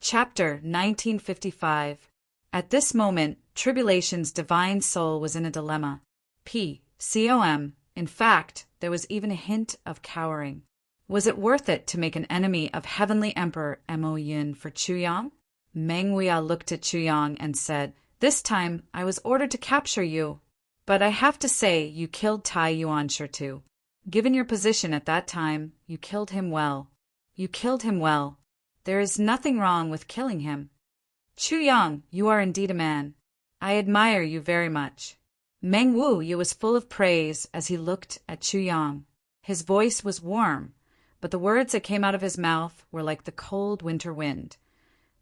Chapter 1955. At this moment, Tribulation's divine soul was in a dilemma. P.C.O.M. In fact, there was even a hint of cowering. Was it worth it to make an enemy of Heavenly Emperor Mo Yin for Chuyang? Meng Huia looked at Chuyang and said, "This time, I was ordered to capture you. But I have to say, you killed Tai Yuanshe too. Given your position at that time, you killed him well. You killed him well. There is nothing wrong with killing him. Chuyang, you are indeed a man. I admire you very much." Meng Huia was full of praise as he looked at Chuyang. His voice was warm, but the words that came out of his mouth were like the cold winter wind.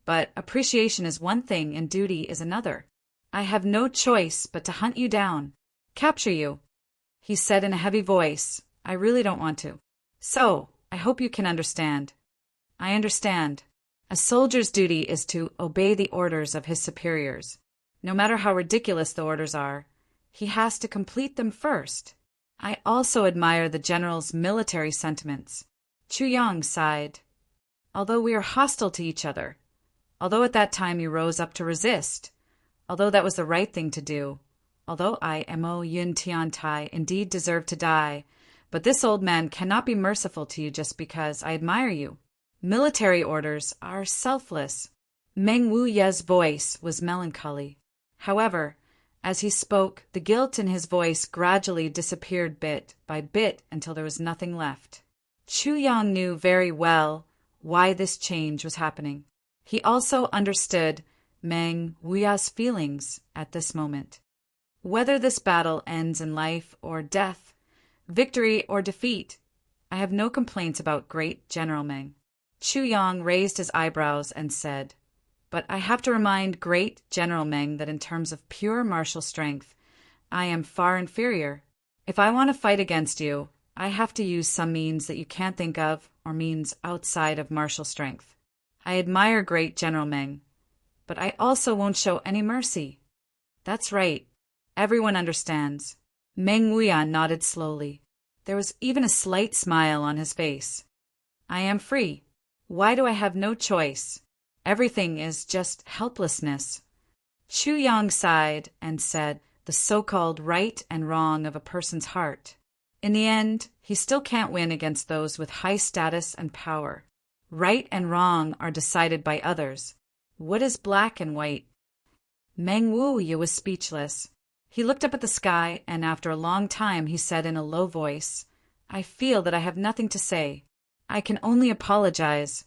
But appreciation is one thing and duty is another. "I have no choice but to hunt you down, capture you," he said in a heavy voice. "I really don't want to. So, I hope you can understand." "I understand. A soldier's duty is to obey the orders of his superiors. No matter how ridiculous the orders are, he has to complete them first. I also admire the general's military sentiments." Chuyang sighed. "Although we are hostile to each other, although at that time you rose up to resist, although that was the right thing to do, although I, Mo Yin Tian Tai, indeed deserve to die, but this old man cannot be merciful to you just because I admire you. Military orders are selfless." Meng Huia's voice was melancholy. However, as he spoke, the guilt in his voice gradually disappeared bit by bit until there was nothing left. Chuyang knew very well why this change was happening. He also understood Meng Huia's feelings at this moment. Whether this battle ends in life or death, victory or defeat, I have no complaints about great General Meng. Chuyang raised his eyebrows and said, "But I have to remind great General Meng that in terms of pure martial strength, I am far inferior. If I want to fight against you, I have to use some means that you can't think of or means outside of martial strength. I admire great General Meng, but I also won't show any mercy." "That's right. Everyone understands." Meng Huia nodded slowly. There was even a slight smile on his face. "I am free. Why do I have no choice? Everything is just helplessness." Chuyang sighed and said, "The so-called right and wrong of a person's heart. In the end, he still can't win against those with high status and power. Right and wrong are decided by others. What is black and white?" Meng Huia was speechless. He looked up at the sky, and after a long time he said in a low voice, "I feel that I have nothing to say. I can only apologize."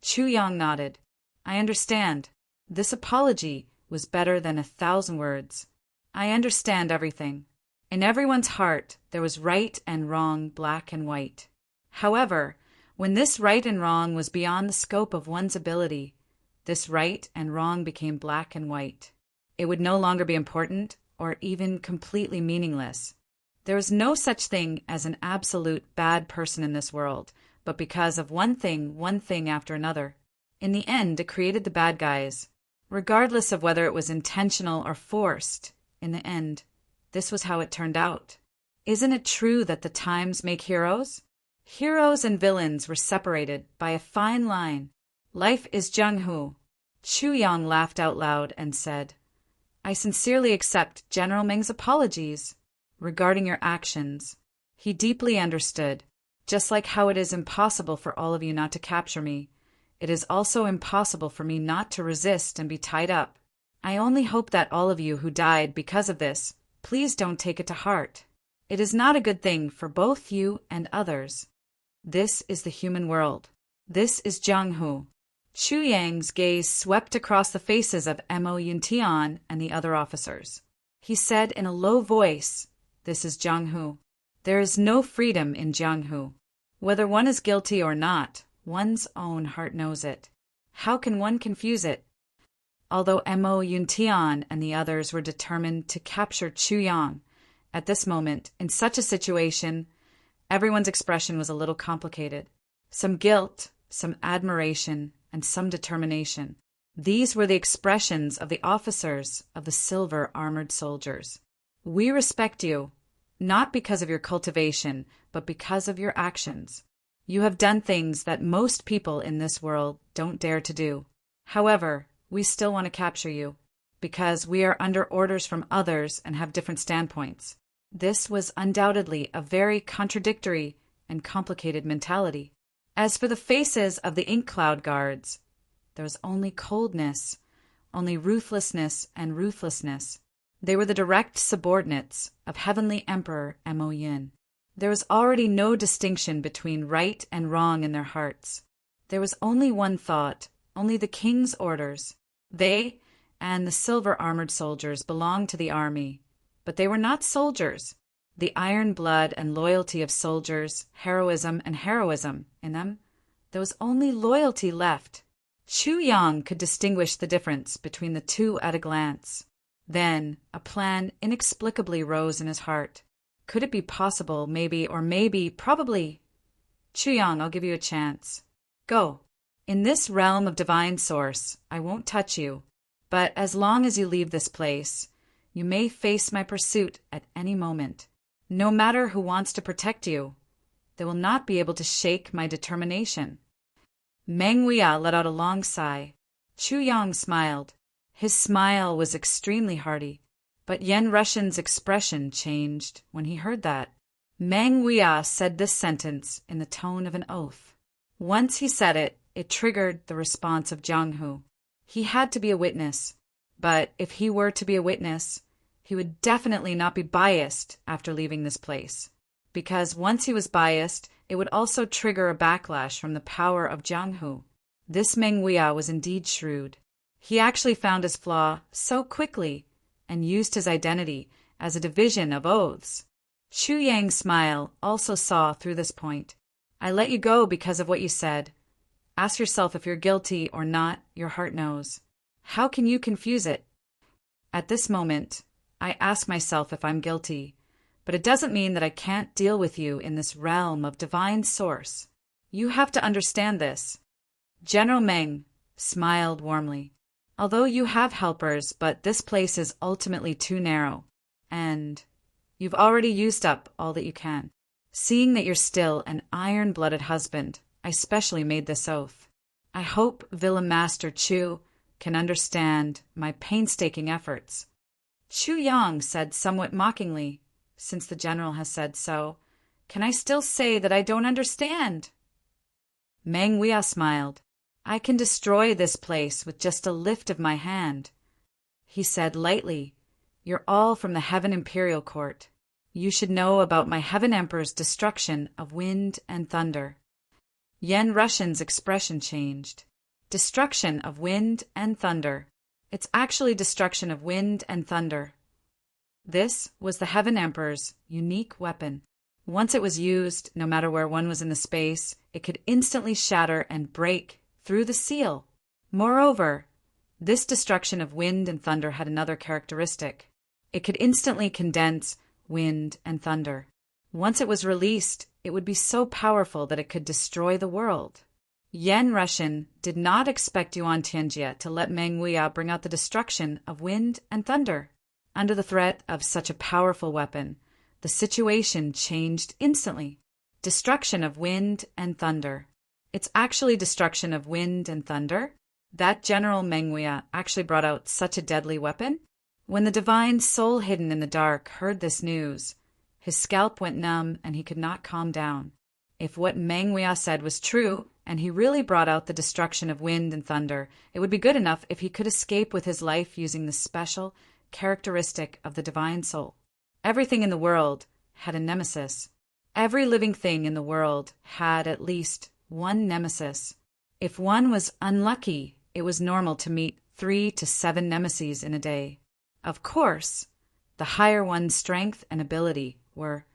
Chuyang nodded. "I understand. This apology was better than 1,000 words. I understand everything. In everyone's heart there was right and wrong, black and white. However, when this right and wrong was beyond the scope of one's ability, this right and wrong became black and white. It would no longer be important or even completely meaningless. There is no such thing as an absolute bad person in this world, but because of one thing after another. In the end, it created the bad guys. Regardless of whether it was intentional or forced, in the end, this was how it turned out. Isn't it true that the times make heroes? Heroes and villains were separated by a fine line. Life is Zhenghu." Chuyang laughed out loud and said, "I sincerely accept General Meng's apologies regarding your actions. He deeply understood. Just like how it is impossible for all of you not to capture me, it is also impossible for me not to resist and be tied up. I only hope that all of you who died because of this, please don't take it to heart. It is not a good thing for both you and others. This is the human world. This is Zhenghu." Chuyang's gaze swept across the faces of Mo Yintian and the other officers. He said in a low voice, "This is Zhenghu. There is no freedom in Zhenghu. Whether one is guilty or not, one's own heart knows it. How can one confuse it?" Although Mo Yuntian and the others were determined to capture Chuyang, at this moment, in such a situation, everyone's expression was a little complicated. Some guilt, some admiration, and some determination. These were the expressions of the officers of the silver-armored soldiers. "We respect you, not because of your cultivation, but because of your actions. You have done things that most people in this world don't dare to do. However, we still want to capture you, because we are under orders from others and have different standpoints. This was undoubtedly a very contradictory and complicated mentality. As for the faces of the ink cloud guards, there was only coldness, only ruthlessness and ruthlessness. They were the direct subordinates of Heavenly Emperor Mo Yin. There was already no distinction between right and wrong in their hearts. There was only one thought, only the king's orders. They and the silver-armored soldiers belonged to the army, but they were not soldiers. The iron blood and loyalty of soldiers, heroism and heroism in them, there was only loyalty left. Chu Yang could distinguish the difference between the two at a glance. Then a plan inexplicably rose in his heart. Could it be possible, maybe, or maybe, probably? Chu Yang, I'll give you a chance. Go. In this realm of divine source, I won't touch you, but as long as you leave this place, you may face my pursuit at any moment. No matter who wants to protect you, they will not be able to shake my determination. Meng Huia let out a long sigh. Chu Yang smiled. His smile was extremely hearty, but Yen Rushan's expression changed when he heard that. Meng Huia said this sentence in the tone of an oath. Once he said it, it triggered the response of Jiang Hu. He had to be a witness, but if he were to be a witness, he would definitely not be biased after leaving this place, because once he was biased, it would also trigger a backlash from the power of Jiang Hu. This Meng Huia was indeed shrewd. He actually found his flaw so quickly and used his identity as a division of oaths. Chu Yang's smile also saw through this point. I let you go because of what you said. Ask yourself if you're guilty or not, your heart knows. How can you confuse it? At this moment, I ask myself if I'm guilty, but it doesn't mean that I can't deal with you in this realm of divine source. You have to understand this. General Meng smiled warmly. Although you have helpers, but this place is ultimately too narrow, and you've already used up all that you can. Seeing that you're still an iron-blooded husband, I specially made this oath. I hope Villain Master Chu can understand my painstaking efforts. Chu Yang said somewhat mockingly, since the general has said so, can I still say that I don't understand? Meng Huia smiled. I can destroy this place with just a lift of my hand. He said lightly, you're all from the Heaven Imperial Court. You should know about my Heaven Emperor's destruction of wind and thunder. Yen Rushan's expression changed. Destruction of wind and thunder. It's actually destruction of wind and thunder. This was the Heaven Emperor's unique weapon. Once it was used, no matter where one was in the space, it could instantly shatter and break through the seal. Moreover, this destruction of wind and thunder had another characteristic. It could instantly condense wind and thunder. Once it was released, it would be so powerful that it could destroy the world. Yen Rushan did not expect Yuan Tianjie to let Meng Huia bring out the destruction of wind and thunder. Under the threat of such a powerful weapon, the situation changed instantly. Destruction of wind and thunder. It's actually destruction of wind and thunder? That General Meng Huia actually brought out such a deadly weapon? When the divine soul hidden in the dark heard this news, his scalp went numb and he could not calm down. If what Meng Huia said was true, and he really brought out the destruction of wind and thunder, it would be good enough if he could escape with his life using the special characteristic of the divine soul. Everything in the world had a nemesis. Every living thing in the world had at least one nemesis. If one was unlucky, it was normal to meet 3 to 7 nemeses in a day. Of course, the higher one's strength and ability were,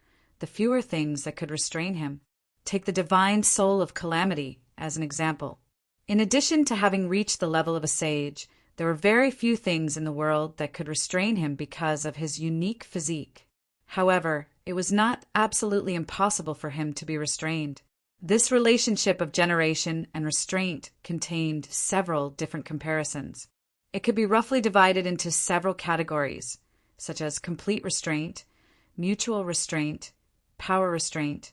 the fewer things that could restrain him. Take the divine soul of calamity as an example. In addition to having reached the level of a sage, there were very few things in the world that could restrain him because of his unique physique. However, it was not absolutely impossible for him to be restrained. This relationship of generation and restraint contained several different comparisons. It could be roughly divided into several categories, such as complete restraint, mutual restraint, power restraint,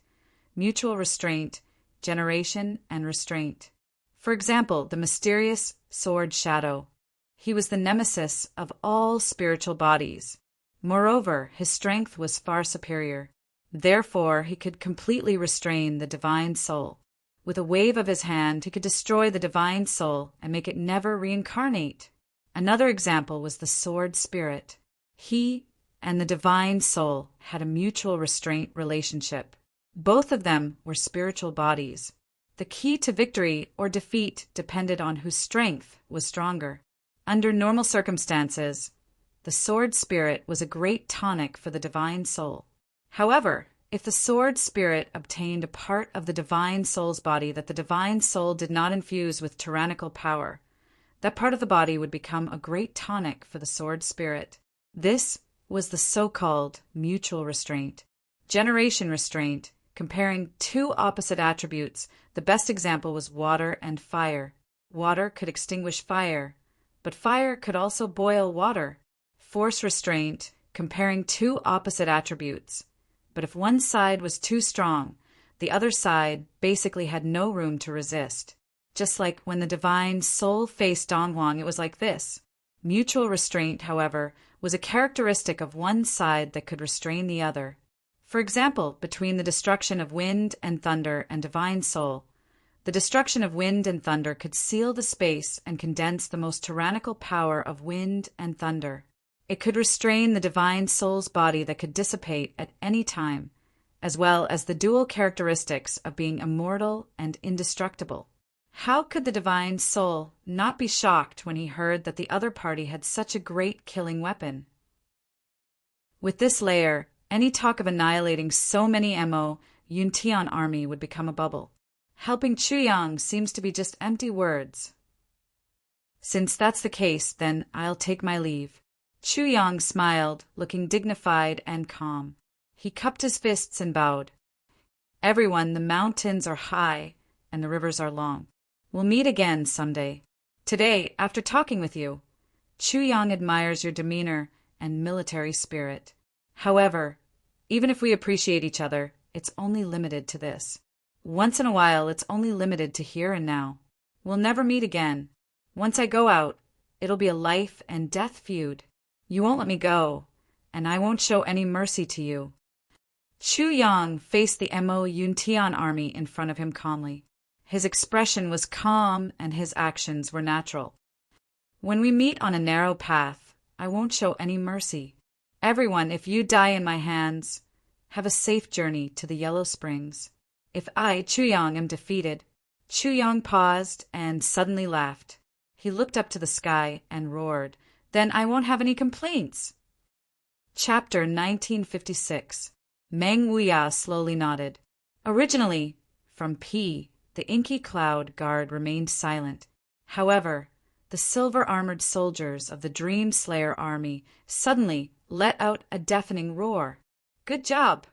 mutual restraint, generation, and restraint. For example, the mysterious sword shadow. He was the nemesis of all spiritual bodies. Moreover, his strength was far superior. Therefore, he could completely restrain the divine soul. With a wave of his hand, he could destroy the divine soul and make it never reincarnate. Another example was the sword spirit. He and the divine soul had a mutual restraint relationship. Both of them were spiritual bodies. The key to victory or defeat depended on whose strength was stronger. Under normal circumstances, the sword spirit was a great tonic for the divine soul. However, if the sword spirit obtained a part of the divine soul's body that the divine soul did not infuse with tyrannical power, that part of the body would become a great tonic for the sword spirit. This was the so-called mutual restraint. Generation restraint, comparing two opposite attributes, the best example was water and fire. Water could extinguish fire, but fire could also boil water. Force restraint, comparing two opposite attributes. But if one side was too strong, the other side basically had no room to resist. Just like when the divine soul faced Dongwang, it was like this. Mutual restraint, however, was a characteristic of one side that could restrain the other. For example, between the destruction of wind and thunder and divine soul, the destruction of wind and thunder could seal the space and condense the most tyrannical power of wind and thunder. It could restrain the divine soul's body that could dissipate at any time, as well as the dual characteristics of being immortal and indestructible. How could the divine soul not be shocked when he heard that the other party had such a great killing weapon? With this layer, any talk of annihilating so many Mo Yuntian army would become a bubble. Helping Chuyang seems to be just empty words. Since that's the case, then I'll take my leave. Chuyang smiled, looking dignified and calm. He cupped his fists and bowed. Everyone, the mountains are high and the rivers are long. We'll meet again someday. Today, after talking with you, Chuyang admires your demeanor and military spirit. However, even if we appreciate each other, it's only limited to this. Once in a while, it's only limited to here and now. We'll never meet again. Once I go out, it'll be a life and death feud. You won't let me go, and I won't show any mercy to you. Chuyang faced the Mo Yuntian army in front of him calmly. His expression was calm and his actions were natural. When we meet on a narrow path, I won't show any mercy. Everyone, if you die in my hands, have a safe journey to the Yellow Springs. If I, Chuyang, am defeated. Chuyang paused and suddenly laughed. He looked up to the sky and roared, then I won't have any complaints. Chapter 1956. Meng Wuya slowly nodded. Originally, from P, the inky cloud guard remained silent. However, the silver-armored soldiers of the Dream Slayer army suddenly let out a deafening roar. Good job!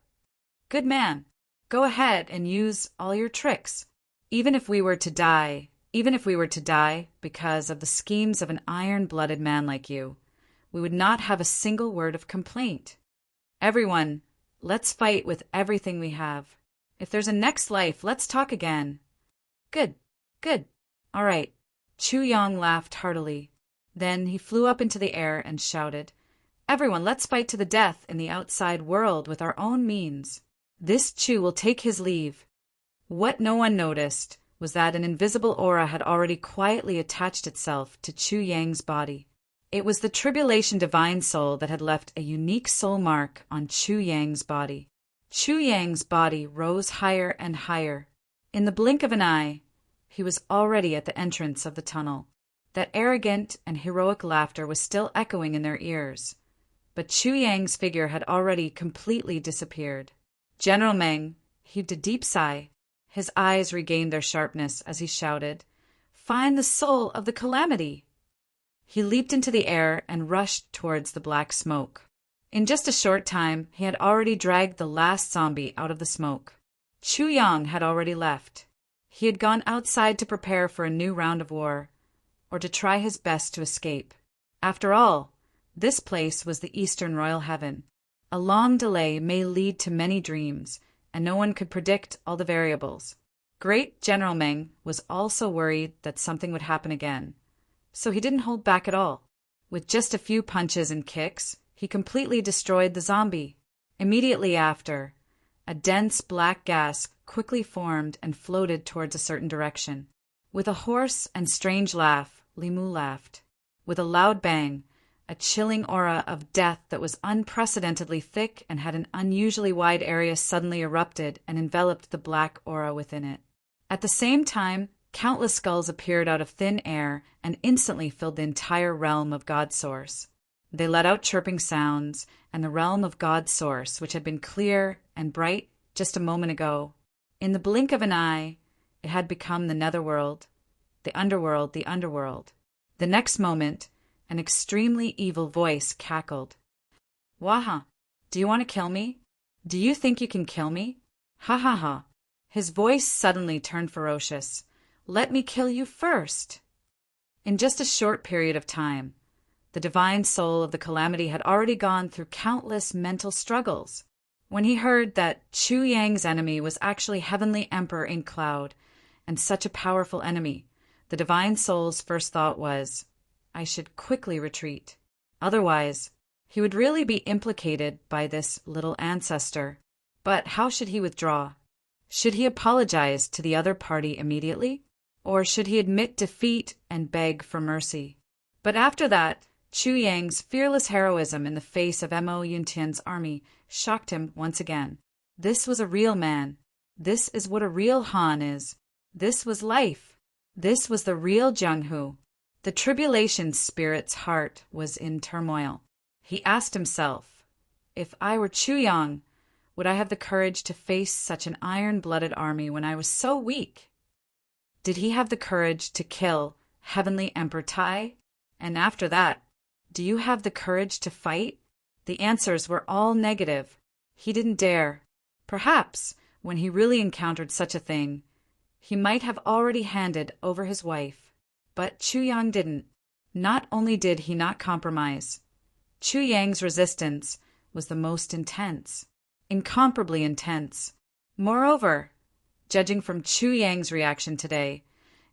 Good man! Go ahead and use all your tricks. Even if we were to die because of the schemes of an iron-blooded man like you, we would not have a single word of complaint. Everyone, let's fight with everything we have. If there's a next life, let's talk again. Good, good. All right. Chuyang laughed heartily. Then he flew up into the air and shouted, Everyone, let's fight to the death in the outside world with our own means. This Chu will take his leave. What no one noticed was that an invisible aura had already quietly attached itself to Chuyang's body. It was the Tribulation Divine Soul that had left a unique soul mark on Chuyang's body. Chuyang's body rose higher and higher. In the blink of an eye, he was already at the entrance of the tunnel. That arrogant and heroic laughter was still echoing in their ears, but Chuyang's figure had already completely disappeared. General Meng heaved a deep sigh. His eyes regained their sharpness as he shouted, Find the soul of the calamity! He leaped into the air and rushed towards the black smoke. In just a short time, he had already dragged the last zombie out of the smoke. Chuyang had already left. He had gone outside to prepare for a new round of war, or to try his best to escape. After all, this place was the Eastern Royal Heaven. A long delay may lead to many dreams, and no one could predict all the variables. Great General Meng was also worried that something would happen again. so he didn't hold back at all. With just a few punches and kicks, he completely destroyed the zombie. Immediately after, a dense black gas quickly formed and floated towards a certain direction. With a hoarse and strange laugh, Limu laughed. With a loud bang, a chilling aura of death that was unprecedentedly thick and had an unusually wide area suddenly erupted and enveloped the black aura within it. At the same time, countless skulls appeared out of thin air and instantly filled the entire realm of God Source. They let out chirping sounds, and the realm of God Source, which had been clear and bright just a moment ago, in the blink of an eye, it had become the netherworld, the underworld, the underworld. The next moment, an extremely evil voice cackled. Waha, do you want to kill me? Do you think you can kill me? Ha ha ha. His voice suddenly turned ferocious. Let me kill you first. In just a short period of time, the divine soul of the Calamity had already gone through countless mental struggles. When he heard that Chu Yang's enemy was actually Heavenly Emperor Ink Cloud, and such a powerful enemy, the divine soul's first thought was, I should quickly retreat. Otherwise, he would really be implicated by this little ancestor. But how should he withdraw? Should he apologize to the other party immediately? Or should he admit defeat and beg for mercy? But after that, Chu Yang's fearless heroism in the face of Mo Yuntian's army shocked him once again. This was a real man. This is what a real Han is. This was life. This was the real Jianghu. The tribulation spirit's heart was in turmoil. He asked himself, if I were Chu Yang, would I have the courage to face such an iron-blooded army when I was so weak? Did he have the courage to kill Heavenly Emperor Tai? And after that, do you have the courage to fight? The answers were all negative. He didn't dare. Perhaps, when he really encountered such a thing, he might have already handed over his wife. But Chu Yang didn't. Not only did he not compromise, Chu Yang's resistance was the most intense. Incomparably intense. Moreover, judging from Chu Yang's reaction today,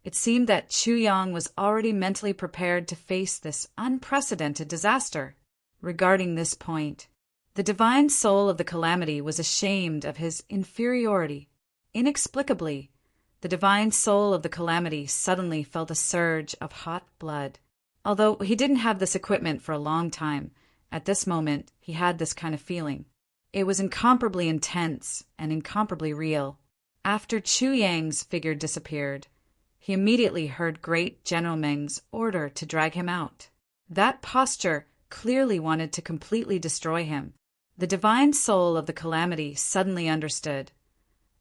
it seemed that Chu Yang was already mentally prepared to face this unprecedented disaster. Regarding this point, the divine soul of the Calamity was ashamed of his inferiority. Inexplicably, the divine soul of the Calamity suddenly felt a surge of hot blood. Although he didn't have this equipment for a long time, at this moment he had this kind of feeling. It was incomparably intense and incomparably real. After Chu Yang's figure disappeared, he immediately heard Great General Meng's order to drag him out. That posture clearly wanted to completely destroy him. The divine soul of the Calamity suddenly understood.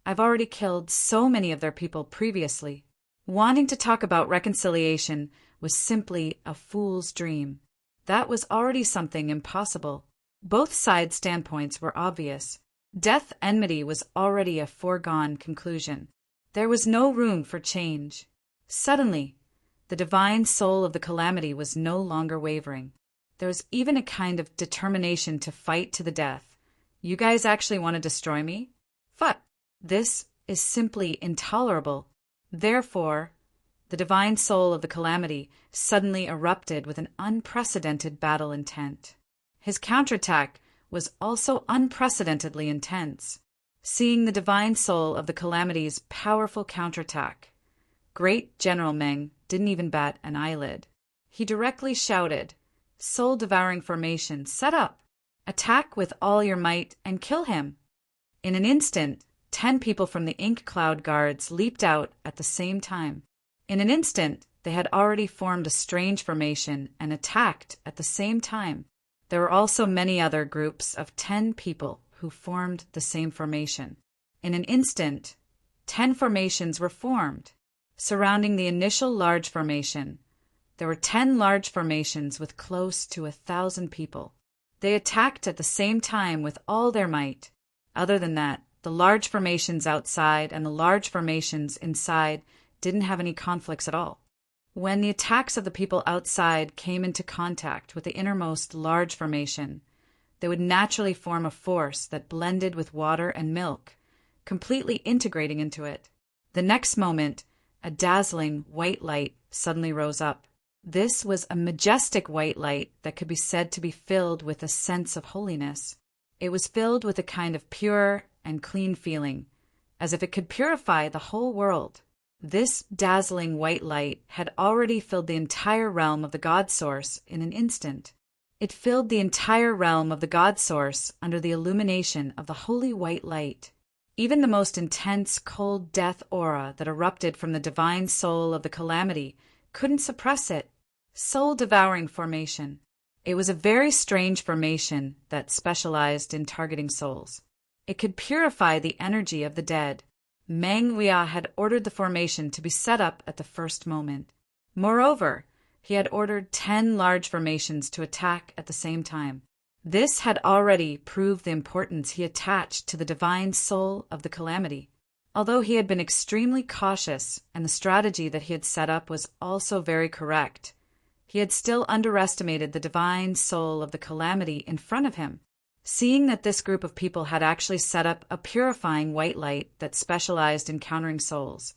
I've already killed so many of their people previously. Wanting to talk about reconciliation was simply a fool's dream. That was already something impossible. Both sides' standpoints were obvious. Death enmity was already a foregone conclusion. There was no room for change. Suddenly, the divine soul of the Calamity was no longer wavering. There was even a kind of determination to fight to the death. You guys actually want to destroy me? Fuck! This is simply intolerable. Therefore, the divine soul of the Calamity suddenly erupted with an unprecedented battle intent. His counterattack was also unprecedentedly intense. Seeing the divine soul of the Calamity's powerful counterattack, Great General Meng didn't even bat an eyelid. He directly shouted, soul-devouring formation, set up! Attack with all your might and kill him! In an instant, 10 people from the Ink Cloud Guards leaped out at the same time. In an instant, they had already formed a strange formation and attacked at the same time. There were also many other groups of 10 people who formed the same formation. In an instant, 10 formations were formed. Surrounding the initial large formation, there were 10 large formations with close to 1,000 people. They attacked at the same time with all their might. Other than that, the large formations outside and the large formations inside didn't have any conflicts at all. When the attacks of the people outside came into contact with the innermost large formation, they would naturally form a force that blended with water and milk, completely integrating into it. The next moment, a dazzling white light suddenly rose up. This was a majestic white light that could be said to be filled with a sense of holiness. It was filled with a kind of pure and clean feeling, as if it could purify the whole world. This dazzling white light had already filled the entire realm of the God Source in an instant. It filled the entire realm of the God Source under the illumination of the holy white light. Even the most intense cold death aura that erupted from the divine soul of the calamity couldn't suppress it. Soul-devouring formation. It was a very strange formation that specialized in targeting souls. It could purify the energy of the dead. Meng Huo had ordered the formation to be set up at the first moment. Moreover, he had ordered 10 large formations to attack at the same time. This had already proved the importance he attached to the divine soul of the calamity. Although he had been extremely cautious and the strategy that he had set up was also very correct, he had still underestimated the divine soul of the calamity in front of him. Seeing that this group of people had actually set up a purifying white light that specialized in countering souls,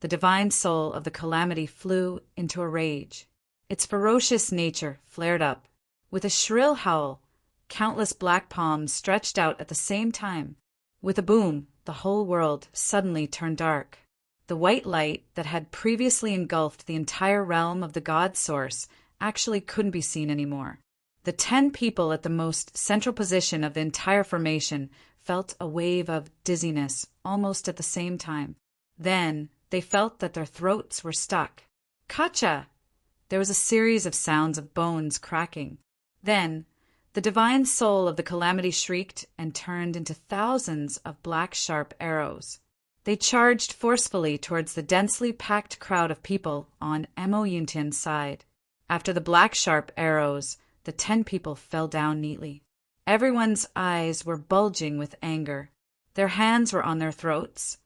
the divine soul of the calamity flew into a rage. Its ferocious nature flared up. With a shrill howl, countless black palms stretched out at the same time. With a boom, the whole world suddenly turned dark. The white light that had previously engulfed the entire realm of the God Source actually couldn't be seen anymore. The 10 people at the most central position of the entire formation felt a wave of dizziness almost at the same time. Then they felt that their throats were stuck. Kacha! There was a series of sounds of bones cracking. Then the divine soul of the calamity shrieked and turned into thousands of black sharp arrows. They charged forcefully towards the densely packed crowd of people on Mo Yuntian's side. After the black sharp arrows, the 10 people fell down neatly. Everyone's eyes were bulging with anger. Their hands were on their throats,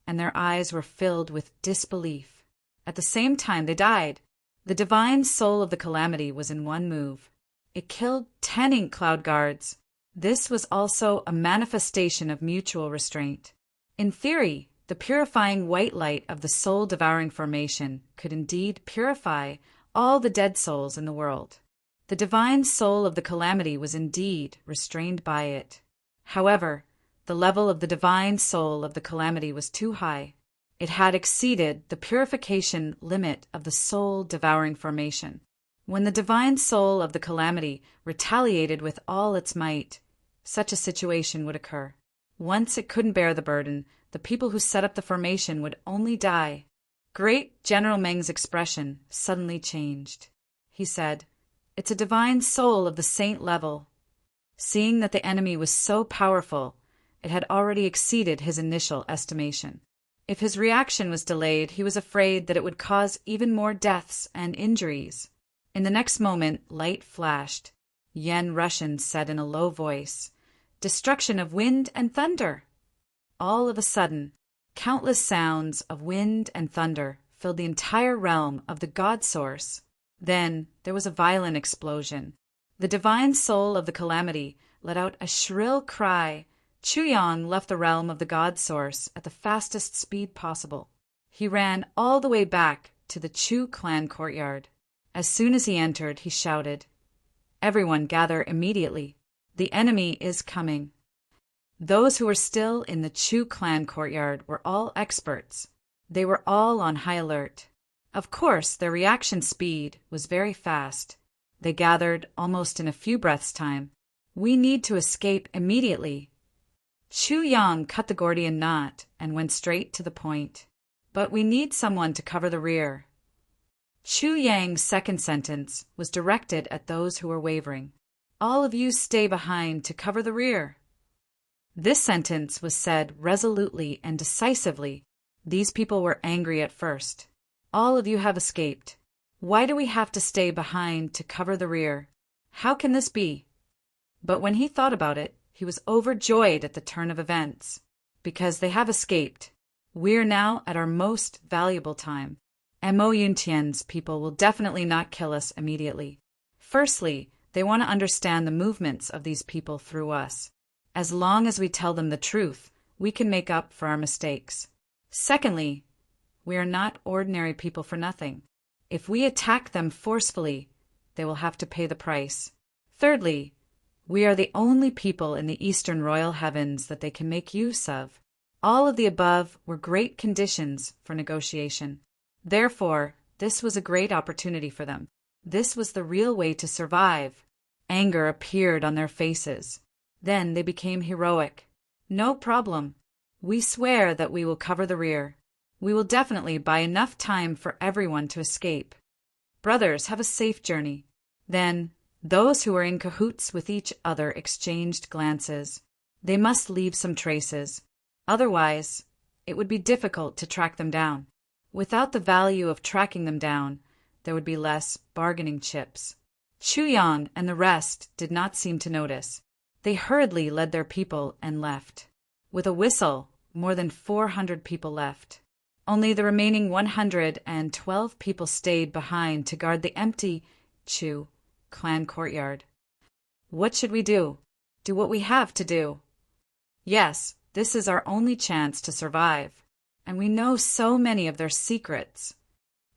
and their eyes were filled with disbelief. At the same time, they died. The divine soul of the calamity was in one move. It killed 10 ink cloud guards. This was also a manifestation of mutual restraint. In theory, the purifying white light of the soul-devouring formation could indeed purify all the dead souls in the world. The divine soul of the calamity was indeed restrained by it. However, the level of the divine soul of the calamity was too high. It had exceeded the purification limit of the soul-devouring formation. When the divine soul of the calamity retaliated with all its might, such a situation would occur. Once it couldn't bear the burden, the people who set up the formation would only die. Great General Meng's expression suddenly changed. He said, "It's a divine soul of the saint level." Seeing that the enemy was so powerful, it had already exceeded his initial estimation. If his reaction was delayed, he was afraid that it would cause even more deaths and injuries. In the next moment, light flashed. Yen Russian said in a low voice, "Destruction of wind and thunder!" All of a sudden, countless sounds of wind and thunder filled the entire realm of the God Source. Then there was a violent explosion. The divine soul of the calamity let out a shrill cry. Chuyang left the realm of the God Source at the fastest speed possible. He ran all the way back to the Chu clan courtyard. As soon as he entered, he shouted, "Everyone gather immediately. The enemy is coming." Those who were still in the Chu clan courtyard were all experts. They were all on high alert. Of course, their reaction speed was very fast. They gathered almost in a few breaths' time. "We need to escape immediately." Chu Yang cut the Gordian knot and went straight to the point. "But we need someone to cover the rear." Chu Yang's second sentence was directed at those who were wavering. "All of you stay behind to cover the rear." This sentence was said resolutely and decisively. These people were angry at first. "All of you have escaped. Why do we have to stay behind to cover the rear? How can this be?" But when he thought about it, he was overjoyed at the turn of events. Because they have escaped. We are now at our most valuable time. Mo Yuntian's people will definitely not kill us immediately. Firstly, they want to understand the movements of these people through us. As long as we tell them the truth, we can make up for our mistakes. Secondly, we are not ordinary people for nothing. If we attack them forcefully, they will have to pay the price. Thirdly, we are the only people in the eastern royal heavens that they can make use of. All of the above were great conditions for negotiation. Therefore, this was a great opportunity for them. This was the real way to survive. Anger appeared on their faces. Then they became heroic. No problem. We swear that we will cover the rear. We will definitely buy enough time for everyone to escape. Brothers, have a safe journey. Then, those who were in cahoots with each other exchanged glances. They must leave some traces. Otherwise, it would be difficult to track them down. Without the value of tracking them down, there would be less bargaining chips. Chu Yang and the rest did not seem to notice. They hurriedly led their people and left. With a whistle, more than 400 people left. Only the remaining 112 people stayed behind to guard the empty Chu clan courtyard. What should we do? Do what we have to do. Yes, this is our only chance to survive, and we know so many of their secrets.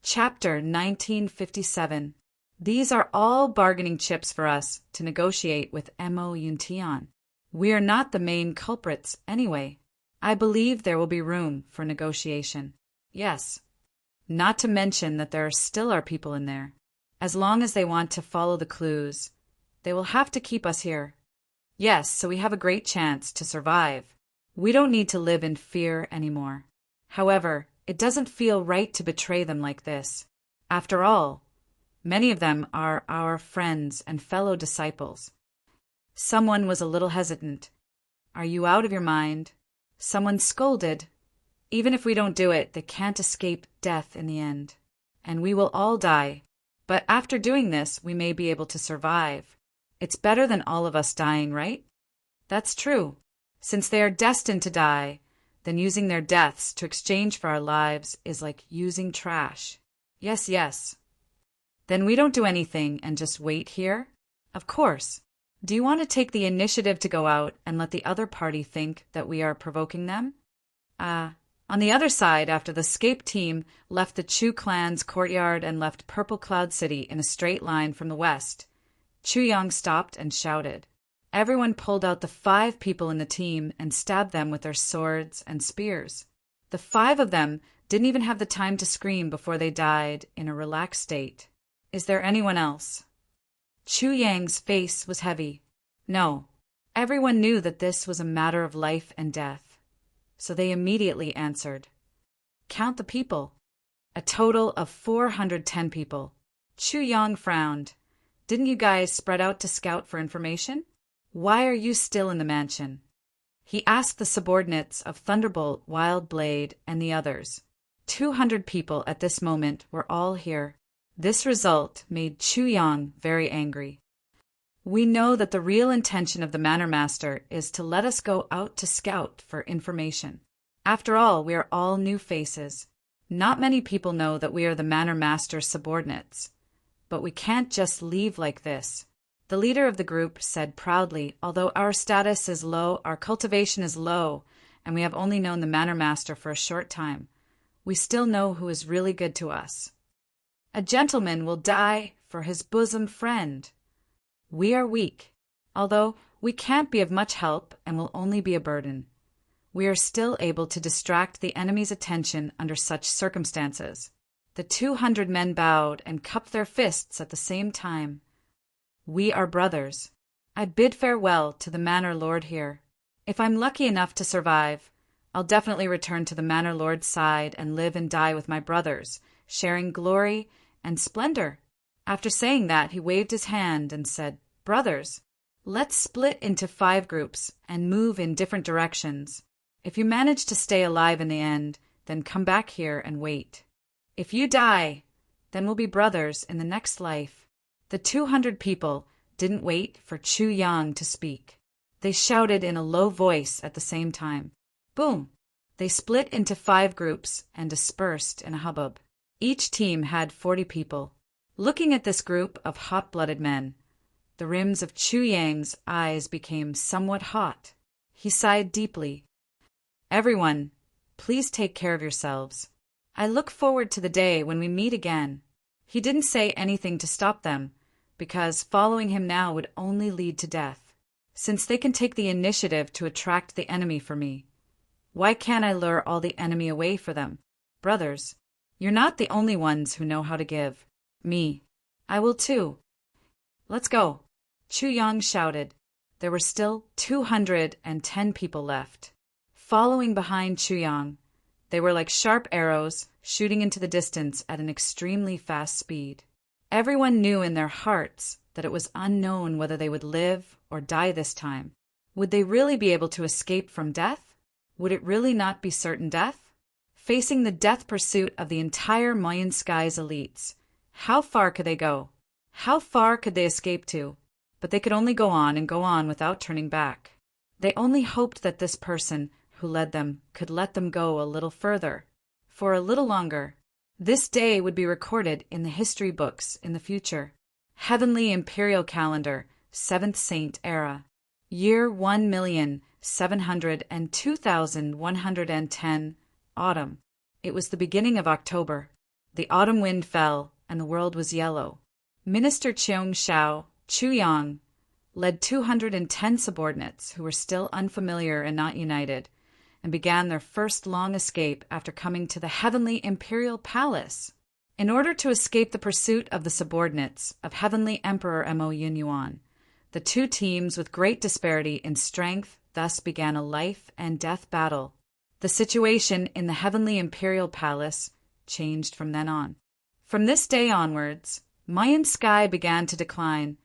Chapter 1957. These are all bargaining chips for us to negotiate with Mo Yuntian. We are not the main culprits anyway. I believe there will be room for negotiation. Yes. Not to mention that there still are people in there. As long as they want to follow the clues, they will have to keep us here. Yes, so we have a great chance to survive. We don't need to live in fear anymore. However, it doesn't feel right to betray them like this. After all, many of them are our friends and fellow disciples. Someone was a little hesitant. Are you out of your mind? Someone scolded. Even if we don't do it, they can't escape death in the end. And we will all die. But after doing this, we may be able to survive. It's better than all of us dying, right? That's true. Since they are destined to die, then using their deaths to exchange for our lives is like using trash. Yes, yes. Then we don't do anything and just wait here? Of course. Do you want to take the initiative to go out and let the other party think that we are provoking them? On the other side, after the escape team left the Chu clan's courtyard and left Purple Cloud City in a straight line from the west, Chu Yang stopped and shouted. Everyone pulled out the 5 people in the team and stabbed them with their swords and spears. The 5 of them didn't even have the time to scream before they died in a relaxed state. Is there anyone else? Chu Yang's face was heavy. No. Everyone knew that this was a matter of life and death. So they immediately answered. Count the people. A total of 410 people. Chu Yang frowned. Didn't you guys spread out to scout for information? Why are you still in the mansion? He asked the subordinates of Thunderbolt, Wild Blade, and the others. 200 people at this moment were all here. This result made Chu Yang very angry. We know that the real intention of the Manor Master is to let us go out to scout for information. After all, we are all new faces. Not many people know that we are the Manor Master's subordinates. But we can't just leave like this. The leader of the group said proudly, although our status is low, our cultivation is low, and we have only known the Manor Master for a short time, we still know who is really good to us. A gentleman will die for his bosom friend. We are weak. Although we can't be of much help and will only be a burden, we are still able to distract the enemy's attention under such circumstances. The 200 men bowed and cupped their fists at the same time. We are brothers. I bid farewell to the Manor Lord here. If I'm lucky enough to survive, I'll definitely return to the Manor Lord's side and live and die with my brothers, sharing glory and splendor. After saying that, he waved his hand and said, Brothers, let's split into 5 groups and move in different directions. If you manage to stay alive in the end, then come back here and wait. If you die, then we'll be brothers in the next life. The 200 people didn't wait for Chu Yang to speak. They shouted in a low voice at the same time. Boom! They split into 5 groups and dispersed in a hubbub. Each team had 40 people. Looking at this group of hot-blooded men, the rims of Chu Yang's eyes became somewhat hot. He sighed deeply. Everyone, please take care of yourselves. I look forward to the day when we meet again. He didn't say anything to stop them, because following him now would only lead to death. Since they can take the initiative to attract the enemy for me, why can't I lure all the enemy away for them? Brothers, you're not the only ones who know how to give. Me. I will too. Let's go. Chu Yang shouted. There were still 210 people left. Following behind Chu Yang, they were like sharp arrows shooting into the distance at an extremely fast speed. Everyone knew in their hearts that it was unknown whether they would live or die this time. Would they really be able to escape from death? Would it really not be certain death? Facing the death pursuit of the entire Mayan Skies elites, how far could they go? How far could they escape to? But they could only go on and go on without turning back. They only hoped that this person who led them could let them go a little further, for a little longer. This day would be recorded in the history books in the future. Heavenly Imperial Calendar, 7th Saint Era. Year 1,702,110, Autumn. It was the beginning of October. The autumn wind fell, and the world was yellow. Minister Cheung Shao, Chu Yang, led 210 subordinates who were still unfamiliar and not united, and began their first long escape after coming to the Heavenly Imperial Palace. In order to escape the pursuit of the subordinates of Heavenly Emperor Mo Yunyuan, the two teams with great disparity in strength thus began a life and death battle. The situation in the Heavenly Imperial Palace changed from then on. From this day onwards, Mayan sky began to decline,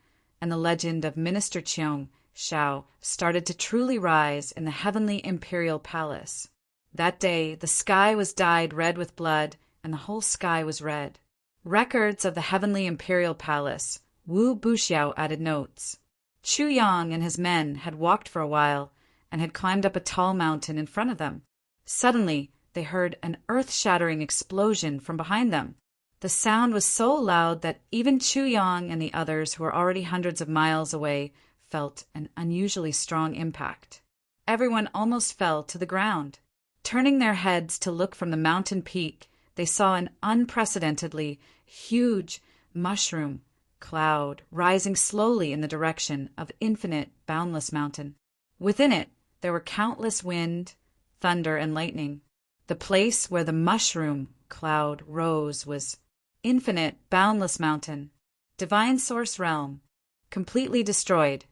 and the legend of Minister Cheung Shao started to truly rise in the Heavenly Imperial Palace. That day, the sky was dyed red with blood, and the whole sky was red. Records of the Heavenly Imperial Palace, Wu Buxiao added notes. Chu Yang and his men had walked for a while and had climbed up a tall mountain in front of them. Suddenly, they heard an earth-shattering explosion from behind them. The sound was so loud that even Chu Yang and the others who were already hundreds of miles away felt an unusually strong impact. Everyone almost fell to the ground. Turning their heads to look from the mountain peak, they saw an unprecedentedly huge mushroom cloud rising slowly in the direction of infinite, boundless mountain. Within it, there were countless wind, thunder, and lightning. The place where the mushroom cloud rose was infinite, boundless mountain, divine source realm, completely destroyed.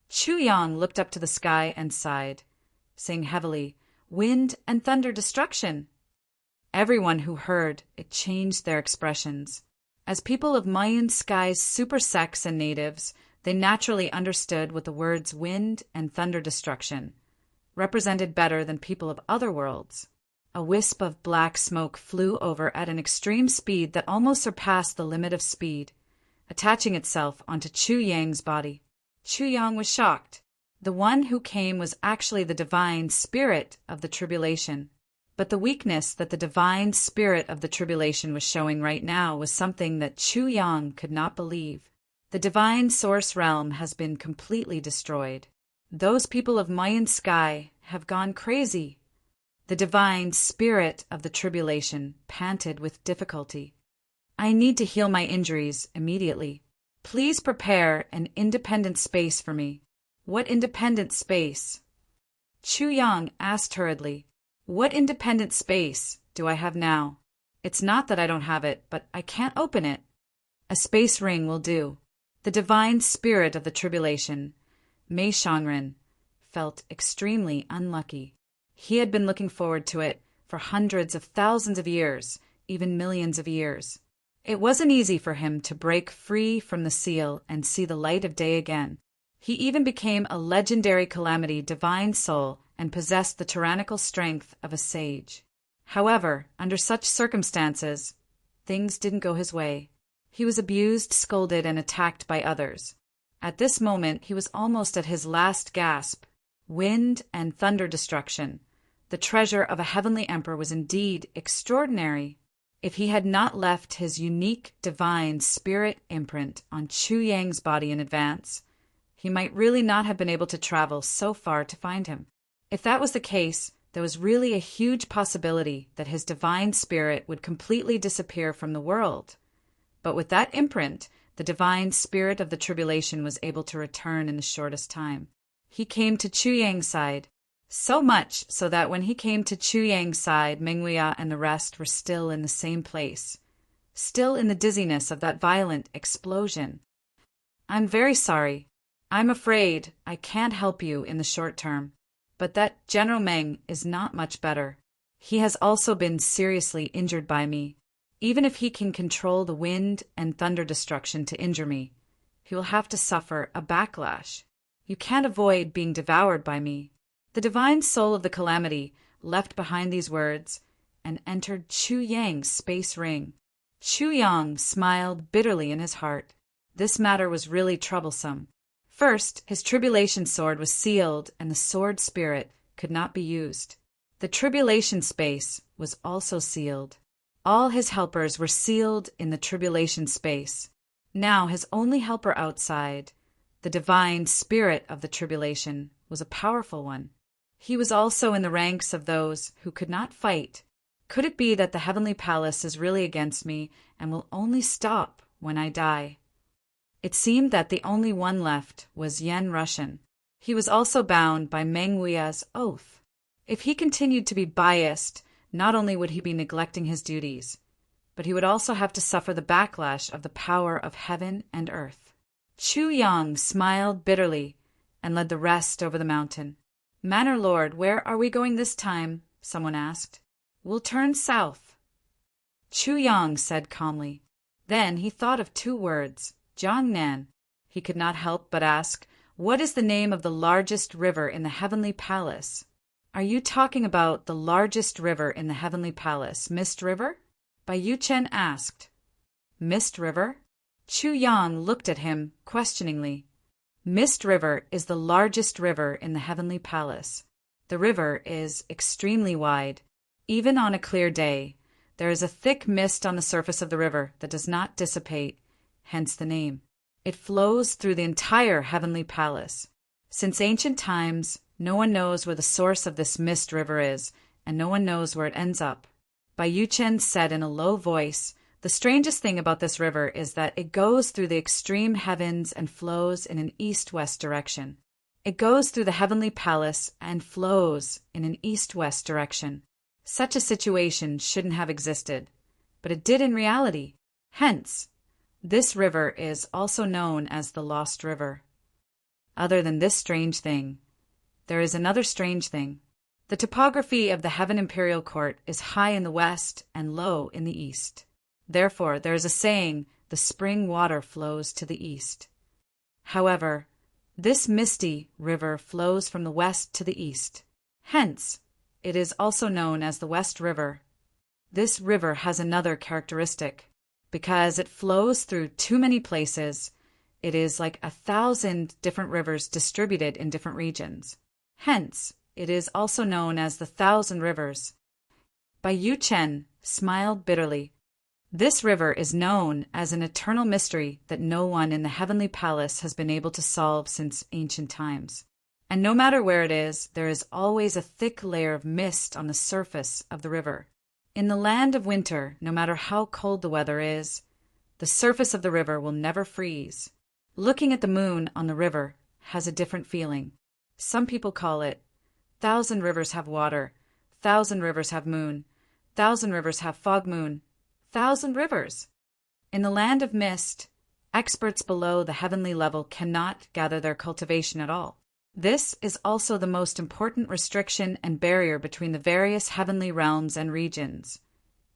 Chu Yang looked up to the sky and sighed, saying heavily, "Wind and thunder destruction." Everyone who heard it changed their expressions. As people of Mayan Sky's super sects and natives, they naturally understood what the words wind and thunder destruction represented better than people of other worlds. A wisp of black smoke flew over at an extreme speed that almost surpassed the limit of speed, attaching itself onto Chu Yang's body. Chu Yang was shocked. The one who came was actually the divine spirit of the tribulation. But the weakness that the divine spirit of the tribulation was showing right now was something that Chu Yang could not believe. The divine source realm has been completely destroyed. Those people of Mayan Sky have gone crazy. The divine spirit of the tribulation panted with difficulty. I need to heal my injuries immediately. Please prepare an independent space for me. What independent space? Chu Yang asked hurriedly. What independent space do I have now? It's not that I don't have it, but I can't open it. A space ring will do. The divine spirit of the tribulation, Mei Shangren, felt extremely unlucky. He had been looking forward to it for hundreds of thousands of years, even millions of years. It wasn't easy for him to break free from the seal and see the light of day again. He even became a legendary calamity divine soul and possessed the tyrannical strength of a sage. However, under such circumstances, things didn't go his way. He was abused, scolded, and attacked by others. At this moment, he was almost at his last gasp. Wind and thunder destruction. The treasure of a heavenly emperor was indeed extraordinary. If he had not left his unique divine spirit imprint on Chu Yang's body in advance, he might really not have been able to travel so far to find him. If that was the case, there was really a huge possibility that his divine spirit would completely disappear from the world. But with that imprint, the divine spirit of the tribulation was able to return in the shortest time. He came to Chu Yang's side, so much so that when he came to Chu Yang's side, Mengwia and the rest were still in the same place, still in the dizziness of that violent explosion. I'm very sorry. I'm afraid I can't help you in the short term. But that General Meng is not much better. He has also been seriously injured by me. Even if he can control the wind and thunder destruction to injure me, he will have to suffer a backlash. You can't avoid being devoured by me. The divine soul of the calamity left behind these words and entered Chu Yang's space ring. Chu Yang smiled bitterly in his heart. This matter was really troublesome. First, his tribulation sword was sealed and the sword spirit could not be used. The tribulation space was also sealed. All his helpers were sealed in the tribulation space. Now his only helper outside, the divine spirit of the tribulation, was a powerful one. He was also in the ranks of those who could not fight. Could it be that the heavenly palace is really against me and will only stop when I die? It seemed that the only one left was Yen Russian. He was also bound by Mengwia's oath. If he continued to be biased, not only would he be neglecting his duties, but he would also have to suffer the backlash of the power of heaven and earth. Chu Yang smiled bitterly and led the rest over the mountain. Manor Lord, where are we going this time? Someone asked. We'll turn south. Chu Yang said calmly. Then he thought of two words, Jiangnan. He could not help but ask, what is the name of the largest river in the heavenly palace? Are you talking about the largest river in the heavenly palace, Mist River? Bai Yuchen asked. Mist River? Chu Yang looked at him questioningly. Mist River is the largest river in the heavenly palace. The river is extremely wide. Even on a clear day, there is a thick mist on the surface of the river that does not dissipate, hence the name. It flows through the entire heavenly palace. Since ancient times, no one knows where the source of this mist river is, and no one knows where it ends up. Bai Yuchen said in a low voice, the strangest thing about this river is that it goes through the extreme heavens and flows in an east-west direction. It goes through the heavenly palace and flows in an east-west direction. Such a situation shouldn't have existed, but it did in reality. Hence, this river is also known as the Lost River. Other than this strange thing, there is another strange thing. The topography of the Heaven Imperial Court is high in the west and low in the east. Therefore, there is a saying, the spring water flows to the east. However, this misty river flows from the west to the east. Hence, it is also known as the West River. This river has another characteristic. Because it flows through too many places, it is like 1,000 different rivers distributed in different regions. Hence, it is also known as the 1,000 Rivers. Bai Yuchen smiled bitterly. This river is known as an eternal mystery that no one in the heavenly palace has been able to solve since ancient times. And no matter where it is, there is always a thick layer of mist on the surface of the river. In the land of winter, no matter how cold the weather is, the surface of the river will never freeze. Looking at the moon on the river has a different feeling. Some people call it, 1,000 rivers have water, 1,000 rivers have moon, 1,000 rivers have fog moon, 1,000 rivers. In the land of mist, experts below the heavenly level cannot gather their cultivation at all. This is also the most important restriction and barrier between the various heavenly realms and regions.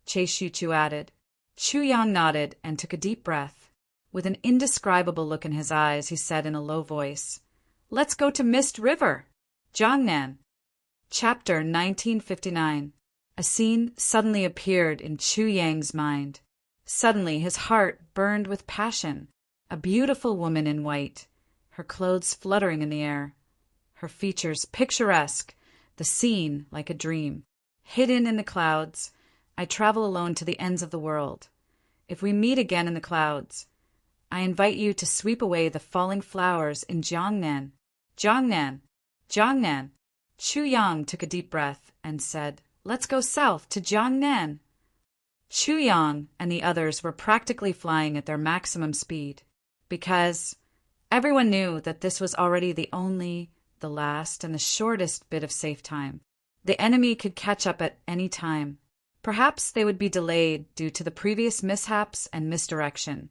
Che Shuchu added. Chu Yang nodded and took a deep breath. With an indescribable look in his eyes, he said in a low voice, Let's go to Mist River. Jiangnan. Chapter 1959. A scene suddenly appeared in Chu Yang's mind. Suddenly his heart burned with passion. A beautiful woman in white, her clothes fluttering in the air. Her features picturesque, the scene like a dream. Hidden in the clouds, I travel alone to the ends of the world. If we meet again in the clouds, I invite you to sweep away the falling flowers in Jiangnan. Jiangnan! Jiangnan! Chu Yang took a deep breath and said, Let's go south to Jiangnan. Shu Yang and the others were practically flying at their maximum speed, because everyone knew that this was already the last, and the shortest bit of safe time. The enemy could catch up at any time. Perhaps they would be delayed due to the previous mishaps and misdirection.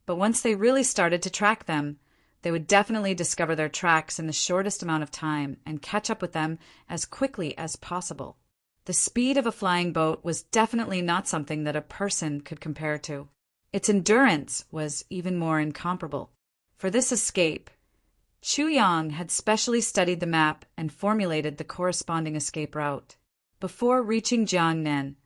But once they really started to track them, they would definitely discover their tracks in the shortest amount of time and catch up with them as quickly as possible. The speed of a flying boat was definitely not something that a person could compare to. Its endurance was even more incomparable. For this escape, Shu Yang had specially studied the map and formulated the corresponding escape route. Before reaching Jiangnan,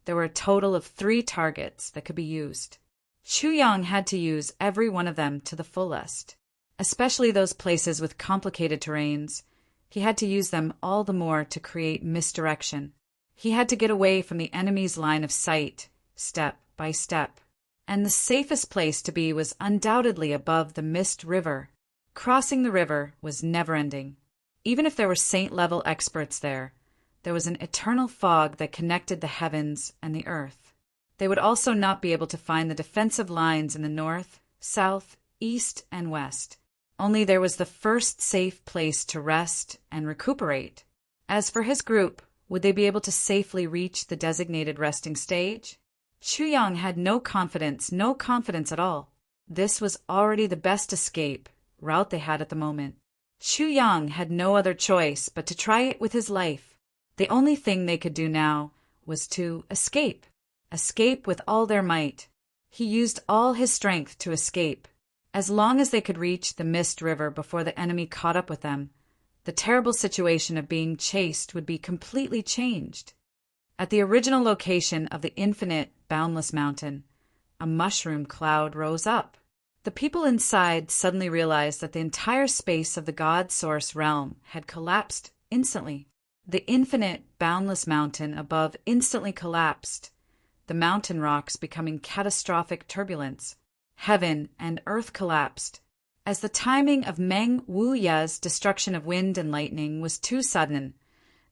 there were a total of 3 targets that could be used. Shu Yang had to use every one of them to the fullest. Especially those places with complicated terrains, he had to use them all the more to create misdirection. He had to get away from the enemy's line of sight, step by step. And the safest place to be was undoubtedly above the Mist River. Crossing the river was never-ending. Even if there were saint-level experts there was an eternal fog that connected the heavens and the earth. They would also not be able to find the defensive lines in the north, south, east, and west. Only there was the first safe place to rest and recuperate. As for his group, would they be able to safely reach the designated resting stage? Shu Yang had no confidence at all. This was already the best escape route they had at the moment. Shu Yang had no other choice but to try it with his life. The only thing they could do now was to escape. Escape with all their might. He used all his strength to escape. As long as they could reach the Mist River before the enemy caught up with them, the terrible situation of being chased would be completely changed. At the original location of the infinite, boundless mountain, a mushroom cloud rose up. The people inside suddenly realized that the entire space of the God Source realm had collapsed instantly. The infinite, boundless mountain above instantly collapsed, the mountain rocks becoming catastrophic turbulence. Heaven and earth collapsed. As the timing of Meng Wuya's destruction of wind and lightning was too sudden,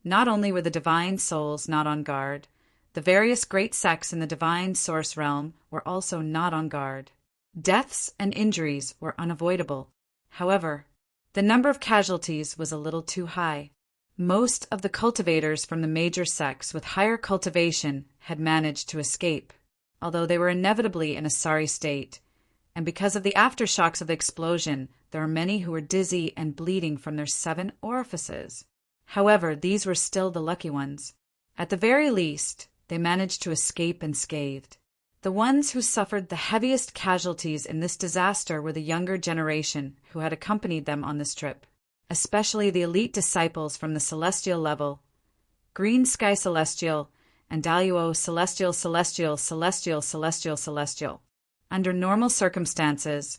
not only were the divine souls not on guard, the various great sects in the divine source realm were also not on guard. Deaths and injuries were unavoidable. However, the number of casualties was a little too high. Most of the cultivators from the major sects with higher cultivation had managed to escape, although they were inevitably in a sorry state. And because of the aftershocks of the explosion, there were many who were dizzy and bleeding from their 7 orifices. However, these were still the lucky ones. At the very least, they managed to escape unscathed. The ones who suffered the heaviest casualties in this disaster were the younger generation who had accompanied them on this trip, especially the elite disciples from the celestial level, Green Sky Celestial and Daluo Celestial. Under normal circumstances,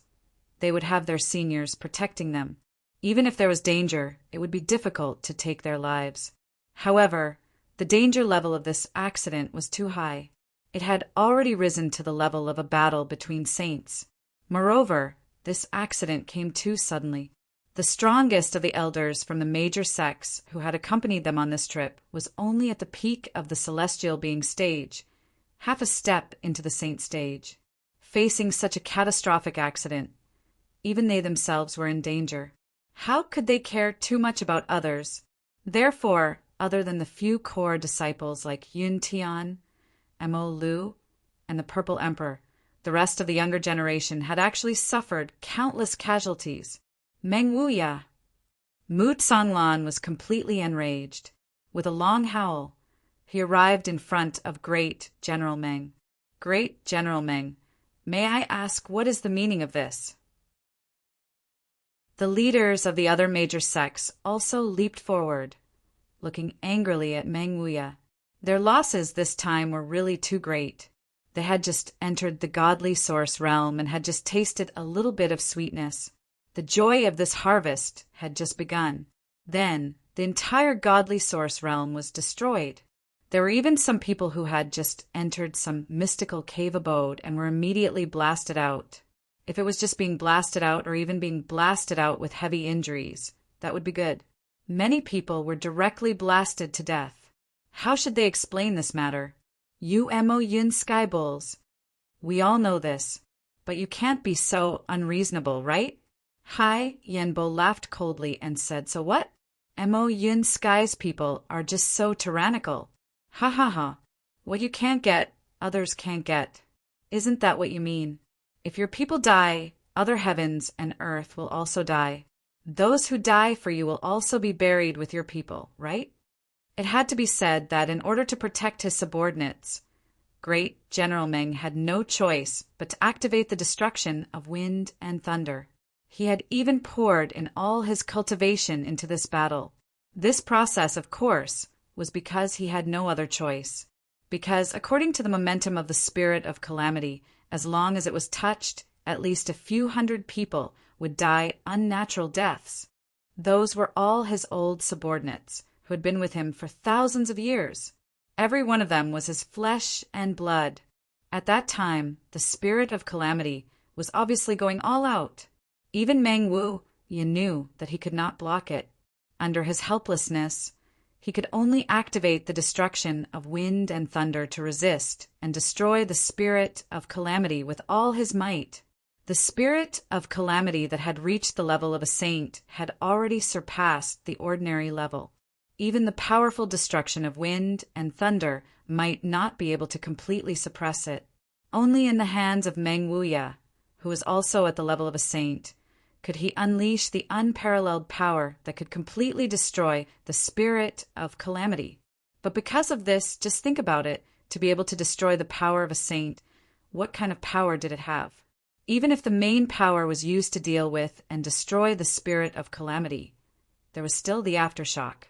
they would have their seniors protecting them. Even if there was danger, it would be difficult to take their lives. However, the danger level of this accident was too high. It had already risen to the level of a battle between saints. Moreover, this accident came too suddenly. The strongest of the elders from the major sects who had accompanied them on this trip was only at the peak of the celestial being stage, half a step into the saint stage. Facing such a catastrophic accident, even they themselves were in danger. How could they care too much about others? Therefore, other than the few core disciples like Yun Tian, Mo Lu, and the Purple Emperor, the rest of the younger generation had actually suffered countless casualties. Meng Wuya. Mu Tsanglan was completely enraged. With a long howl, he arrived in front of Great General Meng. Great General Meng, may I ask what is the meaning of this? The leaders of the other major sects also leaped forward, looking angrily at Meng Wuya. Their losses this time were really too great. They had just entered the godly source realm and had just tasted a little bit of sweetness. The joy of this harvest had just begun. Then, the entire godly source realm was destroyed. There were even some people who had just entered some mystical cave abode and were immediately blasted out. If it was just being blasted out or even being blasted out with heavy injuries, that would be good. Many people were directly blasted to death. How should they explain this matter? You Mo Yun Sky Bulls. We all know this, but you can't be so unreasonable, right? Hai Yenbo laughed coldly and said, so what? Mo Yun Sky's people are just so tyrannical. Ha ha ha. What you can't get, others can't get. Isn't that what you mean? If your people die, other heavens and earth will also die. Those who die for you will also be buried with your people, right? It had to be said that in order to protect his subordinates, Great General Meng had no choice but to activate the destruction of wind and thunder. He had even poured in all his cultivation into this battle. This process, of course, was because he had no other choice. Because, according to the momentum of the spirit of calamity, as long as it was touched, at least a few hundred people would die unnatural deaths. Those were all his old subordinates, who had been with him for thousands of years. Every one of them was his flesh and blood. At that time, the spirit of calamity was obviously going all out. Even Meng Wu knew that he could not block it. Under his helplessness, he could only activate the destruction of wind and thunder to resist and destroy the spirit of calamity with all his might. The spirit of calamity that had reached the level of a saint had already surpassed the ordinary level. Even the powerful destruction of wind and thunder might not be able to completely suppress it. Only in the hands of Meng Wuya, who was also at the level of a saint, could he unleash the unparalleled power that could completely destroy the spirit of calamity. But because of this, just think about it, to be able to destroy the power of a saint, what kind of power did it have? Even if the main power was used to deal with and destroy the spirit of calamity, there was still the aftershock.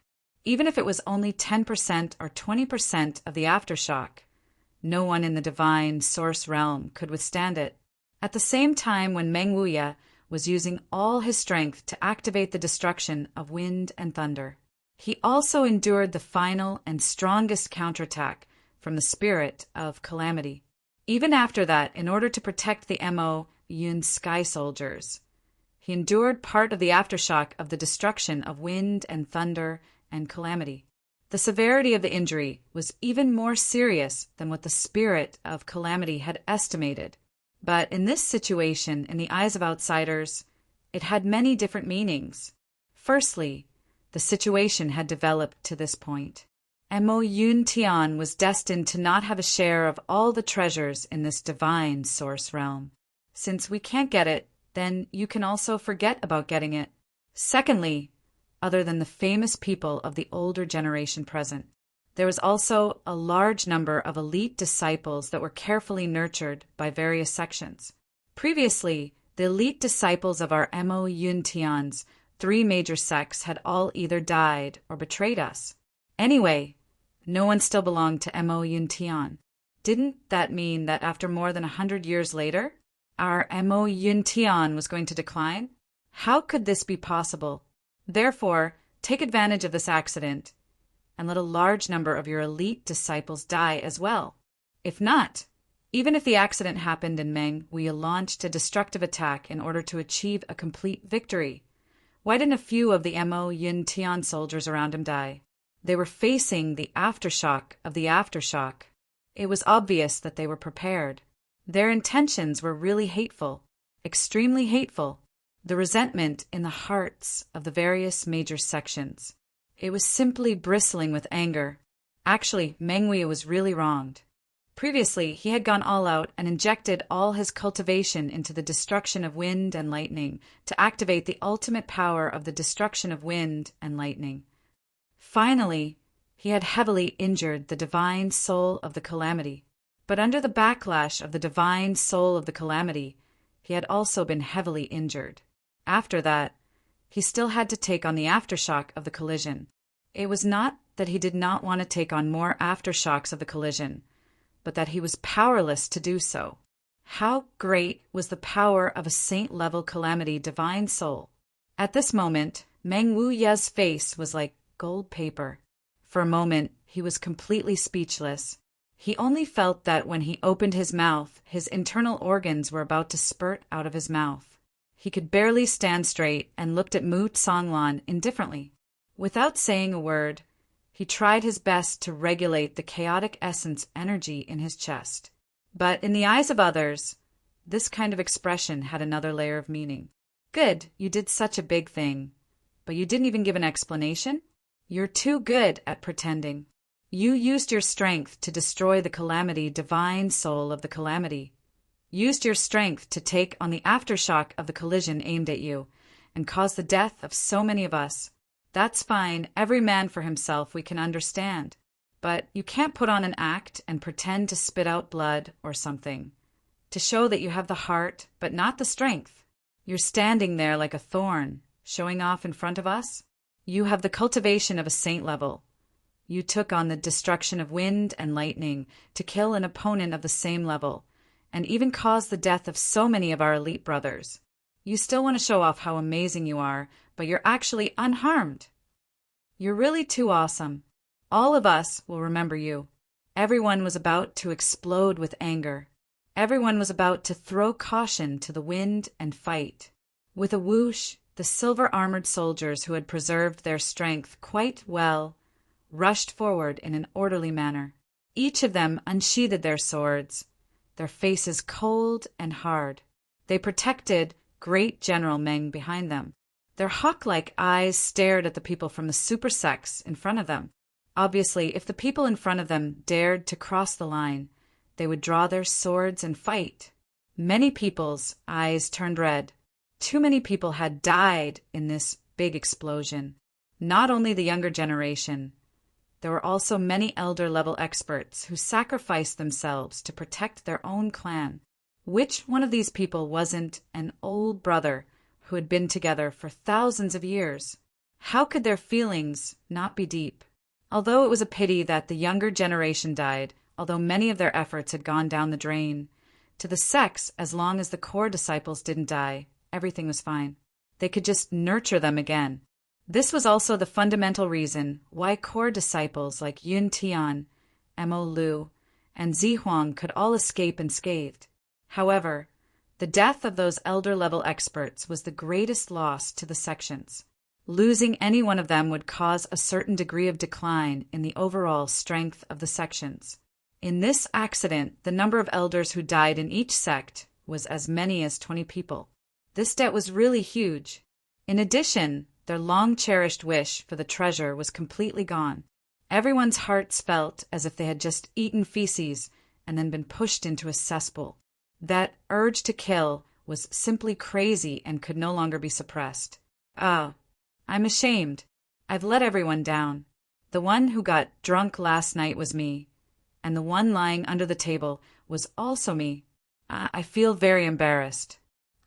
Even if it was only 10% or 20% of the aftershock, no one in the divine source realm could withstand it. At the same time, when Meng Wuya was using all his strength to activate the destruction of wind and thunder, he also endured the final and strongest counterattack from the spirit of calamity. Even after that, in order to protect the Mo Yun Sky Soldiers, he endured part of the aftershock of the destruction of wind and thunder and calamity. The severity of the injury was even more serious than what the spirit of calamity had estimated. But in this situation, in the eyes of outsiders, it had many different meanings. Firstly, the situation had developed to this point. Mo Yun Tian was destined to not have a share of all the treasures in this divine source realm. Since we can't get it, then you can also forget about getting it. Secondly, other than the famous people of the older generation present, there was also a large number of elite disciples that were carefully nurtured by various sections. Previously, the elite disciples of our Mo Yun Tian's 3 major sects had all either died or betrayed us. Anyway, no one still belonged to Mo Yun Tian. Didn't that mean that after more than 100 years later, our Mo Yun Tian was going to decline? How could this be possible? Therefore, take advantage of this accident and let a large number of your elite disciples die as well. If not, even if the accident happened and Meng Wuya launched a destructive attack in order to achieve a complete victory, why didn't a few of the Mo Yun Tian soldiers around him die? They were facing the aftershock of the aftershock. It was obvious that they were prepared. Their intentions were really hateful, extremely hateful. The resentment in the hearts of the various major sections. It was simply bristling with anger. Actually, Meng Wuya was really wronged. Previously, he had gone all out and injected all his cultivation into the destruction of wind and lightning to activate the ultimate power of the destruction of wind and lightning. Finally, he had heavily injured the divine soul of the calamity. But under the backlash of the divine soul of the calamity, he had also been heavily injured. After that, he still had to take on the aftershock of the collision. It was not that he did not want to take on more aftershocks of the collision, but that he was powerless to do so. How great was the power of a saint-level calamity divine soul! At this moment, Meng Wuya's face was like gold paper. For a moment, he was completely speechless. He only felt that when he opened his mouth, his internal organs were about to spurt out of his mouth. He could barely stand straight and looked at Mu Tsonglan indifferently. Without saying a word, He tried his best to regulate the chaotic essence energy in his chest. But in the eyes of others, this kind of expression had another layer of meaning. Good, you did such a big thing. But you didn't even give an explanation? You're too good at pretending. You used your strength to destroy the calamity, divine soul of the calamity. Used your strength to take on the aftershock of the collision aimed at you, and cause the death of so many of us. That's fine, every man for himself, we can understand. But you can't put on an act and pretend to spit out blood or something, to show that you have the heart, but not the strength. You're standing there like a thorn, showing off in front of us. You have the cultivation of a saint level. You took on the destruction of wind and lightning to kill an opponent of the same level, and even cause the death of so many of our elite brothers. You still want to show off how amazing you are, but you're actually unharmed. You're really too awesome. All of us will remember you. Everyone was about to explode with anger. Everyone was about to throw caution to the wind and fight. With a whoosh, the silver-armored soldiers who had preserved their strength quite well rushed forward in an orderly manner. Each of them unsheathed their swords, their faces cold and hard. They protected great General Meng behind them. Their hawk-like eyes stared at the people from the super sects in front of them. Obviously, if the people in front of them dared to cross the line, they would draw their swords and fight. Many people's eyes turned red. Too many people had died in this big explosion. Not only the younger generation. There were also many elder-level experts who sacrificed themselves to protect their own clan. Which one of these people wasn't an old brother who had been together for thousands of years? How could their feelings not be deep? Although it was a pity that the younger generation died, although many of their efforts had gone down the drain, to the sects, as long as the core disciples didn't die, everything was fine. They could just nurture them again. This was also the fundamental reason why core disciples like Yun Tian, Mo Lu, and Zi Huang could all escape unscathed. However, the death of those elder-level experts was the greatest loss to the sections. Losing any one of them would cause a certain degree of decline in the overall strength of the sections. In this accident, the number of elders who died in each sect was as many as 20 people. This debt was really huge. In addition, their long-cherished wish for the treasure was completely gone. Everyone's hearts felt as if they had just eaten feces and then been pushed into a cesspool. That urge to kill was simply crazy and could no longer be suppressed. Ah, I'm ashamed. I've let everyone down. The one who got drunk last night was me, and the one lying under the table was also me. I feel very embarrassed.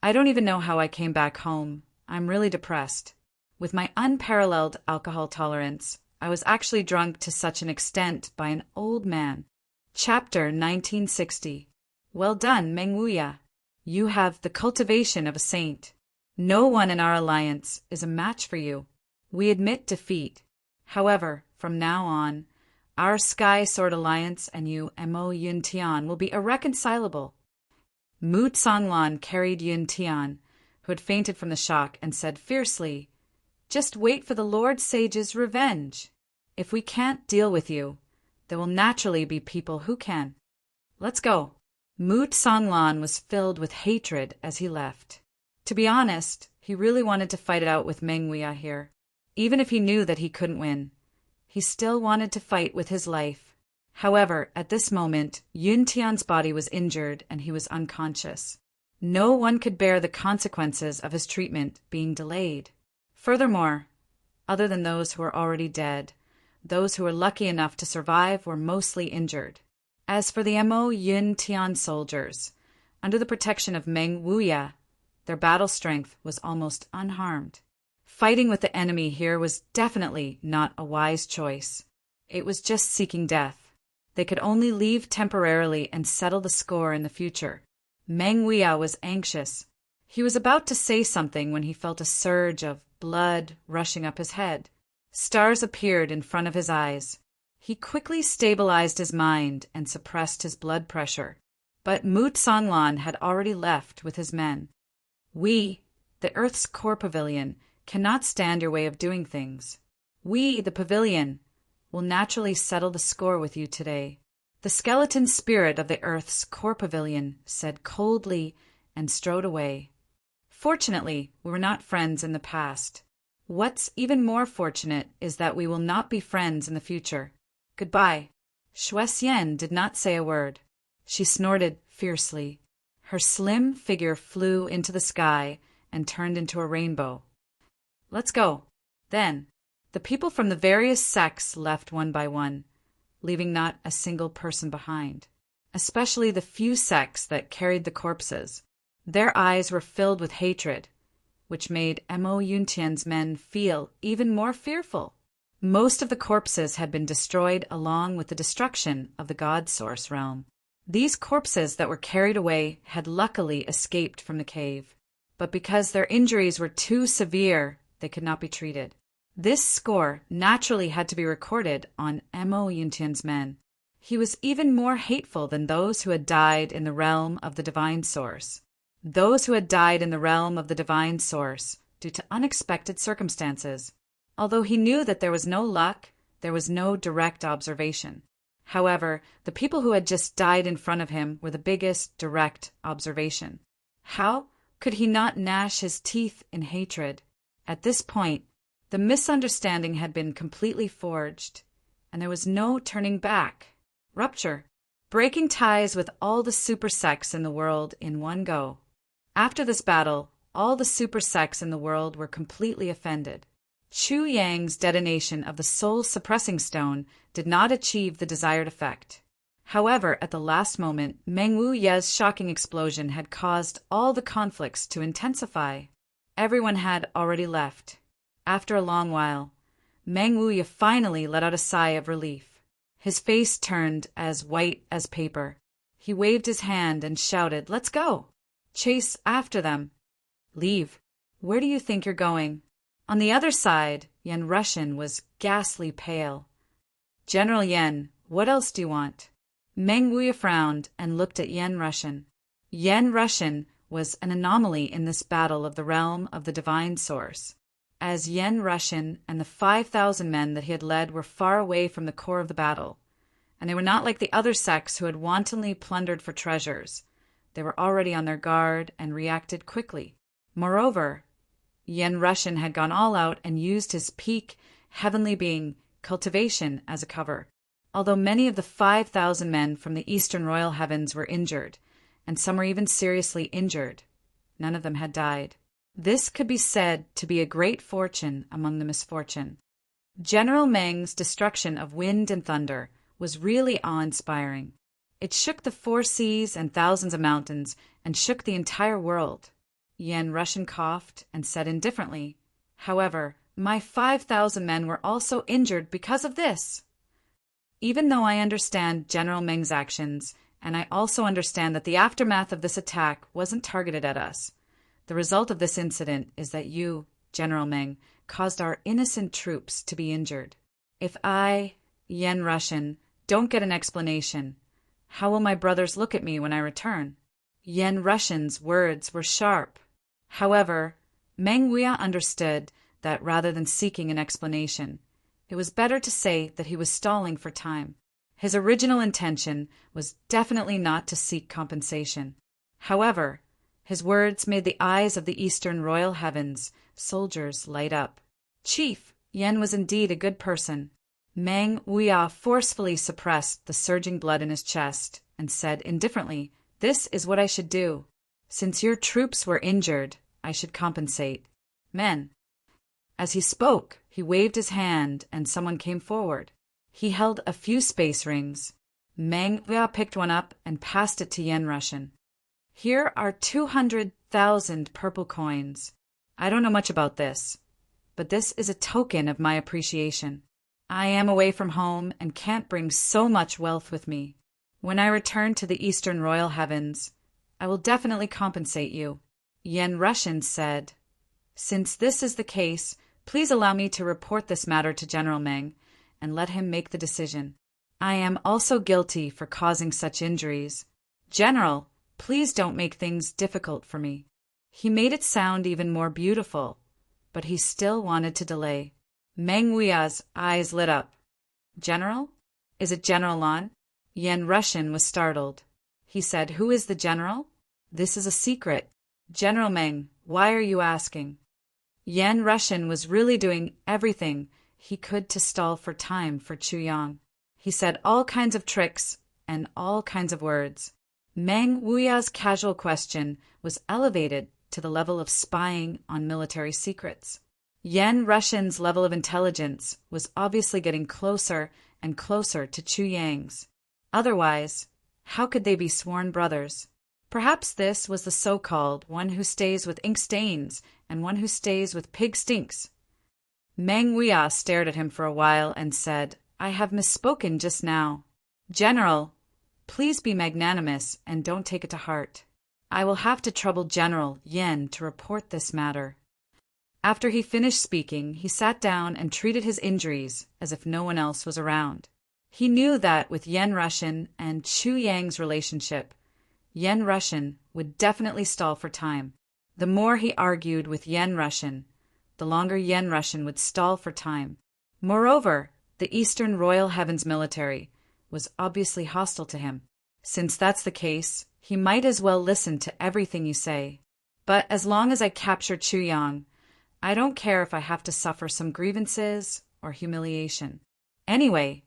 I don't even know how I came back home. I'm really depressed. With my unparalleled alcohol tolerance, I was actually drunk to such an extent by an old man. Chapter 1960. Well done, Meng Wuya. You have the cultivation of a saint. No one in our alliance is a match for you. We admit defeat. However, from now on, our Sky Sword Alliance and you, Mo Yun Tian, will be irreconcilable. Mu Tsanglan carried Yun Tian, who had fainted from the shock, and said fiercely, "Just wait for the Lord Sage's revenge. If we can't deal with you, there will naturally be people who can. Let's go." Mu Tsanglan was filled with hatred as he left. To be honest, he really wanted to fight it out with Meng Wuya here. Even if he knew that he couldn't win, he still wanted to fight with his life. However, at this moment, Yun Tian's body was injured and he was unconscious. No one could bear the consequences of his treatment being delayed. Furthermore, other than those who were already dead, those who were lucky enough to survive were mostly injured. As for the Mo Yun Tian soldiers, under the protection of Meng Wuya, their battle strength was almost unharmed. Fighting with the enemy here was definitely not a wise choice. It was just seeking death. They could only leave temporarily and settle the score in the future. Meng Wuya was anxious. He was about to say something when he felt a surge of blood rushing up his head. Stars appeared in front of his eyes. He quickly stabilized his mind and suppressed his blood pressure. But Mu Tsanglan had already left with his men. We, the Earth's core pavilion, cannot stand your way of doing things. We, the pavilion, will naturally settle the score with you today. The skeleton spirit of the earth's core pavilion said coldly and strode away. Fortunately, we were not friends in the past. What's even more fortunate is that we will not be friends in the future. Goodbye. Shui Xian did not say a word. She snorted fiercely. Her slim figure flew into the sky and turned into a rainbow. Let's go. Then, the people from the various sects left one by one, leaving not a single person behind, especially the few sects that carried the corpses. Their eyes were filled with hatred, which made Mo Yuntian's men feel even more fearful. Most of the corpses had been destroyed along with the destruction of the God Source realm. These corpses that were carried away had luckily escaped from the cave, but because their injuries were too severe, they could not be treated. This score naturally had to be recorded on Mo Yuntian's men. He was even more hateful than those who had died in the realm of the Divine Source. Those who had died in the realm of the Divine Source due to unexpected circumstances. Although he knew that there was no luck, there was no direct observation. However, the people who had just died in front of him were the biggest direct observation. How could he not gnash his teeth in hatred? At this point, the misunderstanding had been completely forged, and there was no turning back. Rupture. Breaking ties with all the super sects in the world in one go. After this battle, all the super sects in the world were completely offended. Chu Yang's detonation of the soul-suppressing stone did not achieve the desired effect. However, at the last moment, Meng Wuye's shocking explosion had caused all the conflicts to intensify. Everyone had already left. After a long while, Meng Wuye finally let out a sigh of relief. His face turned as white as paper. He waved his hand and shouted, "Let's go! Chase after them! Leave! Where do you think you're going?" On the other side, Yen Rushin was ghastly pale. "General Yen, what else do you want?" Meng Wuye frowned and looked at Yen Rushin. Yen Rushin was an anomaly in this battle of the realm of the Divine Source, as Yen Rushin and the 5,000 men that he had led were far away from the core of the battle, and they were not like the other sects who had wantonly plundered for treasures. They were already on their guard and reacted quickly. Moreover, Yen Rushin had gone all out and used his peak heavenly being cultivation as a cover. Although many of the 5,000 men from the Eastern Royal Heavens were injured, and some were even seriously injured, none of them had died. This could be said to be a great fortune among the misfortune. General Meng's destruction of wind and thunder was really awe-inspiring. It shook the 4 seas and thousands of mountains and shook the entire world. Yen Rushin coughed and said indifferently, "However, my 5,000 men were also injured because of this. Even though I understand General Meng's actions, and I also understand that the aftermath of this attack wasn't targeted at us, the result of this incident is that you, General Meng, caused our innocent troops to be injured. If I, Yen Rushin, don't get an explanation, how will my brothers look at me when I return?" Yen Rushin's words were sharp. However, Meng Wuya understood that rather than seeking an explanation, it was better to say that he was stalling for time. His original intention was definitely not to seek compensation. However, his words made the eyes of the Eastern Royal Heavens soldiers light up. Chief, Yen was indeed a good person. Meng Wuya forcefully suppressed the surging blood in his chest and said indifferently, "This is what I should do. Since your troops were injured, I should compensate. Men." As he spoke, he waved his hand and someone came forward. He held a few space rings. Meng Wuya picked one up and passed it to Yen Rushin. "Here are 200,000 purple coins. I don't know much about this, but this is a token of my appreciation. I am away from home and can't bring so much wealth with me. When I return to the Eastern Royal Heavens, I will definitely compensate you." Yen Rushin said, "Since this is the case, please allow me to report this matter to General Meng and let him make the decision. I am also guilty for causing such injuries. General, please don't make things difficult for me." He made it sound even more beautiful, but he still wanted to delay. Meng Wuya's eyes lit up. General? Is it General Lan? Yan Rushan was startled. He said, "Who is the general? This is a secret. General Meng, why are you asking?" Yan Rushan was really doing everything he could to stall for time for Chu Yang. He said all kinds of tricks and all kinds of words. Meng Wuya's casual question was elevated to the level of spying on military secrets. Yan Rushan's level of intelligence was obviously getting closer and closer to Chu Yang's. Otherwise, how could they be sworn brothers? Perhaps this was the so-called one who stays with ink stains and one who stays with pig stinks. Meng Wuya stared at him for a while and said, "I have misspoken just now. General, please be magnanimous and don't take it to heart. I will have to trouble General Yen to report this matter." After he finished speaking, he sat down and treated his injuries as if no one else was around. He knew that with Yan Rushan and Chu Yang's relationship, Yan Rushan would definitely stall for time. The more he argued with Yan Rushan, the longer Yan Rushan would stall for time. Moreover, the Eastern Royal Heavens military was obviously hostile to him. Since that's the case, he might as well listen to everything you say. But as long as I capture Chu Yang, I don't care if I have to suffer some grievances or humiliation. Anyway,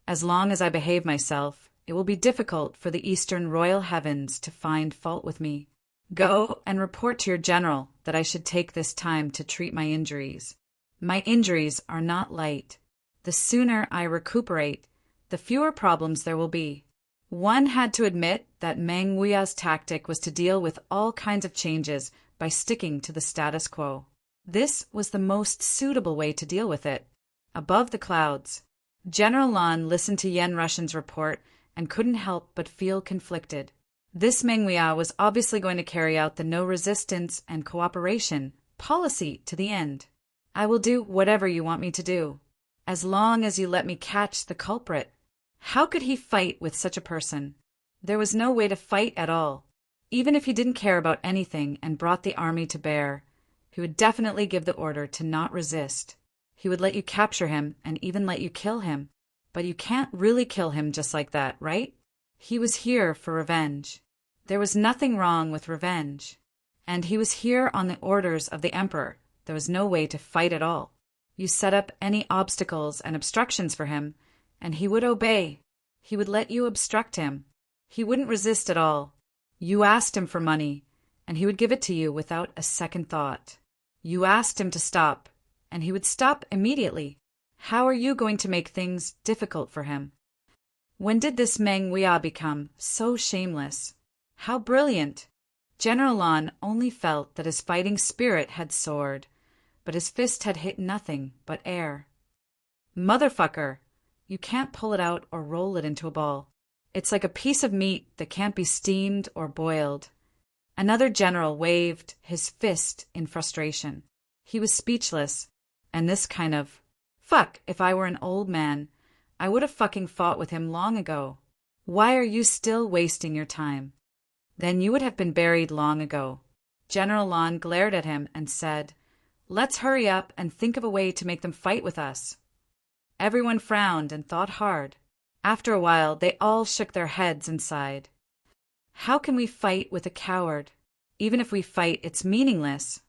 as long as I behave myself, it will be difficult for the Eastern Royal Heavens to find fault with me. Go and report to your general that I should take this time to treat my injuries. My injuries are not light. The sooner I recuperate, the fewer problems there will be. One had to admit that Meng Wuya's tactic was to deal with all kinds of changes by sticking to the status quo. This was the most suitable way to deal with it. Above the clouds, General Lan listened to Yan Rushan's report and couldn't help but feel conflicted. This Meng Wuya was obviously going to carry out the no resistance and cooperation policy to the end. "I will do whatever you want me to do, as long as you let me catch the culprit." How could he fight with such a person? There was no way to fight at all. Even if he didn't care about anything and brought the army to bear, he would definitely give the order to not resist. He would let you capture him and even let you kill him. But you can't really kill him just like that, right? He was here for revenge. There was nothing wrong with revenge. And he was here on the orders of the emperor. There was no way to fight at all. You set up any obstacles and obstructions for him, and he would obey. He would let you obstruct him. He wouldn't resist at all. You asked him for money, and he would give it to you without a second thought. You asked him to stop, and he would stop immediately. How are you going to make things difficult for him? When did this Meng Wuya become so shameless? How brilliant! General Lan only felt that his fighting spirit had soared, but his fist had hit nothing but air. Motherfucker! You can't pull it out or roll it into a ball. It's like a piece of meat that can't be steamed or boiled. Another general waved his fist in frustration. He was speechless, and this kind of, "Fuck, if I were an old man, I would have fucking fought with him long ago. Why are you still wasting your time? Then you would have been buried long ago." General Lan glared at him and said, "Let's hurry up and think of a way to make them fight with us." Everyone frowned and thought hard. After a while, they all shook their heads and sighed. "How can we fight with a coward? Even if we fight, it's meaningless."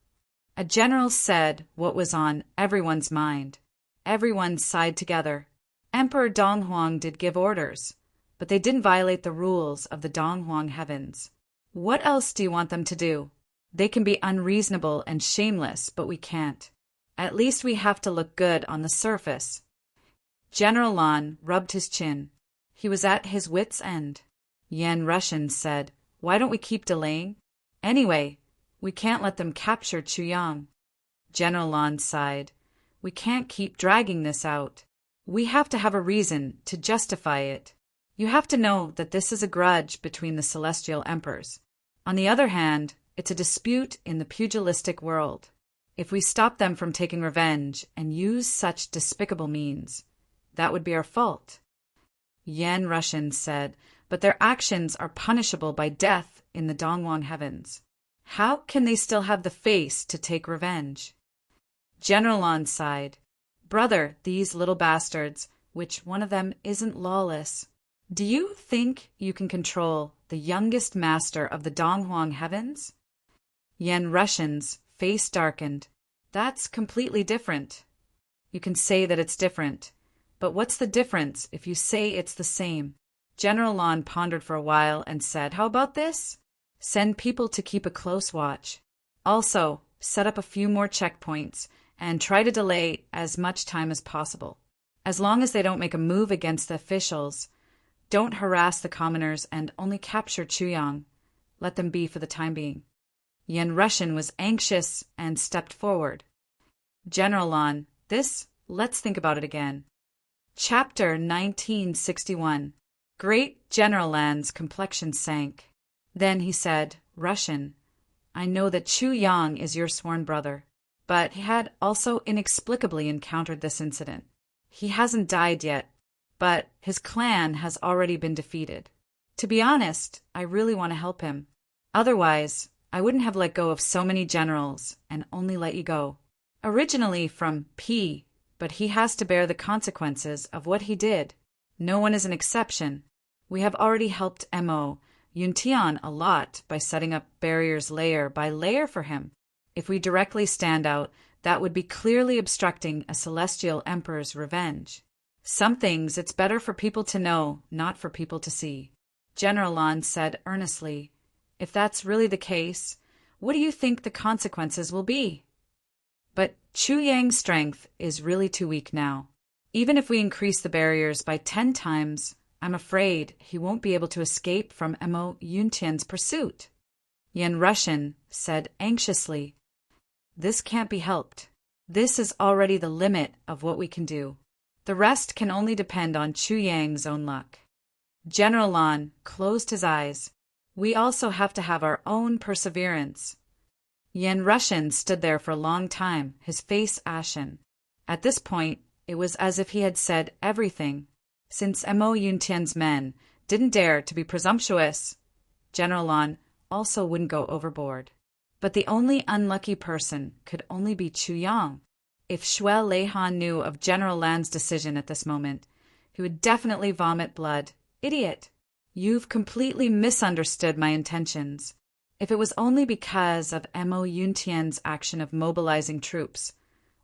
A general said what was on everyone's mind. Everyone sighed together. Emperor Donghuang did give orders, but they didn't violate the rules of the Donghuang heavens. What else do you want them to do? They can be unreasonable and shameless, but we can't. At least we have to look good on the surface. General Lan rubbed his chin. He was at his wits' end. Yan Rushan said, "Why don't we keep delaying? Anyway, we can't let them capture Chu Yang." General Lan sighed. "We can't keep dragging this out. We have to have a reason to justify it. You have to know that this is a grudge between the celestial emperors. On the other hand, it's a dispute in the pugilistic world. If we stop them from taking revenge and use such despicable means, that would be our fault." Yan Rushan said, "But their actions are punishable by death in the Donghuang heavens. How can they still have the face to take revenge?" General Lan sighed. "Brother, these little bastards which one of them isn't lawless? Do you think you can control the youngest master of the Donghuang heavens? Yan Rushan's face darkened. That's completely different. You can say that it's different, but what's the difference if you say it's the same? General Lan pondered for a while and said, "How about this? Send people to keep a close watch. Also, set up a few more checkpoints and try to delay as much time as possible. As long as they don't make a move against the officials, don't harass the commoners and only capture Chuyang. Let them be for the time being." Yan Rushan was anxious and stepped forward. "General Lan, let's think about it again." Chapter 1961. Great General Lan's complexion sank. Then he said, "Rushan, I know that Chuyang is your sworn brother, but he had also inexplicably encountered this incident. He hasn't died yet, but his clan has already been defeated. To be honest, I really want to help him. Otherwise, I wouldn't have let go of so many generals and only let you go. Originally from P, but he has to bear the consequences of what he did. No one is an exception. We have already helped Mo Yuntian a lot by setting up barriers layer by layer for him. If we directly stand out, that would be clearly obstructing a celestial emperor's revenge. Some things it's better for people to know, not for people to see." General Lan said earnestly, "If that's really the case, what do you think the consequences will be?" "But Chuyang's strength is really too weak now. Even if we increase the barriers by 10 times, I'm afraid he won't be able to escape from Mo Yuntian's pursuit." Yan Rushan said anxiously, "This can't be helped. This is already the limit of what we can do. The rest can only depend on Chuyang's own luck." General Lan closed his eyes. "We also have to have our own perseverance." Yan Rushan stood there for a long time, his face ashen. At this point, it was as if he had said everything. Since Mo Yuntian's men didn't dare to be presumptuous, General Lan also wouldn't go overboard. But the only unlucky person could only be Chuyang. If Shuel Leihan knew of General Lan's decision at this moment, he would definitely vomit blood. "Idiot! You've completely misunderstood my intentions. If it was only because of Mo Yuntian's action of mobilizing troops,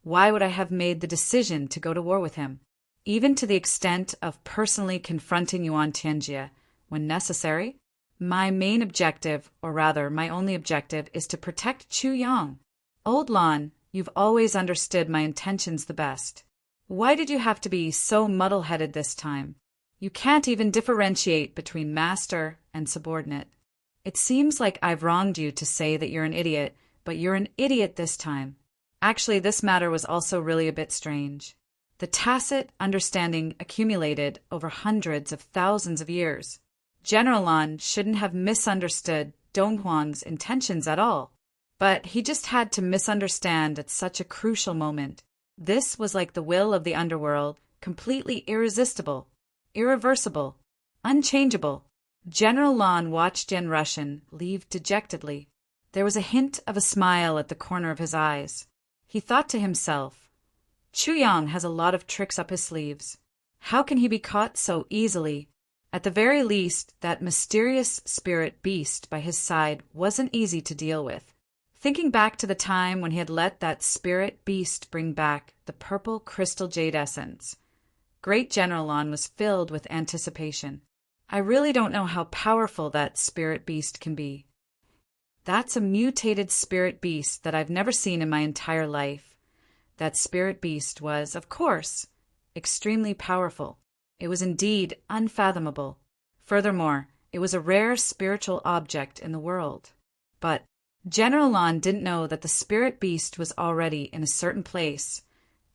why would I have made the decision to go to war with him? Even to the extent of personally confronting Yuan Tianjie when necessary? My main objective, or rather my only objective, is to protect Chuyang. Old Lan, you've always understood my intentions the best. Why did you have to be so muddle-headed this time? You can't even differentiate between master and subordinate. It seems like I've wronged you to say that you're an idiot, but you're an idiot this time. Actually, this matter was also really a bit strange. The tacit understanding accumulated over hundreds of thousands of years. General Lan shouldn't have misunderstood Donghuang's intentions at all, but he just had to misunderstand at such a crucial moment. This was like the will of the underworld, completely irresistible, irreversible, unchangeable. General Lan watched Yan Rushan leave dejectedly. There was a hint of a smile at the corner of his eyes. He thought to himself, Chuyang has a lot of tricks up his sleeves. How can he be caught so easily? At the very least, that mysterious spirit beast by his side wasn't easy to deal with. Thinking back to the time when he had let that spirit beast bring back the purple crystal jade essence, Great General Lan was filled with anticipation. I really don't know how powerful that spirit beast can be. That's a mutated spirit beast that I've never seen in my entire life. That spirit beast was, of course, extremely powerful. It was indeed unfathomable. Furthermore, it was a rare spiritual object in the world. But General Lan didn't know that the spirit beast was already in a certain place,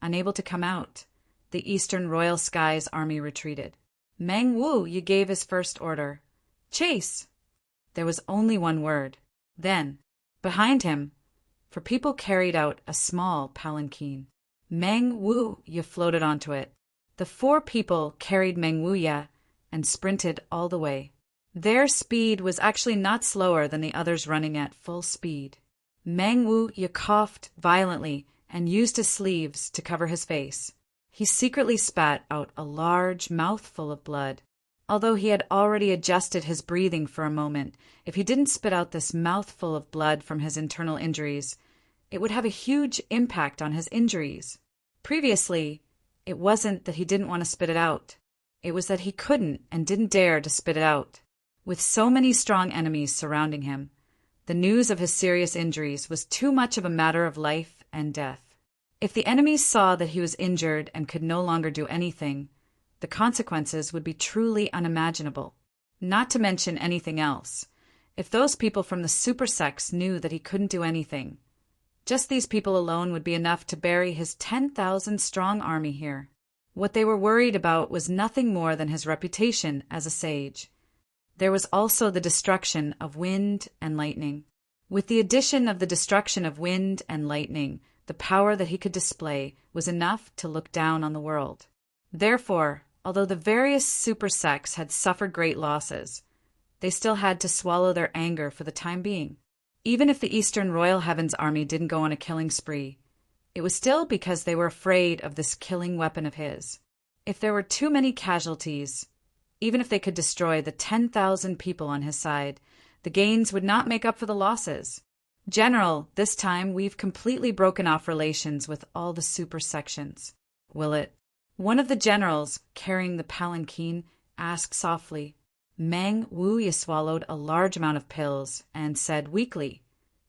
unable to come out. The Eastern Royal Skies army retreated. Meng Wu Yi gave his first order. Chase! There was only one word. Then, behind him, for people carried out a small palanquin. Meng Wu Yi floated onto it. The 4 people carried Meng Wu Yi and sprinted all the way. Their speed was actually not slower than the others running at full speed. Meng Wu Yi coughed violently and used his sleeves to cover his face. He secretly spat out a large mouthful of blood. Although he had already adjusted his breathing for a moment, if he didn't spit out this mouthful of blood from his internal injuries, it would have a huge impact on his injuries. Previously, it wasn't that he didn't want to spit it out. It was that he couldn't and didn't dare to spit it out. With so many strong enemies surrounding him, the news of his serious injuries was too much of a matter of life and death. If the enemies saw that he was injured and could no longer do anything, the consequences would be truly unimaginable. Not to mention anything else. If those people from the super sects knew that he couldn't do anything, just these people alone would be enough to bury his 10,000-strong army here. What they were worried about was nothing more than his reputation as a sage. There was also the destruction of wind and lightning. With the addition of the destruction of wind and lightning, the power that he could display was enough to look down on the world. Therefore, although the various super sects had suffered great losses, they still had to swallow their anger for the time being. Even if the Eastern Royal Heavens army didn't go on a killing spree, it was still because they were afraid of this killing weapon of his. If there were too many casualties, even if they could destroy the 10,000 people on his side, the gains would not make up for the losses. General, this time we've completely broken off relations with all the super sections. Will it? One of the generals, carrying the palanquin, asked softly. Meng Wuya swallowed a large amount of pills and said weakly,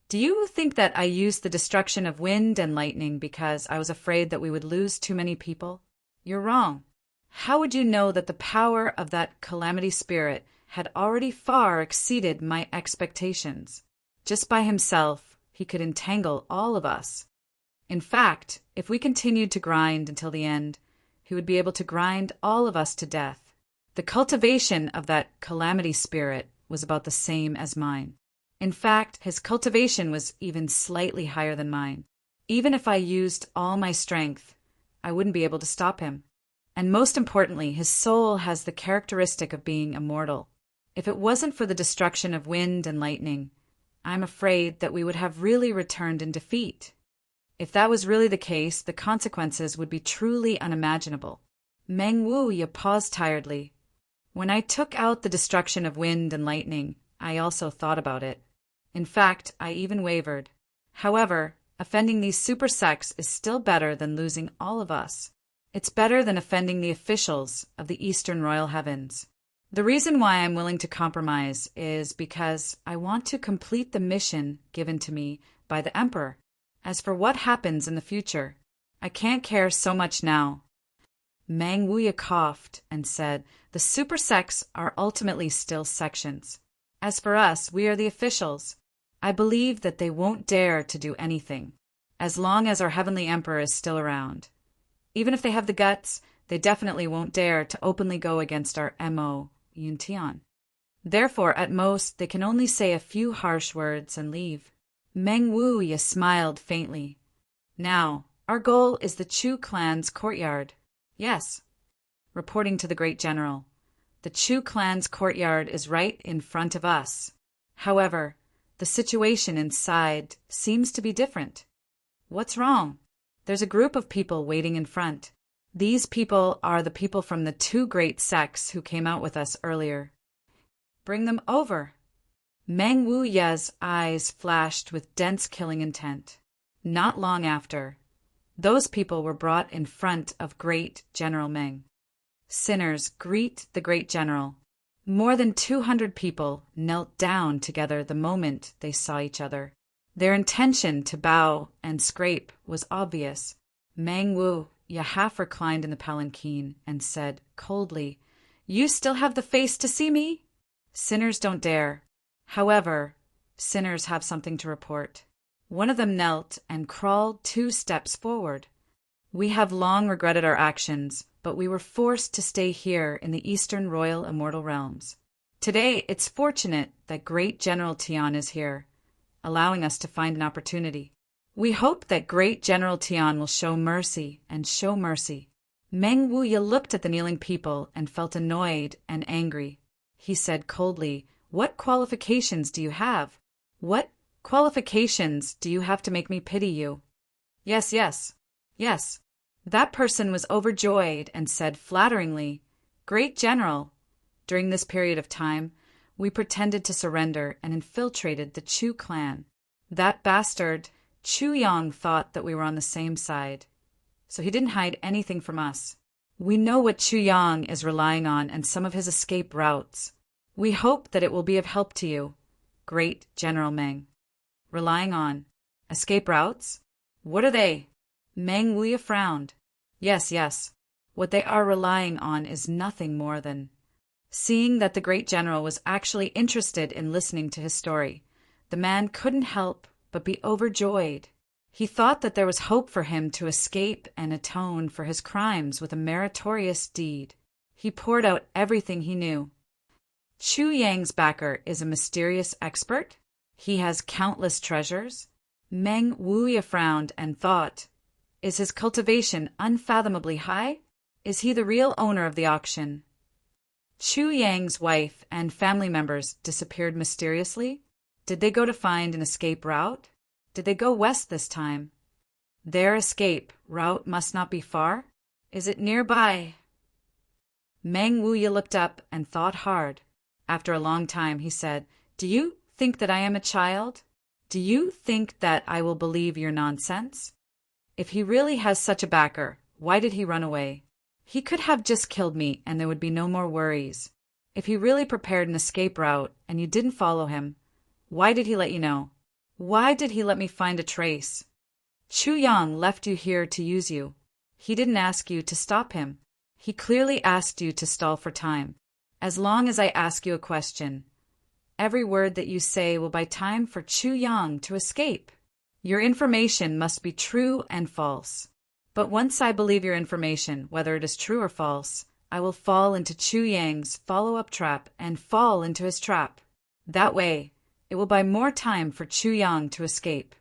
"Do you think that I used the destruction of wind and lightning because I was afraid that we would lose too many people? You're wrong. How would you know that the power of that calamity spirit had already far exceeded my expectations? Just by himself, he could entangle all of us. In fact, if we continued to grind until the end, he would be able to grind all of us to death. The cultivation of that calamity spirit was about the same as mine. In fact, his cultivation was even slightly higher than mine. Even if I used all my strength, I wouldn't be able to stop him. And most importantly, his soul has the characteristic of being immortal. If it wasn't for the destruction of wind and lightning, I'm afraid that we would have really returned in defeat. If that was really the case, the consequences would be truly unimaginable." Meng Wuya paused tiredly. "When I took out the destruction of wind and lightning, I also thought about it. In fact, I even wavered. However, offending these super sects is still better than losing all of us. It's better than offending the officials of the Eastern Royal Heavens. The reason why I'm willing to compromise is because I want to complete the mission given to me by the Emperor. As for what happens in the future, I can't care so much now." Meng Wuya coughed and said, "The super sects are ultimately still sections. As for us, we are the officials. I believe that they won't dare to do anything, as long as our Heavenly Emperor is still around. Even if they have the guts, they definitely won't dare to openly go against our MO, Yuntian. Therefore, at most, they can only say a few harsh words and leave." Meng Wuya smiled faintly. "Now, our goal is the Chu clan's courtyard." "Yes." Reporting to the great general, "The Chu clan's courtyard is right in front of us. However, the situation inside seems to be different." "What's wrong?" "There's a group of people waiting in front. These people are the people from the two great sects who came out with us earlier." "Bring them over." Meng Wuya's eyes flashed with dense killing intent. Not long after, those people were brought in front of Great General Meng. "Sinners, greet the Great General." More than 200 people knelt down together the moment they saw each other. Their intention to bow and scrape was obvious. Meng Wuya half reclined in the palanquin and said coldly, "You still have the face to see me?" "Sinners don't dare. However, sinners have something to report." One of them knelt and crawled 2 steps forward. "We have long regretted our actions, but we were forced to stay here in the Eastern Royal Immortal Realms. Today, it's fortunate that Great General Tian is here, allowing us to find an opportunity. We hope that Great General Tian will show mercy and show mercy." Meng Wuya looked at the kneeling people and felt annoyed and angry. He said coldly, "What qualifications do you have? What qualifications do you have to make me pity you?" Yes. That person was overjoyed and said flatteringly, "Great General, during this period of time, we pretended to surrender and infiltrated the Chu clan. That bastard, Chu Yang, thought that we were on the same side, so he didn't hide anything from us. We know what Chu Yang is relying on and some of his escape routes. We hope that it will be of help to you, Great General Meng." Relying on escape routes? What are they? Meng Wuya frowned. Yes. What they are relying on is nothing more than... Seeing that the great general was actually interested in listening to his story, the man couldn't help but be overjoyed. He thought that there was hope for him to escape and atone for his crimes with a meritorious deed. He poured out everything he knew. Chu Yang's backer is a mysterious expert. He has countless treasures. Meng Wuya frowned and thought, is his cultivation unfathomably high? Is he the real owner of the auction? Chu Yang's wife and family members disappeared mysteriously. Did they go to find an escape route? Did they go west this time? Their escape route must not be far. Is it nearby? Meng Wuya looked up and thought hard. After a long time, he said, "Do you think that I am a child? Do you think that I will believe your nonsense? If he really has such a backer, why did he run away? He could have just killed me and there would be no more worries. If he really prepared an escape route and you didn't follow him, why did he let you know? Why did he let me find a trace? Chu Yang left you here to use you. He didn't ask you to stop him. He clearly asked you to stall for time. As long as I ask you a question, every word that you say will buy time for Chu Yang to escape. Your information must be true and false. But once I believe your information, whether it is true or false, I will fall into Chu Yang's follow-up trap and fall into his trap. That way, it will buy more time for Chu Yang to escape.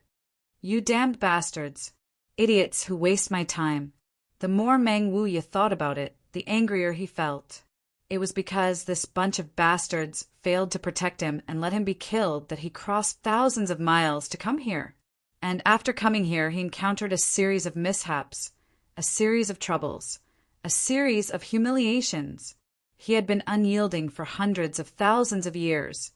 You damned bastards, idiots who waste my time." The more Meng Wuya thought about it, the angrier he felt. It was because this bunch of bastards failed to protect him and let him be killed that he crossed thousands of miles to come here. And after coming here, he encountered a series of mishaps, a series of troubles, a series of humiliations. He had been unyielding for hundreds of thousands of years,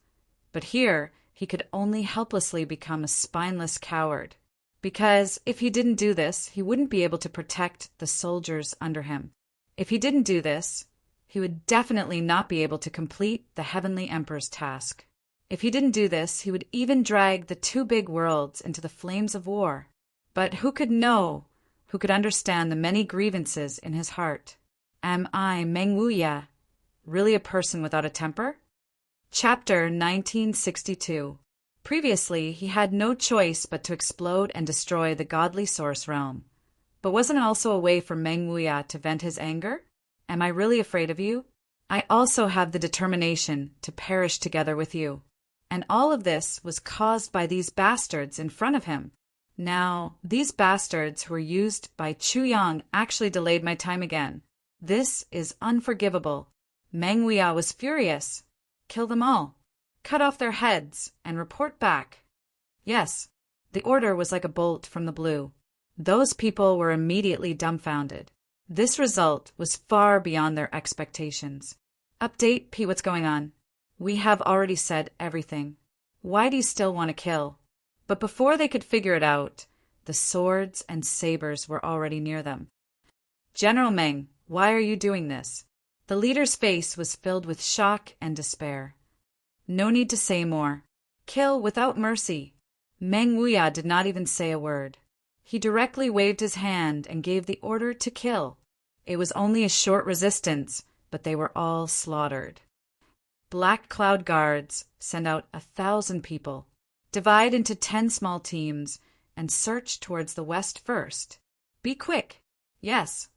but here he could only helplessly become a spineless coward. Because if he didn't do this, he wouldn't be able to protect the soldiers under him. If he didn't do this, he would definitely not be able to complete the Heavenly Emperor's task. If he didn't do this, he would even drag the two big worlds into the flames of war. But who could know, who could understand the many grievances in his heart? Am I, Meng Wuya, really a person without a temper? Chapter 1962. Previously, he had no choice but to explode and destroy the godly source realm. But wasn't it also a way for Meng Wuya to vent his anger? Am I really afraid of you? I also have the determination to perish together with you. And all of this was caused by these bastards in front of him. Now, these bastards who were used by Chu Yang actually delayed my time again. This is unforgivable. Meng Wuya was furious. Kill them all. Cut off their heads and report back. Yes, the order was like a bolt from the blue. Those people were immediately dumbfounded. This result was far beyond their expectations. Update, P, what's going on? We have already said everything. Why do you still want to kill? But before they could figure it out, the swords and sabers were already near them. General Meng, why are you doing this? The leader's face was filled with shock and despair. No need to say more. Kill without mercy. Meng Wuya did not even say a word. He directly waved his hand and gave the order to kill. It was only a short resistance, but they were all slaughtered. Black Cloud Guards send out 1,000 people. Divide into 10 small teams and search towards the west first. Be quick. Yes.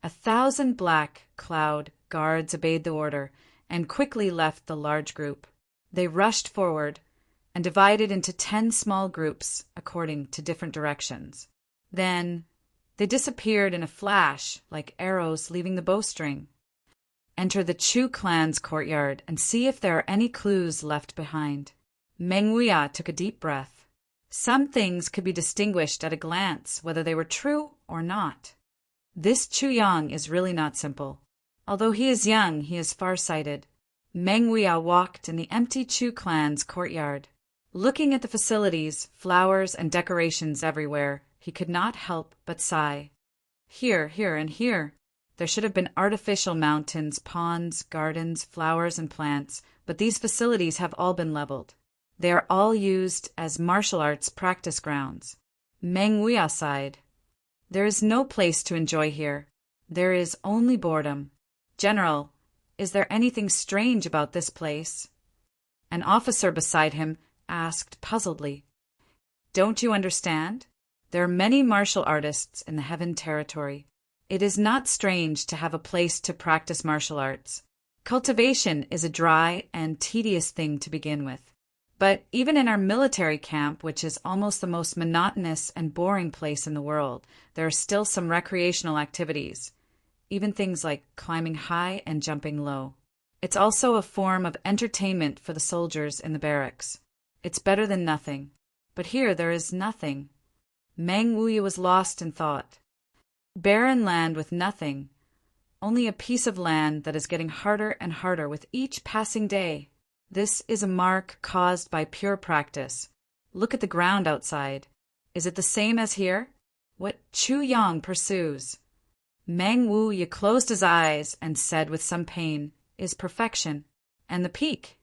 1,000 Black Cloud Guards obeyed the order and quickly left the large group. They rushed forward and divided into 10 small groups according to different directions. Then they disappeared in a flash like arrows leaving the bowstring. Enter the Chu clan's courtyard and see if there are any clues left behind. Meng Wuya took a deep breath. Some things could be distinguished at a glance whether they were true or not. This Chu Yang is really not simple. Although he is young, he is far-sighted. Meng Huiya walked in the empty Chu clan's courtyard. Looking at the facilities, flowers, and decorations everywhere, he could not help but sigh. Here, and here. There should have been artificial mountains, ponds, gardens, flowers, and plants, but these facilities have all been leveled. They are all used as martial arts practice grounds. Meng Huiya sighed. There is no place to enjoy here. There is only boredom. General, is there anything strange about this place? An officer beside him asked puzzledly. Don't you understand? There are many martial artists in the Heaven territory. It is not strange to have a place to practice martial arts. Cultivation is a dry and tedious thing to begin with. But even in our military camp, which is almost the most monotonous and boring place in the world, there are still some recreational activities, even things like climbing high and jumping low. It's also a form of entertainment for the soldiers in the barracks. It's better than nothing. But here there is nothing. Meng Huiya was lost in thought. Barren land with nothing. Only a piece of land that is getting harder and harder with each passing day. This is a mark caused by pure practice. Look at the ground outside. Is it the same as here? What Chu Yang pursues. Meng Huiya closed his eyes and said with some pain, is perfection. And the peak.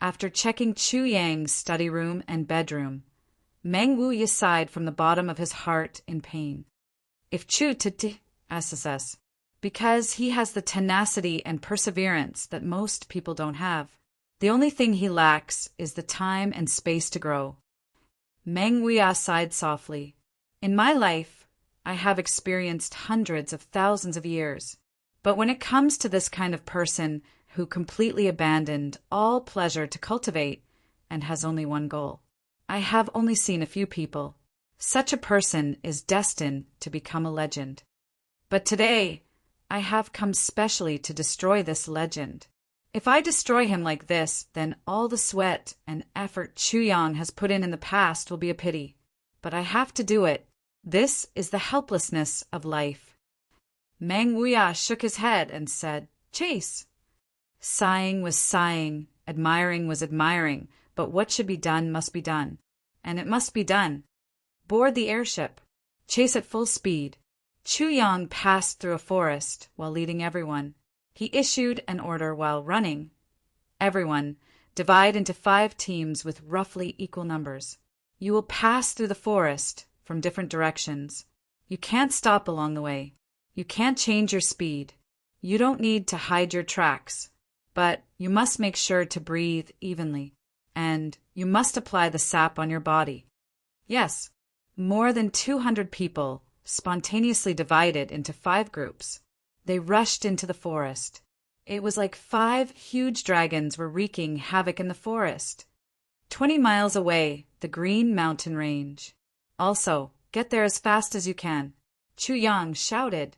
After checking Chu Yang's study room and bedroom, Meng Huiya sighed from the bottom of his heart in pain. If Chu Titi SSS, because he has the tenacity and perseverance that most people don't have. The only thing he lacks is the time and space to grow. Meng Huiya sighed softly. In my life, I have experienced hundreds of thousands of years. But when it comes to this kind of person who completely abandoned all pleasure to cultivate and has only one goal, I have only seen a few people. Such a person is destined to become a legend. But today, I have come specially to destroy this legend. If I destroy him like this, then all the sweat and effort Chu Yang has put in the past will be a pity. But I have to do it. This is the helplessness of life. Meng Huiya shook his head and said, Chase. Sighing was sighing, admiring was admiring, but what should be done must be done. And it must be done. Board the airship. Chase at full speed. Chu Yang passed through a forest while leading everyone. He issued an order while running. Everyone, divide into 5 teams with roughly equal numbers. You will pass through the forest from different directions. You can't stop along the way. You can't change your speed. You don't need to hide your tracks. But you must make sure to breathe evenly. And you must apply the sap on your body. Yes, more than 200 people spontaneously divided into 5 groups. They rushed into the forest. It was like 5 huge dragons were wreaking havoc in the forest. 20 miles away, the Green Mountain Range. Also, get there as fast as you can. Chu Yang shouted.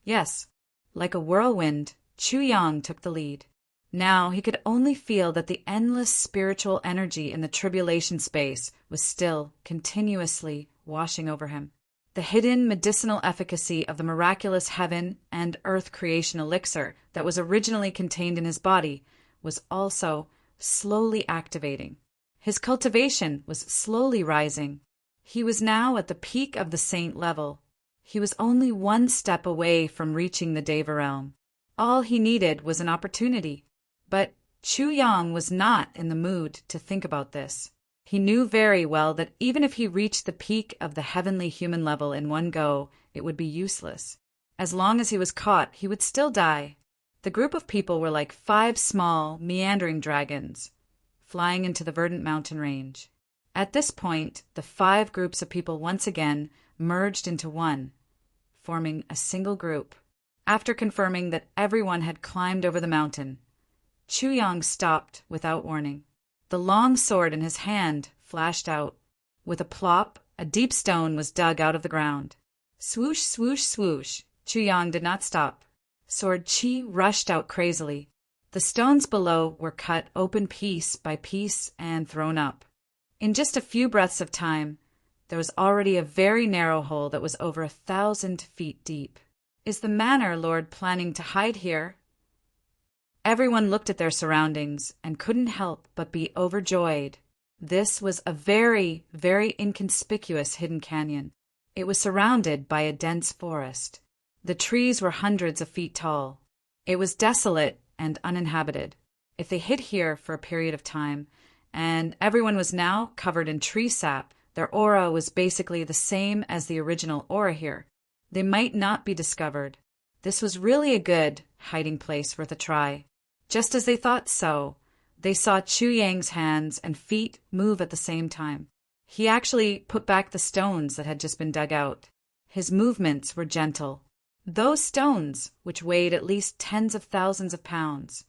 Yes, like a whirlwind, Chu Yang took the lead. Now he could only feel that the endless spiritual energy in the tribulation space was still continuously washing over him. The hidden medicinal efficacy of the miraculous heaven and earth creation elixir that was originally contained in his body was also slowly activating. His cultivation was slowly rising. He was now at the peak of the saint level. He was only 1 step away from reaching the Deva realm. All he needed was an opportunity. But Chu Yang was not in the mood to think about this. He knew very well that even if he reached the peak of the heavenly human level in one go, it would be useless. As long as he was caught, he would still die. The group of people were like 5 small, meandering dragons, flying into the verdant mountain range. At this point, the 5 groups of people once again merged into one, forming a single group. After confirming that everyone had climbed over the mountain, Chu Yang stopped without warning. The long sword in his hand flashed out. With a plop, a deep stone was dug out of the ground. Swoosh, swoosh, swoosh. Chu Yang did not stop. Sword Chi rushed out crazily. The stones below were cut open piece by piece and thrown up. In just a few breaths of time, there was already a very narrow hole that was over 1,000 feet deep. Is the Manor Lord planning to hide here? Everyone looked at their surroundings and couldn't help but be overjoyed. This was a very, very inconspicuous hidden canyon. It was surrounded by a dense forest. The trees were hundreds of feet tall. It was desolate and uninhabited. If they hid here for a period of time, and everyone was now covered in tree sap, their aura was basically the same as the original aura here. They might not be discovered. This was really a good hiding place worth a try. Just as they thought so, they saw Chu Yang's hands and feet move at the same time. He actually put back the stones that had just been dug out. His movements were gentle. Those stones, which weighed at least tens of thousands of pounds,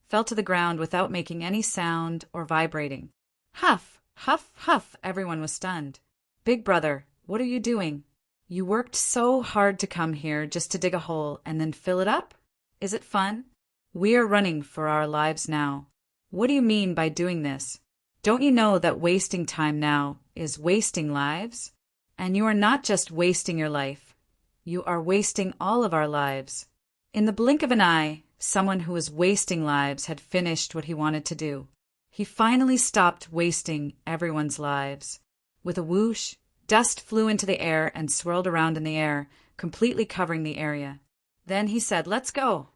fell to the ground without making any sound or vibrating. Huff, huff, huff, everyone was stunned. Big brother, what are you doing? You worked so hard to come here just to dig a hole and then fill it up? Is it fun? We are running for our lives now. What do you mean by doing this? Don't you know that wasting time now is wasting lives? And you are not just wasting your life. You are wasting all of our lives. In the blink of an eye, someone who was wasting lives had finished what he wanted to do. He finally stopped wasting everyone's lives. With a whoosh, dust flew into the air and swirled around in the air, completely covering the area. Then he said, "Let's go."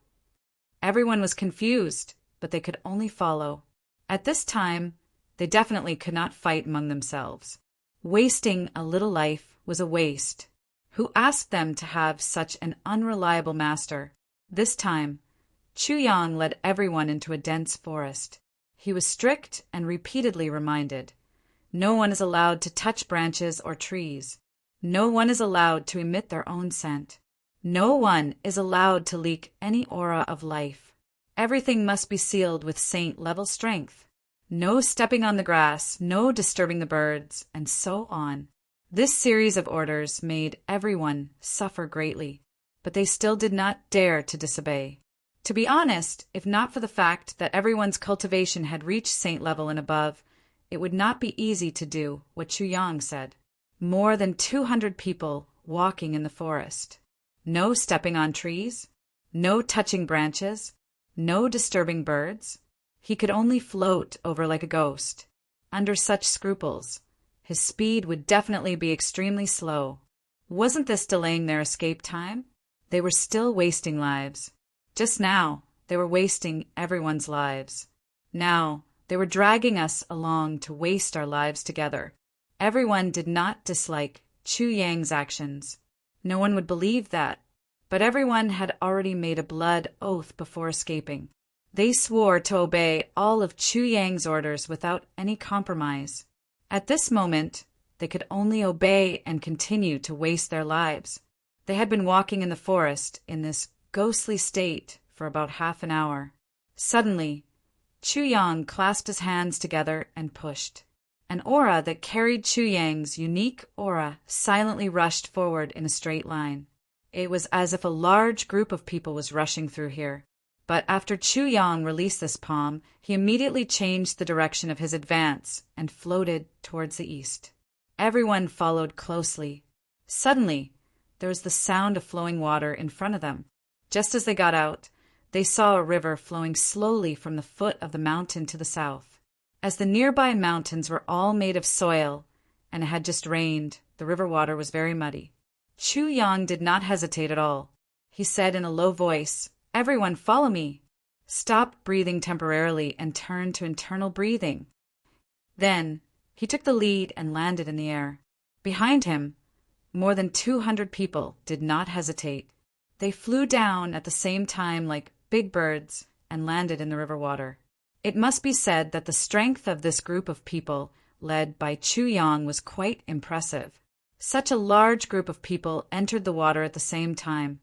Everyone was confused, but they could only follow. At this time, they definitely could not fight among themselves. Wasting a little life was a waste. Who asked them to have such an unreliable master? This time, Chu Yang led everyone into a dense forest. He was strict and repeatedly reminded, no one is allowed to touch branches or trees. No one is allowed to emit their own scent. No one is allowed to leak any aura of life. Everything must be sealed with saint-level strength. No stepping on the grass, no disturbing the birds, and so on. This series of orders made everyone suffer greatly, but they still did not dare to disobey. To be honest, if not for the fact that everyone's cultivation had reached saint level and above, it would not be easy to do what Chu Yang said. More than 200 people walking in the forest. No stepping on trees, no touching branches, no disturbing birds. He could only float over like a ghost. Under such scruples, his speed would definitely be extremely slow. Wasn't this delaying their escape time? They were still wasting lives. Just now, they were wasting everyone's lives. Now, they were dragging us along to waste our lives together. Everyone did not dislike Chu Yang's actions. No one would believe that, but everyone had already made a blood oath before escaping. They swore to obey all of Chu Yang's orders without any compromise. At this moment, they could only obey and continue to waste their lives. They had been walking in the forest in this ghostly state for about half an hour. Suddenly, Chu Yang clasped his hands together and pushed. An aura that carried Chu Yang's unique aura silently rushed forward in a straight line. It was as if a large group of people was rushing through here. But after Chu Yang released this palm, he immediately changed the direction of his advance and floated towards the east. Everyone followed closely. Suddenly, there was the sound of flowing water in front of them. Just as they got out, they saw a river flowing slowly from the foot of the mountain to the south. As the nearby mountains were all made of soil, and it had just rained, the river water was very muddy. Chu Yang did not hesitate at all. He said in a low voice, "Everyone follow me." Stop breathing temporarily and turn to internal breathing. Then, he took the lead and landed in the air. Behind him, more than 200 people did not hesitate. They flew down at the same time like big birds and landed in the river water. It must be said that the strength of this group of people, led by Chu Yang, was quite impressive. Such a large group of people entered the water at the same time,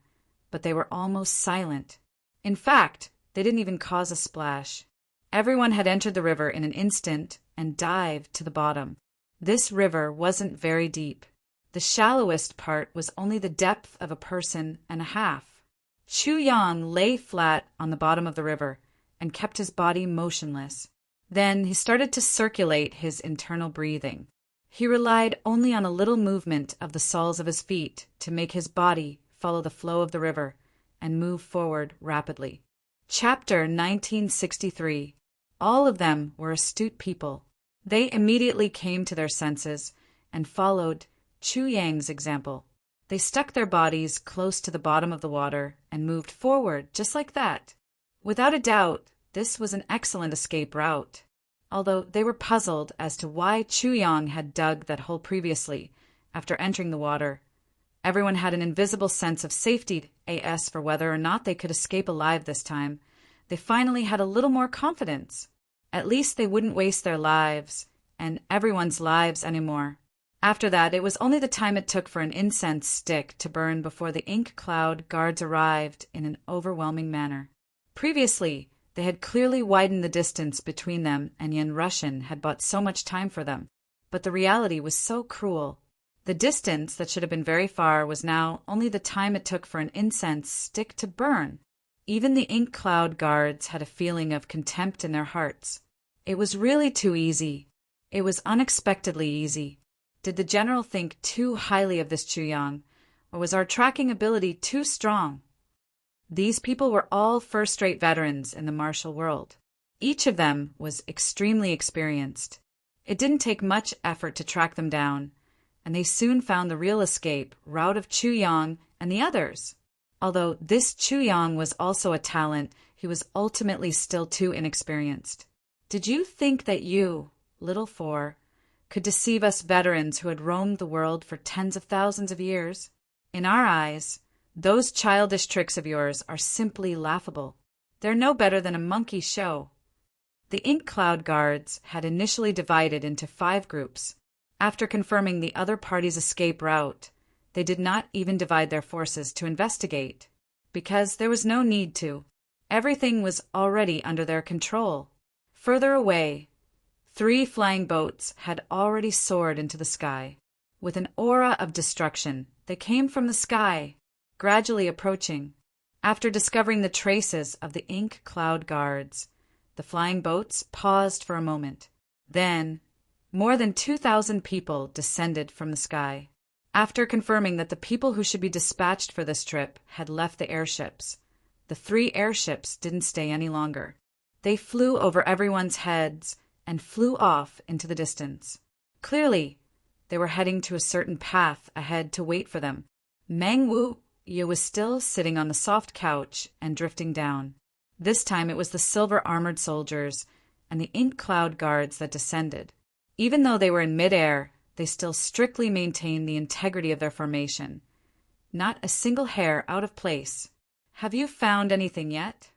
but they were almost silent. In fact, they didn't even cause a splash. Everyone had entered the river in an instant and dived to the bottom. This river wasn't very deep. The shallowest part was only the depth of a person and a half. Chu Yang lay flat on the bottom of the river and kept his body motionless. Then he started to circulate his internal breathing. He relied only on a little movement of the soles of his feet to make his body follow the flow of the river and move forward rapidly. Chapter 1963. All of them were astute people. They immediately came to their senses and followed Chu Yang's example. They stuck their bodies close to the bottom of the water and moved forward just like that. Without a doubt, this was an excellent escape route. Although they were puzzled as to why Chu Yang had dug that hole previously, after entering the water. Everyone had an invisible sense of safety as for whether or not they could escape alive this time. They finally had a little more confidence. At least they wouldn't waste their lives, and everyone's lives anymore. After that, it was only the time it took for an incense stick to burn before the ink cloud guards arrived in an overwhelming manner. Previously, they had clearly widened the distance between them, and Yen Russian had bought so much time for them. But the reality was so cruel. The distance that should have been very far was now only the time it took for an incense stick to burn. Even the ink cloud guards had a feeling of contempt in their hearts. It was really too easy. It was unexpectedly easy. Did the general think too highly of this Chu Yang, or was our tracking ability too strong? These people were all first-rate veterans in the martial world. Each of them was extremely experienced. It didn't take much effort to track them down, and they soon found the real escape route of Chu Yang and the others. Although this Chu Yang was also a talent, he was ultimately still too inexperienced. Did you think that you, Little Four, could deceive us veterans who had roamed the world for tens of thousands of years? In our eyes, those childish tricks of yours are simply laughable. They're no better than a monkey show. The ink cloud guards had initially divided into 5 groups. After confirming the other party's escape route, they did not even divide their forces to investigate, because there was no need to. Everything was already under their control. Further away, 3 flying boats had already soared into the sky. With an aura of destruction, they came from the sky, gradually approaching. After discovering the traces of the ink cloud guards, the flying boats paused for a moment. Then, more than 2,000 people descended from the sky. After confirming that the people who should be dispatched for this trip had left the airships, the 3 airships didn't stay any longer. They flew over everyone's heads and flew off into the distance. Clearly, they were heading to a certain path ahead to wait for them. Meng Wu Yu was still sitting on the soft couch and drifting down. This time it was the silver-armored soldiers and the ink cloud guards that descended. Even though they were in mid-air, they still strictly maintained the integrity of their formation. Not a single hair out of place. Have you found anything yet?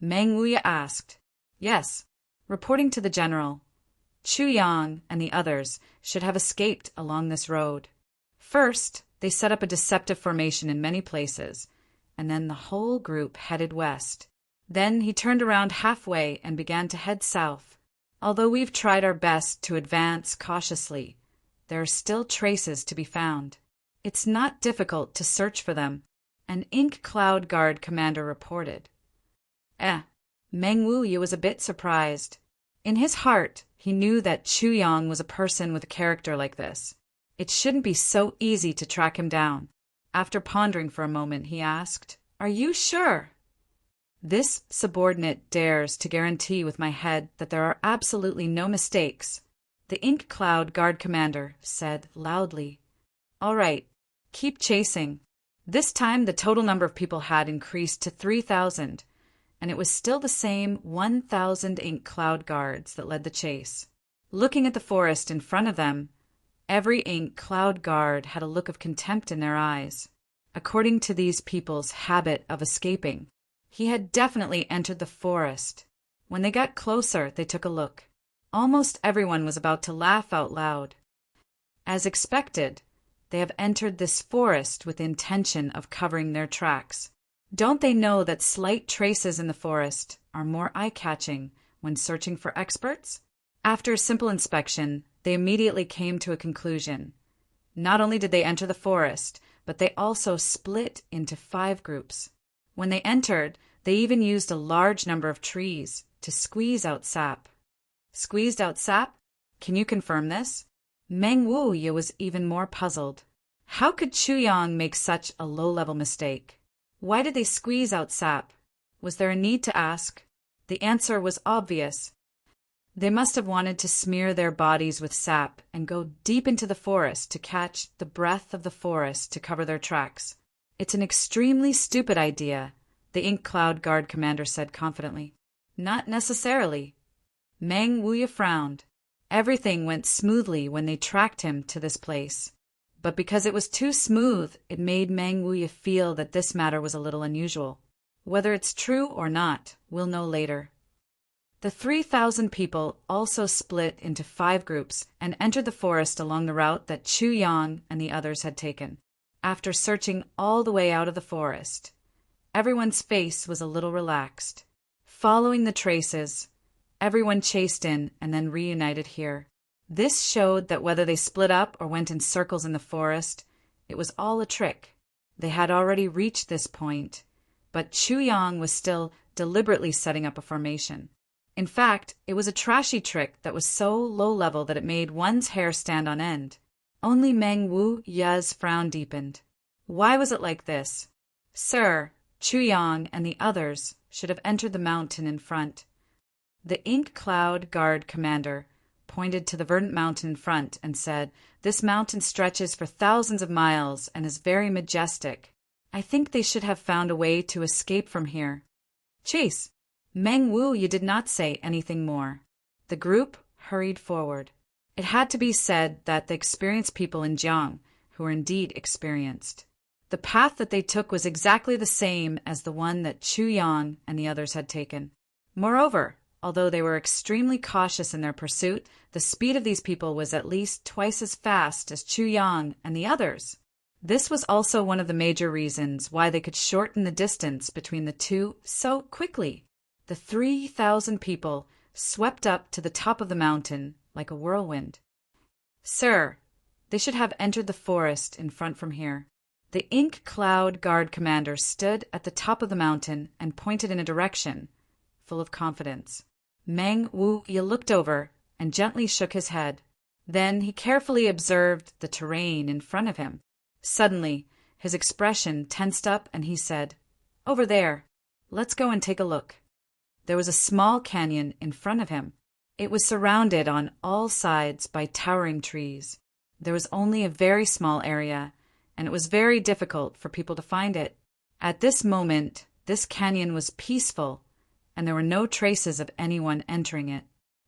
Meng Wuya asked. Yes. Reporting to the general, Chu Yang and the others should have escaped along this road. First, they set up a deceptive formation in many places, and then the whole group headed west. Then he turned around halfway and began to head south. Although we've tried our best to advance cautiously, there are still traces to be found. It's not difficult to search for them, an ink cloud guard commander reported. Meng Wuya was a bit surprised. In his heart, he knew that Chu Yang was a person with a character like this. It shouldn't be so easy to track him down. After pondering for a moment, he asked, "Are you sure?" This subordinate dares to guarantee with my head that there are absolutely no mistakes, the ink cloud guard commander said loudly. All right, keep chasing. This time the total number of people had increased to 3,000, and it was still the same 1,000 ink cloud guards that led the chase. Looking at the forest in front of them, every ink cloud guard had a look of contempt in their eyes. According to these people's habit of escaping, he had definitely entered the forest. When they got closer, they took a look. Almost everyone was about to laugh out loud. As expected, they have entered this forest with the intention of covering their tracks. Don't they know that slight traces in the forest are more eye-catching when searching for experts? After a simple inspection, they immediately came to a conclusion. Not only did they enter the forest, but they also split into 5 groups. When they entered, they even used a large number of trees to squeeze out sap. Squeezed out sap? Can you confirm this? Meng Wuya was even more puzzled. How could Chu Yang make such a low-level mistake? Why did they squeeze out sap? Was there a need to ask? The answer was obvious. They must have wanted to smear their bodies with sap and go deep into the forest to catch the breath of the forest to cover their tracks. It's an extremely stupid idea, the Ink Cloud Guard commander said confidently. Not necessarily. Meng Wuya frowned. Everything went smoothly when they tracked him to this place. But because it was too smooth, it made Meng Wuya feel that this matter was a little unusual. Whether it's true or not, we'll know later. The 3,000 people also split into 5 groups and entered the forest along the route that Chu Yang and the others had taken. After searching all the way out of the forest, everyone's face was a little relaxed. Following the traces, everyone chased in and then reunited here. This showed that whether they split up or went in circles in the forest, it was all a trick. They had already reached this point, but Chu Yang was still deliberately setting up a formation. In fact, it was a trashy trick that was so low-level that it made one's hair stand on end. Only Meng Wuya's frown deepened. Why was it like this? Sir, Chu Yang and the others should have entered the mountain in front. The Ink Cloud Guard commander pointed to the verdant mountain in front and said, "This mountain stretches for thousands of miles and is very majestic. I think they should have found a way to escape from here." Chase! Meng Wuya did not say anything more. The group hurried forward. It had to be said that the experienced people in Jiang, who were indeed experienced. The path that they took was exactly the same as the one that Chu Yang and the others had taken. Moreover, although they were extremely cautious in their pursuit, the speed of these people was at least twice as fast as Chu Yang and the others. This was also one of the major reasons why they could shorten the distance between the two so quickly. The 3,000 people swept up to the top of the mountain like a whirlwind. Sir, they should have entered the forest in front from here. The Ink Cloud Guard commander stood at the top of the mountain and pointed in a direction, full of confidence. Meng Wuya looked over and gently shook his head. Then he carefully observed the terrain in front of him. Suddenly, his expression tensed up and he said, "Over there. Let's go and take a look." There was a small canyon in front of him. It was surrounded on all sides by towering trees. There was only a very small area, and it was very difficult for people to find it. At this moment, this canyon was peaceful, and there were no traces of anyone entering it.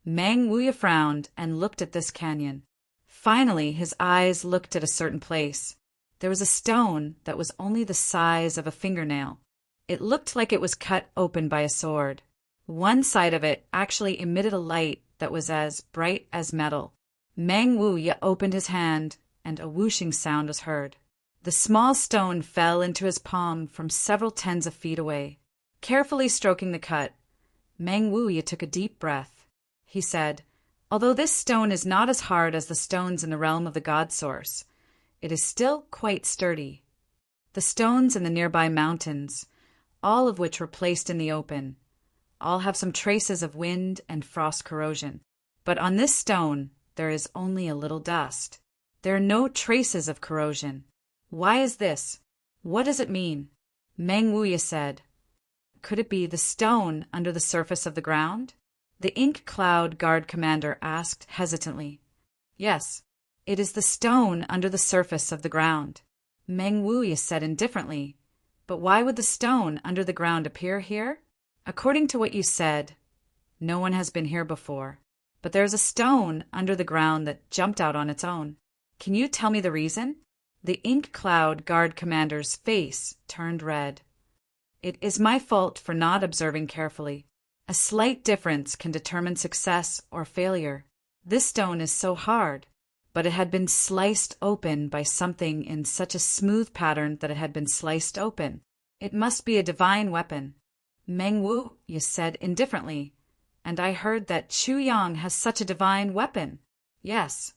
Meng Wuya frowned and looked at this canyon. Finally, his eyes looked at a certain place. There was a stone that was only the size of a fingernail. It looked like it was cut open by a sword. One side of it actually emitted a light that was as bright as metal. Meng Wuya opened his hand, and a whooshing sound was heard. The small stone fell into his palm from several tens of feet away. Carefully stroking the cut, Meng Wuya took a deep breath. He said, "Although this stone is not as hard as the stones in the realm of the God Source, it is still quite sturdy. The stones in the nearby mountains, all of which were placed in the open, all have some traces of wind and frost corrosion. But on this stone, there is only a little dust. There are no traces of corrosion. Why is this? What does it mean?" Meng Wuya said, "Could it be the stone under the surface of the ground?" The Ink Cloud Guard commander asked hesitantly. "Yes, it is the stone under the surface of the ground," Meng Wuya said indifferently. "But why would the stone under the ground appear here? According to what you said, no one has been here before, but there is a stone under the ground that jumped out on its own. Can you tell me the reason?" The Ink Cloud Guard commander's face turned red. "It is my fault for not observing carefully. A slight difference can determine success or failure. This stone is so hard, but it had been sliced open by something in such a smooth pattern that it had been sliced open. It must be a divine weapon." Meng Wuya said indifferently, "And I heard that Chu Yang has such a divine weapon." "Yes."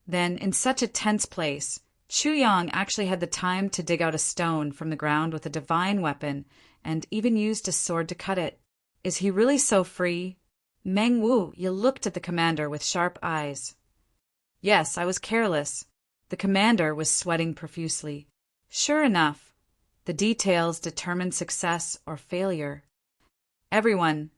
Then, in such a tense place, Chu Yang actually had the time to dig out a stone from the ground with a divine weapon and even used a sword to cut it. Is he really so free? Meng Wuya looked at the commander with sharp eyes. "Yes, I was careless. The commander was sweating profusely. Sure enough, the details determined success or failure. Everyone,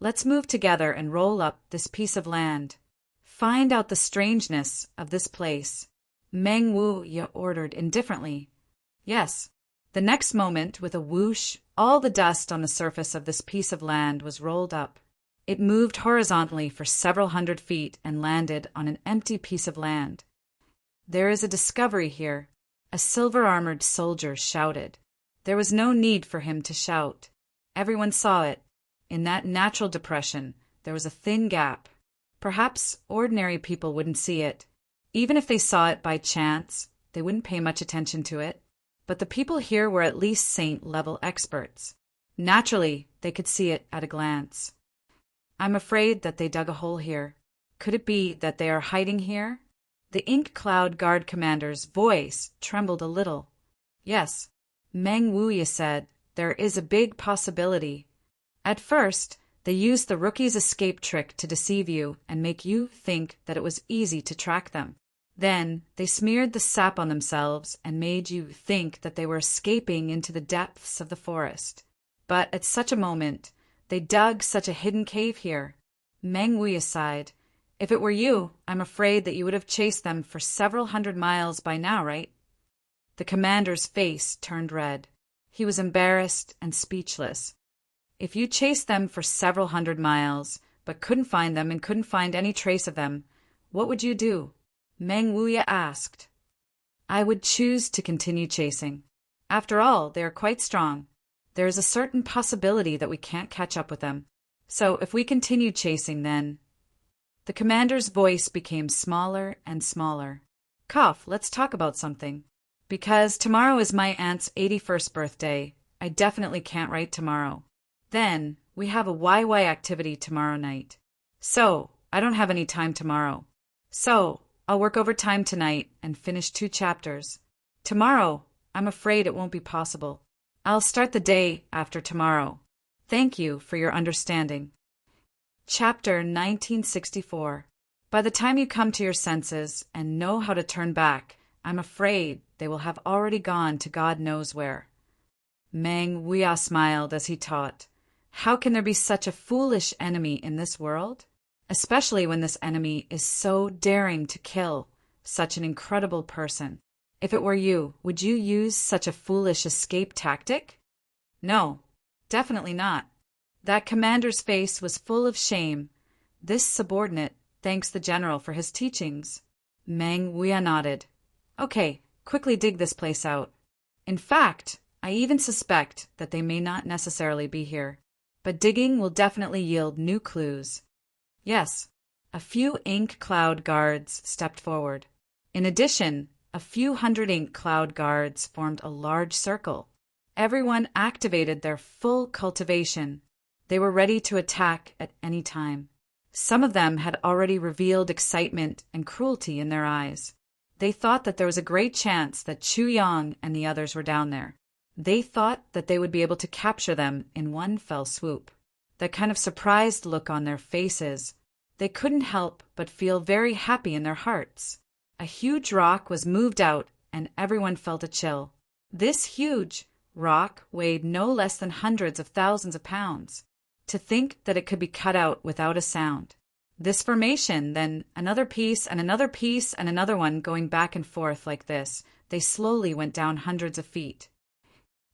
let's move together and roll up this piece of land. Find out the strangeness of this place. Meng Wuya ordered indifferently. Yes. The next moment, with a whoosh, all the dust on the surface of this piece of land was rolled up. It moved horizontally for several hundred feet and landed on an empty piece of land. There is a discovery here, a silver-armored soldier shouted. There was no need for him to shout. Everyone saw it. In that natural depression, there was a thin gap. Perhaps ordinary people wouldn't see it. Even if they saw it by chance, they wouldn't pay much attention to it. But the people here were at least saint-level experts. Naturally, they could see it at a glance. I'm afraid that they dug a hole here. Could it be that they are hiding here? The Ink Cloud Guard commander's voice trembled a little. Yes, Meng Wuya said, there is a big possibility. At first, they used the rookie's escape trick to deceive you and make you think that it was easy to track them. Then, they smeared the sap on themselves and made you think that they were escaping into the depths of the forest. But at such a moment, they dug such a hidden cave here. Meng Wuya sighed. If it were you, I'm afraid that you would have chased them for several hundred miles by now, right? The commander's face turned red. He was embarrassed and speechless. If you chased them for several hundred miles, but couldn't find them and couldn't find any trace of them, what would you do? Meng Wuya asked. I would choose to continue chasing. After all, they are quite strong. There is a certain possibility that we can't catch up with them. So if we continue chasing, then... The commander's voice became smaller and smaller. Cough, let's talk about something. Because tomorrow is my aunt's 81st birthday, I definitely can't write tomorrow. Then, we have a YY activity tomorrow night. So, I don't have any time tomorrow. So, I'll work overtime tonight and finish 2 chapters. Tomorrow, I'm afraid it won't be possible. I'll start the day after tomorrow. Thank you for your understanding. Chapter 1964. By the time you come to your senses and know how to turn back, I'm afraid they will have already gone to God knows where. Meng Wuya smiled as he taught. How can there be such a foolish enemy in this world? Especially when this enemy is so daring to kill such an incredible person. If it were you, would you use such a foolish escape tactic? No, definitely not. That commander's face was full of shame. This subordinate thanks the general for his teachings. Meng Wuya nodded. Okay, quickly dig this place out. In fact, I even suspect that they may not necessarily be here. But digging will definitely yield new clues. Yes, a few Ink Cloud guards stepped forward. In addition, a few hundred Ink Cloud guards formed a large circle. Everyone activated their full cultivation. They were ready to attack at any time. Some of them had already revealed excitement and cruelty in their eyes. They thought that there was a great chance that Chu Yang and the others were down there. They thought that they would be able to capture them in one fell swoop. That kind of surprised look on their faces. They couldn't help but feel very happy in their hearts. A huge rock was moved out, and everyone felt a chill. This huge rock weighed no less than hundreds of thousands of pounds. To think that it could be cut out without a sound. This formation, then another piece and another piece and another one going back and forth like this, they slowly went down hundreds of feet.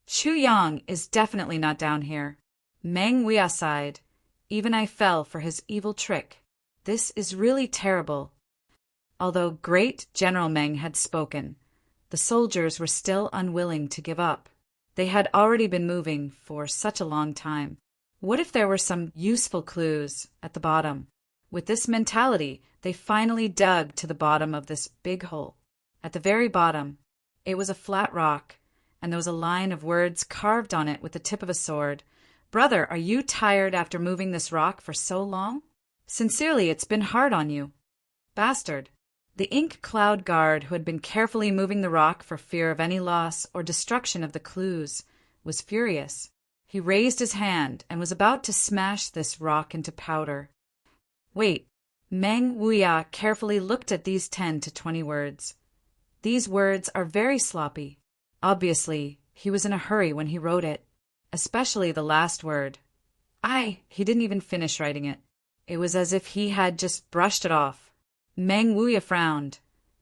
Chu Yang is definitely not down here. Meng Wuya sighed. Even I fell for his evil trick. This is really terrible. Although great General Meng had spoken, the soldiers were still unwilling to give up. They had already been moving for such a long time. What if there were some useful clues at the bottom? With this mentality, they finally dug to the bottom of this big hole. At the very bottom, it was a flat rock, and there was a line of words carved on it with the tip of a sword. Brother, are you tired after moving this rock for so long? Sincerely, it's been hard on you. Bastard. The Ink Cloud guard, who had been carefully moving the rock for fear of any loss or destruction of the clues, was furious. He raised his hand and was about to smash this rock into powder. Wait. Meng Wuya carefully looked at these 10 to 20 words. These words are very sloppy. Obviously, he was in a hurry when he wrote it, especially the last word. He didn't even finish writing it. It was as if he had just brushed it off. Meng Wuya frowned.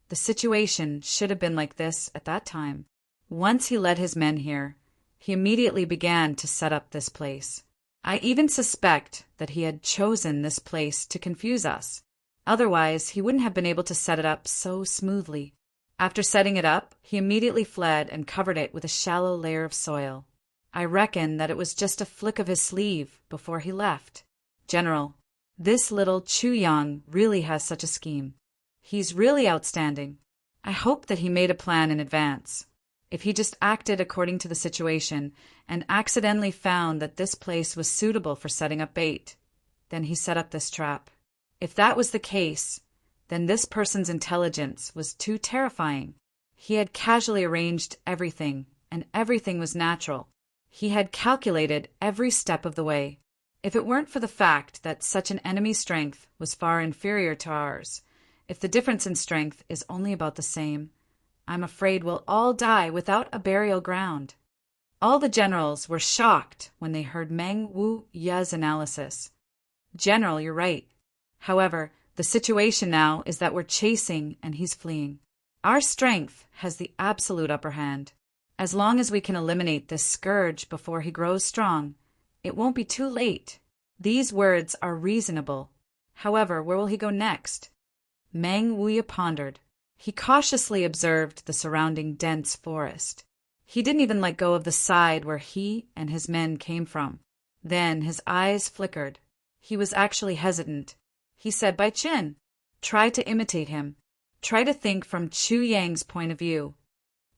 The situation should have been like this at that time. Once he led his men here, he immediately began to set up this place. I even suspect that he had chosen this place to confuse us. Otherwise, he wouldn't have been able to set it up so smoothly. After setting it up, he immediately fled and covered it with a shallow layer of soil. I reckon that it was just a flick of his sleeve before he left. General, this little Chu Yang really has such a scheme. He's really outstanding. I hope that he made a plan in advance. If he just acted according to the situation and accidentally found that this place was suitable for setting up bait, then he set up this trap. If that was the case, then this person's intelligence was too terrifying. He had casually arranged everything, and everything was natural. He had calculated every step of the way. If it weren't for the fact that such an enemy's strength was far inferior to ours, if the difference in strength is only about the same, I'm afraid we'll all die without a burial ground. All the generals were shocked when they heard Meng Wu Ye's analysis. General, you're right. However, the situation now is that we're chasing and he's fleeing. Our strength has the absolute upper hand. As long as we can eliminate this scourge before he grows strong, it won't be too late. These words are reasonable. However, where will he go next? Meng Wuya pondered. He cautiously observed the surrounding dense forest. He didn't even let go of the side where he and his men came from. Then his eyes flickered. He was actually hesitant. He said, "Bai Chen, try to imitate him. Try to think from Chu Yang's point of view."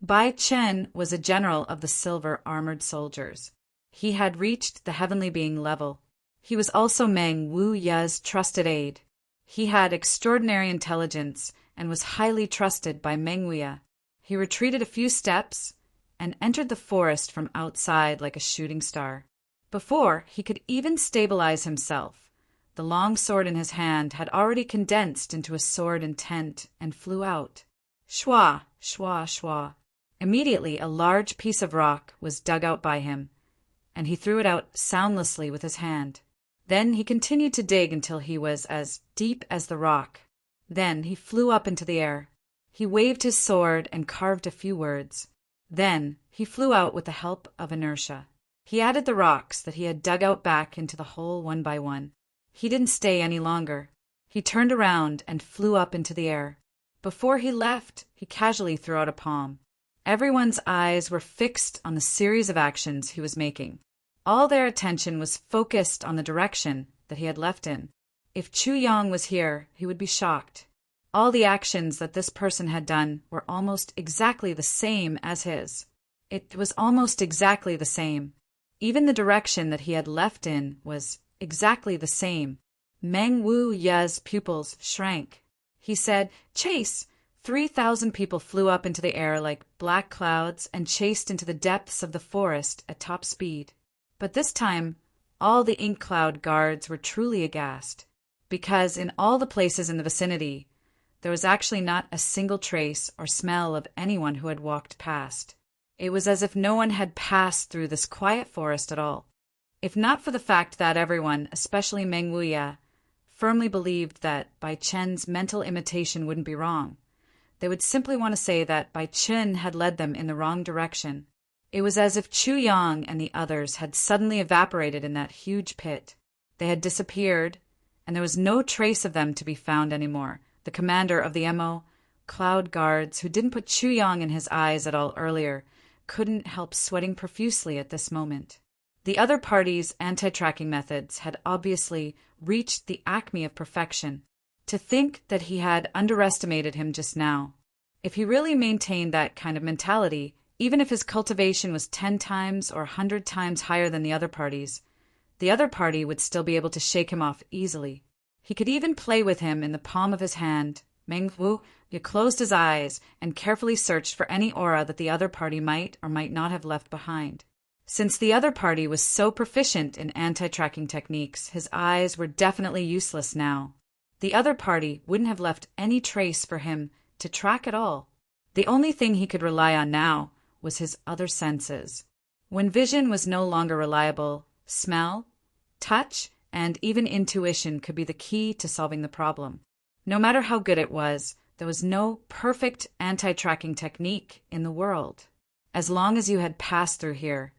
Bai Chen was a general of the silver armored soldiers. He had reached the heavenly being level. He was also Meng Wu Ye's trusted aide. He had extraordinary intelligence and was highly trusted by Meng Wuya. He retreated a few steps and entered the forest from outside like a shooting star. Before he could even stabilize himself, the long sword in his hand had already condensed into a sword intent and flew out. Shwa, shwa, shwa. Immediately a large piece of rock was dug out by him, and he threw it out soundlessly with his hand. Then he continued to dig until he was as deep as the rock. Then he flew up into the air. He waved his sword and carved a few words. Then he flew out with the help of inertia. He added the rocks that he had dug out back into the hole one by one. He didn't stay any longer. He turned around and flew up into the air. Before he left, he casually threw out a palm. Everyone's eyes were fixed on the series of actions he was making. All their attention was focused on the direction that he had left in. If Chu Yang was here, he would be shocked. All the actions that this person had done were almost exactly the same as his. It was almost exactly the same. Even the direction that he had left in was exactly the same. Meng Wu Ye's pupils shrank. He said, "Chase!" 3,000 people flew up into the air like black clouds and chased into the depths of the forest at top speed. But this time, all the ink cloud guards were truly aghast, because in all the places in the vicinity, there was actually not a single trace or smell of anyone who had walked past. It was as if no one had passed through this quiet forest at all. If not for the fact that everyone, especially Meng Wuya, firmly believed that Bai Chen's mental imitation wouldn't be wrong, they would simply want to say that Bai Chen had led them in the wrong direction. It was as if Chu Yang and the others had suddenly evaporated in that huge pit. They had disappeared, and there was no trace of them to be found anymore. The commander of the MO Cloud Guards, who didn't put Chu Yang in his eyes at all earlier, couldn't help sweating profusely at this moment. The other party's anti-tracking methods had obviously reached the acme of perfection. To think that he had underestimated him just now. If he really maintained that kind of mentality, even if his cultivation was 10 times or 100 times higher than the other party would still be able to shake him off easily. He could even play with him in the palm of his hand. Meng Wu closed his eyes and carefully searched for any aura that the other party might or might not have left behind. Since the other party was so proficient in anti-tracking techniques, his eyes were definitely useless now. The other party wouldn't have left any trace for him to track at all. The only thing he could rely on now was his other senses. When vision was no longer reliable, smell, touch, and even intuition could be the key to solving the problem. No matter how good it was, there was no perfect anti-tracking technique in the world. As long as you had passed through here,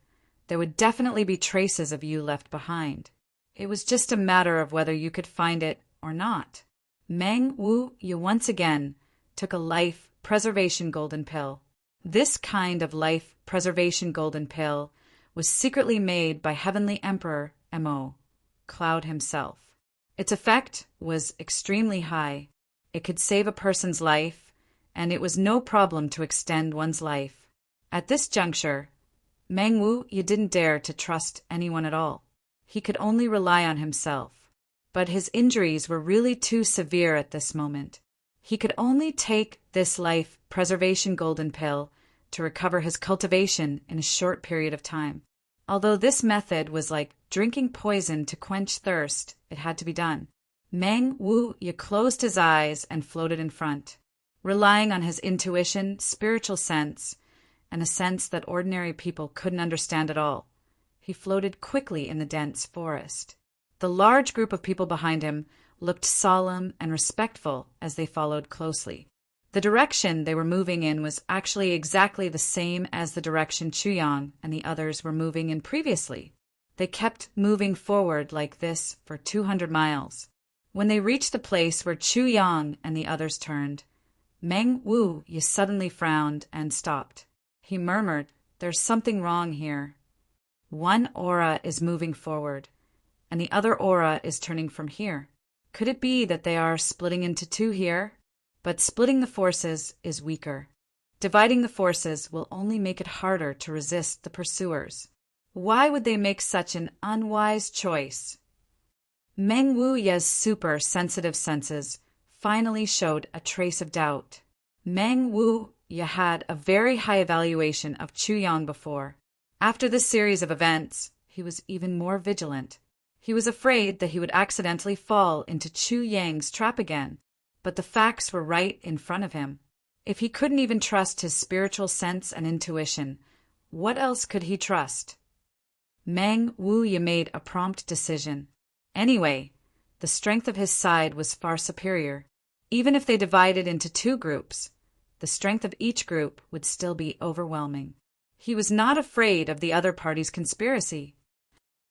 there would definitely be traces of you left behind. It was just a matter of whether you could find it or not. Meng Wu Ye once again took a life preservation golden pill. This kind of life preservation golden pill was secretly made by Heavenly Emperor Mo, Cloud himself. Its effect was extremely high. It could save a person's life, and it was no problem to extend one's life. At this juncture, Meng Wu Ye didn't dare to trust anyone at all. He could only rely on himself. But his injuries were really too severe at this moment. He could only take this life preservation golden pill to recover his cultivation in a short period of time. Although this method was like drinking poison to quench thirst, it had to be done. Meng Wu Ye closed his eyes and floated in front, relying on his intuition, spiritual sense, and a sense that ordinary people couldn't understand at all. He floated quickly in the dense forest. The large group of people behind him looked solemn and respectful as they followed closely. The direction they were moving in was actually exactly the same as the direction Chuyang and the others were moving in previously. They kept moving forward like this for 200 miles. When they reached the place where Chuyang and the others turned, Meng Wu Ye suddenly frowned and stopped. He murmured, "There's something wrong here. One aura is moving forward, and the other aura is turning from here. Could it be that they are splitting into two here? But splitting the forces is weaker. Dividing the forces will only make it harder to resist the pursuers. Why would they make such an unwise choice?" Meng Wu Ye's super sensitive senses finally showed a trace of doubt. Meng Wu Ye had a very high evaluation of Chuyang before. After this series of events, he was even more vigilant. He was afraid that he would accidentally fall into Chuyang's trap again, but the facts were right in front of him. If he couldn't even trust his spiritual sense and intuition, what else could he trust? Meng Wu Ye made a prompt decision. Anyway, the strength of his side was far superior. Even if they divided into two groups, the strength of each group would still be overwhelming. He was not afraid of the other party's conspiracy.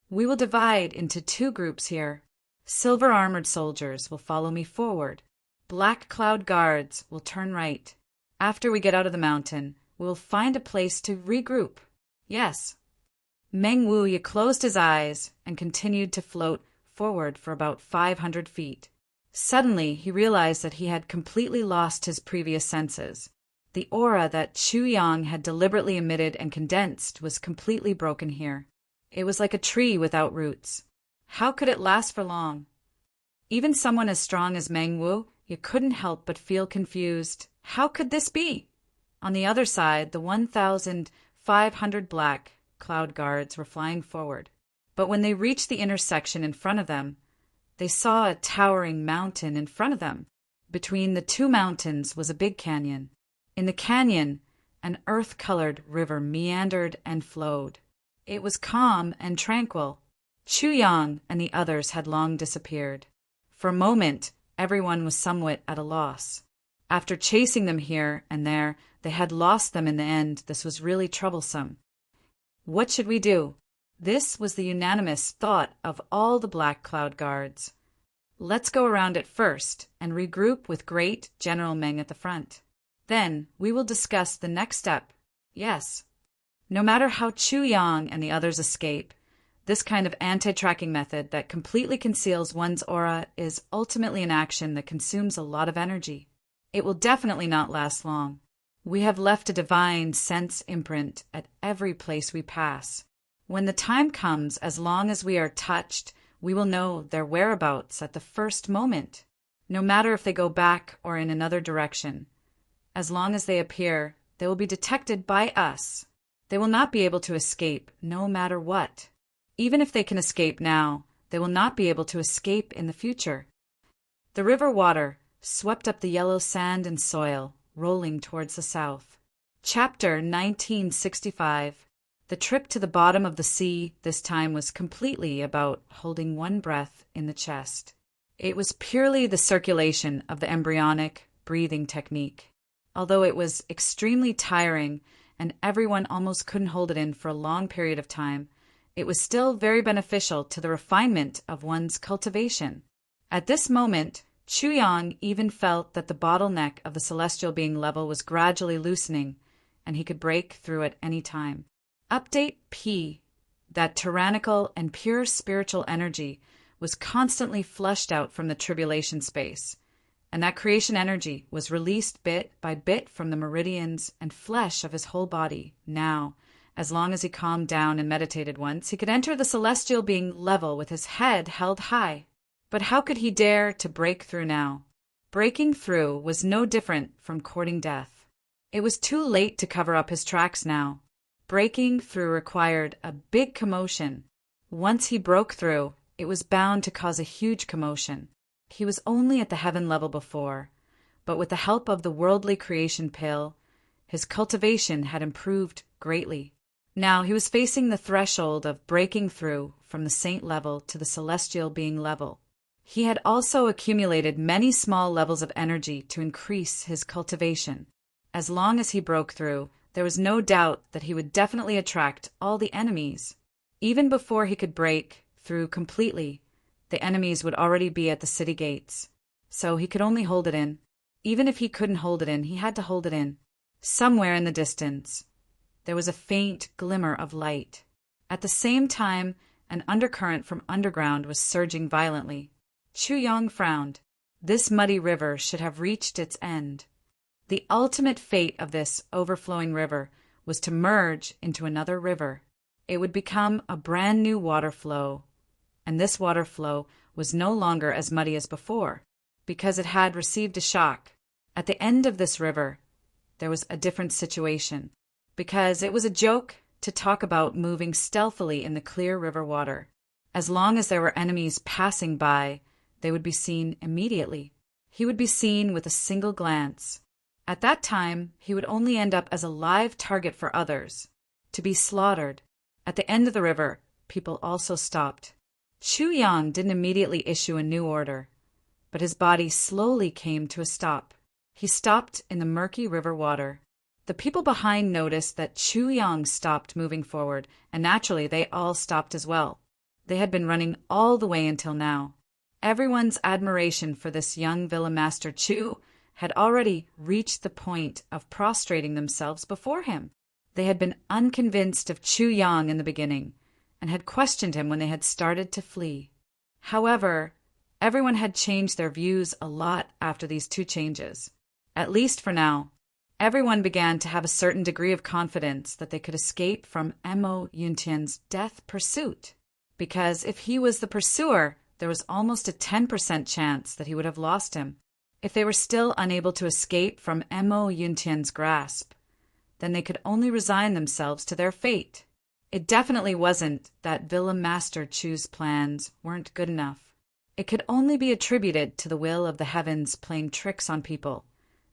"We will divide into two groups here. Silver-armored soldiers will follow me forward. Black cloud guards will turn right. After we get out of the mountain, we will find a place to regroup." Yes. Meng Wu Ye closed his eyes and continued to float forward for about 500 feet. Suddenly, he realized that he had completely lost his previous senses. The aura that Chuyang had deliberately emitted and condensed was completely broken here. It was like a tree without roots. How could it last for long? Even someone as strong as Meng Wu Ye couldn't help but feel confused. How could this be? On the other side, the 1,500 black cloud guards were flying forward. But when they reached the intersection in front of them, they saw a towering mountain in front of them. Between the two mountains was a big canyon. In the canyon, an earth-colored river meandered and flowed. It was calm and tranquil. Chuyang and the others had long disappeared. For a moment, everyone was somewhat at a loss. After chasing them here and there, they had lost them in the end. This was really troublesome. What should we do? This was the unanimous thought of all the Black Cloud Guards. Let's go around it first and regroup with Great General Meng at the front. Then we will discuss the next step. Yes. No matter how Chuyang and the others escape, this kind of anti-tracking method that completely conceals one's aura is ultimately an action that consumes a lot of energy. It will definitely not last long. We have left a divine sense imprint at every place we pass. When the time comes, as long as we are touched, we will know their whereabouts at the first moment, no matter if they go back or in another direction. As long as they appear, they will be detected by us. They will not be able to escape, no matter what. Even if they can escape now, they will not be able to escape in the future. The river water swept up the yellow sand and soil, rolling towards the south. Chapter 1965. The trip to the bottom of the sea this time was completely about holding one breath in the chest. It was purely the circulation of the embryonic breathing technique. Although it was extremely tiring and everyone almost couldn't hold it in for a long period of time, it was still very beneficial to the refinement of one's cultivation. At this moment, Chu Yang even felt that the bottleneck of the celestial being level was gradually loosening, and he could break through at any time. Update P. That tyrannical and pure spiritual energy was constantly flushed out from the tribulation space, and that creation energy was released bit by bit from the meridians and flesh of his whole body. Now, as long as he calmed down and meditated once, he could enter the celestial being level with his head held high. But how could he dare to break through now? Breaking through was no different from courting death. It was too late to cover up his tracks now. Breaking through required a big commotion. Once he broke through, it was bound to cause a huge commotion. He was only at the heaven level before, but with the help of the worldly creation pill, his cultivation had improved greatly. Now he was facing the threshold of breaking through from the saint level to the celestial being level. He had also accumulated many small levels of energy to increase his cultivation. As long as he broke through, there was no doubt that he would definitely attract all the enemies. Even before he could break through completely, the enemies would already be at the city gates. So he could only hold it in. Even if he couldn't hold it in, he had to hold it in. Somewhere in the distance, there was a faint glimmer of light. At the same time, an undercurrent from underground was surging violently. Chu Yang frowned. This muddy river should have reached its end. The ultimate fate of this overflowing river was to merge into another river. It would become a brand new water flow, and this water flow was no longer as muddy as before, because it had received a shock. At the end of this river, there was a different situation, because it was a joke to talk about moving stealthily in the clear river water. As long as there were enemies passing by, they would be seen immediately. He would be seen with a single glance. At that time, he would only end up as a live target for others, to be slaughtered. At the end of the river, people also stopped. Chu Yang didn't immediately issue a new order, but his body slowly came to a stop. He stopped in the murky river water. The people behind noticed that Chu Yang stopped moving forward, and naturally they all stopped as well. They had been running all the way until now. Everyone's admiration for this young Villa Master Chu had already reached the point of prostrating themselves before him. They had been unconvinced of Chu Yang in the beginning, and had questioned him when they had started to flee. However, everyone had changed their views a lot after these two changes. At least for now, everyone began to have a certain degree of confidence that they could escape from Mo Yuntian's death pursuit, because if he was the pursuer, there was almost a 10% chance that he would have lost him. If they were still unable to escape from Mo Yuntian's grasp, then they could only resign themselves to their fate. It definitely wasn't that Villa Master Chu's plans weren't good enough. It could only be attributed to the will of the heavens playing tricks on people,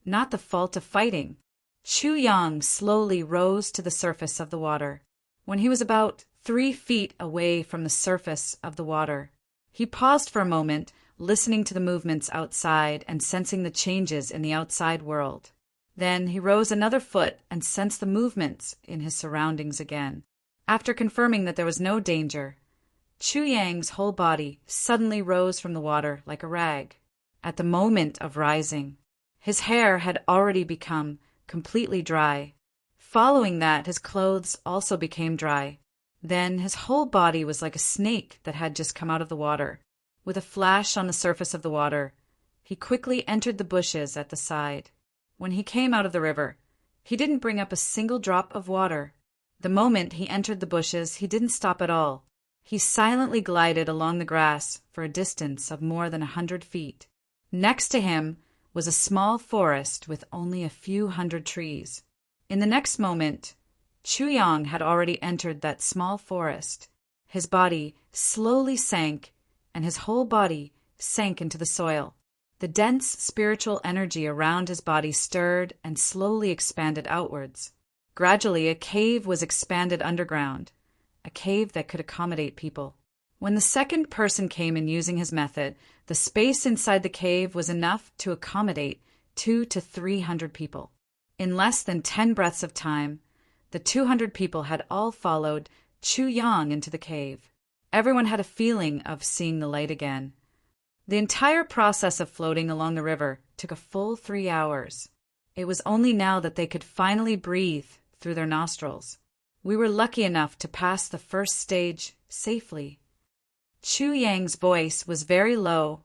not the fault of fighting. Chu Yang slowly rose to the surface of the water. When he was about 3 feet away from the surface of the water, he paused for a moment, listening to the movements outside and sensing the changes in the outside world. Then he rose another foot and sensed the movements in his surroundings again. After confirming that there was no danger, Chu Yang's whole body suddenly rose from the water like a rag. At the moment of rising, his hair had already become completely dry. Following that, his clothes also became dry. Then his whole body was like a snake that had just come out of the water. With a flash on the surface of the water, he quickly entered the bushes at the side. When he came out of the river, he didn't bring up a single drop of water. The moment he entered the bushes, he didn't stop at all. He silently glided along the grass for a distance of more than 100 feet. Next to him was a small forest with only a few hundred trees. In the next moment, Chu Yang had already entered that small forest. His body slowly sank, and his whole body sank into the soil. The dense spiritual energy around his body stirred and slowly expanded outwards. Gradually, a cave was expanded underground, a cave that could accommodate people. When the second person came in using his method, the space inside the cave was enough to accommodate 200 to 300 people. In less than 10 breaths of time, the 200 people had all followed Chu Yang into the cave. Everyone had a feeling of seeing the light again. The entire process of floating along the river took a full 3 hours. It was only now that they could finally breathe through their nostrils. We were lucky enough to pass the first stage safely. Chu Yang's voice was very low,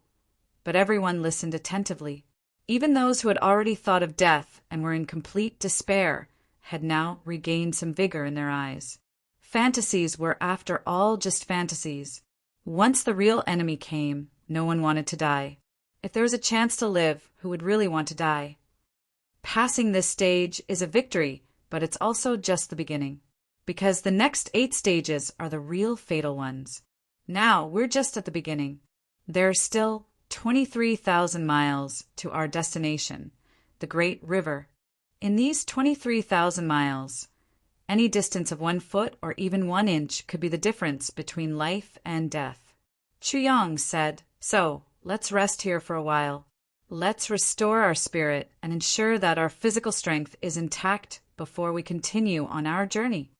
but everyone listened attentively. Even those who had already thought of death and were in complete despair had now regained some vigor in their eyes. Fantasies were, after all, just fantasies. Once the real enemy came, no one wanted to die. If there was a chance to live, who would really want to die? Passing this stage is a victory, but it's also just the beginning. Because the next 8 stages are the real fatal ones. Now, we're just at the beginning. There are still 23,000 miles to our destination, the Great River. In these 23,000 miles, any distance of 1 foot or even 1 inch could be the difference between life and death. Chu Yang said, "So, let's rest here for a while. Let's restore our spirit and ensure that our physical strength is intact before we continue on our journey."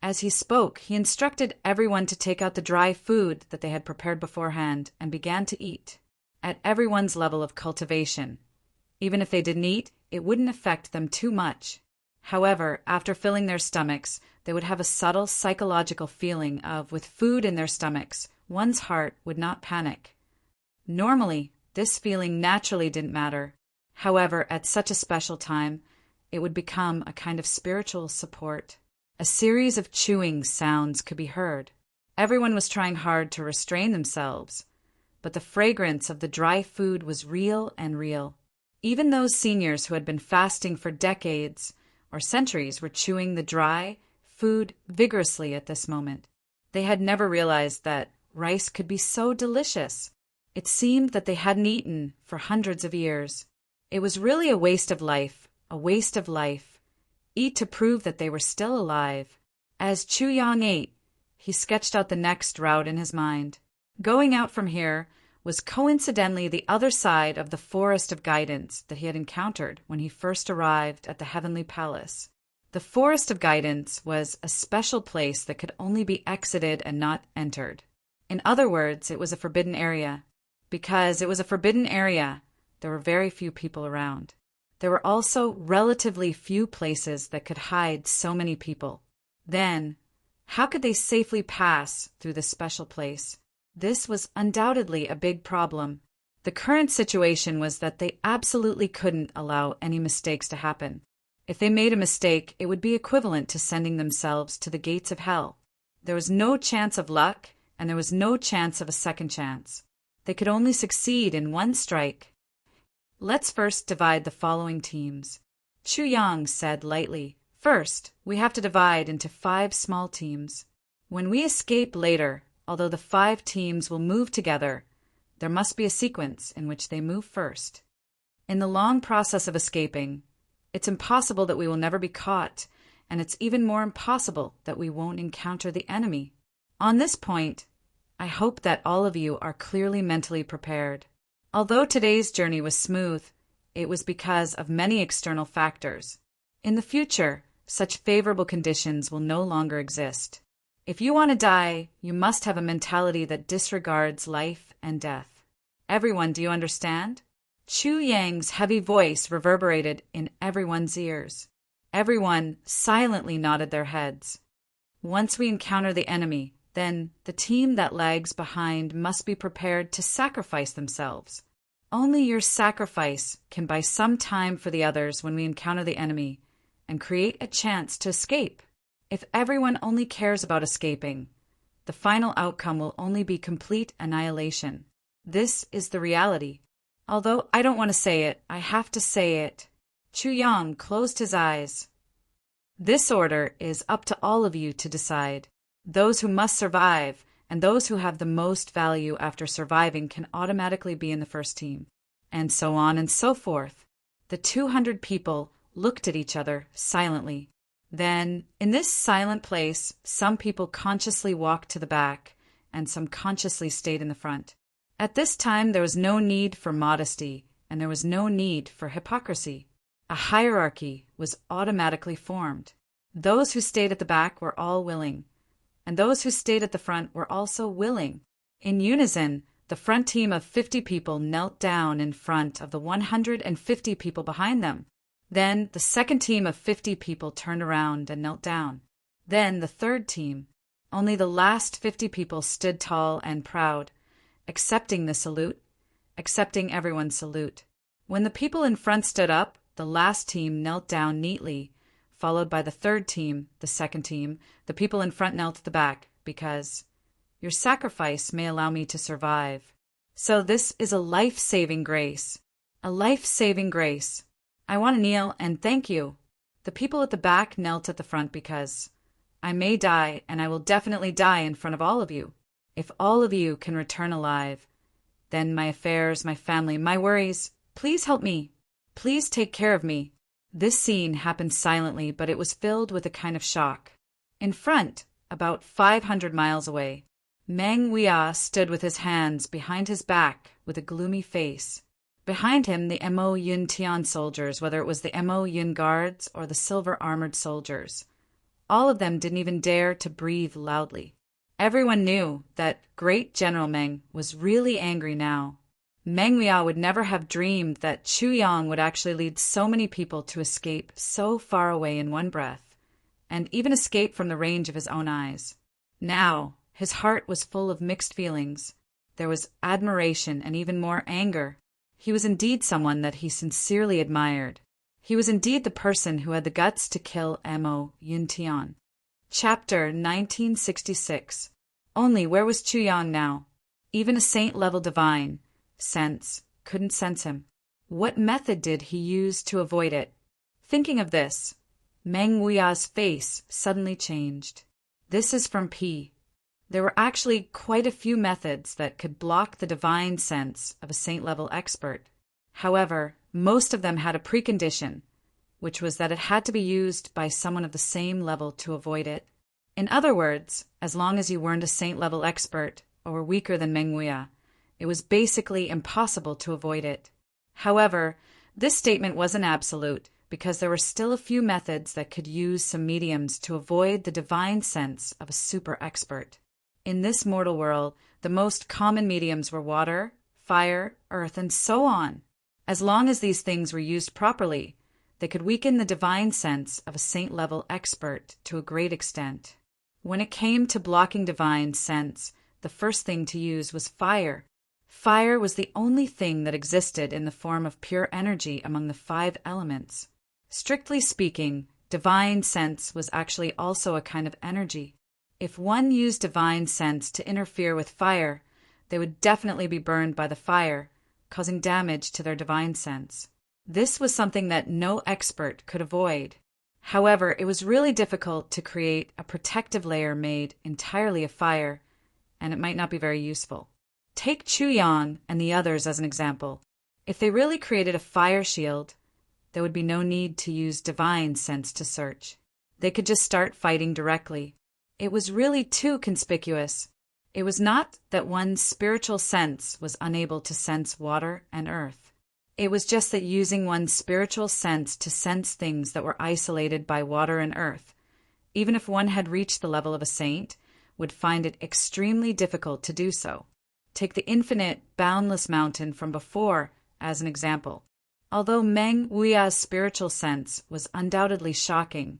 As he spoke, he instructed everyone to take out the dry food that they had prepared beforehand and began to eat. At everyone's level of cultivation. Even if they didn't eat, it wouldn't affect them too much. However, after filling their stomachs, they would have a subtle psychological feeling of, with food in their stomachs, one's heart would not panic. Normally, this feeling naturally didn't matter. However, at such a special time, it would become a kind of spiritual support. A series of chewing sounds could be heard. Everyone was trying hard to restrain themselves, but the fragrance of the dry food was real and real. Even those seniors who had been fasting for decades or centuries were chewing the dry food vigorously at this moment. They had never realized that rice could be so delicious. It seemed that they hadn't eaten for hundreds of years. It was really a waste of life, a waste of life. Eat to prove that they were still alive. As Chu Yang ate, he sketched out the next route in his mind. Going out from here was coincidentally the other side of the forest of guidance that he had encountered when he first arrived at the Heavenly Palace. The forest of guidance was a special place that could only be exited and not entered. In other words, it was a forbidden area. Because it was a forbidden area, there were very few people around. There were also relatively few places that could hide so many people. Then, how could they safely pass through this special place? This was undoubtedly a big problem. The current situation was that they absolutely couldn't allow any mistakes to happen. If they made a mistake, it would be equivalent to sending themselves to the gates of hell. There was no chance of luck, and there was no chance of a second chance. They could only succeed in one strike. Let's first divide the following teams. Chu Yang said lightly, "First, we have to divide into 5 small teams. When we escape later, although the 5 teams will move together, there must be a sequence in which they move first. In the long process of escaping, it's impossible that we will never be caught, and it's even more impossible that we won't encounter the enemy. On this point, I hope that all of you are clearly mentally prepared. Although today's journey was smooth, it was because of many external factors. In the future, such favorable conditions will no longer exist. If you want to die, you must have a mentality that disregards life and death. Everyone, do you understand?" Chu Yang's heavy voice reverberated in everyone's ears. Everyone silently nodded their heads. Once we encounter the enemy, then the team that lags behind must be prepared to sacrifice themselves. Only your sacrifice can buy some time for the others when we encounter the enemy and create a chance to escape. If everyone only cares about escaping, the final outcome will only be complete annihilation. This is the reality. Although I don't want to say it, I have to say it. Chu Yang closed his eyes. This order is up to all of you to decide. Those who must survive and those who have the most value after surviving can automatically be in the first team. and so on and so forth. The 200 people looked at each other silently. Then, in this silent place, some people consciously walked to the back, and some consciously stayed in the front. At this time, there was no need for modesty, and there was no need for hypocrisy. A hierarchy was automatically formed. Those who stayed at the back were all willing, and those who stayed at the front were also willing. In unison, the front team of 50 people knelt down in front of the 150 people behind them. Then the second team of 50 people turned around and knelt down. Then the third team. Only the last 50 people stood tall and proud, accepting the salute, accepting everyone's salute. When the people in front stood up, the last team knelt down neatly, followed by the third team, the second team. The people in front knelt at the back, because your sacrifice may allow me to survive. So this is a life-saving grace. A life-saving grace. I want to kneel and thank you. The people at the back knelt at the front because I may die, and I will definitely die in front of all of you. If all of you can return alive, then my affairs, my family, my worries, please help me. Please take care of me. This scene happened silently, but it was filled with a kind of shock. In front, about 500 miles away, Meng Huia stood with his hands behind his back with a gloomy face. Behind him, the Mo Yun Tian soldiers, whether it was the Mo Yun guards or the silver-armored soldiers. All of them didn't even dare to breathe loudly. Everyone knew that Great General Meng was really angry now. Meng Huia would never have dreamed that Chu Yang would actually lead so many people to escape so far away in one breath, and even escape from the range of his own eyes. Now, his heart was full of mixed feelings. There was admiration and even more anger. He was indeed someone that he sincerely admired. He was indeed the person who had the guts to kill Mo Yuntian. Chapter 1966. Only where was Chu Yang now? Even a saint-level divine sense couldn't sense him. What method did he use to avoid it? Thinking of this, Meng Huia's face suddenly changed. This is from P. There were actually quite a few methods that could block the divine sense of a saint-level expert. However, most of them had a precondition, which was that it had to be used by someone of the same level to avoid it. In other words, as long as you weren't a saint-level expert or were weaker than Meng Huia, it was basically impossible to avoid it. However, this statement wasn't absolute, because there were still a few methods that could use some mediums to avoid the divine sense of a super expert. In this mortal world, the most common mediums were water, fire, earth, and so on. As long as these things were used properly, they could weaken the divine sense of a saint-level expert to a great extent. When it came to blocking divine sense, the first thing to use was fire. Fire was the only thing that existed in the form of pure energy among the 5 elements. Strictly speaking, divine sense was actually also a kind of energy. If one used divine sense to interfere with fire, they would definitely be burned by the fire, causing damage to their divine sense. This was something that no expert could avoid. However, it was really difficult to create a protective layer made entirely of fire, and it might not be very useful. Take Chu Yang and the others as an example. If they really created a fire shield, there would be no need to use divine sense to search. They could just start fighting directly. It was really too conspicuous. It was not that one's spiritual sense was unable to sense water and earth. It was just that using one's spiritual sense to sense things that were isolated by water and earth, even if one had reached the level of a saint, would find it extremely difficult to do so. Take the infinite, boundless mountain from before as an example. Although Meng Huia's spiritual sense was undoubtedly shocking,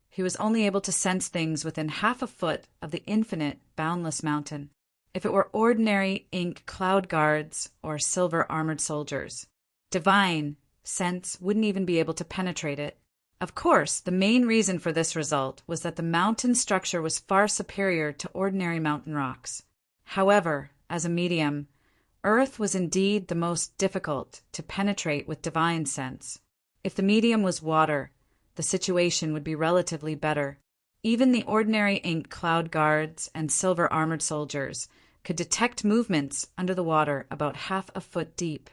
he was only able to sense things within half a foot of the infinite, boundless mountain. If it were ordinary ink cloud guards or silver-armored soldiers, divine sense wouldn't even be able to penetrate it. Of course, the main reason for this result was that the mountain structure was far superior to ordinary mountain rocks. However, as a medium, earth was indeed the most difficult to penetrate with divine sense. If the medium was water, the situation would be relatively better. Even the ordinary ink cloud guards and silver-armored soldiers could detect movements under the water about half a foot deep.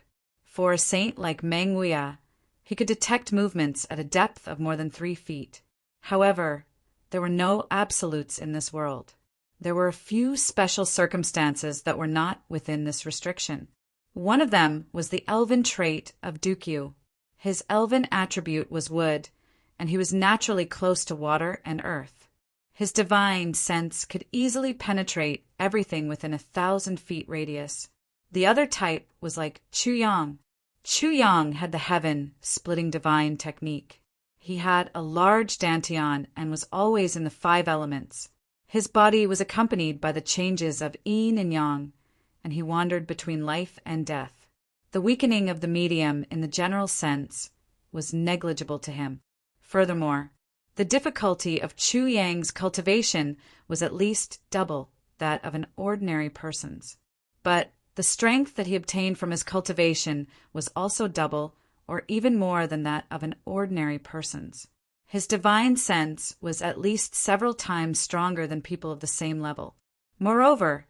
For a saint like Meng Huya, he could detect movements at a depth of more than 3 feet. However, there were no absolutes in this world. There were a few special circumstances that were not within this restriction. One of them was the elven trait of Dukyu. His elven attribute was wood, and he was naturally close to water and earth. His divine sense could easily penetrate everything within 1,000 feet radius. The other type was like Chuyang. Chuyang had the heaven-splitting divine technique. He had a large dantian and was always in the 5 elements. His body was accompanied by the changes of yin and yang, and he wandered between life and death. The weakening of the medium in the general sense was negligible to him. Furthermore, the difficulty of Chuyang's cultivation was at least double that of an ordinary person's. But the strength that he obtained from his cultivation was also double or even more than that of an ordinary person's. His divine sense was at least several times stronger than people of the same level. Moreover,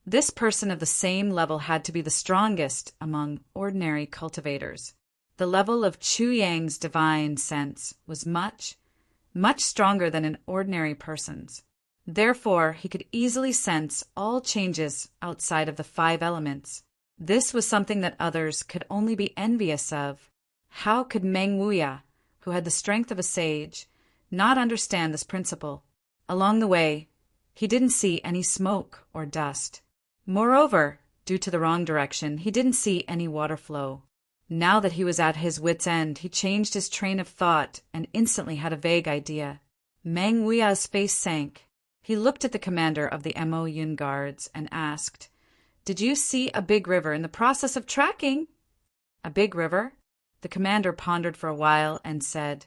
this person of the same level had to be the strongest among ordinary cultivators. The level of Chuyang's divine sense was much stronger than an ordinary person's. Therefore, he could easily sense all changes outside of the 5 elements. This was something that others could only be envious of. How could Meng Huya, who had the strength of a sage, not understand this principle? Along the way, he didn't see any smoke or dust. Moreover, due to the wrong direction, he didn't see any water flow. Now that he was at his wit's end, he changed his train of thought and instantly had a vague idea. Meng Huya's face sank. He looked at the commander of the Mo Yun guards and asked, "Did you see a big river in the process of tracking?" "A big river?" The commander pondered for a while and said,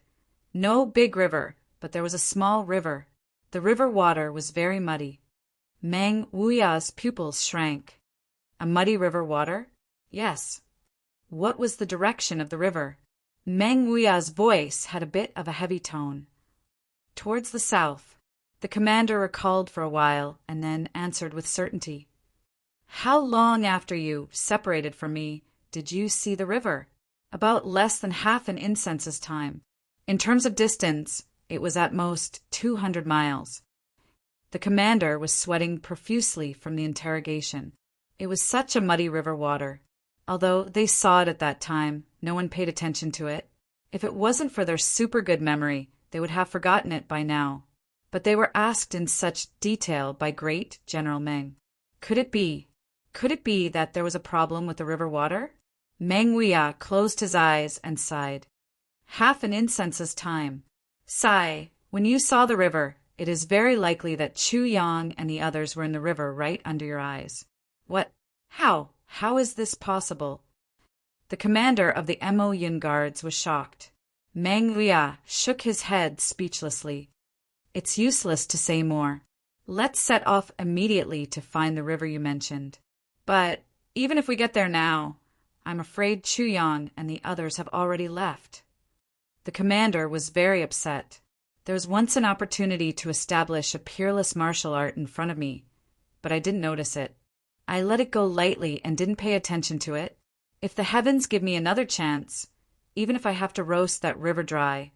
"No big river, but there was a small river. The river water was very muddy." Meng Huya's pupils shrank. "A muddy river water?" "Yes." "What was the direction of the river?" Meng Huya's voice had a bit of a heavy tone. "Towards the south." The commander recalled for a while and then answered with certainty. "How long after you separated from me did you see the river?" "About less than half an incense's time. In terms of distance, it was at most 200 miles. The commander was sweating profusely from the interrogation. It was such a muddy river water. Although they saw it at that time, no one paid attention to it. If it wasn't for their super good memory, they would have forgotten it by now. But they were asked in such detail by great General Meng. Could it be that there was a problem with the river water? Meng Huya closed his eyes and sighed. "Half an incense's time. Sigh, when you saw the river, it is very likely that Chuyang and the others were in the river right under your eyes." "What? How? How is this possible?" The commander of the Mo Yun guards was shocked. Meng Huya shook his head speechlessly. "It's useless to say more. Let's set off immediately to find the river you mentioned. But even if we get there now, I'm afraid Chuyang and the others have already left." The commander was very upset. There was once an opportunity to establish a peerless martial art in front of me, but I didn't notice it. I let it go lightly and didn't pay attention to it. If the heavens give me another chance, even if I have to roast that river dry,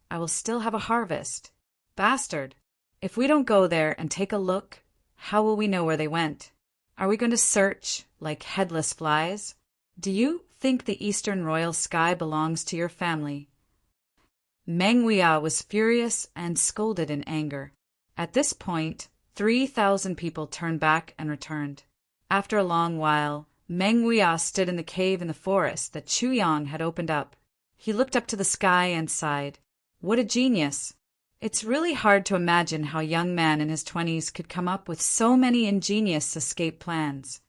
I will still have a harvest. Bastard! If we don't go there and take a look, how will we know where they went? Are we going to search like headless flies? Do you think the eastern royal sky belongs to your family? Meng Huya was furious and scolded in anger. At this point, 3,000 people turned back and returned. After a long while, Meng Huya stood in the cave in the forest that Chuyang had opened up. He looked up to the sky and sighed. What a genius! It's really hard to imagine how a young man in his 20s could come up with so many ingenious escape plans.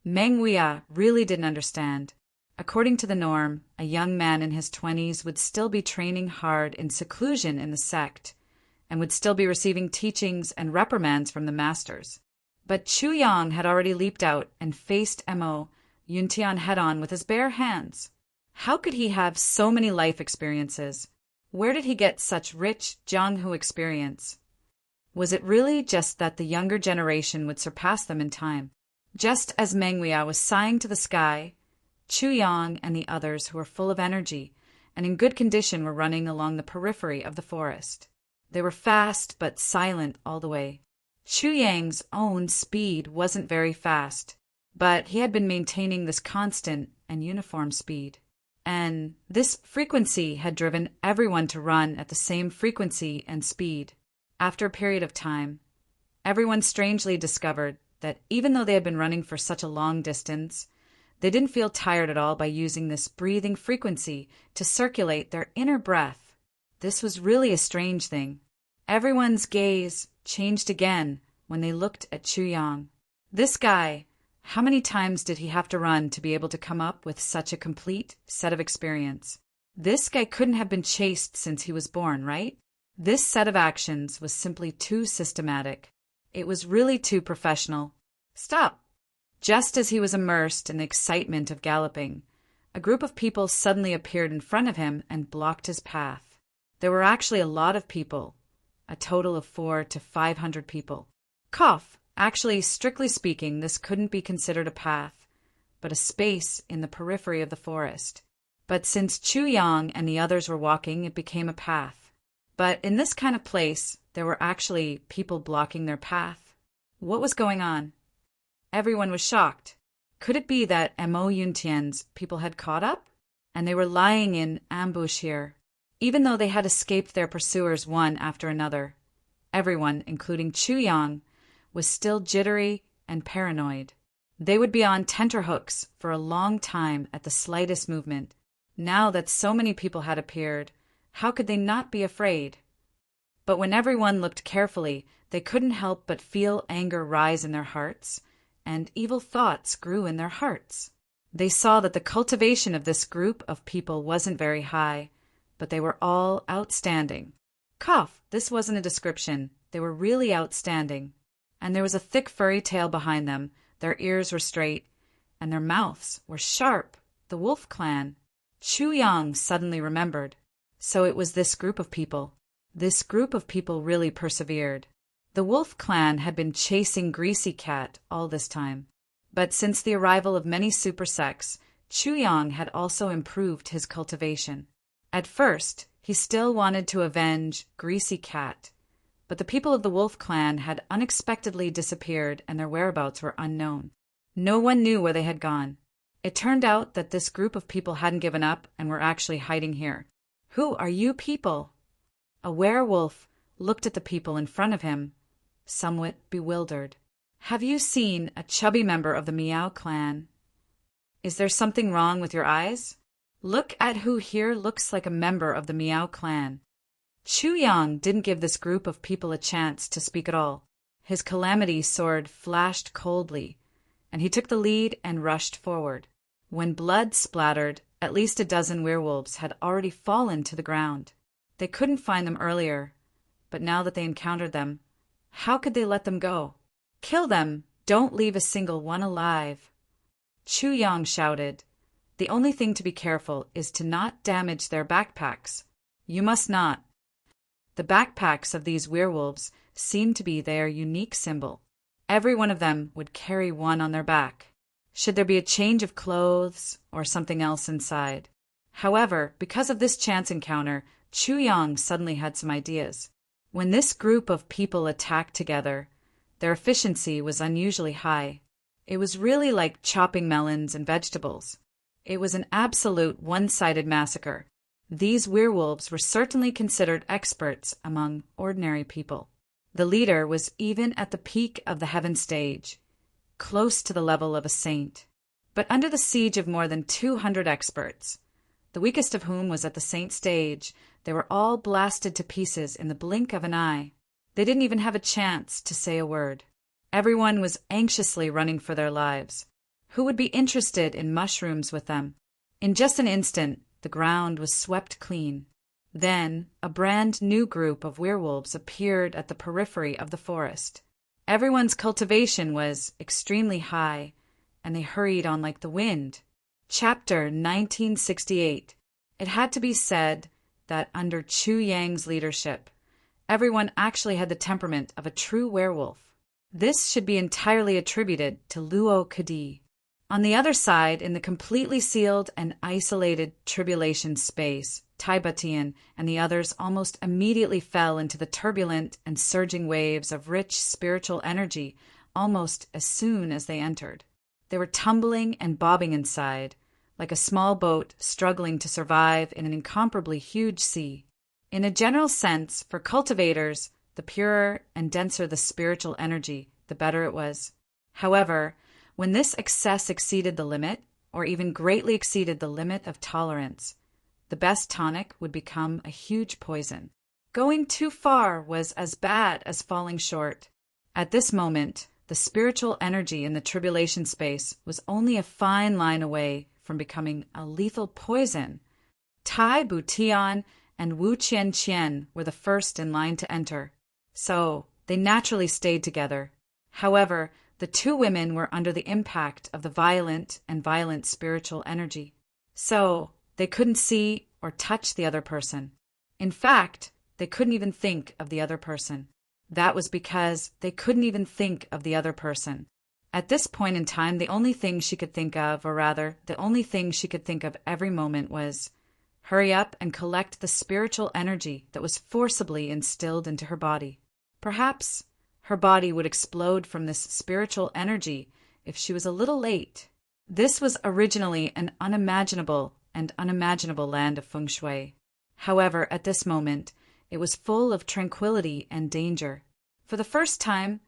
Meng Huya really didn't understand. According to the norm, a young man in his 20s would still be training hard in seclusion in the sect, and would still be receiving teachings and reprimands from the masters. But Chuyang had already leaped out and faced Mo Yuntian head-on with his bare hands. How could he have so many life experiences? Where did he get such rich Jianghu experience? Was it really just that the younger generation would surpass them in time? Just as Meng Huya was sighing to the sky, Chu Yang and the others, who were full of energy and in good condition, were running along the periphery of the forest. They were fast but silent all the way. Chu Yang's own speed wasn't very fast, but he had been maintaining this constant and uniform speed. And this frequency had driven everyone to run at the same frequency and speed. After a period of time, everyone strangely discovered that even though they had been running for such a long distance, they didn't feel tired at all by using this breathing frequency to circulate their inner breath. This was really a strange thing. Everyone's gaze changed again when they looked at Chu Yang. This guy, how many times did he have to run to be able to come up with such a complete set of experience? This guy couldn't have been chased since he was born, right? This set of actions was simply too systematic. It was really too professional. Stop! Just as he was immersed in the excitement of galloping, a group of people suddenly appeared in front of him and blocked his path. There were actually a lot of people, a total of 400 to 500 people. Cough! Actually, strictly speaking, this couldn't be considered a path, but a space in the periphery of the forest. But since Chu Yang and the others were walking, it became a path. But in this kind of place, there were actually people blocking their path. What was going on? Everyone was shocked. Could it be that Mo Yuntian's people had caught up? And they were lying in ambush here, even though they had escaped their pursuers one after another. Everyone, including Chu Yang, was still jittery and paranoid. They would be on tenterhooks for a long time at the slightest movement. Now that so many people had appeared, how could they not be afraid? But when everyone looked carefully, they couldn't help but feel anger rise in their hearts, and evil thoughts grew in their hearts. They saw that the cultivation of this group of people wasn't very high, but they were all outstanding. Cough! This wasn't a description. They were really outstanding. And there was a thick furry tail behind them, their ears were straight, and their mouths were sharp. The wolf clan. Chu Yang suddenly remembered. So it was this group of people. This group of people really persevered. The wolf clan had been chasing Greasy Cat all this time. But since the arrival of many super sects, Chu Yang had also improved his cultivation. At first, he still wanted to avenge Greasy Cat, but the people of the wolf clan had unexpectedly disappeared and their whereabouts were unknown. No one knew where they had gone. It turned out that this group of people hadn't given up and were actually hiding here. Who are you people? A werewolf looked at the people in front of him, somewhat bewildered. Have you seen a chubby member of the Meow clan? Is there something wrong with your eyes? Look at who here looks like a member of the Meow clan. Chu Yang didn't give this group of people a chance to speak at all. His calamity sword flashed coldly, and he took the lead and rushed forward. When blood splattered, at least a dozen werewolves had already fallen to the ground. They couldn't find them earlier, but now that they encountered them, how could they let them go? Kill them! Don't leave a single one alive! Chu Yang shouted. The only thing to be careful is to not damage their backpacks. You must not. The backpacks of these werewolves seemed to be their unique symbol. Every one of them would carry one on their back. Should there be a change of clothes or something else inside? However, because of this chance encounter, Chu Yang suddenly had some ideas. When this group of people attacked together, their efficiency was unusually high. It was really like chopping melons and vegetables. It was an absolute one-sided massacre. These werewolves were certainly considered experts among ordinary people. The leader was even at the peak of the heaven stage, close to the level of a saint. But under the siege of more than 200 experts, the weakest of whom was at the saint stage, they were all blasted to pieces in the blink of an eye. They didn't even have a chance to say a word. Everyone was anxiously running for their lives. Who would be interested in mushrooms with them? In just an instant, the ground was swept clean. Then, a brand new group of werewolves appeared at the periphery of the forest. Everyone's cultivation was extremely high, and they hurried on like the wind. Chapter 1968. It had to be said that under Chu Yang's leadership, everyone actually had the temperament of a true werewolf. This should be entirely attributed to Luo Kadi. On the other side, in the completely sealed and isolated tribulation space, Taibatian and the others almost immediately fell into the turbulent and surging waves of rich spiritual energy almost as soon as they entered. They were tumbling and bobbing inside, like a small boat struggling to survive in an incomparably huge sea. In a general sense, for cultivators, the purer and denser the spiritual energy, the better it was. However, when this excess exceeded the limit, or even greatly exceeded the limit of tolerance, the best tonic would become a huge poison. Going too far was as bad as falling short. At this moment, the spiritual energy in the tribulation space was only a fine line away from becoming a lethal poison. Tai Butian and Wu Qian were the first in line to enter, so they naturally stayed together. However, the two women were under the impact of the violent spiritual energy, so they couldn't see or touch the other person. In fact, they couldn't even think of the other person. That was because they couldn't even think of the other person. At this point in time, the only thing she could think of, or rather, the only thing she could think of every moment was, hurry up and collect the spiritual energy that was forcibly instilled into her body. Perhaps her body would explode from this spiritual energy if she was a little late. This was originally an unimaginable land of feng shui. However, at this moment, it was full of tranquility and danger. For the first time,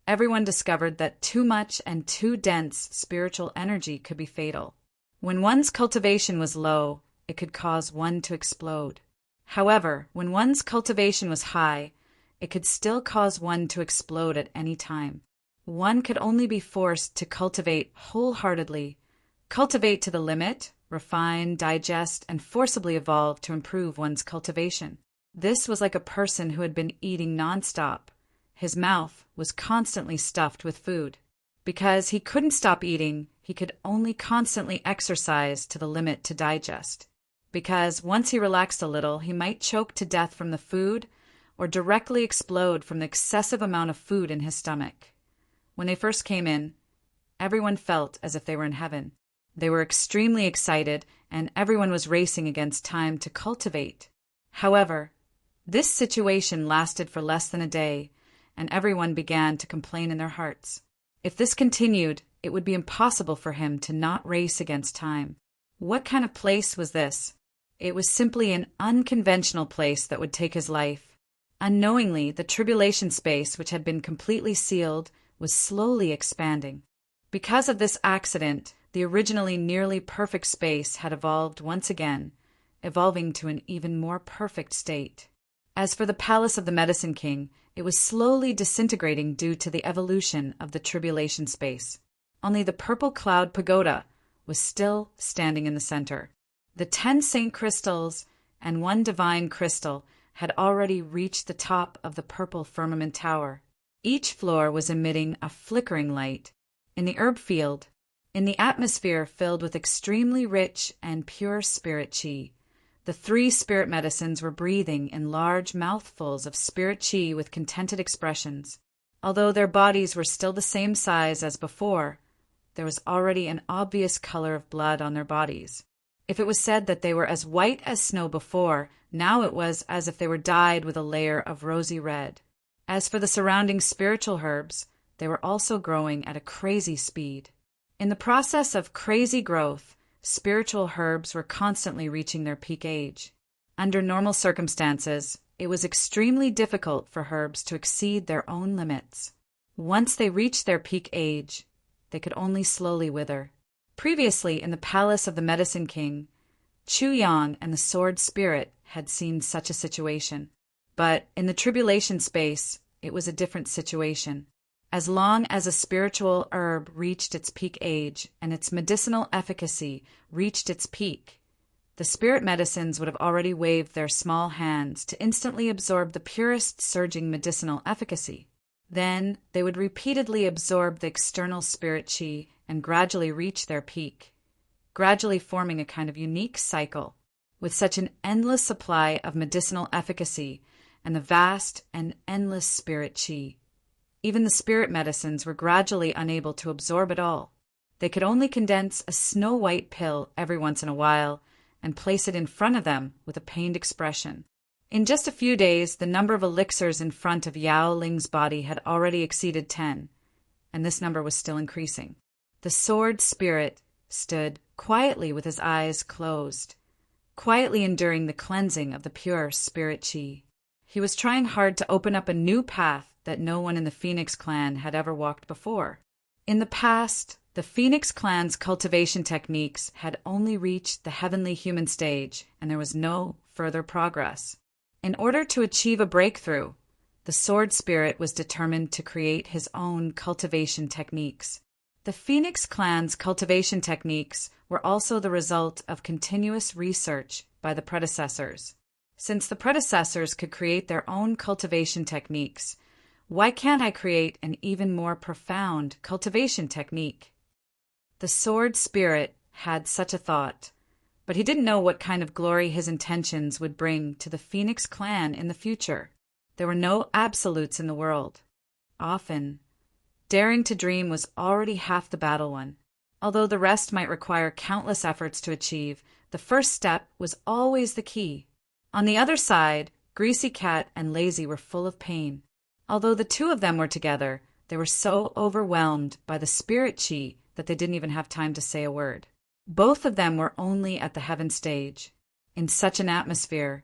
everyone discovered that too much and too dense spiritual energy could be fatal. When one's cultivation was low, it could cause one to explode. However, when one's cultivation was high, it could still cause one to explode at any time. One could only be forced to cultivate wholeheartedly, cultivate to the limit, refine, digest, and forcibly evolve to improve one's cultivation. This was like a person who had been eating nonstop. His mouth was constantly stuffed with food. Because he couldn't stop eating, he could only constantly exercise to the limit to digest. Because once he relaxed a little, he might choke to death from the food or directly explode from the excessive amount of food in his stomach. When they first came in, everyone felt as if they were in heaven. They were extremely excited, and everyone was racing against time to cultivate. However, this situation lasted for less than a day, and everyone began to complain in their hearts. If this continued, it would be impossible for him to not race against time. What kind of place was this? It was simply an unconventional place that would take his life. Unknowingly, the tribulation space, which had been completely sealed, was slowly expanding. Because of this accident, the originally nearly perfect space had evolved once again, evolving to an even more perfect state. As for the palace of the Medicine King, it was slowly disintegrating due to the evolution of the tribulation space. Only the purple cloud pagoda was still standing in the center. The 10 saint crystals and 1 divine crystal had already reached the top of the purple firmament tower. Each floor was emitting a flickering light. In the herb field, in the atmosphere filled with extremely rich and pure spirit chi, the 3 spirit medicines were breathing in large mouthfuls of spirit chi with contented expressions. Although their bodies were still the same size as before, there was already an obvious color of blood on their bodies. If it was said that they were as white as snow before, now it was as if they were dyed with a layer of rosy red. As for the surrounding spiritual herbs, they were also growing at a crazy speed. In the process of crazy growth, spiritual herbs were constantly reaching their peak age. Under normal circumstances, it was extremely difficult for herbs to exceed their own limits. Once they reached their peak age, they could only slowly wither. Previously, in the palace of the Medicine King, Chu Yang and the Sword Spirit had seen such a situation. But in the tribulation space, it was a different situation. As long as a spiritual herb reached its peak age and its medicinal efficacy reached its peak, the spirit medicines would have already waved their small hands to instantly absorb the purest surging medicinal efficacy. Then they would repeatedly absorb the external spirit chi and gradually reach their peak, gradually forming a kind of unique cycle. With such an endless supply of medicinal efficacy and the vast and endless spirit chi, even the spirit medicines were gradually unable to absorb it all. They could only condense a snow-white pill every once in a while and place it in front of them with a pained expression. In just a few days, the number of elixirs in front of Yao Ling's body had already exceeded 10, and this number was still increasing. The sword spirit stood quietly with his eyes closed, quietly enduring the cleansing of the pure spirit chi. He was trying hard to open up a new path that no one in the Phoenix clan had ever walked before. In the past, the Phoenix clan's cultivation techniques had only reached the heavenly human stage, and there was no further progress. In order to achieve a breakthrough, the sword spirit was determined to create his own cultivation techniques. The Phoenix clan's cultivation techniques were also the result of continuous research by the predecessors. Since the predecessors could create their own cultivation techniques, why can't I create an even more profound cultivation technique? The sword spirit had such a thought, but he didn't know what kind of glory his intentions would bring to the Phoenix clan in the future. There were no absolutes in the world. Often, daring to dream was already half the battle won. Although the rest might require countless efforts to achieve, the first step was always the key. On the other side, Greasy Cat and Lazy were full of pain. Although the two of them were together, they were so overwhelmed by the spirit chi that they didn't even have time to say a word. Both of them were only at the heaven stage. In such an atmosphere,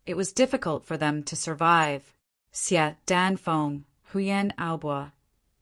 it was difficult for them to survive. Xie Danfeng, Huyen Aobo,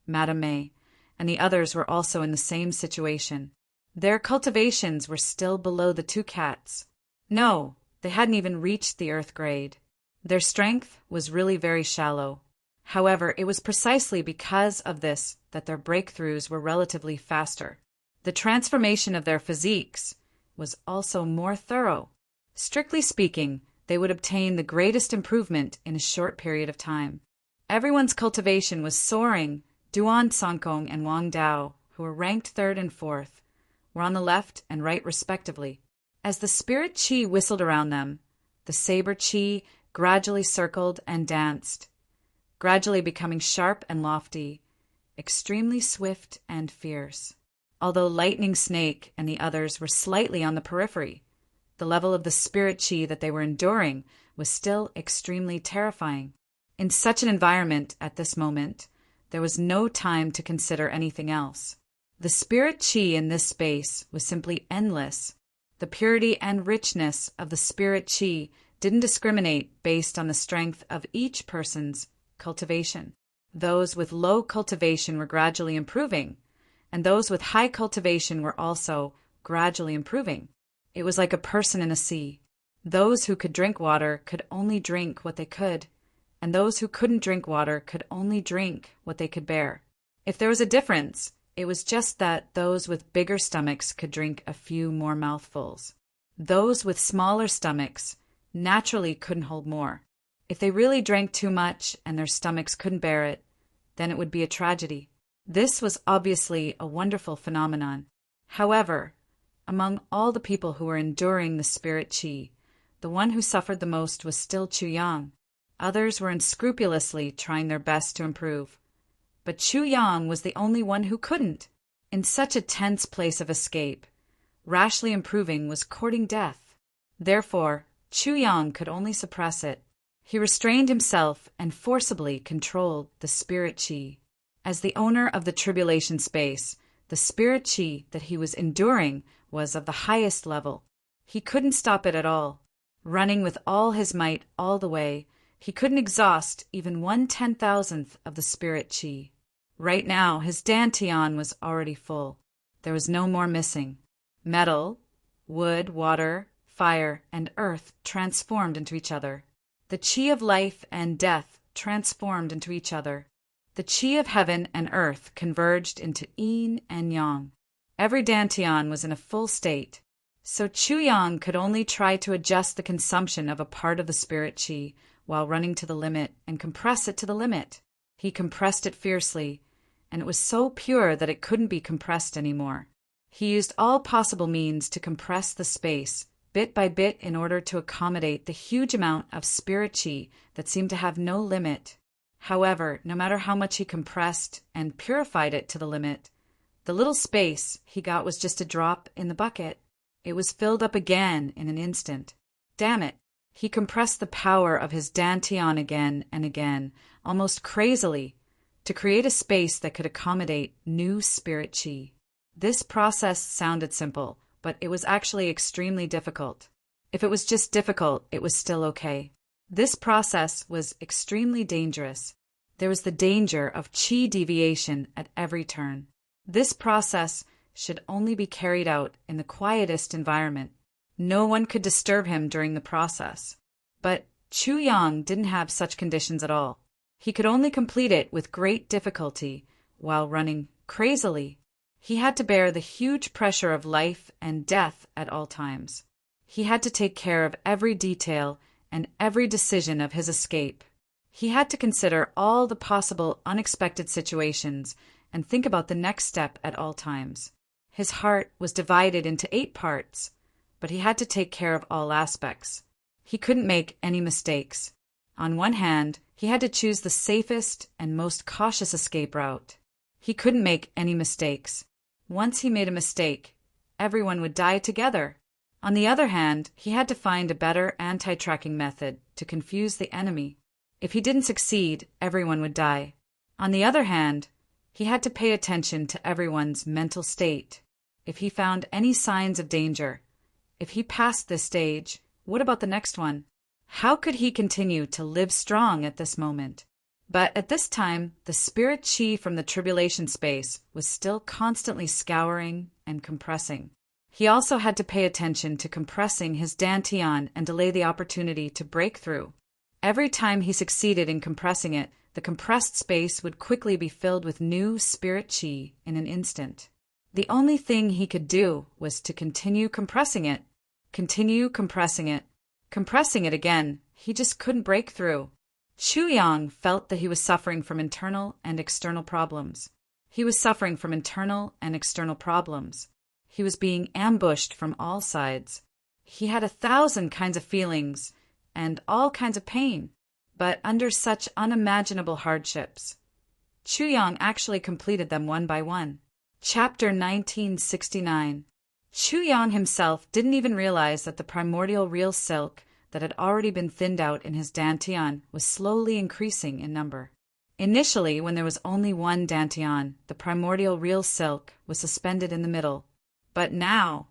Madame Mei, and the others were also in the same situation. Their cultivations were still below the two cats. No, they hadn't even reached the earth grade. Their strength was really very shallow. However, it was precisely because of this that their breakthroughs were relatively faster. The transformation of their physiques was also more thorough. Strictly speaking, they would obtain the greatest improvement in a short period of time. Everyone's cultivation was soaring. Duan Songkong and Wang Dao, who were ranked 3rd and 4th, were on the left and right respectively. As the spirit chi whistled around them, the saber chi gradually circled and danced, gradually becoming sharp and lofty, extremely swift and fierce. Although Lightning Snake and the others were slightly on the periphery, the level of the spirit chi that they were enduring was still extremely terrifying. In such an environment at this moment, there was no time to consider anything else. The spirit chi in this space was simply endless. The purity and richness of the spirit chi didn't discriminate based on the strength of each person's cultivation. Those with low cultivation were gradually improving, and those with high cultivation were also gradually improving. It was like a person in a sea. Those who could drink water could only drink what they could, and those who couldn't drink water could only drink what they could bear. If there was a difference, it was just that those with bigger stomachs could drink a few more mouthfuls. Those with smaller stomachs naturally couldn't hold more. If they really drank too much and their stomachs couldn't bear it, then it would be a tragedy. This was obviously a wonderful phenomenon. However, among all the people who were enduring the spirit chi, the one who suffered the most was still Chu Yang. Others were unscrupulously trying their best to improve. But Chu Yang was the only one who couldn't. In such a tense place of escape, rashly improving was courting death. Therefore, Chu Yang could only suppress it. He restrained himself and forcibly controlled the spirit chi. As the owner of the tribulation space, the spirit chi that he was enduring was of the highest level. He couldn't stop it at all. Running with all his might all the way, he couldn't exhaust even 1/10,000th of the spirit chi. Right now, his dantian was already full. There was no more missing. Metal, wood, water, fire, and earth transformed into each other. The chi of life and death transformed into each other. The chi of heaven and earth converged into yin and yang. Every dantian was in a full state. So Chu Yang could only try to adjust the consumption of a part of the spirit chi while running to the limit and compress it to the limit. He compressed it fiercely, and it was so pure that it couldn't be compressed anymore. He used all possible means to compress the space, bit by bit, in order to accommodate the huge amount of spirit chi that seemed to have no limit. However, no matter how much he compressed and purified it to the limit, The little space he got was just a drop in the bucket. It was filled up again in an instant. Damn it! He compressed the power of his dantian again and again, almost crazily, to create a space that could accommodate new spirit chi. This process sounded simple, but it was actually extremely difficult. If it was just difficult, it was still okay. This process was extremely dangerous. There was the danger of chi deviation at every turn. This process should only be carried out in the quietest environment. No one could disturb him during the process. But Chu Yang didn't have such conditions at all. He could only complete it with great difficulty while running crazily. He had to bear the huge pressure of life and death at all times. He had to take care of every detail and every decision of his escape. He had to consider all the possible unexpected situations and think about the next step at all times. His heart was divided into 8 parts, but he had to take care of all aspects. He couldn't make any mistakes. On one hand, he had to choose the safest and most cautious escape route. He couldn't make any mistakes. Once he made a mistake, everyone would die together. On the other hand, he had to find a better anti-tracking method to confuse the enemy. If he didn't succeed, everyone would die. On the other hand, he had to pay attention to everyone's mental state. If he found any signs of danger, if he passed this stage, what about the next one? How could he continue to live strong at this moment? But at this time, the spirit chi from the tribulation space was still constantly scouring and compressing. He also had to pay attention to compressing his dantian and delay the opportunity to break through. Every time he succeeded in compressing it, the compressed space would quickly be filled with new spirit chi in an instant. The only thing he could do was to continue compressing it. Continue compressing it. Compressing it again. He just couldn't break through. Chu Yang felt that he was suffering from internal and external problems. He was suffering from internal and external problems. He was being ambushed from all sides. He had 1,000 kinds of feelings and all kinds of pain, but under such unimaginable hardships. Chu Yang actually completed them one by one. Chapter 1969. Chu Yang himself didn't even realize that the primordial real silk that had already been thinned out in his dantian was slowly increasing in number. Initially, when there was only one dantian, the primordial real silk was suspended in the middle. But now,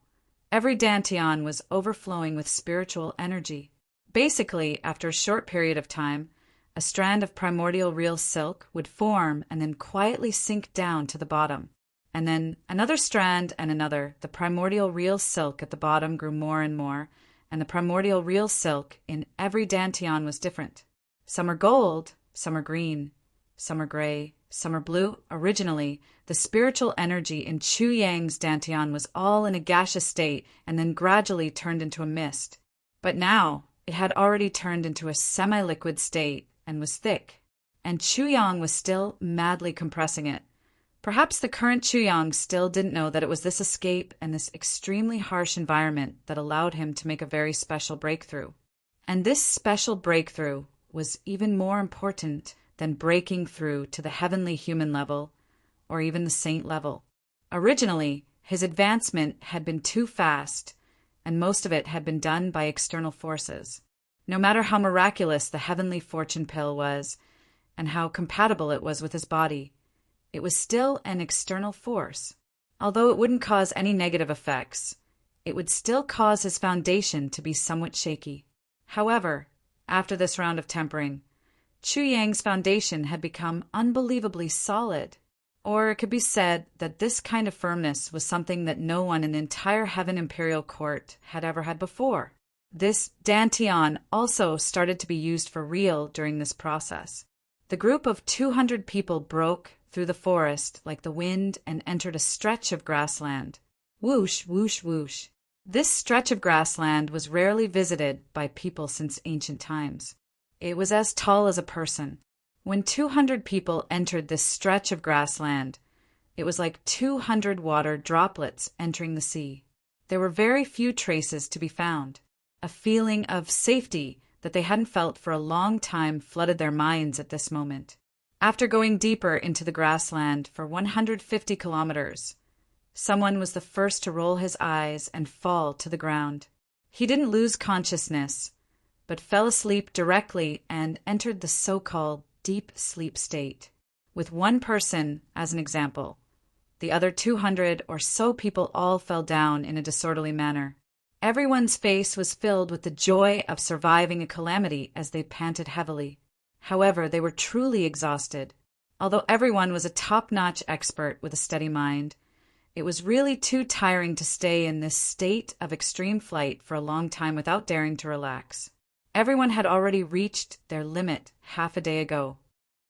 every dantian was overflowing with spiritual energy. Basically, after a short period of time, a strand of primordial real silk would form and then quietly sink down to the bottom. And then another strand and another. The primordial real silk at the bottom grew more and more, and the primordial real silk in every dantian was different. Some are gold, some are green, some are gray, some are blue. Originally, the spiritual energy in Chu Yang's dantian was all in a gaseous state and then gradually turned into a mist. But now, it had already turned into a semi-liquid state and was thick, and Chu Yang was still madly compressing it. Perhaps the current Chu Yang still didn't know that it was this escape and this extremely harsh environment that allowed him to make a very special breakthrough. And this special breakthrough was even more important than breaking through to the heavenly human level or even the saint level. Originally, his advancement had been too fast, and most of it had been done by external forces. No matter how miraculous the heavenly fortune pill was and how compatible it was with his body, it was still an external force. Although it wouldn't cause any negative effects, it would still cause his foundation to be somewhat shaky. However, after this round of tempering, Chu Yang's foundation had become unbelievably solid. Or it could be said that this kind of firmness was something that no one in the entire Heaven Imperial Court had ever had before. This dantian also started to be used for real during this process. The group of 200 people broke through the forest like the wind and entered a stretch of grassland. Whoosh, whoosh, whoosh. This stretch of grassland was rarely visited by people since ancient times. It was as tall as a person. When 200 people entered this stretch of grassland, it was like 200 water droplets entering the sea. There were very few traces to be found. A feeling of safety that they hadn't felt for a long time flooded their minds at this moment. After going deeper into the grassland for 150 kilometers, someone was the first to roll his eyes and fall to the ground. He didn't lose consciousness, but fell asleep directly and entered the so-called deep sleep state. With one person as an example, the other 200 or so people all fell down in a disorderly manner. Everyone's face was filled with the joy of surviving a calamity as they panted heavily. However, they were truly exhausted. Although everyone was a top-notch expert with a steady mind, it was really too tiring to stay in this state of extreme flight for a long time without daring to relax. Everyone had already reached their limit half a day ago.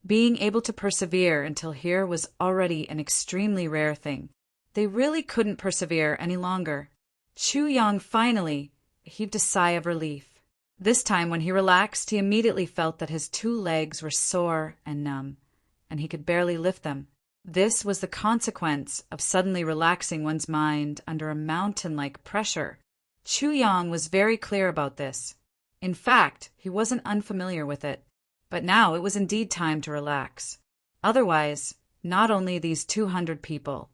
Being able to persevere until here was already an extremely rare thing. They really couldn't persevere any longer. Chu Yang finally heaved a sigh of relief. This time when he relaxed, he immediately felt that his 2 legs were sore and numb, and he could barely lift them. This was the consequence of suddenly relaxing one's mind under a mountain-like pressure. Chu Yang was very clear about this. In fact, he wasn't unfamiliar with it. But now it was indeed time to relax. Otherwise, not only these 200 people,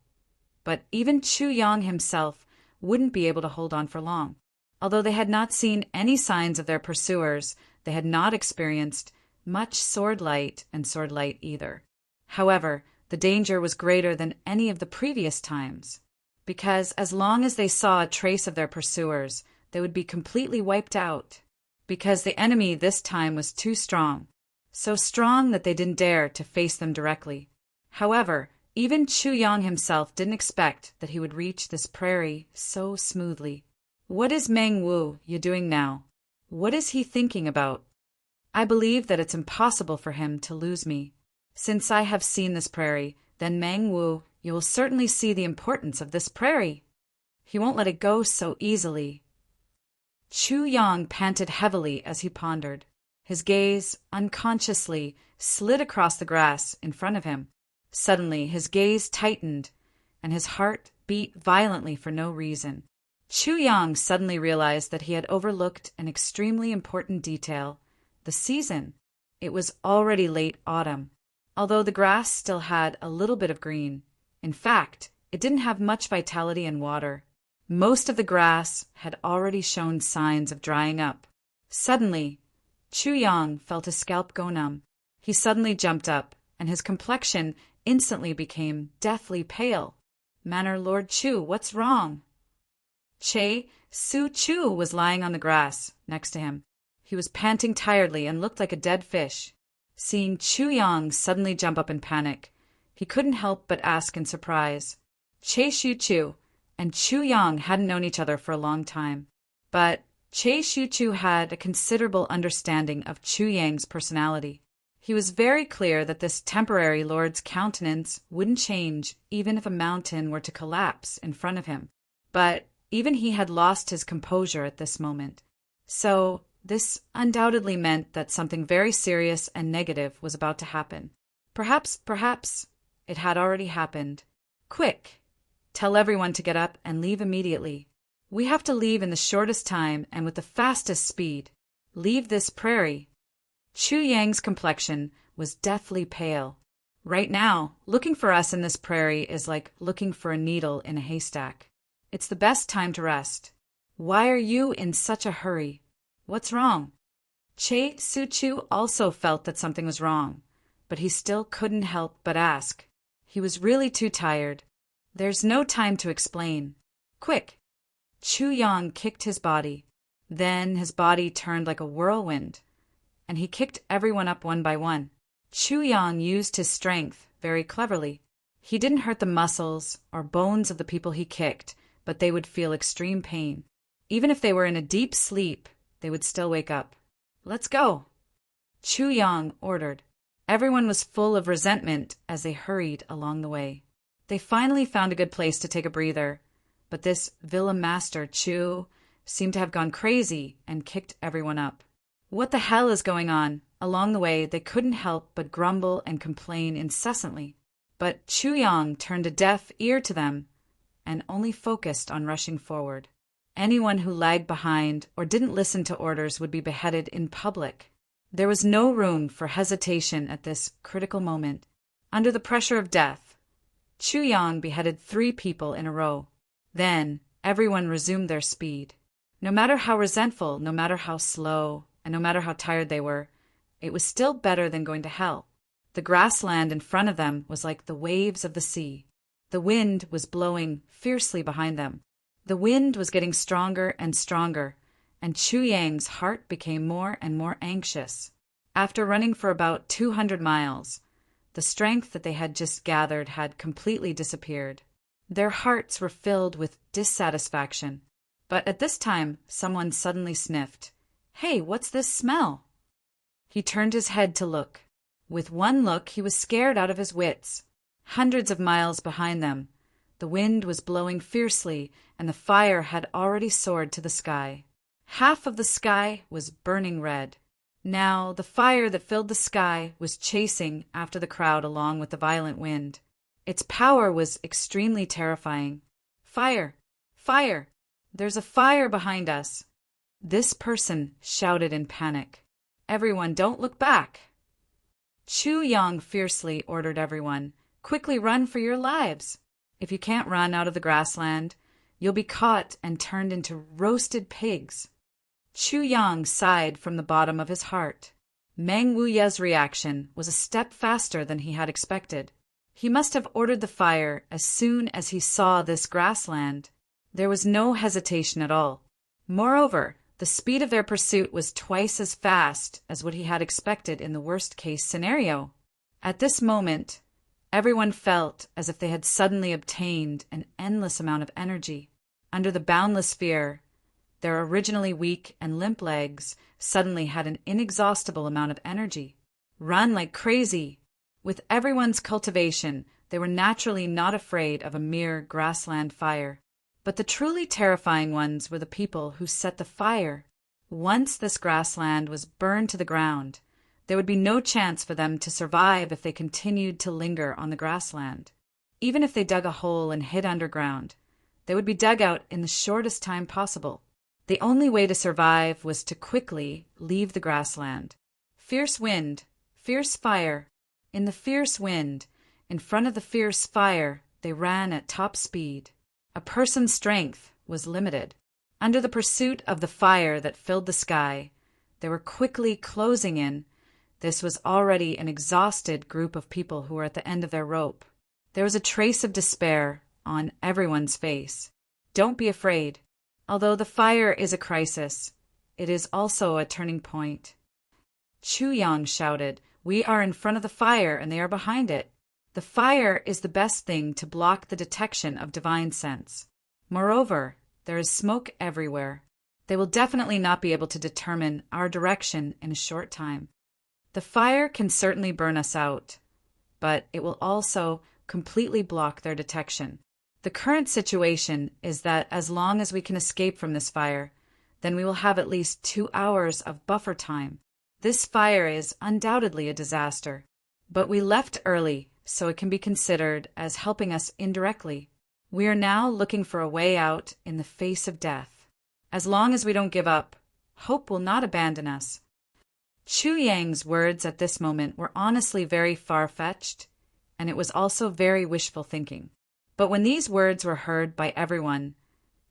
but even Chu Yang himself wouldn't be able to hold on for long. Although they had not seen any signs of their pursuers, they had not experienced much sword light either. However, the danger was greater than any of the previous times, because as long as they saw a trace of their pursuers, they would be completely wiped out, because the enemy this time was too strong, so strong that they didn't dare to face them directly. However, even Chu Yang himself didn't expect that he would reach this prairie so smoothly. What is Meng Wu doing now? What is he thinking about? I believe that it's impossible for him to lose me. Since I have seen this prairie, then Meng Wu, you will certainly see the importance of this prairie. He won't let it go so easily. Chu Yang panted heavily as he pondered. His gaze, unconsciously, slid across the grass in front of him. Suddenly, his gaze tightened, and his heart beat violently for no reason. Chu Yang suddenly realized that he had overlooked an extremely important detail: the season. It was already late autumn. Although the grass still had a little bit of green, in fact, it didn't have much vitality and water. Most of the grass had already shown signs of drying up. Suddenly, Chu Yang felt his scalp go numb. He suddenly jumped up, and his complexion instantly became deathly pale. "Manor Lord Chu, what's wrong?" Che Su Chu was lying on the grass next to him. He was panting tiredly and looked like a dead fish. Seeing Chu Yang suddenly jump up in panic, he couldn't help but ask in surprise. Che Shu Chu and Chu Yang hadn't known each other for a long time, but Che Shu Chu had a considerable understanding of Chu Yang's personality. He was very clear that this temporary lord's countenance wouldn't change even if a mountain were to collapse in front of him. But even he had lost his composure at this moment. So this undoubtedly meant that something very serious and negative was about to happen. Perhaps it had already happened. "Quick! Tell everyone to get up and leave immediately. We have to leave in the shortest time and with the fastest speed. Leave this prairie." Chu Yang's complexion was deathly pale. Right now, looking for us in this prairie is like looking for a needle in a haystack. It's the best time to rest. Why are you in such a hurry? What's wrong? Che Su Chu also felt that something was wrong, but he still couldn't help but ask. He was really too tired. "There's no time to explain. Quick!" Chu Yang kicked his body. Then his body turned like a whirlwind, and he kicked everyone up one by one. Chu Yang used his strength very cleverly. He didn't hurt the muscles or bones of the people he kicked, but they would feel extreme pain. Even if they were in a deep sleep, they would still wake up. "Let's go," Chu Yang ordered. Everyone was full of resentment as they hurried along the way. They finally found a good place to take a breather, but this villa master, Chu, seemed to have gone crazy and kicked everyone up. What the hell is going on? Along the way, they couldn't help but grumble and complain incessantly. But Chu Yang turned a deaf ear to them and only focused on rushing forward. Anyone who lagged behind or didn't listen to orders would be beheaded in public. There was no room for hesitation at this critical moment. Under the pressure of death, Chu Yang beheaded 3 people in a row. Then, everyone resumed their speed. No matter how resentful, no matter how slow, and no matter how tired they were, it was still better than going to hell. The grassland in front of them was like the waves of the sea. The wind was blowing fiercely behind them. The wind was getting stronger and stronger, and Chu Yang's heart became more and more anxious. After running for about 200 miles, the strength that they had just gathered had completely disappeared. Their hearts were filled with dissatisfaction. But at this time, someone suddenly sniffed. "Hey, what's this smell?" He turned his head to look. With one look, he was scared out of his wits. Hundreds of miles behind them, the wind was blowing fiercely, and the fire had already soared to the sky. Half of the sky was burning red. Now, the fire that filled the sky was chasing after the crowd along with the violent wind. Its power was extremely terrifying. "Fire! Fire! There's a fire behind us!" This person shouted in panic. "Everyone, don't look back!" Chu Yang fiercely ordered everyone, "Quickly run for your lives! If you can't run out of the grassland, you'll be caught and turned into roasted pigs." Chu Yang sighed from the bottom of his heart. Meng Wuye's reaction was a step faster than he had expected. He must have ordered the fire as soon as he saw this grassland. There was no hesitation at all. Moreover, the speed of their pursuit was twice as fast as what he had expected in the worst-case scenario. At this moment, everyone felt as if they had suddenly obtained an endless amount of energy. Under the boundless fear, their originally weak and limp legs suddenly had an inexhaustible amount of energy. Run like crazy! With everyone's cultivation, they were naturally not afraid of a mere grassland fire. But the truly terrifying ones were the people who set the fire. Once this grassland was burned to the ground, there would be no chance for them to survive if they continued to linger on the grassland. Even if they dug a hole and hid underground, they would be dug out in the shortest time possible. The only way to survive was to quickly leave the grassland. Fierce wind, fierce fire. In the fierce wind, in front of the fierce fire, they ran at top speed. A person's strength was limited. Under the pursuit of the fire that filled the sky, they were quickly closing in. This was already an exhausted group of people who were at the end of their rope. There was a trace of despair on everyone's face. Don't be afraid. Although the fire is a crisis, it is also a turning point. Chu Yang shouted, "We are in front of the fire and they are behind it. The fire is the best thing to block the detection of divine sense. Moreover, there is smoke everywhere. They will definitely not be able to determine our direction in a short time. The fire can certainly burn us out, but it will also completely block their detection. The current situation is that as long as we can escape from this fire, then we will have at least 2 hours of buffer time. This fire is undoubtedly a disaster, but we left early, so it can be considered as helping us indirectly. We are now looking for a way out in the face of death. As long as we don't give up, hope will not abandon us." Chu Yang's words at this moment were honestly very far-fetched, and it was also very wishful thinking. But when these words were heard by everyone,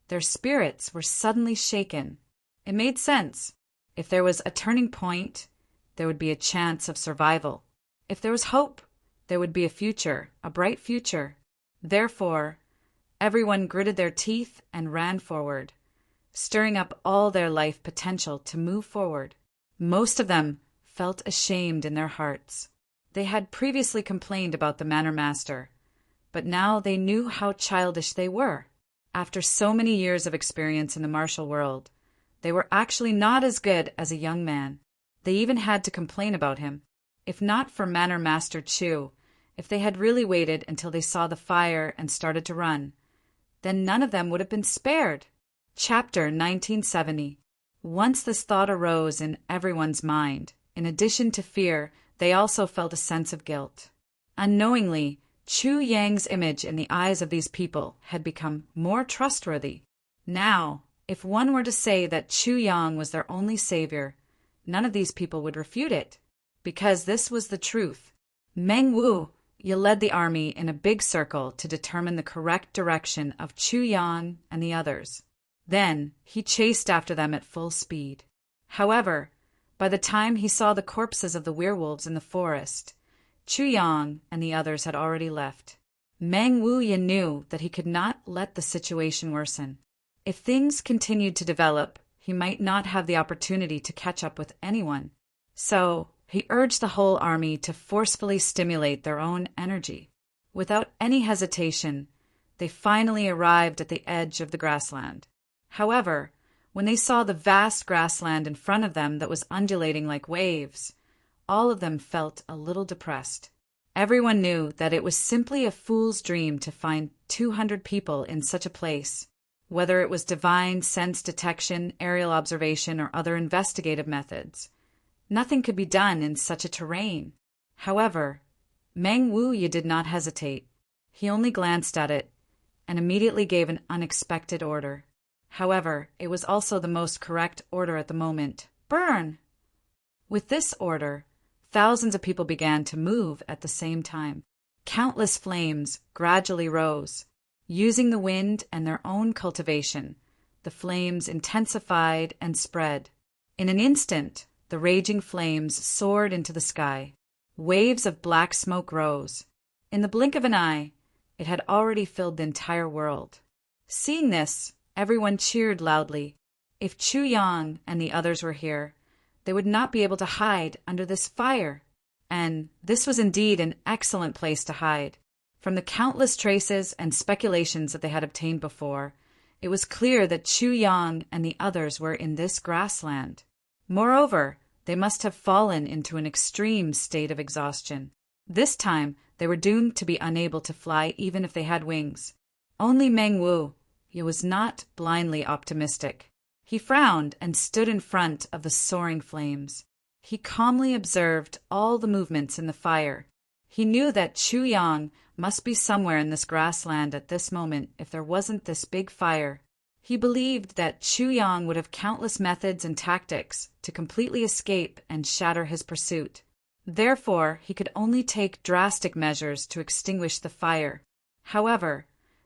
their spirits were suddenly shaken. It made sense. If there was a turning point, there would be a chance of survival. If there was hope, there would be a future, a bright future. Therefore, everyone gritted their teeth and ran forward, stirring up all their life potential to move forward. Most of them felt ashamed in their hearts. They had previously complained about the Manor Master, but now they knew how childish they were. After so many years of experience in the martial world, they were actually not as good as a young man. They even had to complain about him. If not for Manor Master Chu, if they had really waited until they saw the fire and started to run, then none of them would have been spared. Chapter 1970. Once this thought arose in everyone's mind, in addition to fear, they also felt a sense of guilt. Unknowingly, Chu Yang's image in the eyes of these people had become more trustworthy. Now, if one were to say that Chu Yang was their only savior, none of these people would refute it, because this was the truth. Meng Wu, Wu led the army in a big circle to determine the correct direction of Chu Yang and the others. Then he chased after them at full speed. However, by the time he saw the corpses of the werewolves in the forest, Chu Yang and the others had already left. Meng Wu knew that he could not let the situation worsen. If things continued to develop, he might not have the opportunity to catch up with anyone. So he urged the whole army to forcefully stimulate their own energy. Without any hesitation, they finally arrived at the edge of the grassland. However, when they saw the vast grassland in front of them that was undulating like waves, all of them felt a little depressed. Everyone knew that it was simply a fool's dream to find 200 people in such a place. Whether it was divine sense detection, aerial observation, or other investigative methods, nothing could be done in such a terrain. However, Meng Wu did not hesitate. He only glanced at it and immediately gave an unexpected order. However, it was also the most correct order at the moment. Burn! With this order, thousands of people began to move at the same time. Countless flames gradually rose. Using the wind and their own cultivation, the flames intensified and spread. In an instant, the raging flames soared into the sky. Waves of black smoke rose. In the blink of an eye, it had already filled the entire world. Seeing this, everyone cheered loudly. If Chu Yang and the others were here, they would not be able to hide under this fire. And this was indeed an excellent place to hide. From the countless traces and speculations that they had obtained before, it was clear that Chu Yang and the others were in this grassland. Moreover, they must have fallen into an extreme state of exhaustion. This time, they were doomed to be unable to fly even if they had wings. Only Meng Wu was not blindly optimistic. He frowned and stood in front of the soaring flames. He calmly observed all the movements in the fire. He knew that Chu Yang must be somewhere in this grassland at this moment if there wasn't this big fire. He believed that Chu Yang would have countless methods and tactics to completely escape and shatter his pursuit. Therefore, he could only take drastic measures to extinguish the fire. However,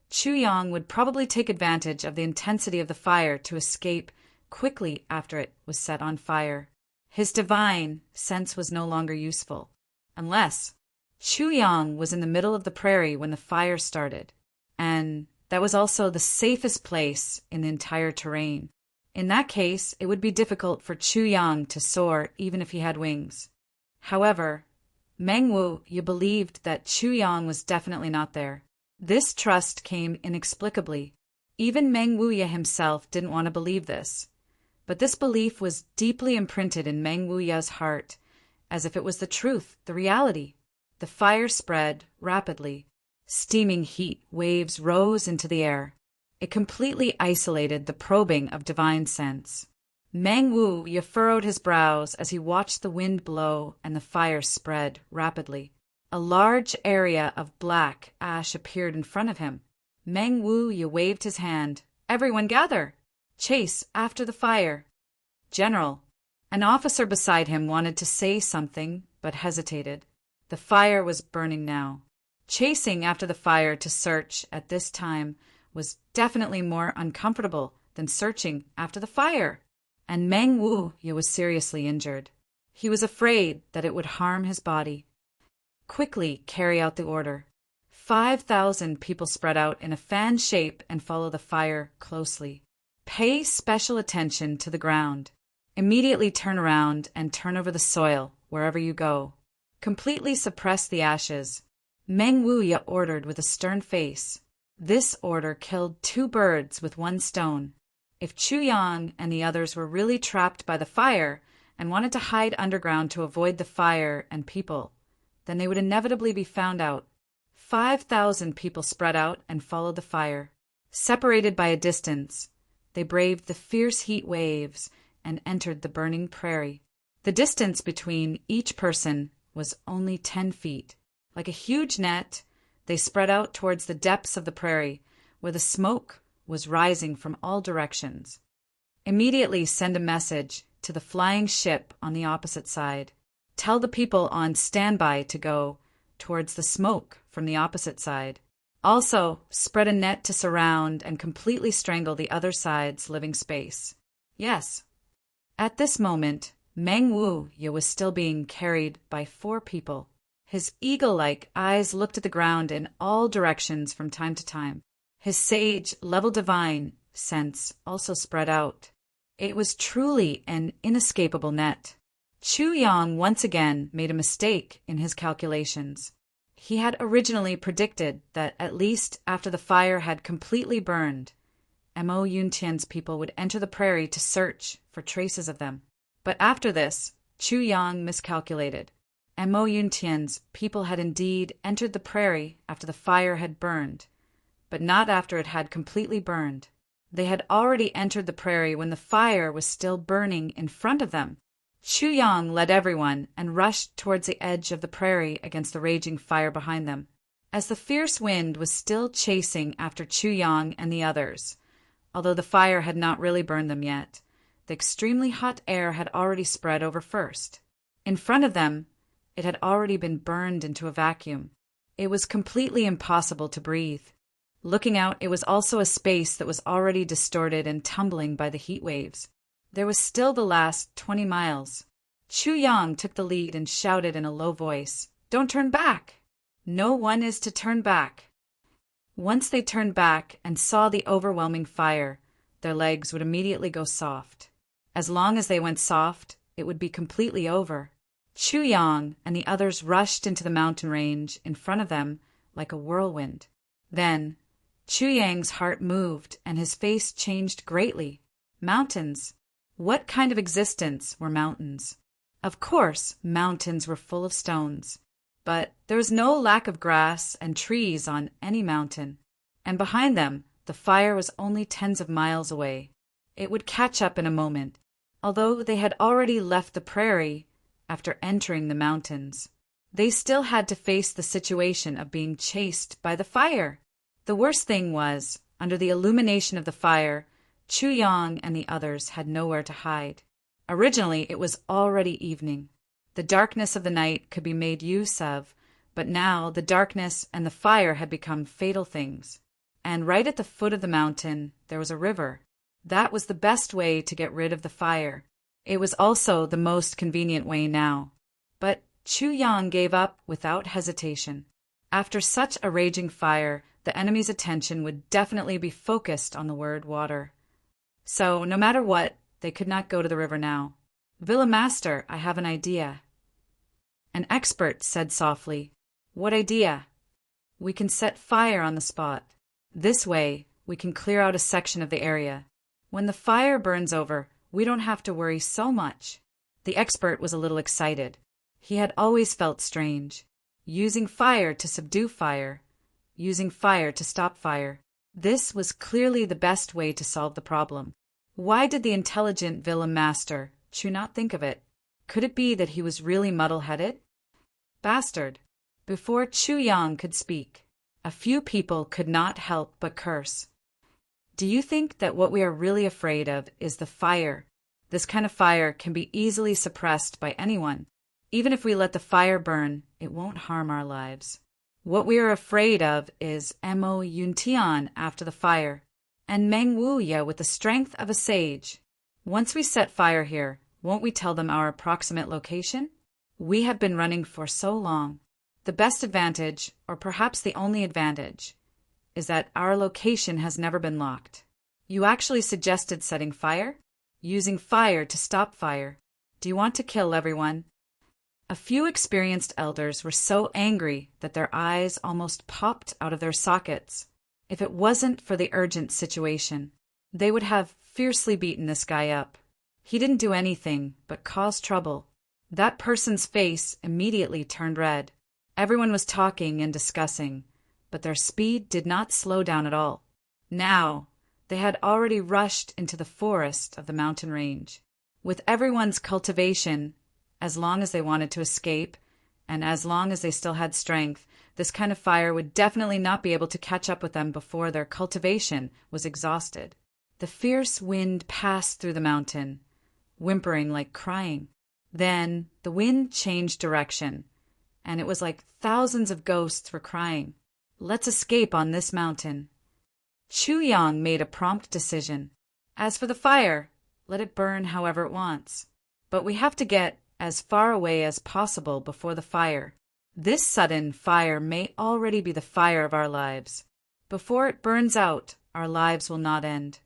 Chu Yang would probably take advantage of the intensity of the fire to escape quickly after it was set on fire. His divine sense was no longer useful, unless Chu Yang was in the middle of the prairie when the fire started, and that was also the safest place in the entire terrain. In that case, it would be difficult for Chu Yang to soar even if he had wings. However, Meng Wu believed that Chu Yang was definitely not there. This trust came inexplicably. Even Meng Wu himself didn't want to believe this. But this belief was deeply imprinted in Meng Wu's heart, as if it was the truth, the reality. The fire spread rapidly. Steaming heat waves rose into the air. It completely isolated the probing of divine sense. Meng Wu furrowed his brows as he watched the wind blow and the fire spread rapidly. A large area of black ash appeared in front of him. Meng Wu waved his hand. "Everyone gather! Chase after the fire!" "General." An officer beside him wanted to say something, but hesitated. The fire was burning now. Chasing after the fire to search at this time was definitely more uncomfortable than searching after the fire. And Meng Wu was seriously injured. He was afraid that it would harm his body. Quickly carry out the order. 5,000 people spread out in a fan shape and follow the fire closely. Pay special attention to the ground. Immediately turn around and turn over the soil wherever you go. Completely suppress the ashes. Meng Wu ordered with a stern face. This order killed 2 birds with 1 stone. If Chu Yang and the others were really trapped by the fire and wanted to hide underground to avoid the fire and people, then they would inevitably be found out. 5,000 people spread out and followed the fire. Separated by a distance, they braved the fierce heat waves and entered the burning prairie. The distance between each person was only 10 feet. Like a huge net, they spread out towards the depths of the prairie, where the smoke was rising from all directions. Immediately send a message to the flying ship on the opposite side. Tell the people on standby to go towards the smoke from the opposite side. Also, spread a net to surround and completely strangle the other side's living space. Yes. At this moment, Meng Wuye was still being carried by 4 people. His eagle-like eyes looked at the ground in all directions from time to time. His sage, level divine sense also spread out. It was truly an inescapable net. Chu Yang once again made a mistake in his calculations. He had originally predicted that at least after the fire had completely burned, Mo Yuntian's people would enter the prairie to search for traces of them. But after this, Chu Yang miscalculated. Mo Yuntian's people had indeed entered the prairie after the fire had burned, but not after it had completely burned. They had already entered the prairie when the fire was still burning in front of them. Chu Yang led everyone and rushed towards the edge of the prairie against the raging fire behind them. As the fierce wind was still chasing after Chu Yang and the others, although the fire had not really burned them yet, the extremely hot air had already spread over first. In front of them, it had already been burned into a vacuum. It was completely impossible to breathe. Looking out, it was also a space that was already distorted and tumbling by the heat waves. There was still the last 20 miles. Chu Yang took the lead and shouted in a low voice, "Don't turn back! No one is to turn back." Once they turned back and saw the overwhelming fire, their legs would immediately go soft. As long as they went soft, it would be completely over. Chu Yang and the others rushed into the mountain range in front of them like a whirlwind. Then, Chu Yang's heart moved and his face changed greatly. Mountains. What kind of existence were mountains? Of course, mountains were full of stones. But there was no lack of grass and trees on any mountain. And behind them, the fire was only tens of miles away. It would catch up in a moment, although they had already left the prairie after entering the mountains. They still had to face the situation of being chased by the fire. The worst thing was, under the illumination of the fire, Chu Yang and the others had nowhere to hide. Originally, it was already evening. The darkness of the night could be made use of, but now the darkness and the fire had become fatal things. And right at the foot of the mountain, there was a river. That was the best way to get rid of the fire. It was also the most convenient way now. But Chu Yang gave up without hesitation. After such a raging fire, the enemy's attention would definitely be focused on the word water. So, no matter what, they could not go to the river now. "Villa Master, I have an idea." An expert said softly, "What idea?" "We can set fire on the spot. This way, we can clear out a section of the area. When the fire burns over, we don't have to worry so much." The expert was a little excited. He had always felt strange. Using fire to subdue fire. Using fire to stop fire. This was clearly the best way to solve the problem. Why did the intelligent Villa Master Chu not think of it? Could it be that he was really muddle-headed? Bastard. Before Chu Yang could speak, a few people could not help but curse. Do you think that what we are really afraid of is the fire? This kind of fire can be easily suppressed by anyone. Even if we let the fire burn, it won't harm our lives. What we are afraid of is Mo Yuntian after the fire, and Meng Wuye with the strength of a sage. Once we set fire here, won't we tell them our approximate location? We have been running for so long. The best advantage, or perhaps the only advantage, is that our location has never been locked. You actually suggested setting fire? Using fire to stop fire. Do you want to kill everyone? A few experienced elders were so angry that their eyes almost popped out of their sockets. If it wasn't for the urgent situation, they would have fiercely beaten this guy up. He didn't do anything but cause trouble. That person's face immediately turned red. Everyone was talking and discussing, but their speed did not slow down at all. Now, they had already rushed into the forest of the mountain range. With everyone's cultivation, as long as they wanted to escape, and as long as they still had strength, this kind of fire would definitely not be able to catch up with them before their cultivation was exhausted. The fierce wind passed through the mountain, whimpering like crying. Then the wind changed direction, and it was like thousands of ghosts were crying, "Let's escape on this mountain." Chu Yang made a prompt decision. As for the fire, let it burn however it wants. But we have to get as far away as possible before the fire. This sudden fire may already be the fire of our lives. Before it burns out, our lives will not end.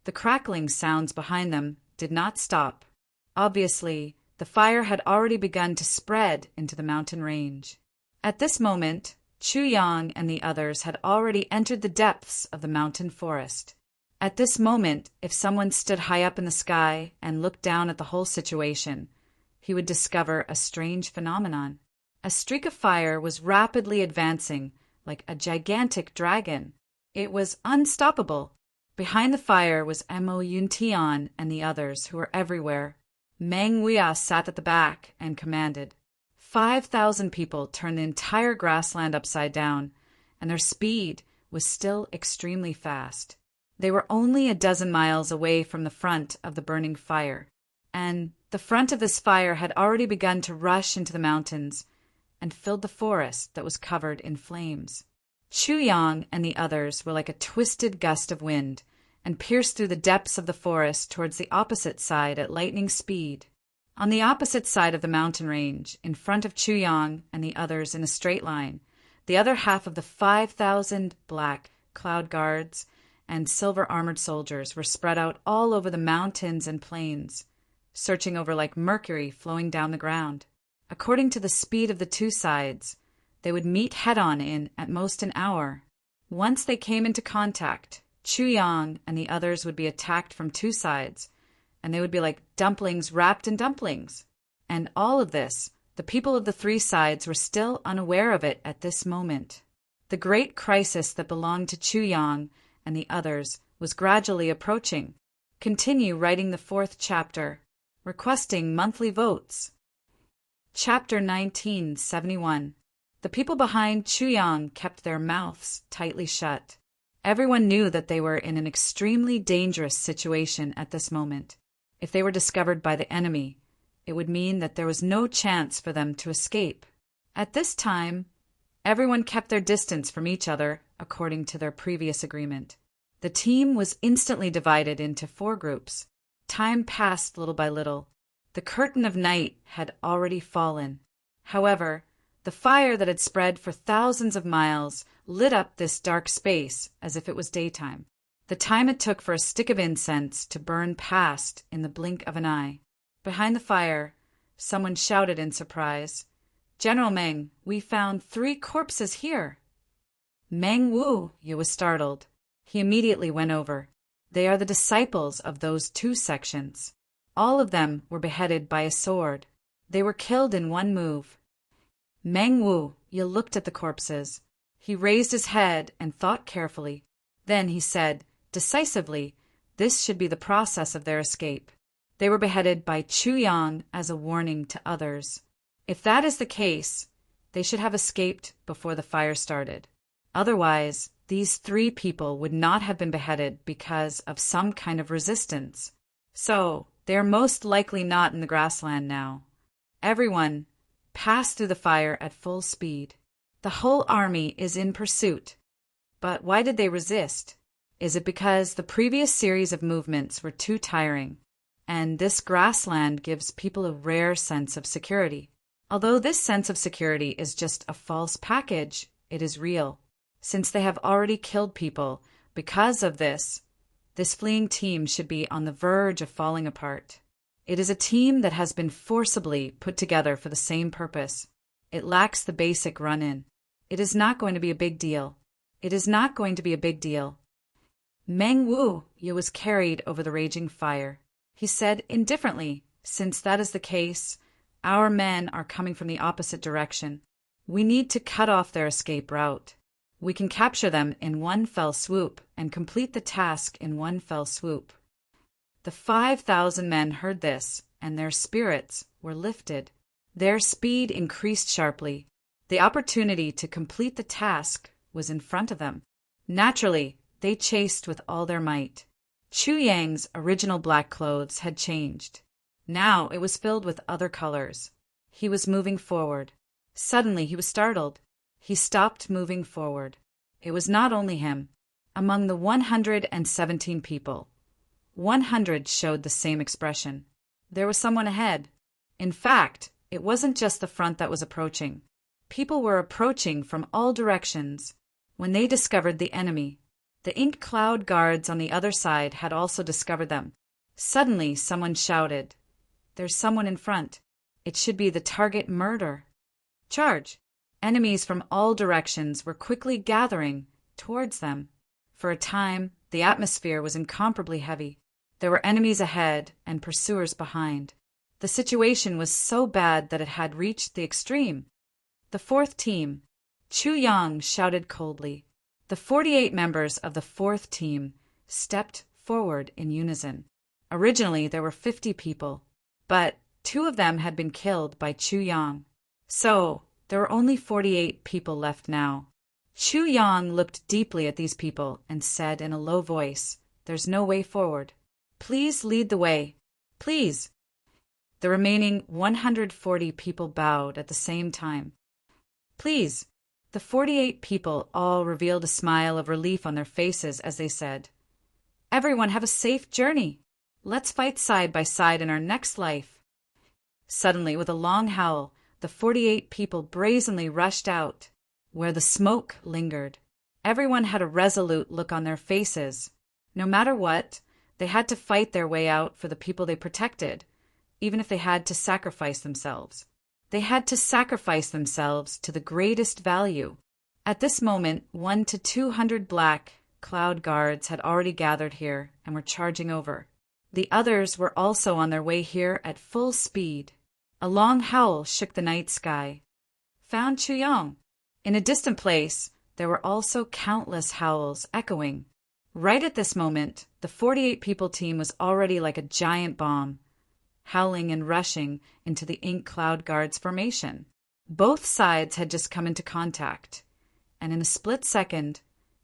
The crackling sounds behind them did not stop. Obviously, the fire had already begun to spread into the mountain range. At this moment, Chu Yang and the others had already entered the depths of the mountain forest. At this moment, if someone stood high up in the sky and looked down at the whole situation, he would discover a strange phenomenon. A streak of fire was rapidly advancing like a gigantic dragon. It was unstoppable. Behind the fire was Mo Yuntian and the others, who were everywhere. Meng Huia sat at the back and commanded. 5,000 people turned the entire grassland upside down, and their speed was still extremely fast. They were only a dozen miles away from the front of the burning fire, and the front of this fire had already begun to rush into the mountains and filled the forest that was covered in flames. Chu Yang and the others were like a twisted gust of wind and pierced through the depths of the forest towards the opposite side at lightning speed. On the opposite side of the mountain range, in front of Chu Yang and the others in a straight line, the other half of the 5,000 black cloud guards and silver-armored soldiers were spread out all over the mountains and plains, searching over like mercury flowing down the ground. According to the speed of the two sides, they would meet head-on in at most an hour. Once they came into contact, Chu Yang and the others would be attacked from two sides, and they would be like dumplings wrapped in dumplings. And all of this, the people of the three sides were still unaware of it at this moment. The great crisis that belonged to Chu Yang and the others was gradually approaching. Continue writing the 4th chapter. Requesting monthly votes. Chapter 1971. The people behind Chu Yang kept their mouths tightly shut. Everyone knew that they were in an extremely dangerous situation at this moment. If they were discovered by the enemy, it would mean that there was no chance for them to escape. At this time, everyone kept their distance from each other according to their previous agreement. The team was instantly divided into 4 groups. Time passed little by little. The curtain of night had already fallen. However, the fire that had spread for thousands of miles lit up this dark space as if it was daytime. The time it took for a stick of incense to burn passed in the blink of an eye. Behind the fire, someone shouted in surprise, "General Meng, we found 3 corpses here." Meng Wu was startled. He immediately went over. They are the disciples of those 2 sections. All of them were beheaded by a sword. They were killed in one move. Meng Wu looked at the corpses. He raised his head and thought carefully. Then he said, decisively, this should be the process of their escape. They were beheaded by Chu Yang as a warning to others. If that is the case, they should have escaped before the fire started. Otherwise, these 3 people would not have been beheaded because of some kind of resistance. So, they are most likely not in the grassland now. Everyone passed through the fire at full speed. The whole army is in pursuit. But why did they resist? Is it because the previous series of movements were too tiring? And this grassland gives people a rare sense of security. Although this sense of security is just a false package, it is real. Since they have already killed people, because of this fleeing team should be on the verge of falling apart. It is a team that has been forcibly put together for the same purpose. It lacks the basic run-in. It is not going to be a big deal. It is not going to be a big deal. Meng Wu was carried over the raging fire. He said indifferently, since that is the case, our men are coming from the opposite direction. We need to cut off their escape route. We can capture them in one fell swoop and complete the task in one fell swoop. The 5,000 men heard this, and their spirits were lifted. Their speed increased sharply. The opportunity to complete the task was in front of them. Naturally, they chased with all their might. Chu Yang's original black clothes had changed. Now it was filled with other colors. He was moving forward. Suddenly he was startled. He stopped moving forward. It was not only him. Among the 117 people, 100 showed the same expression. There was someone ahead. In fact, it wasn't just the front that was approaching. People were approaching from all directions. When they discovered the enemy, the ink cloud guards on the other side had also discovered them. Suddenly, someone shouted, "There's someone in front. It should be the target murder. Charge!" Enemies from all directions were quickly gathering towards them. For a time, the atmosphere was incomparably heavy. There were enemies ahead and pursuers behind. The situation was so bad that it had reached the extreme. The fourth team, Chu Yang shouted coldly. The 48 members of the fourth team stepped forward in unison. Originally, there were 50 people, but 2 of them had been killed by Chu Yang. So, there were only 48 people left now. Chu Yang looked deeply at these people and said in a low voice, "There's no way forward. Please lead the way. Please." The remaining 140 people bowed at the same time. "Please." The 48 people all revealed a smile of relief on their faces as they said, "Everyone have a safe journey. Let's fight side by side in our next life." Suddenly, with a long howl, the 48 people brazenly rushed out. Where the smoke lingered, everyone had a resolute look on their faces. No matter what, they had to fight their way out for the people they protected, even if they had to sacrifice themselves. They had to sacrifice themselves to the greatest value. At this moment, 100 to 200 black cloud guards had already gathered here and were charging over. The others were also on their way here at full speed. A long howl shook the night sky. "Found Chu Yang." In a distant place, there were also countless howls echoing. Right at this moment, the 48 people team was already like a giant bomb, howling and rushing into the ink cloud guards formation. Both sides had just come into contact, and in a split second,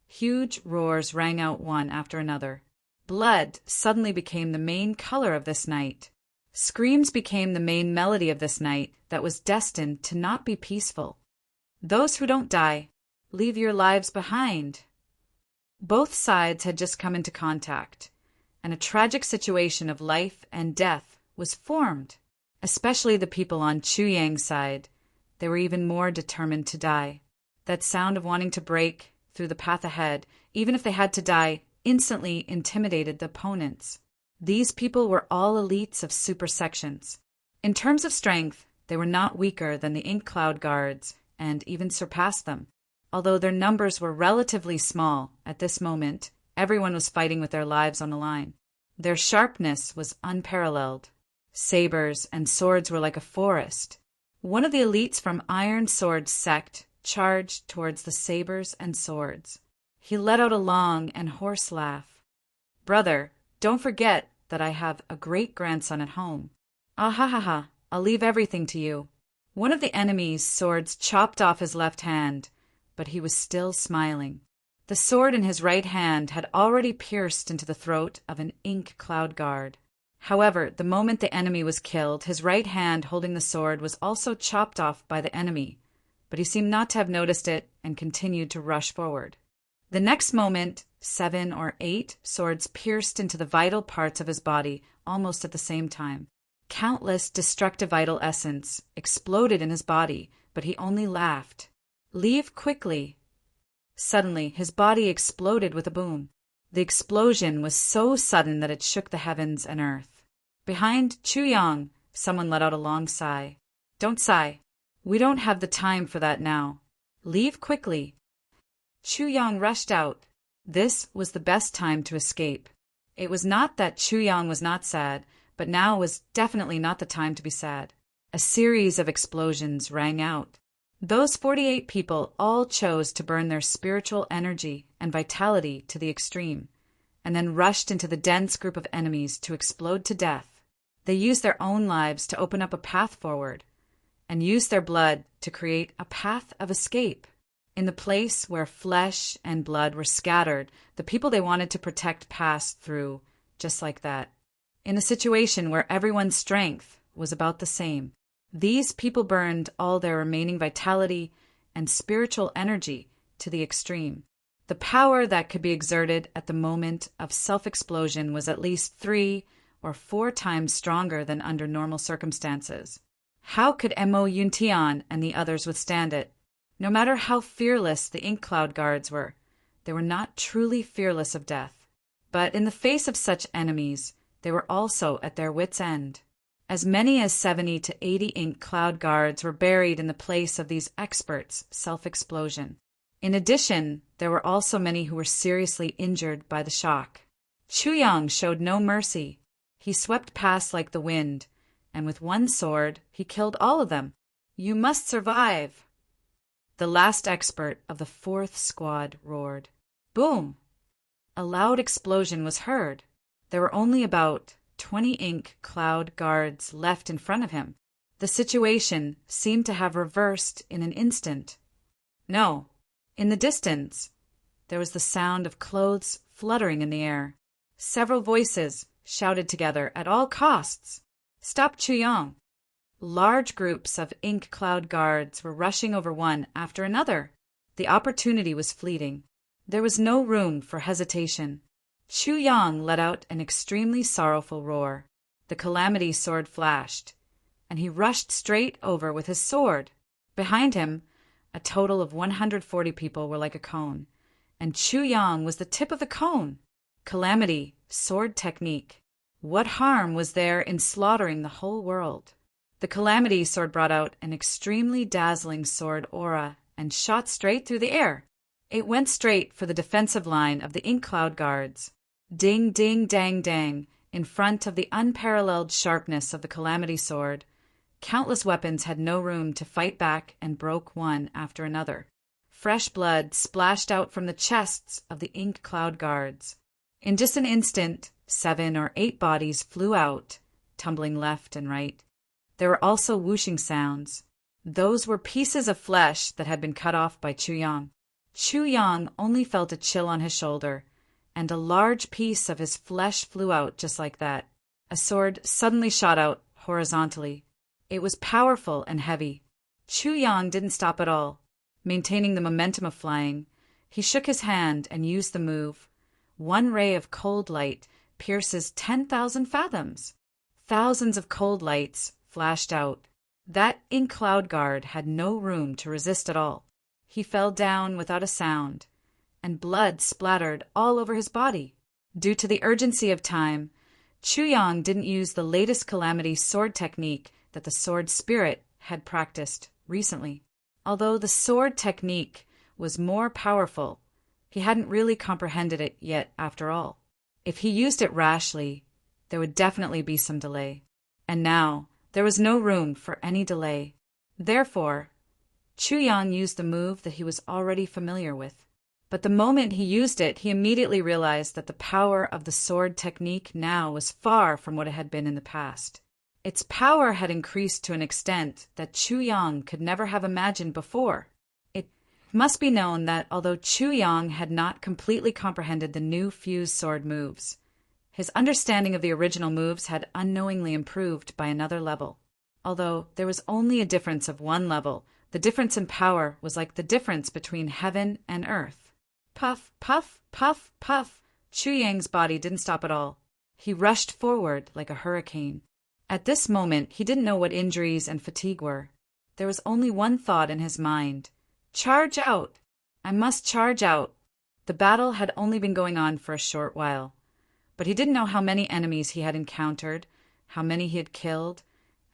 huge roars rang out one after another. Blood suddenly became the main color of this night. Screams became the main melody of this night that was destined to not be peaceful. "Those who don't die, leave your lives behind." Both sides had just come into contact, and a tragic situation of life and death was formed. Especially the people on Chu Yang's side, they were even more determined to die. That sound of wanting to break through the path ahead, even if they had to die, instantly intimidated the opponents. These people were all elites of super sections. In terms of strength, they were not weaker than the ink cloud guards, and even surpassed them. Although their numbers were relatively small, at this moment, everyone was fighting with their lives on the line. Their sharpness was unparalleled. Sabers and swords were like a forest. One of the elites from Iron Sword sect charged towards the sabers and swords. He let out a long and hoarse laugh. "Brother, don't forget that I have a great-grandson at home. Ah ha ha ha, I'll leave everything to you." One of the enemy's swords chopped off his left hand, but he was still smiling. The sword in his right hand had already pierced into the throat of an ink cloud guard. However, the moment the enemy was killed, his right hand holding the sword was also chopped off by the enemy, but he seemed not to have noticed it and continued to rush forward. The next moment, 7 or 8 swords pierced into the vital parts of his body almost at the same time. Countless destructive vital essence exploded in his body, but he only laughed. "Leave quickly." Suddenly, his body exploded with a boom. The explosion was so sudden that it shook the heavens and earth. Behind Chu Yang, someone let out a long sigh. "Don't sigh. We don't have the time for that now. Leave quickly." Chu Yang rushed out. This was the best time to escape. It was not that Chu Yang was not sad, but now was definitely not the time to be sad. A series of explosions rang out. Those 48 people all chose to burn their spiritual energy and vitality to the extreme, and then rushed into the dense group of enemies to explode to death. They used their own lives to open up a path forward, and used their blood to create a path of escape. In the place where flesh and blood were scattered, the people they wanted to protect passed through, just like that. In a situation where everyone's strength was about the same, These people burned all their remaining vitality and spiritual energy to the extreme. The power that could be exerted at the moment of self-explosion was at least 3 or 4 times stronger than under normal circumstances. How could Mo Yuntian and the others withstand it? No matter how fearless the ink cloud guards were, they were not truly fearless of death. But in the face of such enemies, they were also at their wits' end. As many as 70 to 80 ink cloud guards were buried in the place of these experts' self-explosion. In addition, there were also many who were seriously injured by the shock. Chuyang showed no mercy. He swept past like the wind, and with one sword, he killed all of them. "You must survive!" The last expert of the 4th squad roared. Boom! A loud explosion was heard. There were only about 20 ink cloud guards left in front of him. The situation seemed to have reversed in an instant. No. In the distance, there was the sound of clothes fluttering in the air. Several voices shouted together at all costs, "Stop Chuyang!" Large groups of ink cloud guards were rushing over one after another. The opportunity was fleeting. There was no room for hesitation. Chuyang let out an extremely sorrowful roar. The calamity sword flashed, and he rushed straight over with his sword. Behind him, a total of 140 people were like a cone, and Chuyang was the tip of the cone. Calamity, sword technique. What harm was there in slaughtering the whole world? The Calamity sword brought out an extremely dazzling sword aura and shot straight through the air. It went straight for the defensive line of the ink cloud guards. Ding, ding, dang, dang, in front of the unparalleled sharpness of the Calamity sword. Countless weapons had no room to fight back and broke one after another. Fresh blood splashed out from the chests of the ink cloud guards. In just an instant, 7 or 8 bodies flew out, tumbling left and right. There were also whooshing sounds. Those were pieces of flesh that had been cut off by Chuyang. Chuyang only felt a chill on his shoulder, and a large piece of his flesh flew out just like that. A sword suddenly shot out horizontally. It was powerful and heavy. Chuyang didn't stop at all. Maintaining the momentum of flying, he shook his hand and used the move. One ray of cold light pierces 10,000 fathoms. Thousands of cold lights flashed out. That ink cloud guard had no room to resist at all. He fell down without a sound, and blood splattered all over his body. Due to the urgency of time, Chuyang didn't use the latest Calamity sword technique that the sword spirit had practiced recently. Although the sword technique was more powerful, he hadn't really comprehended it yet after all. If he used it rashly, there would definitely be some delay. And now, there was no room for any delay. Therefore, Chuyang used the move that he was already familiar with. But the moment he used it, he immediately realized that the power of the sword technique now was far from what it had been in the past. Its power had increased to an extent that Chuyang could never have imagined before. It must be known that although Chuyang had not completely comprehended the new fused sword moves, his understanding of the original moves had unknowingly improved by another level. Although there was only a difference of 1 level, the difference in power was like the difference between heaven and earth. Puff, puff, puff, puff. Chuyang's body didn't stop at all. He rushed forward like a hurricane. At this moment, he didn't know what injuries and fatigue were. There was only one thought in his mind. Charge out! I must charge out! The battle had only been going on for a short while, but he didn't know how many enemies he had encountered, how many he had killed,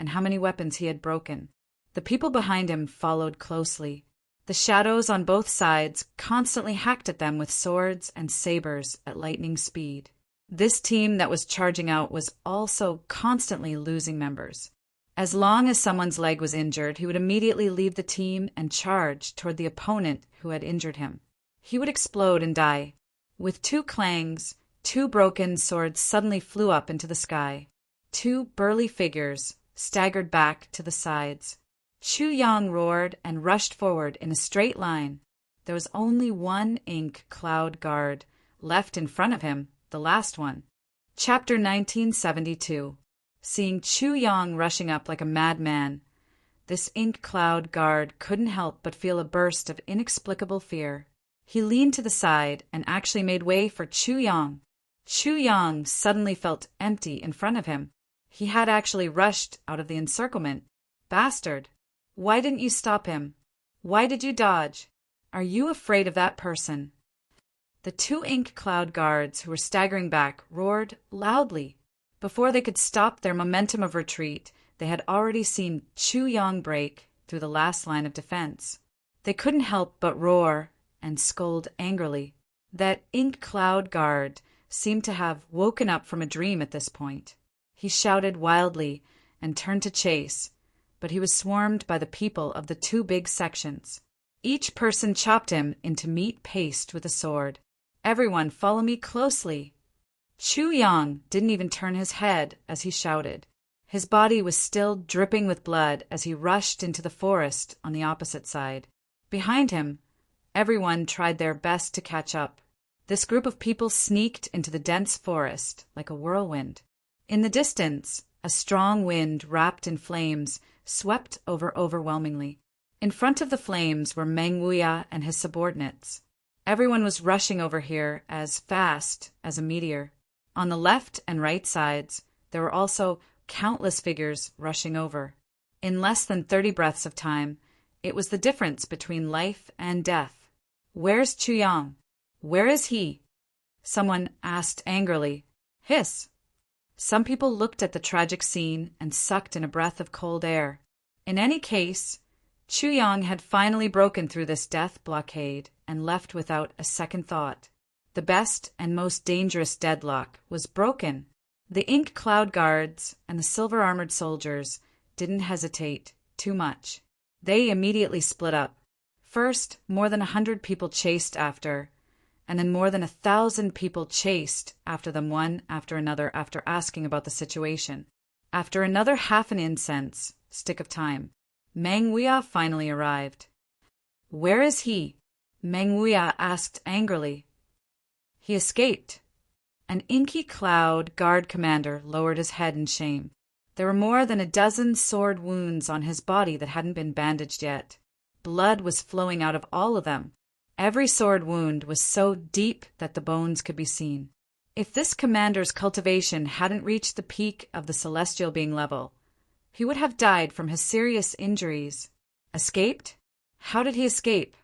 and how many weapons he had broken. The people behind him followed closely. The shadows on both sides constantly hacked at them with swords and sabers at lightning speed. This team that was charging out was also constantly losing members. As long as someone's leg was injured, he would immediately leave the team and charge toward the opponent who had injured him. He would explode and die. With 2 clangs, 2 broken swords suddenly flew up into the sky. 2 burly figures staggered back to the sides. Chuyang roared and rushed forward in a straight line. There was only 1 ink cloud guard left in front of him, the last one. Chapter 1972. Seeing Chuyang rushing up like a madman, This ink cloud guard couldn't help but feel a burst of inexplicable fear. He leaned to the side and actually made way for Chu Yang. Chu Yang suddenly felt empty in front of him. He had actually rushed out of the encirclement. Bastard! Why didn't you stop him? Why did you dodge? Are you afraid of that person? The two ink cloud guards who were staggering back roared loudly. Before they could stop their momentum of retreat, they had already seen Chu Yang break through the last line of defense. They couldn't help but roar and scold angrily. That ink cloud guard seemed to have woken up from a dream at this point. He shouted wildly and turned to chase, but he was swarmed by the people of the two big sections. Each person chopped him into meat paste with a sword. Everyone follow me closely. Chu Yang didn't even turn his head as he shouted. His body was still dripping with blood as he rushed into the forest on the opposite side. Behind him, everyone tried their best to catch up. This group of people sneaked into the dense forest like a whirlwind. In the distance, a strong wind wrapped in flames swept over overwhelmingly. In front of the flames were Meng Wuya and his subordinates. Everyone was rushing over here as fast as a meteor. On the left and right sides, there were also countless figures rushing over. In less than 30 breaths of time, it was the difference between life and death. Where's Chu Yang? Where is he? Someone asked angrily. Hiss! Some people looked at the tragic scene and sucked in a breath of cold air. In any case, Chu Yang had finally broken through this death blockade and left without a second thought. The best and most dangerous deadlock was broken. The ink cloud guards and the silver-armored soldiers didn't hesitate too much. They immediately split up. First, more than 100 people chased after, and then more than 1,000 people chased after them one after another after asking about the situation. After another half an incense stick of time, Meng Wuya finally arrived. Where is he? Meng Wuya asked angrily. He escaped. An inky cloud guard commander lowered his head in shame. There were more than a dozen sword wounds on his body that hadn't been bandaged yet. Blood was flowing out of all of them. Every sword wound was so deep that the bones could be seen. If this commander's cultivation hadn't reached the peak of the celestial being level, he would have died from his serious injuries. Escaped? How did he escape?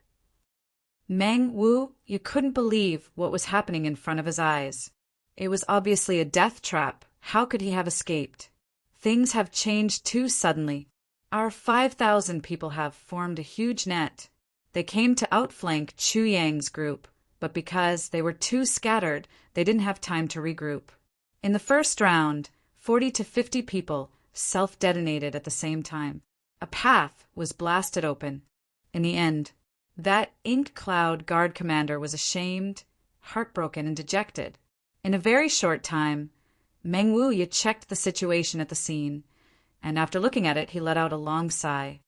Meng Wu, you couldn't believe what was happening in front of his eyes. It was obviously a death trap. How could he have escaped? Things have changed too suddenly. Our 5,000 people have formed a huge net. They came to outflank Chu Yang's group, but because they were too scattered, they didn't have time to regroup. In the first round, 40 to 50 people self-detonated at the same time. A path was blasted open. In the end, that ink cloud guard commander was ashamed, heartbroken, and dejected. In a very short time, Meng Wuya checked the situation at the scene, and after looking at it, he let out a long sigh.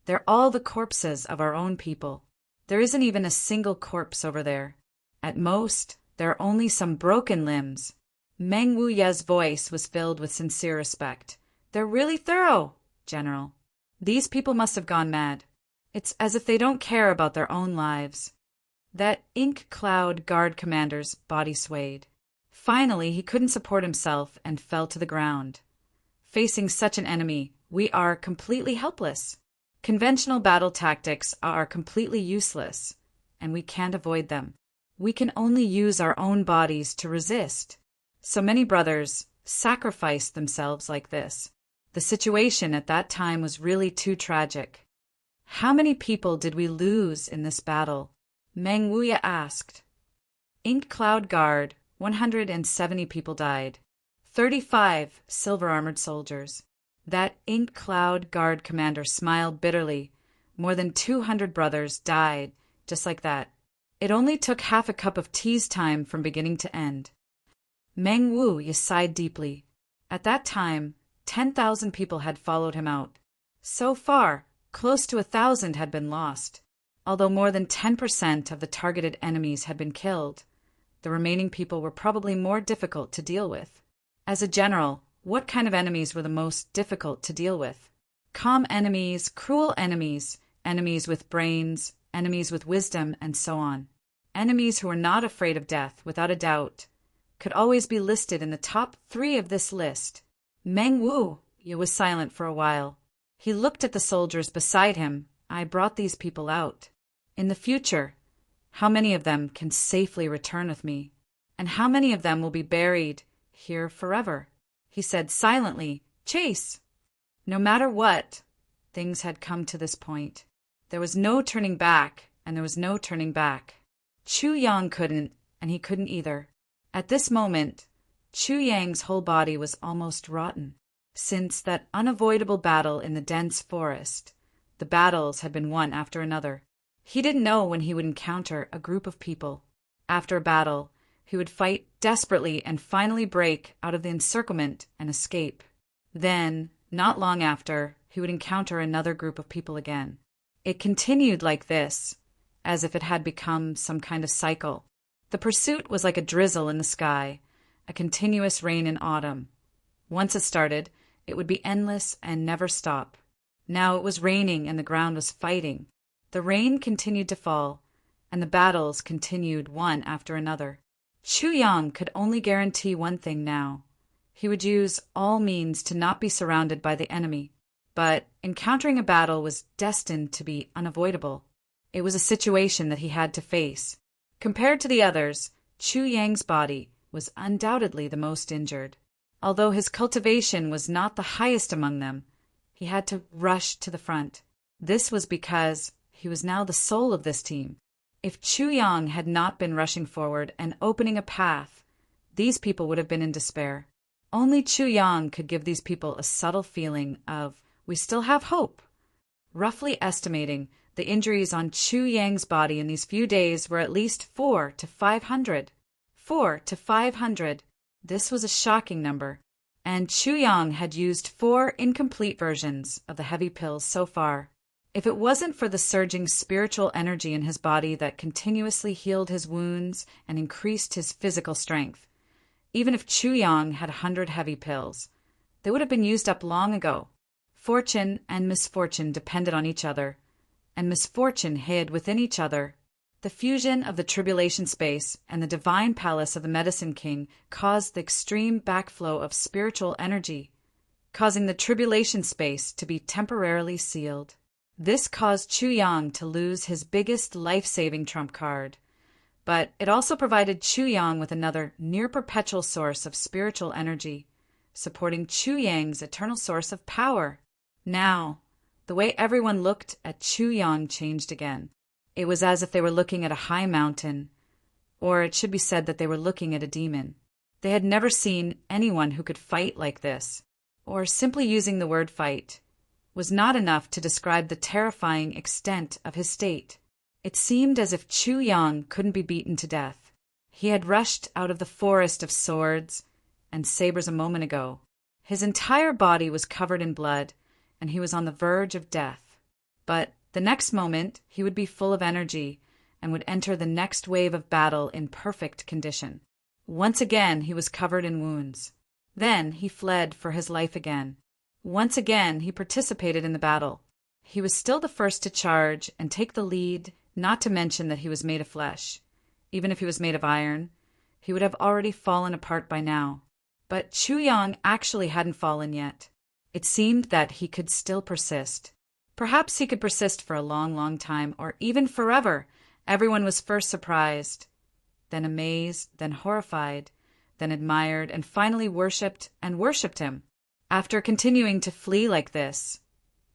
They're all the corpses of our own people. There isn't even a single corpse over there. At most, there are only some broken limbs. Meng Wuya's voice was filled with sincere respect. They're really thorough, General. These people must have gone mad. It's as if they don't care about their own lives. That ink cloud guard commander's body swayed. Finally, he couldn't support himself and fell to the ground. Facing such an enemy, we are completely helpless. Conventional battle tactics are completely useless, and we can't avoid them. We can only use our own bodies to resist. So many brothers sacrificed themselves like this. The situation at that time was really too tragic. How many people did we lose in this battle? Meng Wuya asked. Ink Cloud Guard, 170 people died. 35 silver-armored soldiers. That Ink Cloud Guard commander smiled bitterly. More than 200 brothers died, just like that. It only took half a cup of tea's time from beginning to end. Meng Wuya sighed deeply. At that time, 10,000 people had followed him out. So far, close to 1,000 had been lost. Although more than 10% of the targeted enemies had been killed, the remaining people were probably more difficult to deal with. As a general, what kind of enemies were the most difficult to deal with? Calm enemies, cruel enemies, enemies with brains, enemies with wisdom, and so on. Enemies who are not afraid of death, without a doubt, could always be listed in the top 3 of this list. Meng Wu was silent for a while. He looked at the soldiers beside him. I brought these people out. In the future, how many of them can safely return with me? And how many of them will be buried here forever? He said silently, Chase! No matter what, things had come to this point. There was no turning back, and there was no turning back. Chu Yang couldn't, and he couldn't either. At this moment, Chu Yang's whole body was almost rotten. Since that unavoidable battle in the dense forest, the battles had been one after another. He didn't know when he would encounter a group of people. After a battle, he would fight desperately and finally break out of the encirclement and escape. Then, not long after, he would encounter another group of people again. It continued like this, as if it had become some kind of cycle. The pursuit was like a drizzle in the sky, a continuous rain in autumn. Once it started, it would be endless and never stop. Now it was raining and the ground was fighting. The rain continued to fall, and the battles continued one after another. Chu Yang could only guarantee one thing now. He would use all means to not be surrounded by the enemy. But encountering a battle was destined to be unavoidable. It was a situation that he had to face. Compared to the others, Chu Yang's body was undoubtedly the most injured. Although his cultivation was not the highest among them, he had to rush to the front. This was because he was now the soul of this team. If Chu Yang had not been rushing forward and opening a path, these people would have been in despair. Only Chu Yang could give these people a subtle feeling of, we still have hope. Roughly estimating, the injuries on Chu Yang's body in these few days were at least 400 to 500. 400 to 500. This was a shocking number, and Chu Yang had used 4 incomplete versions of the heavy pills so far. If it wasn't for the surging spiritual energy in his body that continuously healed his wounds and increased his physical strength, even if Chu Yang had 100 heavy pills, they would have been used up long ago. Fortune and misfortune depended on each other, and misfortune hid within each other. The fusion of the tribulation space and the divine palace of the Medicine King caused the extreme backflow of spiritual energy, causing the tribulation space to be temporarily sealed. This caused Chu Yang to lose his biggest life-saving trump card, but it also provided Chu Yang with another near-perpetual source of spiritual energy, supporting Chu Yang's eternal source of power. Now, the way everyone looked at Chu Yang changed again. It was as if they were looking at a high mountain, or it should be said that they were looking at a demon. They had never seen anyone who could fight like this, or simply using the word fight was not enough to describe the terrifying extent of his state. It seemed as if Chu Yang couldn't be beaten to death. He had rushed out of the forest of swords and sabers a moment ago. His entire body was covered in blood, and he was on the verge of death. But the next moment, he would be full of energy and would enter the next wave of battle in perfect condition. Once again, he was covered in wounds. Then he fled for his life again. Once again, he participated in the battle. He was still the first to charge and take the lead, not to mention that he was made of flesh. Even if he was made of iron, he would have already fallen apart by now. But Chu Yang actually hadn't fallen yet. It seemed that he could still persist. Perhaps he could persist for a long, long time, or even forever. Everyone was first surprised, then amazed, then horrified, then admired, and finally worshipped him. After continuing to flee like this,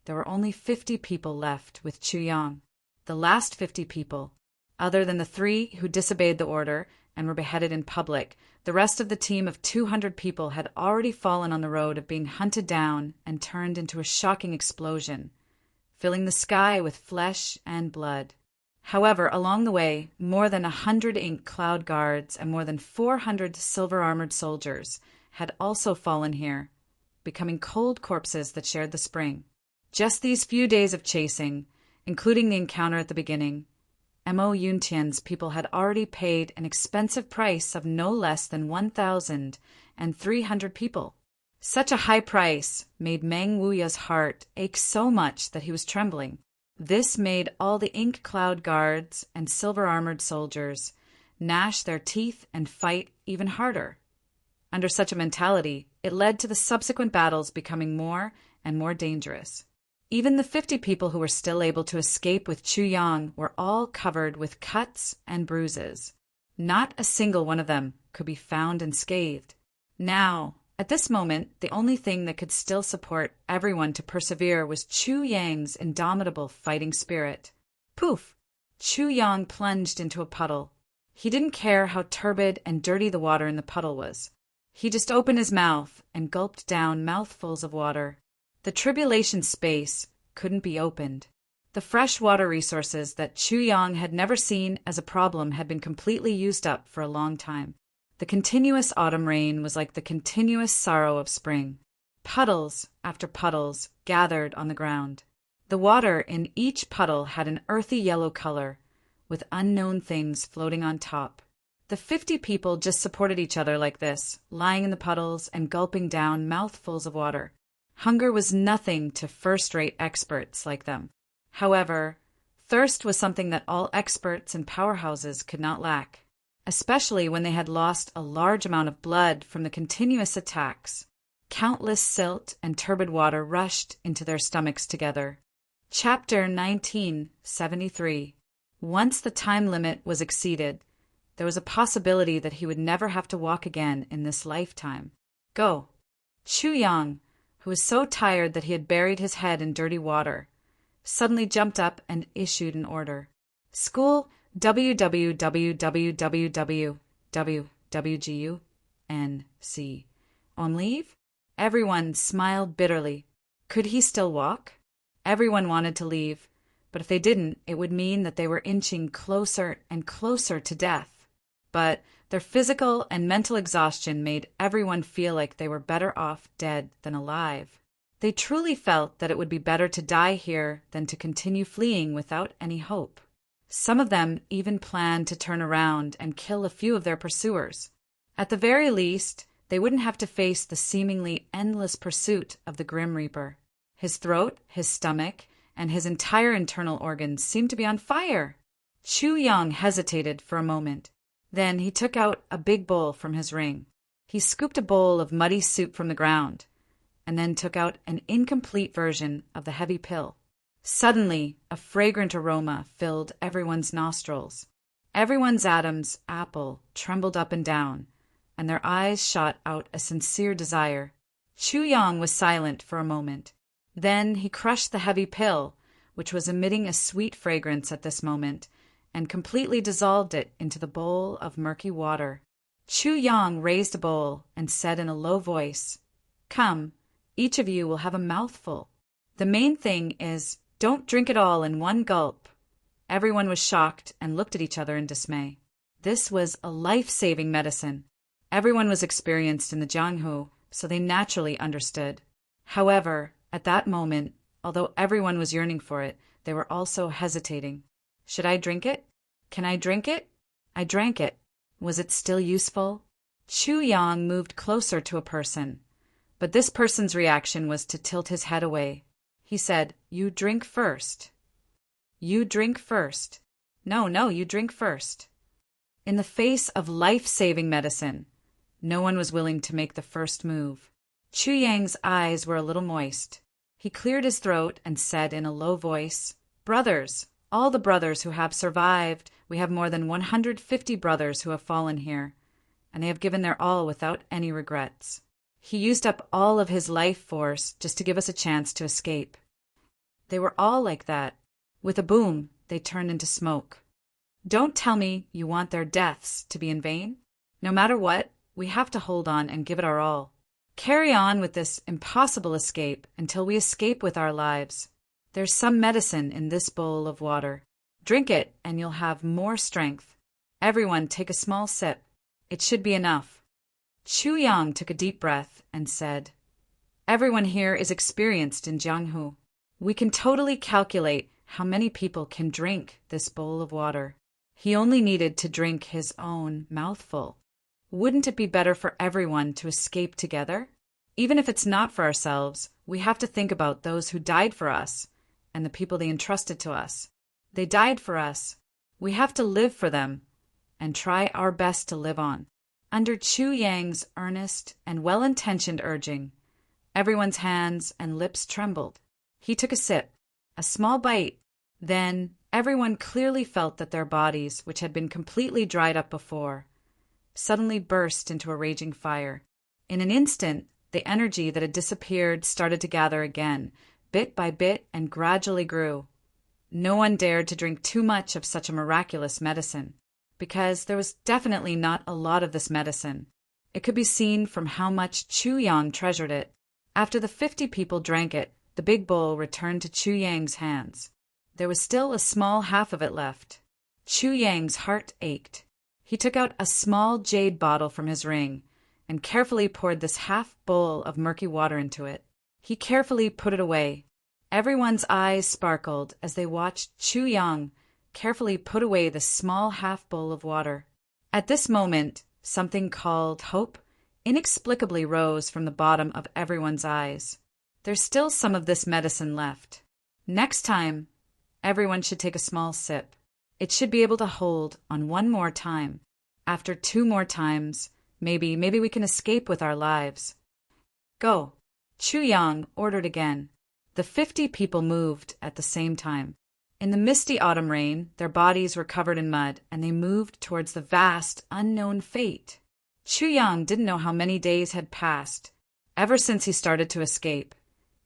there were only 50 people left with Chu Yang. The last 50 people, other than the 3 who disobeyed the order and were beheaded in public, the rest of the team of 200 people had already fallen on the road of being hunted down and turned into a shocking explosion, filling the sky with flesh and blood. However, along the way, more than 100 ink cloud guards and more than 400 silver-armored soldiers had also fallen here, becoming cold corpses that shared the spring. Just these few days of chasing, including the encounter at the beginning, Mo Yuntian's people had already paid an expensive price of no less than 1,300 people. Such a high price made Meng Wuya's heart ache so much that he was trembling. This made all the ink cloud guards and silver-armored soldiers gnash their teeth and fight even harder. Under such a mentality, it led to the subsequent battles becoming more and more dangerous. Even the 50 people who were still able to escape with Chu Yang were all covered with cuts and bruises. Not a single one of them could be found unscathed. Now, at this moment, the only thing that could still support everyone to persevere was Chu Yang's indomitable fighting spirit. Poof! Chu Yang plunged into a puddle. He didn't care how turbid and dirty the water in the puddle was. He just opened his mouth and gulped down mouthfuls of water. The tribulation space couldn't be opened. The fresh water resources that Chu Yang had never seen as a problem had been completely used up for a long time. The continuous autumn rain was like the continuous sorrow of spring. Puddles after puddles gathered on the ground. The water in each puddle had an earthy yellow color, with unknown things floating on top. The 50 people just supported each other like this, lying in the puddles and gulping down mouthfuls of water. Hunger was nothing to first-rate experts like them. However, thirst was something that all experts and powerhouses could not lack, especially when they had lost a large amount of blood from the continuous attacks. Countless silt and turbid water rushed into their stomachs together. Chapter 1973. Once the time limit was exceeded, there was a possibility that he would never have to walk again in this lifetime. Go. Chu Yang, who was so tired that he had buried his head in dirty water, suddenly jumped up and issued an order. School WWWWWWGUNC. On leave? Everyone smiled bitterly. Could he still walk? Everyone wanted to leave, but if they didn't, it would mean that they were inching closer and closer to death. But their physical and mental exhaustion made everyone feel like they were better off dead than alive. They truly felt that it would be better to die here than to continue fleeing without any hope. Some of them even planned to turn around and kill a few of their pursuers. At the very least, they wouldn't have to face the seemingly endless pursuit of the Grim Reaper. His throat, his stomach, and his entire internal organs seemed to be on fire. Chu Yang hesitated for a moment. Then he took out a big bowl from his ring. He scooped a bowl of muddy soup from the ground, and then took out an incomplete version of the heavy pill. Suddenly, a fragrant aroma filled everyone's nostrils. Everyone's Adam's apple trembled up and down, and their eyes shot out a sincere desire. Chu Yang was silent for a moment. Then he crushed the heavy pill, which was emitting a sweet fragrance at this moment, and completely dissolved it into the bowl of murky water. Chu Yang raised a bowl and said in a low voice, "Come, each of you will have a mouthful. The main thing is, don't drink it all in one gulp." Everyone was shocked and looked at each other in dismay. This was a life-saving medicine. Everyone was experienced in the Jianghu, so they naturally understood. However, at that moment, although everyone was yearning for it, they were also hesitating. Should I drink it? Can I drink it? I drank it. Was it still useful? Chu Yang moved closer to a person, but this person's reaction was to tilt his head away. He said, "You drink first." "You drink first." No, you drink first." In the face of life-saving medicine, no one was willing to make the first move. Chu Yang's eyes were a little moist. He cleared his throat and said in a low voice, "Brothers, all the brothers who have survived, we have more than 150 brothers who have fallen here, and they have given their all without any regrets. He used up all of his life force just to give us a chance to escape. They were all like that. With a boom, they turned into smoke. Don't tell me you want their deaths to be in vain. No matter what, we have to hold on and give it our all. Carry on with this impossible escape until we escape with our lives. There's some medicine in this bowl of water. Drink it and you'll have more strength. Everyone take a small sip. It should be enough." Chu Yang took a deep breath and said, "Everyone here is experienced in Jianghu. We can totally calculate how many people can drink this bowl of water." He only needed to drink his own mouthful. Wouldn't it be better for everyone to escape together? Even if it's not for ourselves, we have to think about those who died for us and the people they entrusted to us. They died for us. We have to live for them and try our best to live on. Under Chu Yang's earnest and well-intentioned urging, everyone's hands and lips trembled. He took a sip, a small bite. Then everyone clearly felt that their bodies, which had been completely dried up before, suddenly burst into a raging fire. In an instant, the energy that had disappeared started to gather again, bit by bit, and gradually grew. No one dared to drink too much of such a miraculous medicine, because there was definitely not a lot of this medicine. It could be seen from how much Chu Yang treasured it. After the 50 people drank it, the big bowl returned to Chu Yang's hands. There was still a small half of it left. Chu Yang's heart ached. He took out a small jade bottle from his ring and carefully poured this half bowl of murky water into it. He carefully put it away. Everyone's eyes sparkled as they watched Chu Yang carefully put away the small half bowl of water. At this moment, something called hope inexplicably rose from the bottom of everyone's eyes. There's still some of this medicine left. Next time, everyone should take a small sip. It should be able to hold on one more time. After 2 more times, maybe we can escape with our lives. Go. Chu Yang ordered again. The 50 people moved at the same time. In the misty autumn rain, their bodies were covered in mud, and they moved towards the vast, unknown fate. Chu Yang didn't know how many days had passed, ever since he started to escape.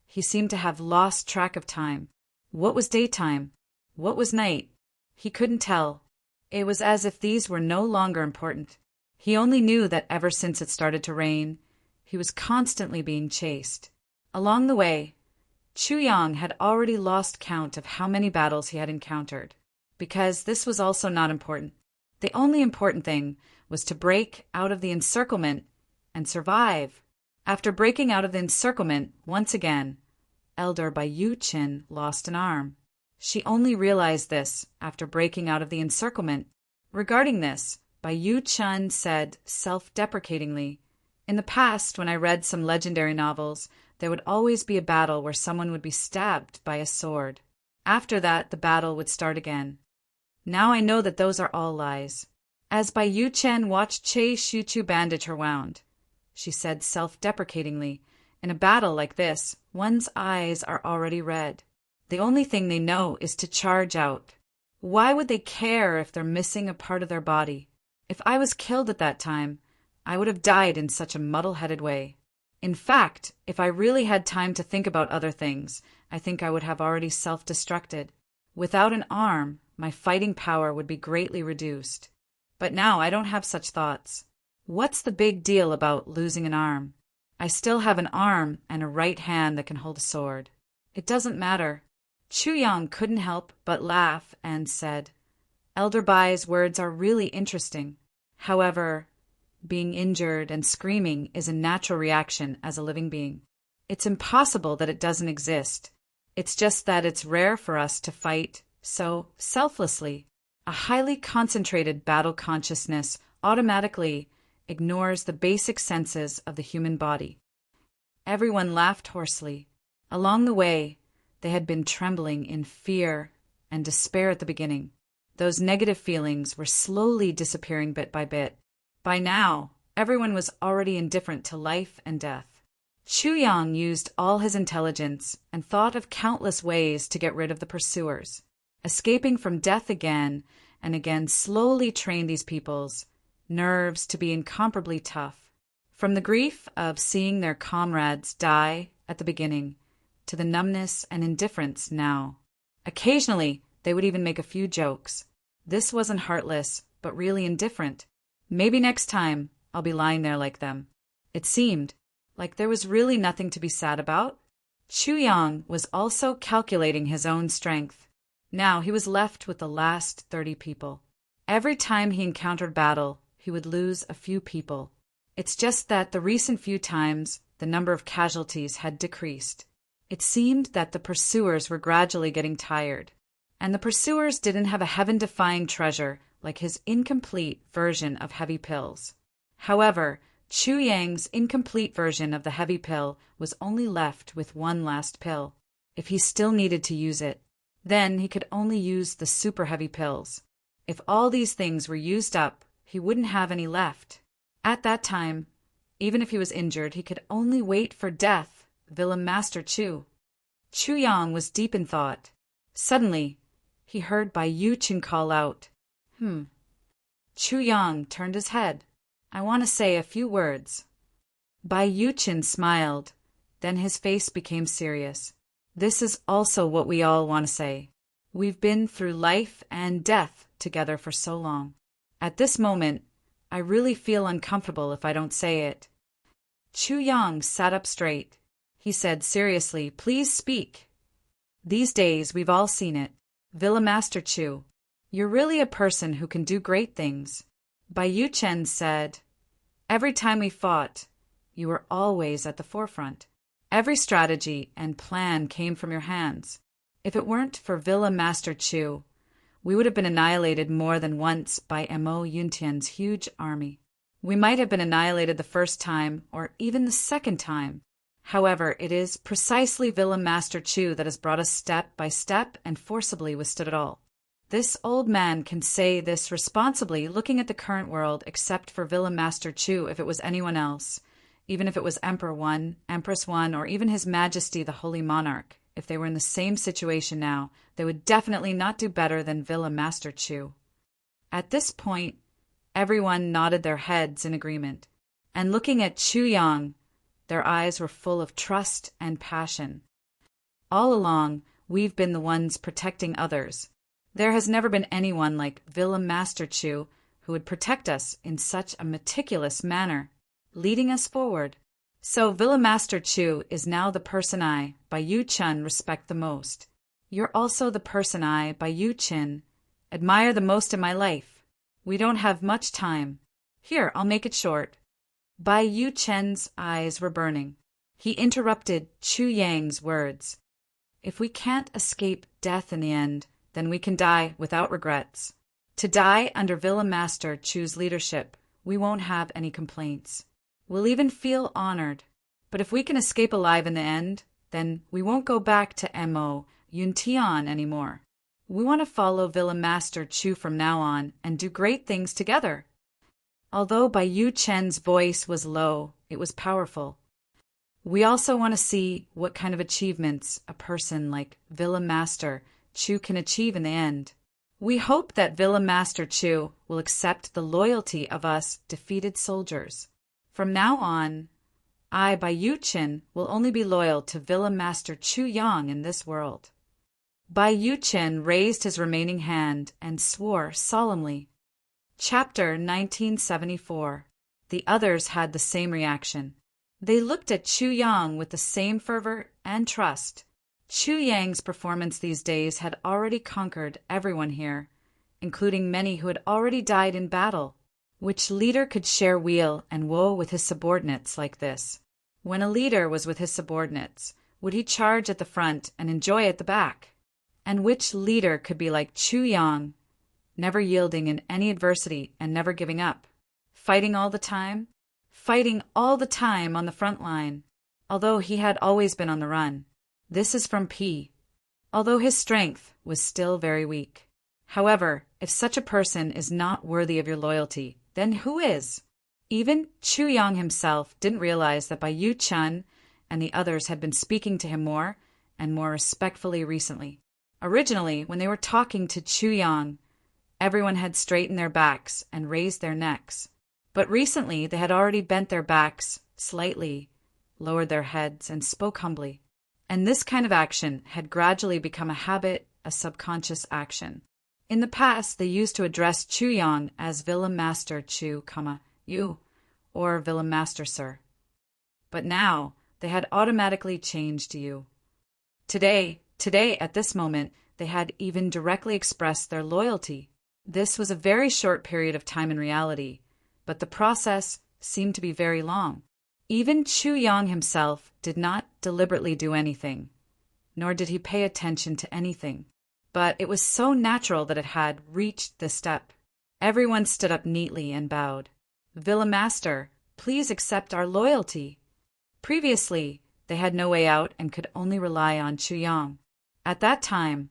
He seemed to have lost track of time. What was daytime? What was night? He couldn't tell. It was as if these were no longer important. He only knew that ever since it started to rain, he was constantly being chased. Along the way, Chu Yang had already lost count of how many battles he had encountered, because this was also not important. The only important thing was to break out of the encirclement and survive. After breaking out of the encirclement once again, Elder Bai Yu-chin lost an arm. She only realized this after breaking out of the encirclement. Regarding this, Bai Yu-chin said self-deprecatingly, "In the past, when I read some legendary novels, there would always be a battle where someone would be stabbed by a sword. After that, the battle would start again. Now I know that those are all lies." As Bai Yu-chen watched Che Shuchu bandage her wound, she said self-deprecatingly, "In a battle like this, one's eyes are already red. The only thing they know is to charge out. Why would they care if they're missing a part of their body? If I was killed at that time, I would have died in such a muddle-headed way. In fact, if I really had time to think about other things, I think I would have already self-destructed. Without an arm, my fighting power would be greatly reduced. But now I don't have such thoughts. What's the big deal about losing an arm? I still have an arm and a right hand that can hold a sword. It doesn't matter." Chu Yang couldn't help but laugh and said, "Elder Bai's words are really interesting. However, being injured and screaming is a natural reaction as a living being. It's impossible that it doesn't exist. It's just that it's rare for us to fight so selflessly. A highly concentrated battle consciousness automatically ignores the basic senses of the human body." Everyone laughed hoarsely. Along the way, they had been trembling in fear and despair at the beginning. Those negative feelings were slowly disappearing bit by bit. By now, everyone was already indifferent to life and death. Chu Yang used all his intelligence and thought of countless ways to get rid of the pursuers. Escaping from death again and again slowly trained these people's nerves to be incomparably tough. From the grief of seeing their comrades die at the beginning to the numbness and indifference now. Occasionally, they would even make a few jokes. This wasn't heartless, but really indifferent. Maybe next time I'll be lying there like them. It seemed like there was really nothing to be sad about. Chu Yang was also calculating his own strength. Now he was left with the last 30 people. Every time he encountered battle, he would lose a few people. It's just that the recent few times, the number of casualties had decreased. It seemed that the pursuers were gradually getting tired, and the pursuers didn't have a heaven-defying treasure like his incomplete version of heavy pills. However, Chu Yang's incomplete version of the heavy pill was only left with one last pill. If he still needed to use it, then he could only use the super heavy pills. If all these things were used up, he wouldn't have any left. At that time, even if he was injured, he could only wait for death, Villain Master Chu. Chu Yang was deep in thought. Suddenly, he heard Bai Yuchen call out, Chu Yang turned his head. I want to say a few words. Bai Yuchen smiled, then his face became serious. This is also what we all want to say. We've been through life and death together for so long. At this moment, I really feel uncomfortable if I don't say it. Chu Yang sat up straight. He said seriously, please speak. These days we've all seen it. Villa Master Chu, you're really a person who can do great things. Bai Yuchen said, every time we fought, you were always at the forefront. Every strategy and plan came from your hands. If it weren't for Villa Master Chu, we would have been annihilated more than once by Mo Yuntian's huge army. We might have been annihilated the first time or even the second time. However, it is precisely Villa Master Chu that has brought us step by step and forcibly withstood it all. This old man can say this responsibly looking at the current world, except for Villa Master Chu. If it was anyone else, even if it was Emperor One, Empress One, or even His Majesty the Holy Monarch, if they were in the same situation now, they would definitely not do better than Villa Master Chu. At this point, everyone nodded their heads in agreement, and looking at Chu Yang, their eyes were full of trust and passion. All along, we've been the ones protecting others. There has never been anyone like Villa Master Chu who would protect us in such a meticulous manner, leading us forward. So Villa Master Chu is now the person I, Bai Yuchen, respect the most. You're also the person I, Bai Yuchen, admire the most in my life. We don't have much time. Here, I'll make it short. Bai Yuchen's eyes were burning. He interrupted Chu Yang's words. If we can't escape death in the end, then we can die without regrets. To die under Villa Master Chu's leadership, we won't have any complaints. We'll even feel honored. But if we can escape alive in the end, then we won't go back to Mo Yuntian anymore. We want to follow Villa Master Chu from now on and do great things together. Although Bai Yuchen's voice was low, it was powerful. We also want to see what kind of achievements a person like Villa Master Chu can achieve in the end. We hope that Villa Master Chu will accept the loyalty of us defeated soldiers. From now on, I, Bai Yuchen, will only be loyal to Villa Master Chu Yang in this world. Bai Yuchen raised his remaining hand and swore solemnly. Chapter 1974. The others had the same reaction. They looked at Chu Yang with the same fervor and trust. Chu Yang's performance these days had already conquered everyone here, including many who had already died in battle. Which leader could share weal and woe with his subordinates like this? When a leader was with his subordinates, would he charge at the front and enjoy at the back? And which leader could be like Chu Yang, never yielding in any adversity and never giving up? Fighting all the time? Fighting all the time on the front line, although he had always been on the run. This is from P. Although his strength was still very weak. However, if such a person is not worthy of your loyalty, then who is? Even Chu Yang himself didn't realize that Bai Yuchen and the others had been speaking to him more and more respectfully recently. Originally, when they were talking to Chu Yang, everyone had straightened their backs and raised their necks. But recently, they had already bent their backs slightly, lowered their heads, and spoke humbly. And this kind of action had gradually become a habit, a subconscious action. In the past, they used to address Chu Yang as Villa Master Chu, you, or Villa Master Sir. But now, they had automatically changed to you. Today, at this moment, they had even directly expressed their loyalty. This was a very short period of time in reality, but the process seemed to be very long. Even Chu Yang himself did not deliberately do anything, nor did he pay attention to anything. But it was so natural that it had reached this step. Everyone stood up neatly and bowed. Villa Master, Please accept our loyalty. Previously, they had no way out and could only rely on Chu Yang. At that time,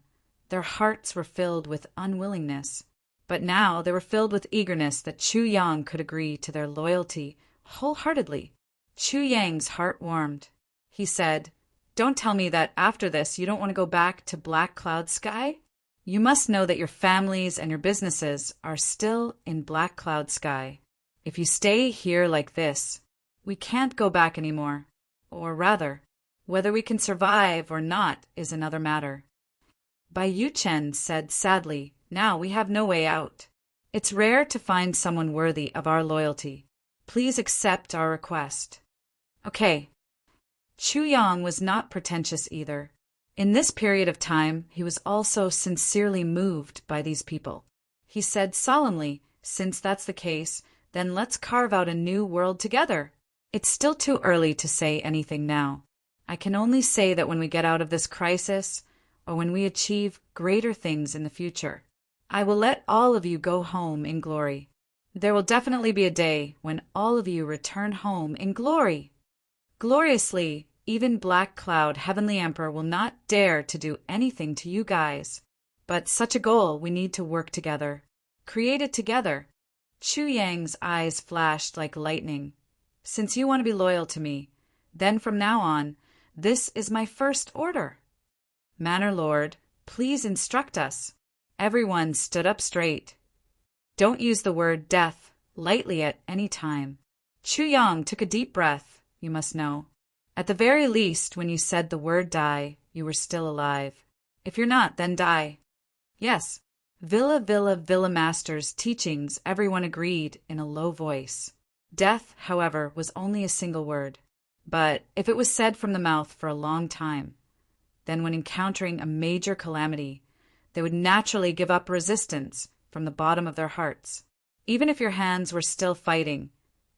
their hearts were filled with unwillingness, but now they were filled with eagerness that Chu Yang could agree to their loyalty wholeheartedly. Chu Yang's heart warmed. He said, "Don't tell me that after this you don't want to go back to Black Cloud Sky? You must know that your families and your businesses are still in Black Cloud Sky. If you stay here like this, we can't go back anymore. Or rather, whether we can survive or not is another matter." Bai Yu-chen said sadly, "Now we have no way out. It's rare to find someone worthy of our loyalty. Please accept our request." Okay. Chu Yang was not pretentious either. In this period of time, he was also sincerely moved by these people. He said solemnly, "Since that's the case, then let's carve out a new world together." It's still too early to say anything now. I can only say that when we get out of this crisis, or when we achieve greater things in the future, I will let all of you go home in glory. There will definitely be a day when all of you return home in glory. Gloriously, even Black Cloud Heavenly Emperor will not dare to do anything to you guys. But such a goal we need to work together. Create it together. Chu Yang's eyes flashed like lightning. "Since you want to be loyal to me, then from now on, this is my first order." "Manor Lord, please instruct us." Everyone stood up straight. "Don't use the word death lightly at any time." Chu Yang took a deep breath, you must know. At the very least, when you said the word die, you were still alive. If you're not, then die. Yes, Villa Master's teachings, everyone agreed in a low voice. Death, however, was only a single word. But if it was said from the mouth for a long time, then when encountering a major calamity, they would naturally give up resistance from the bottom of their hearts. Even if your hands were still fighting,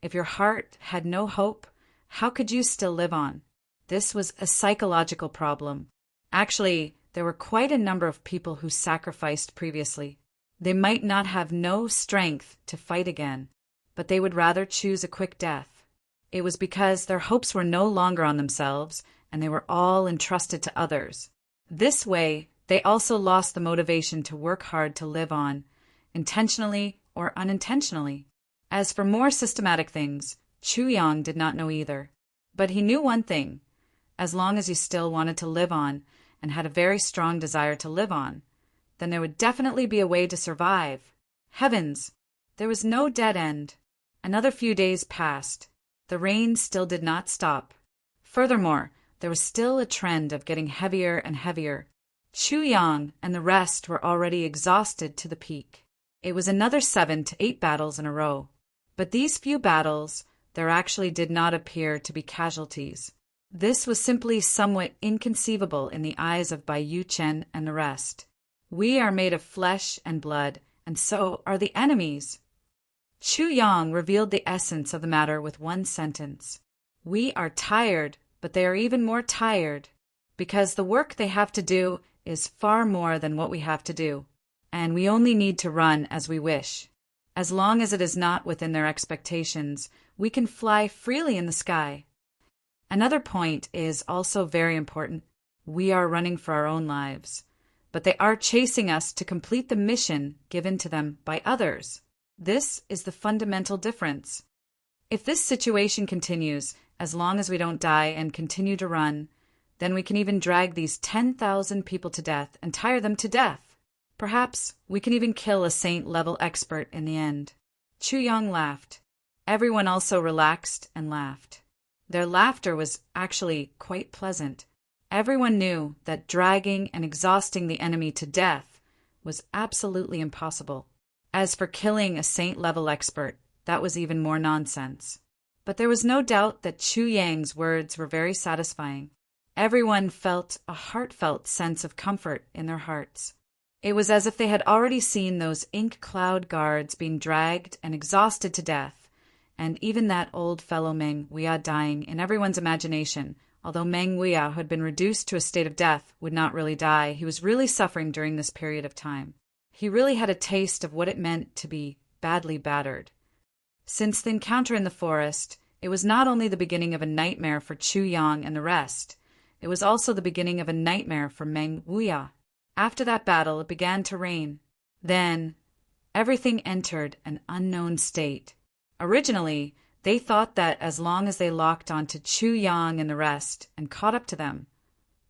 if your heart had no hope, how could you still live on? This was a psychological problem. Actually, there were quite a number of people who sacrificed previously. They might not have no strength to fight again, but they would rather choose a quick death. It was because their hopes were no longer on themselves, and they were all entrusted to others. This way, they also lost the motivation to work hard to live on, intentionally or unintentionally. As for more systematic things, Chu Yang did not know either. But he knew one thing. As long as you still wanted to live on, and had a very strong desire to live on, then there would definitely be a way to survive. Heavens! There was no dead end. Another few days passed. The rain still did not stop. Furthermore, there was still a trend of getting heavier and heavier. Chu Yang and the rest were already exhausted to the peak. It was another 7 to 8 battles in a row. But these few battles, there actually did not appear to be casualties. This was simply somewhat inconceivable in the eyes of Bai Yu-chen and the rest. We are made of flesh and blood, and so are the enemies. Chu Yang revealed the essence of the matter with one sentence. We are tired, but they are even more tired, because the work they have to do is far more than what we have to do, and we only need to run as we wish. As long as it is not within their expectations, we can fly freely in the sky. Another point is also very important. We are running for our own lives, but they are chasing us to complete the mission given to them by others. This is the fundamental difference. If this situation continues, as long as we don't die and continue to run, then we can even drag these 10,000 people to death and tire them to death. Perhaps we can even kill a saint-level expert in the end. Chu Yang laughed. Everyone also relaxed and laughed. Their laughter was actually quite pleasant. Everyone knew that dragging and exhausting the enemy to death was absolutely impossible. As for killing a saint-level expert, that was even more nonsense. But there was no doubt that Chu Yang's words were very satisfying. Everyone felt a heartfelt sense of comfort in their hearts. It was as if they had already seen those ink cloud guards being dragged and exhausted to death, and even that old fellow Meng Huia dying in everyone's imagination. Although Meng Huia, who had been reduced to a state of death, would not really die, he was really suffering during this period of time. He really had a taste of what it meant to be badly battered. Since the encounter in the forest, it was not only the beginning of a nightmare for Chu Yang and the rest, it was also the beginning of a nightmare for Meng Wuya. After that battle, it began to rain. Then, everything entered an unknown state. Originally, they thought that as long as they locked onto Chu Yang and the rest and caught up to them,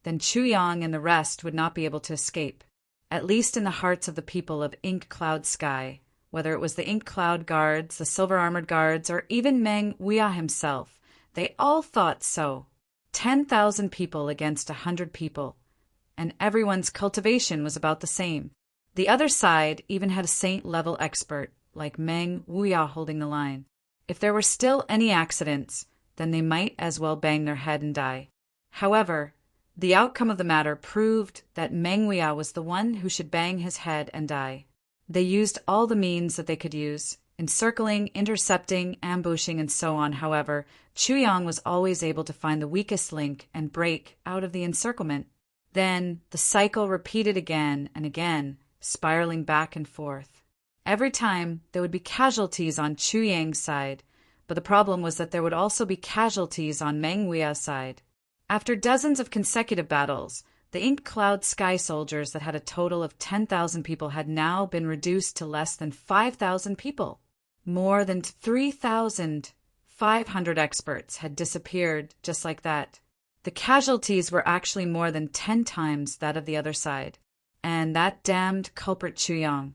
then Chu Yang and the rest would not be able to escape, at least in the hearts of the people of Ink Cloud Sky, whether it was the Ink Cloud Guards, the Silver-Armored Guards, or even Meng Wuya himself. They all thought so. 10,000 people against 100 people, and everyone's cultivation was about the same. The other side even had a saint-level expert, like Meng Wuya, holding the line. If there were still any accidents, then they might as well bang their head and die. However, the outcome of the matter proved that Meng Wuya was the one who should bang his head and die. They used all the means that they could use, encircling, intercepting, ambushing, and so on. However, Chu Yang was always able to find the weakest link and break out of the encirclement. Then the cycle repeated again and again, spiraling back and forth. Every time, there would be casualties on Chu Yang's side, but the problem was that there would also be casualties on Meng Wuya's side. After dozens of consecutive battles, the Ink Cloud Sky soldiers that had a total of 10,000 people had now been reduced to less than 5,000 people. More than 3,500 experts had disappeared just like that. The casualties were actually more than 10 times that of the other side. And that damned culprit Chu Yang.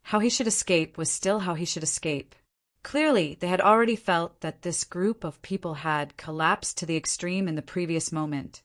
How he should escape was still how he should escape. Clearly, they had already felt that this group of people had collapsed to the extreme in the previous moment.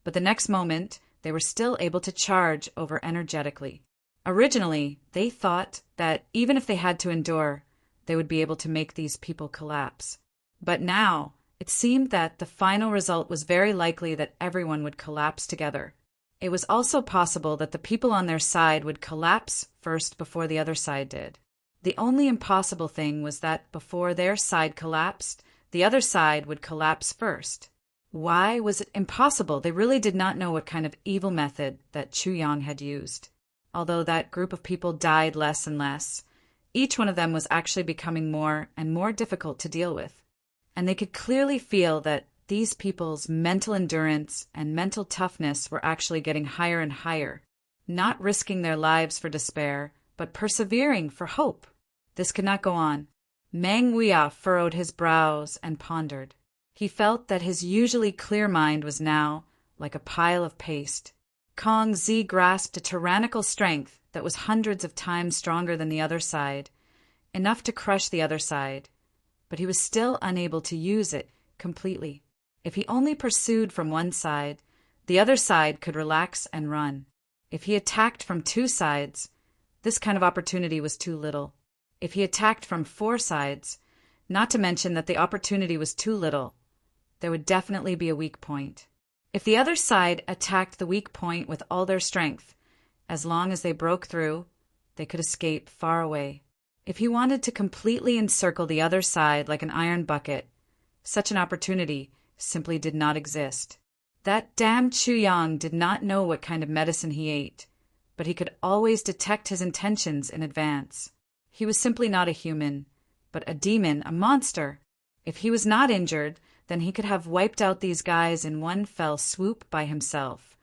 But the next moment, they were still able to charge over energetically. Originally, they thought that even if they had to endure, they would be able to make these people collapse. But now, it seemed that the final result was very likely that everyone would collapse together. It was also possible that the people on their side would collapse first before the other side did. The only impossible thing was that before their side collapsed, the other side would collapse first. Why was it impossible? They really did not know what kind of evil method that Chu Yang had used. Although that group of people died less and less, each one of them was actually becoming more and more difficult to deal with. And they could clearly feel that these people's mental endurance and mental toughness were actually getting higher and higher, not risking their lives for despair, but persevering for hope. This could not go on. Meng Wuya furrowed his brows and pondered. He felt that his usually clear mind was now like a pile of paste. Kong Zi grasped a tyrannical strength that was hundreds of times stronger than the other side, enough to crush the other side, but he was still unable to use it completely. If he only pursued from one side, the other side could relax and run. If he attacked from two sides, this kind of opportunity was too little. If he attacked from four sides, not to mention that the opportunity was too little, there would definitely be a weak point. If the other side attacked the weak point with all their strength, as long as they broke through, they could escape far away. If he wanted to completely encircle the other side like an iron bucket, such an opportunity simply did not exist. That damned Chu Yang did not know what kind of medicine he ate, but he could always detect his intentions in advance. He was simply not a human, but a demon, a monster. If he was not injured, then he could have wiped out these guys in one fell swoop by himself,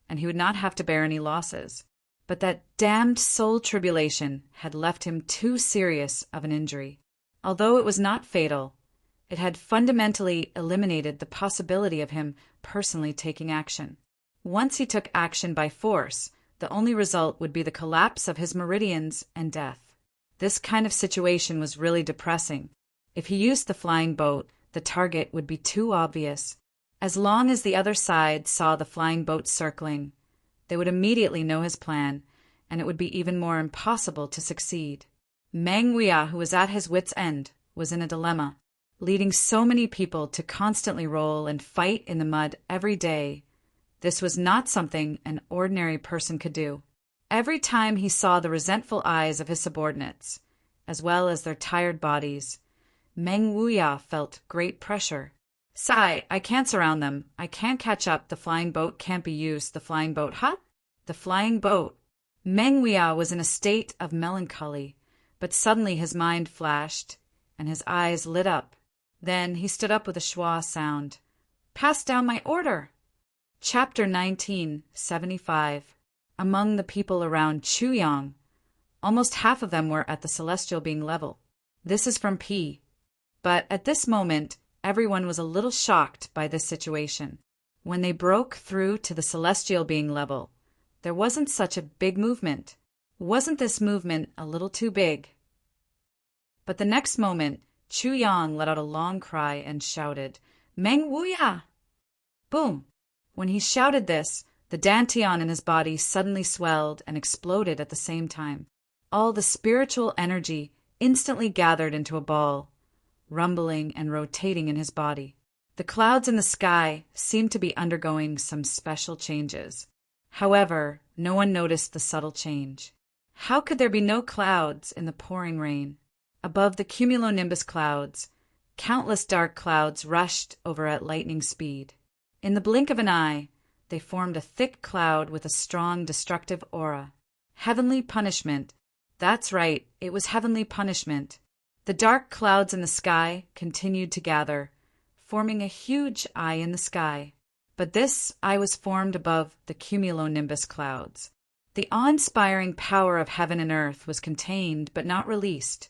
and he would not have to bear any losses. But that damned soul tribulation had left him too serious of an injury. Although it was not fatal, it had fundamentally eliminated the possibility of him personally taking action. Once he took action by force, the only result would be the collapse of his meridians and death. This kind of situation was really depressing. If he used the flying boat, the target would be too obvious. As long as the other side saw the flying boat circling, they would immediately know his plan, and it would be even more impossible to succeed. Meng Wuya, who was at his wits' end, was in a dilemma. Leading so many people to constantly roll and fight in the mud every day, this was not something an ordinary person could do. Every time he saw the resentful eyes of his subordinates, as well as their tired bodies, Meng Wuya felt great pressure. Sigh, I can't surround them. I can't catch up. The flying boat can't be used. The flying boat, huh? The flying boat. Meng Wuya was in a state of melancholy, but suddenly his mind flashed. and his eyes lit up. Then he stood up with a schwa sound. "Pass down my order!" Chapter 1975. Among the people around Chuyang, almost half of them were at the celestial being level. This is from P. But at this moment, everyone was a little shocked by this situation. When they broke through to the celestial being level, there wasn't such a big movement. Wasn't this movement a little too big? But the next moment, Chu Yang let out a long cry and shouted, "Meng Wuya!" Boom! When he shouted this, the dantian in his body suddenly swelled and exploded at the same time. All the spiritual energy instantly gathered into a ball, rumbling and rotating in his body. The clouds in the sky seemed to be undergoing some special changes. However, no one noticed the subtle change. How could there be no clouds in the pouring rain? Above the cumulonimbus clouds, countless dark clouds rushed over at lightning speed. In the blink of an eye, they formed a thick cloud with a strong destructive aura. Heavenly punishment. That's right, it was heavenly punishment. The dark clouds in the sky continued to gather, forming a huge eye in the sky. But this eye was formed above the cumulonimbus clouds. The awe-inspiring power of heaven and earth was contained but not released,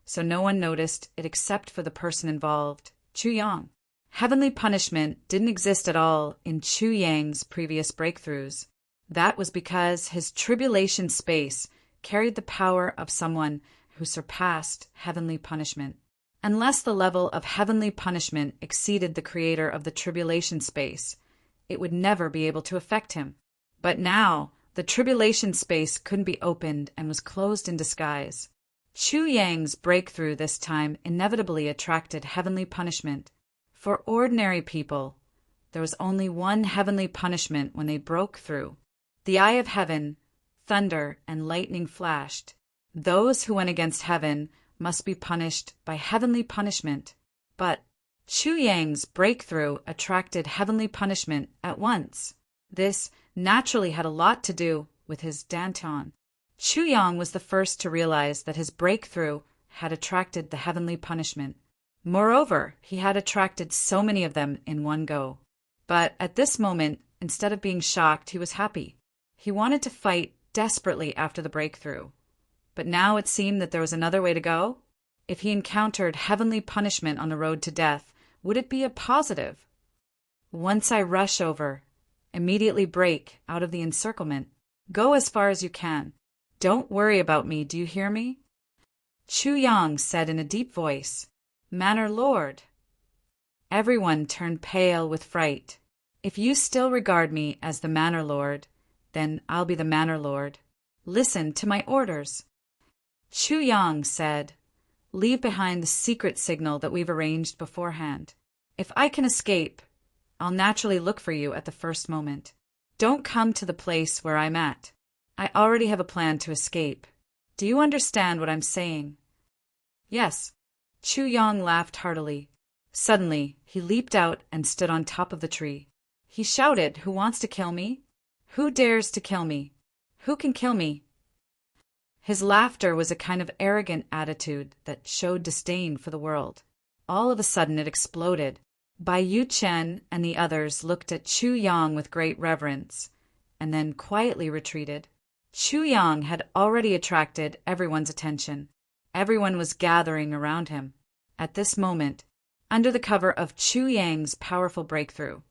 so no one noticed it except for the person involved, Chu Yang. Heavenly punishment didn't exist at all in Chu Yang's previous breakthroughs. That was because his tribulation space carried the power of someone who surpassed heavenly punishment. Unless the level of heavenly punishment exceeded the creator of the tribulation space, it would never be able to affect him. But now, the tribulation space couldn't be opened and was closed in disguise. Chu Yang's breakthrough this time inevitably attracted heavenly punishment. For ordinary people, there was only one heavenly punishment when they broke through. The eye of heaven, thunder, and lightning flashed. Those who went against heaven must be punished by heavenly punishment. But Chu Yang's breakthrough attracted heavenly punishment at once. This naturally had a lot to do with his dantian. Chu Yang was the first to realize that his breakthrough had attracted the heavenly punishment. Moreover, he had attracted so many of them in one go. But at this moment, instead of being shocked, he was happy. He wanted to fight desperately after the breakthrough. But now it seemed that there was another way to go. If he encountered heavenly punishment on the road to death, would it be a positive? Once I rush over, immediately break out of the encirclement. Go as far as you can. Don't worry about me, do you hear me? Chu Yang said in a deep voice, "Manor Lord." Everyone turned pale with fright. If you still regard me as the Manor Lord, then I'll be the Manor Lord. Listen to my orders. Chu Yang said, "Leave behind the secret signal that we've arranged beforehand. If I can escape, I'll naturally look for you at the first moment. Don't come to the place where I'm at. I already have a plan to escape. Do you understand what I'm saying?" "Yes." Chu Yang laughed heartily. Suddenly, he leaped out and stood on top of the tree. He shouted, "Who wants to kill me? Who dares to kill me? Who can kill me?" His laughter was a kind of arrogant attitude that showed disdain for the world. All of a sudden it exploded. Bai Yu Chen and the others looked at Chu Yang with great reverence, and then quietly retreated. Chu Yang had already attracted everyone's attention. Everyone was gathering around him. At this moment, under the cover of Chu Yang's powerful breakthrough,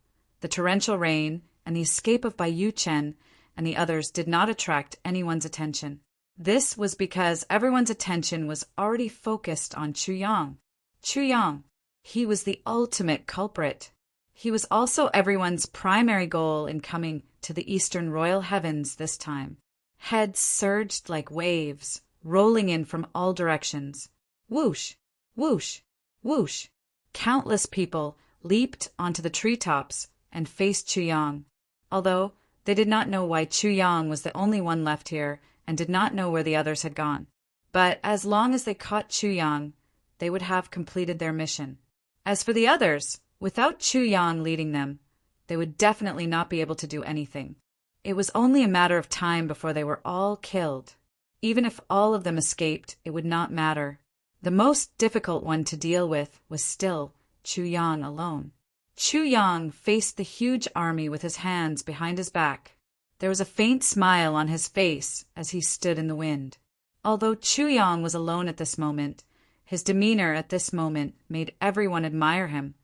the torrential rain and the escape of Bai Yu Chen and the others did not attract anyone's attention. This was because everyone's attention was already focused on Chu Yang. Chu Yang, he was the ultimate culprit. He was also everyone's primary goal in coming to the Eastern Royal Heavens this time. Heads surged like waves, rolling in from all directions. Whoosh, whoosh, whoosh. Countless people leaped onto the treetops and faced Chu Yang. Although they did not know why Chu Yang was the only one left here and did not know where the others had gone. But as long as they caught Chu Yang, they would have completed their mission. As for the others, without Chu Yang leading them, they would definitely not be able to do anything. It was only a matter of time before they were all killed. Even if all of them escaped, it would not matter. The most difficult one to deal with was still Chu Yang alone. Chu Yang faced the huge army with his hands behind his back. There was a faint smile on his face as he stood in the wind. Although Chu Yang was alone at this moment, his demeanor at this moment made everyone admire him,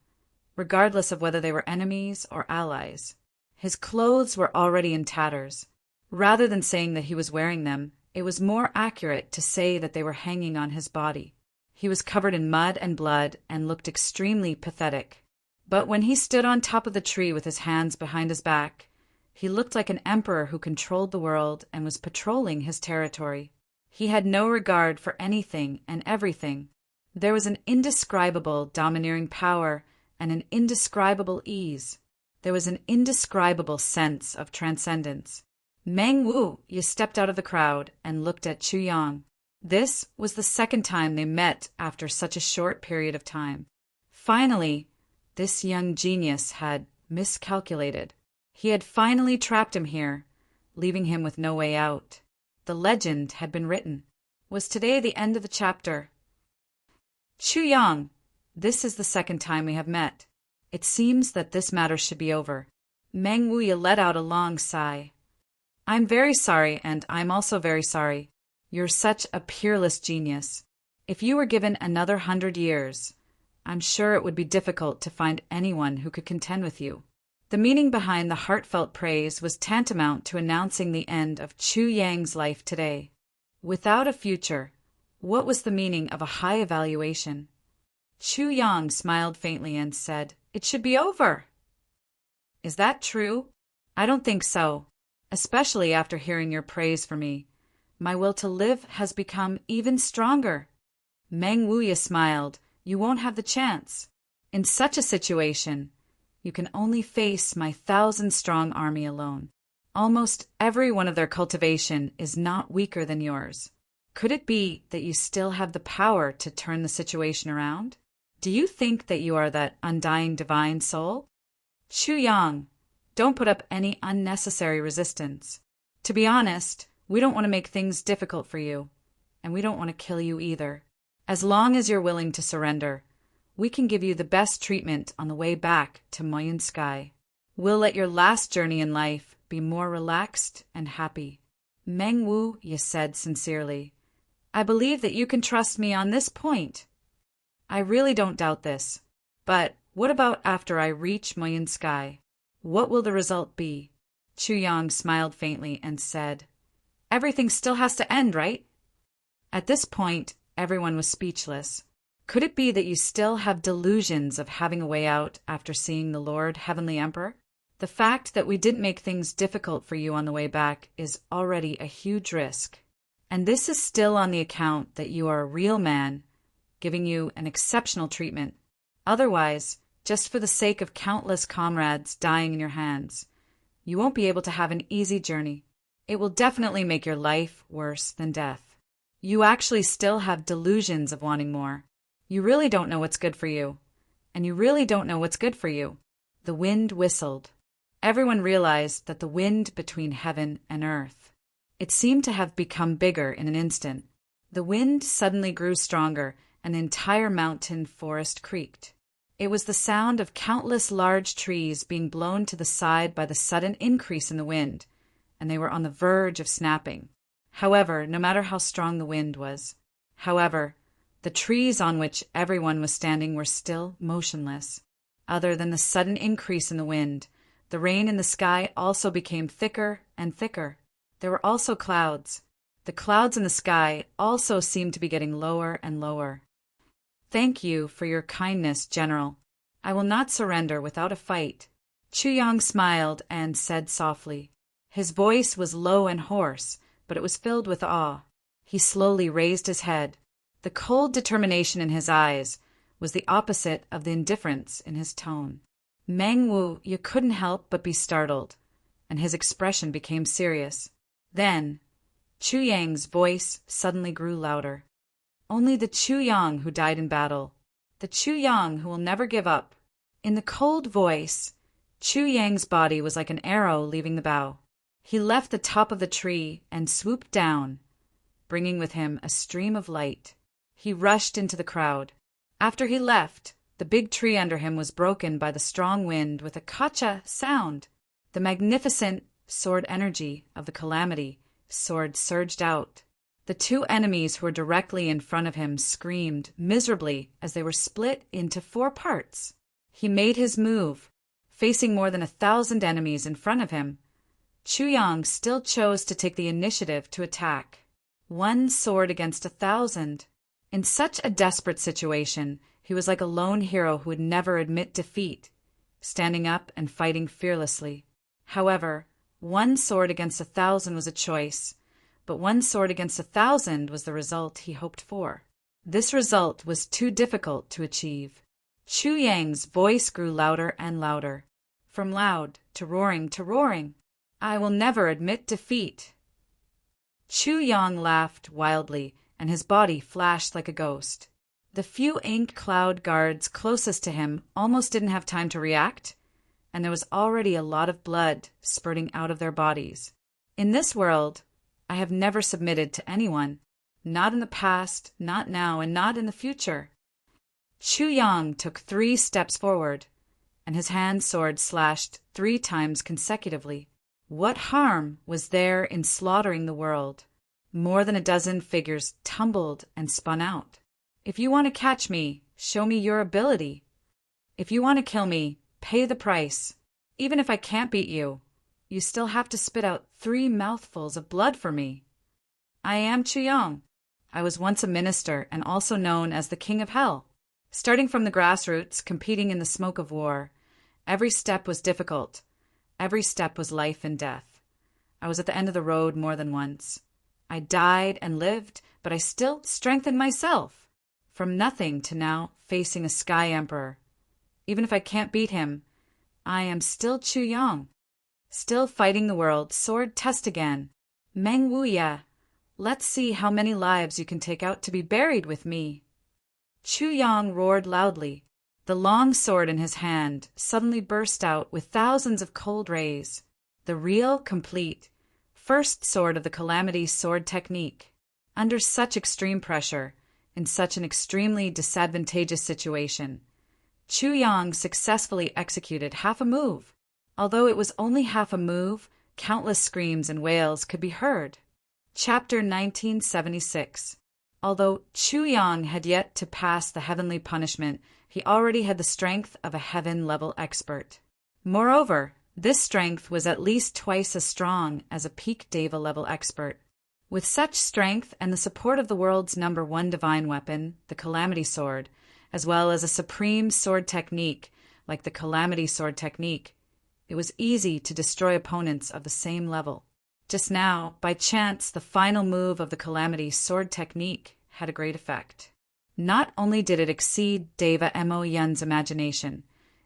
regardless of whether they were enemies or allies. His clothes were already in tatters. Rather than saying that he was wearing them, it was more accurate to say that they were hanging on his body. He was covered in mud and blood and looked extremely pathetic. But when he stood on top of the tree with his hands behind his back, he looked like an emperor who controlled the world and was patrolling his territory. He had no regard for anything and everything. There was an indescribable domineering power and an indescribable ease. There was an indescribable sense of transcendence. Meng Wu stepped out of the crowd and looked at Chu Yang. This was the second time they met after such a short period of time. Finally, this young genius had miscalculated. He had finally trapped him here, leaving him with no way out. The legend had been written. Was today the end of the chapter? Chu Yang, this is the second time we have met. It seems that this matter should be over. Meng Wu let out a long sigh. I'm very sorry, and I'm also very sorry. You're such a peerless genius. If you were given another 100 years, I'm sure it would be difficult to find anyone who could contend with you. The meaning behind the heartfelt praise was tantamount to announcing the end of Chu Yang's life today. Without a future, what was the meaning of a high evaluation? Chu Yang smiled faintly and said, "It should be over." Is that true? I don't think so, especially after hearing your praise for me. My will to live has become even stronger. Meng Wu smiled. You won't have the chance. In such a situation, you can only face my 1,000-strong army alone. Almost every one of their cultivation is not weaker than yours. Could it be that you still have the power to turn the situation around? Do you think that you are that undying divine soul? Chu Yang, don't put up any unnecessary resistance. To be honest, we don't want to make things difficult for you, and we don't want to kill you either. As long as you're willing to surrender, we can give you the best treatment on the way back to Moyun Sky. We'll let your last journey in life be more relaxed and happy. Meng Wu said sincerely, I believe that you can trust me on this point. I really don't doubt this. But what about after I reach Moyun Sky? What will the result be? Chu Yang smiled faintly and said, Everything still has to end, right? At this point, everyone was speechless. Could it be that you still have delusions of having a way out after seeing the Lord Heavenly Emperor? The fact that we didn't make things difficult for you on the way back is already a huge risk. And this is still on the account that you are a real man, giving you an exceptional treatment. Otherwise, just for the sake of countless comrades dying in your hands, you won't be able to have an easy journey. It will definitely make your life worse than death. You actually still have delusions of wanting more. You really don't know what's good for you. And you really don't know what's good for you. The wind whistled. Everyone realized that the wind between heaven and earth. It seemed to have become bigger in an instant. The wind suddenly grew stronger, and the entire mountain forest creaked. It was the sound of countless large trees being blown to the side by the sudden increase in the wind, and they were on the verge of snapping. However, no matter how strong the wind was, the trees on which everyone was standing were still motionless. Other than the sudden increase in the wind, the rain in the sky also became thicker and thicker. There were also clouds. The clouds in the sky also seemed to be getting lower and lower. Thank you for your kindness, General. I will not surrender without a fight. Chu Yang smiled and said softly. His voice was low and hoarse, but it was filled with awe. He slowly raised his head. The cold determination in his eyes was the opposite of the indifference in his tone. Meng Wu, you couldn't help but be startled, and his expression became serious. Then, Chu Yang's voice suddenly grew louder. Only the Chu Yang who died in battle, the Chu Yang who will never give up. In the cold voice, Chu Yang's body was like an arrow leaving the bow. He left the top of the tree and swooped down, bringing with him a stream of light. He rushed into the crowd. After he left, the big tree under him was broken by the strong wind with a kacha sound. The magnificent sword energy of the calamity sword surged out. The two enemies who were directly in front of him screamed miserably as they were split into 4 parts. He made his move. Facing more than 1,000 enemies in front of him, Chuyang still chose to take the initiative to attack. 1 sword against 1,000. In such a desperate situation, he was like a lone hero who would never admit defeat, standing up and fighting fearlessly. However, 1 sword against 1,000 was a choice, but 1 sword against 1,000 was the result he hoped for. This result was too difficult to achieve. Chuyang's voice grew louder and louder, from loud to roaring to roaring. I will never admit defeat. Chuyang laughed wildly, and his body flashed like a ghost. The few ink cloud guards closest to him almost didn't have time to react, and there was already a lot of blood spurting out of their bodies. In this world, I have never submitted to anyone, not in the past, not now, and not in the future. Chuyang took 3 steps forward, and his hand sword slashed 3 times consecutively. What harm was there in slaughtering the world? More than a dozen figures tumbled and spun out. If you want to catch me, show me your ability. If you want to kill me, pay the price. Even if I can't beat you, you still have to spit out 3 mouthfuls of blood for me. I am Chuyang. I was once a minister and also known as the King of Hell. Starting from the grassroots, competing in the smoke of war, every step was difficult. Every step was life and death. I was at the end of the road more than once. I died and lived, but I still strengthened myself. From nothing to now facing a Sky Emperor. Even if I can't beat him, I am still Chuyang. Still fighting the world, sword test again. Meng Wuya, let's see how many lives you can take out to be buried with me. Chuyang roared loudly. The long sword in his hand suddenly burst out with thousands of cold rays. The real, complete, first sword of the Calamity sword technique. Under such extreme pressure, in such an extremely disadvantageous situation, Chuyang successfully executed half a move. Although it was only half a move, countless screams and wails could be heard. Chapter 1976. Although Chuyang had yet to pass the heavenly punishment, he already had the strength of a heaven-level expert. Moreover, this strength was at least twice as strong as a peak Deva-level expert. With such strength and the support of the world's #1 divine weapon, the Calamity Sword, as well as a supreme sword technique like the Calamity Sword technique, it was easy to destroy opponents of the same level. Just now, by chance, the final move of the Calamity Sword technique had a great effect. Not only did it exceed Deva Mo Yun's imagination,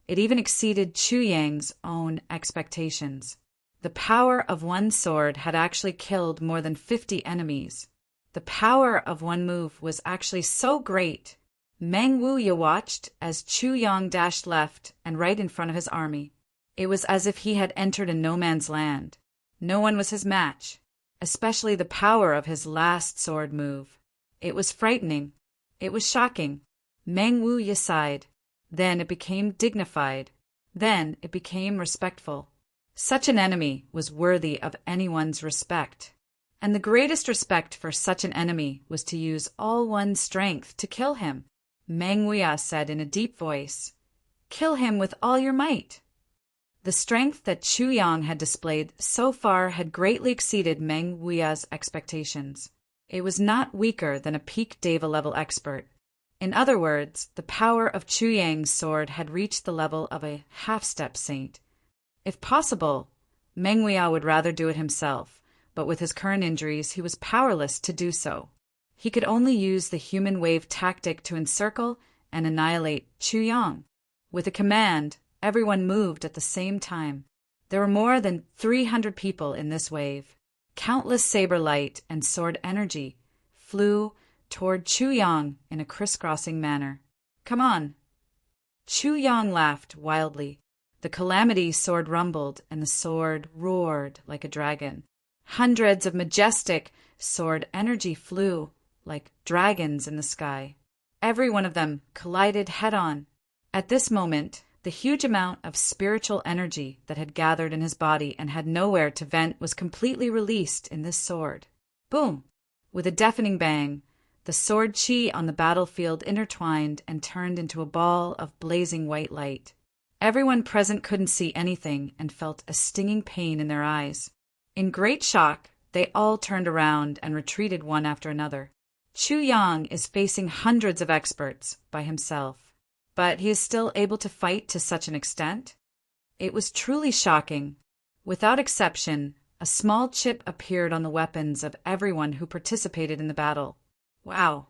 it even exceeded Chuyang's own expectations. The power of 1 sword had actually killed more than 50 enemies. The power of 1 move was actually so great. Meng Wuya watched as Chuyang dashed left and right in front of his army. It was as if he had entered a no-man's land. No one was his match, especially the power of his last sword move. It was frightening. It was shocking. Meng Wuya sighed. Then it became dignified. Then it became respectful. Such an enemy was worthy of anyone's respect. And the greatest respect for such an enemy was to use all one's strength to kill him. Meng Wuya said in a deep voice, "Kill him with all your might." The strength that Chuyang had displayed so far had greatly exceeded Meng Wuya's expectations. It was not weaker than a peak Deva-level expert. In other words, the power of Chuyang's sword had reached the level of a half-step saint. If possible, Meng Wuya would rather do it himself, but with his current injuries he was powerless to do so. He could only use the human wave tactic to encircle and annihilate Chuyang. With a command, everyone moved at the same time. There were more than 300 people in this wave. Countless saber light and sword energy flew toward Chuyang in a crisscrossing manner. "Come on." Chuyang laughed wildly. The Calamity sword rumbled and the sword roared like a dragon. Hundreds of majestic sword energy flew, like dragons in the sky. Every one of them collided head-on. At this moment, the huge amount of spiritual energy that had gathered in his body and had nowhere to vent was completely released in this sword. Boom! With a deafening bang, the sword chi on the battlefield intertwined and turned into a ball of blazing white light. Everyone present couldn't see anything and felt a stinging pain in their eyes. In great shock, they all turned around and retreated one after another. Chu Yang is facing hundreds of experts by himself, but he is still able to fight to such an extent? It was truly shocking. Without exception, a small chip appeared on the weapons of everyone who participated in the battle. Wow!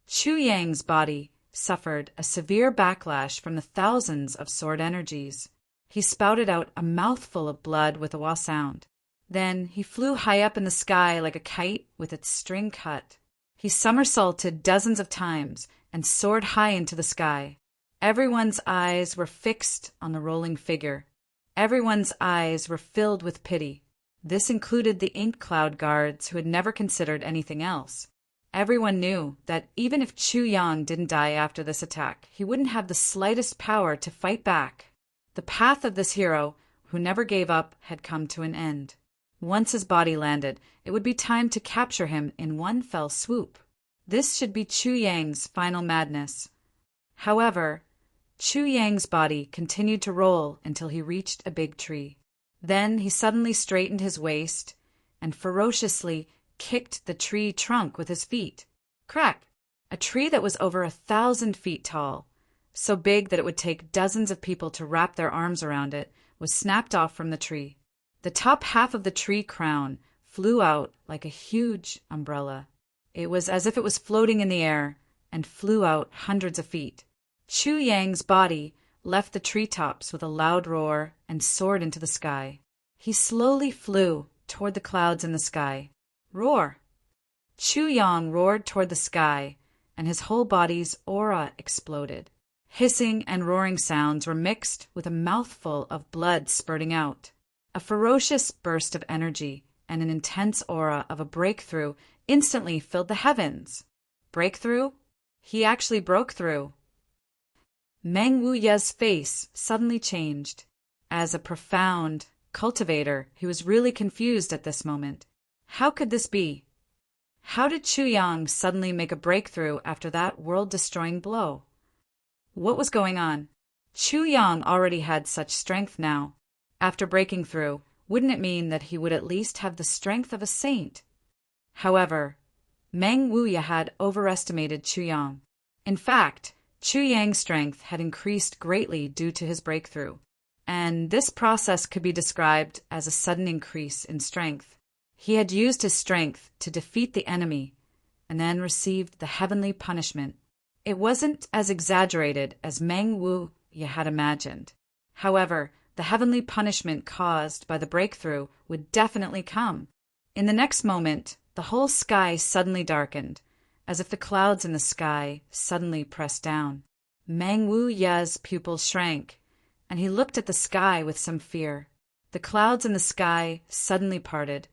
Chu Yang's body suffered a severe backlash from the thousands of sword energies. He spouted out a mouthful of blood with a wah sound. Then he flew high up in the sky like a kite with its string cut. He somersaulted dozens of times and soared high into the sky. Everyone's eyes were fixed on the rolling figure. Everyone's eyes were filled with pity. This included the ink cloud guards who had never considered anything else. Everyone knew that even if Chu Yang didn't die after this attack, he wouldn't have the slightest power to fight back. The path of this hero, who never gave up, had come to an end. Once his body landed, it would be time to capture him in one fell swoop. This should be Chu Yang's final madness. However, Chu Yang's body continued to roll until he reached a big tree. Then he suddenly straightened his waist and ferociously kicked the tree trunk with his feet. Crack! A tree that was over 1,000 feet tall, so big that it would take dozens of people to wrap their arms around it, was snapped off from the tree. The top half of the tree crown flew out like a huge umbrella. It was as if it was floating in the air and flew out hundreds of feet. Chu Yang's body left the treetops with a loud roar and soared into the sky. He slowly flew toward the clouds in the sky. Roar! Chu Yang roared toward the sky, and his whole body's aura exploded. Hissing and roaring sounds were mixed with a mouthful of blood spurting out. A ferocious burst of energy and an intense aura of a breakthrough instantly filled the heavens. Breakthrough? He actually broke through. Meng Wuye's face suddenly changed. As a profound cultivator, he was really confused at this moment. How could this be? How did Chu Yang suddenly make a breakthrough after that world-destroying blow? What was going on? Chu Yang already had such strength now. After breaking through, wouldn't it mean that he would at least have the strength of a saint? However, Meng Wuye had overestimated Chu Yang. In fact, Chu Yang's strength had increased greatly due to his breakthrough, and this process could be described as a sudden increase in strength. He had used his strength to defeat the enemy and then received the heavenly punishment. It wasn't as exaggerated as Meng Wuye had imagined. However, the heavenly punishment caused by the breakthrough would definitely come. In the next moment, the whole sky suddenly darkened, as if the clouds in the sky suddenly pressed down. Meng Wuye's pupils shrank, and he looked at the sky with some fear. The clouds in the sky suddenly parted,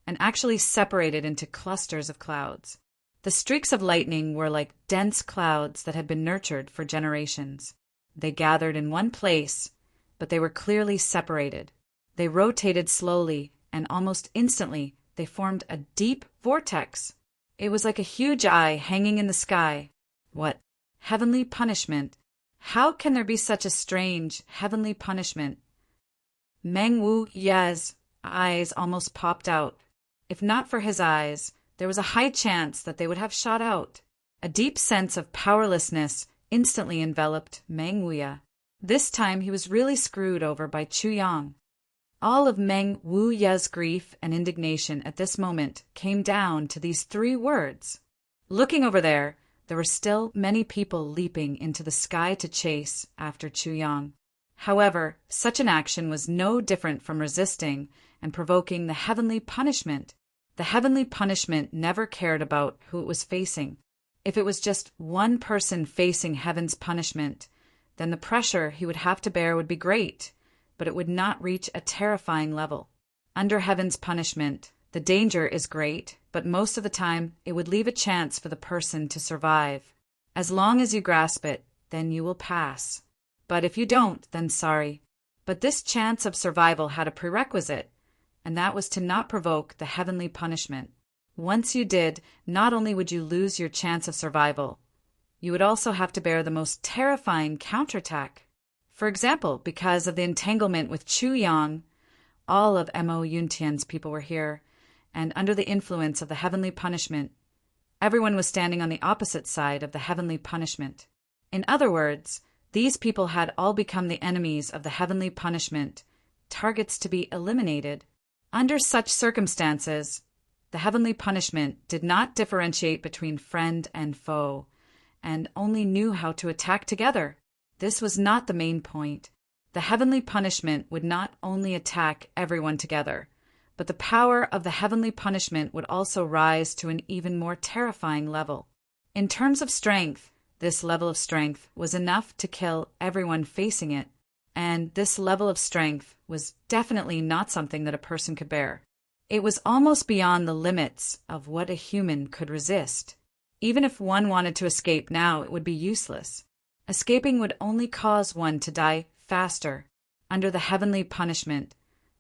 and actually separated into clusters of clouds. The streaks of lightning were like dense clouds that had been nurtured for generations. They gathered in one place, but they were clearly separated. They rotated slowly, and almost instantly they formed a deep vortex. It was like a huge eye hanging in the sky. What? Heavenly punishment? How can there be such a strange heavenly punishment? Meng Wuye's eyes almost popped out. If not for his eyes, there was a high chance that they would have shot out. A deep sense of powerlessness instantly enveloped Meng Wuye. This time he was really screwed over by Chu Yang. All of Meng Wuye's grief and indignation at this moment came down to these 3 words. Looking over there were still many people leaping into the sky to chase after Chu Yang. However, such an action was no different from resisting and provoking the heavenly punishment. The heavenly punishment never cared about who it was facing. If it was just one person facing heaven's punishment, then the pressure he would have to bear would be great, but it would not reach a terrifying level. Under heaven's punishment, The danger is great, but most of the time it would leave a chance for the person to survive. As long as you grasp it, then you will pass. But if you don't, then sorry. But this chance of survival had a prerequisite, and that was to not provoke the heavenly punishment. Once you did, not only would you lose your chance of survival, you would also have to bear the most terrifying counterattack. For example, because of the entanglement with Chu Yang, all of Mo Yuntian's people were here, and under the influence of the heavenly punishment, everyone was standing on the opposite side of the heavenly punishment. In other words, these people had all become the enemies of the heavenly punishment, targets to be eliminated. Under such circumstances, the heavenly punishment did not differentiate between friend and foe, and only knew how to attack together. This was not the main point. The heavenly punishment would not only attack everyone together, but the power of the heavenly punishment would also rise to an even more terrifying level. In terms of strength, this level of strength was enough to kill everyone facing it, and this level of strength was definitely not something that a person could bear. It was almost beyond the limits of what a human could resist. Even if one wanted to escape now, it would be useless. Escaping would only cause one to die faster. Under the heavenly punishment,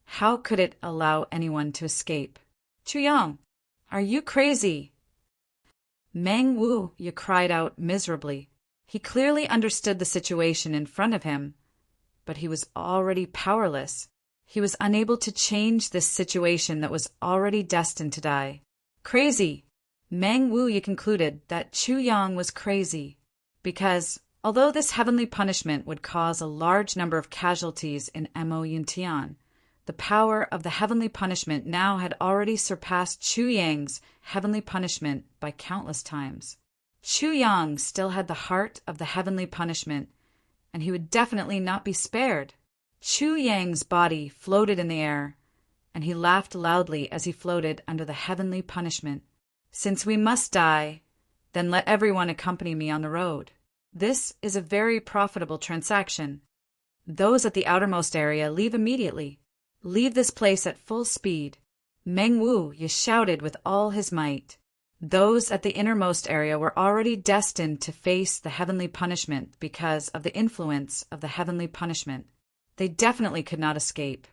how could it allow anyone to escape? Chu Yang, are you crazy? Meng Wu cried out miserably. He clearly understood the situation in front of him, but he was already powerless. He was unable to change this situation that was already destined to die. Crazy! Meng Wu concluded that Chu Yang was crazy, because although this heavenly punishment would cause a large number of casualties in Mo Yuntian, the power of the heavenly punishment now had already surpassed Chu Yang's heavenly punishment by countless times. Chu Yang still had the heart of the heavenly punishment, and he would definitely not be spared. Chu Yang's body floated in the air, and he laughed loudly as he floated under the heavenly punishment. Since we must die, then let everyone accompany me on the road. This is a very profitable transaction. Those at the outermost area leave immediately. Leave this place at full speed. Meng Wu shouted with all his might. Those at the innermost area were already destined to face the heavenly punishment because of the influence of the heavenly punishment. They definitely could not escape.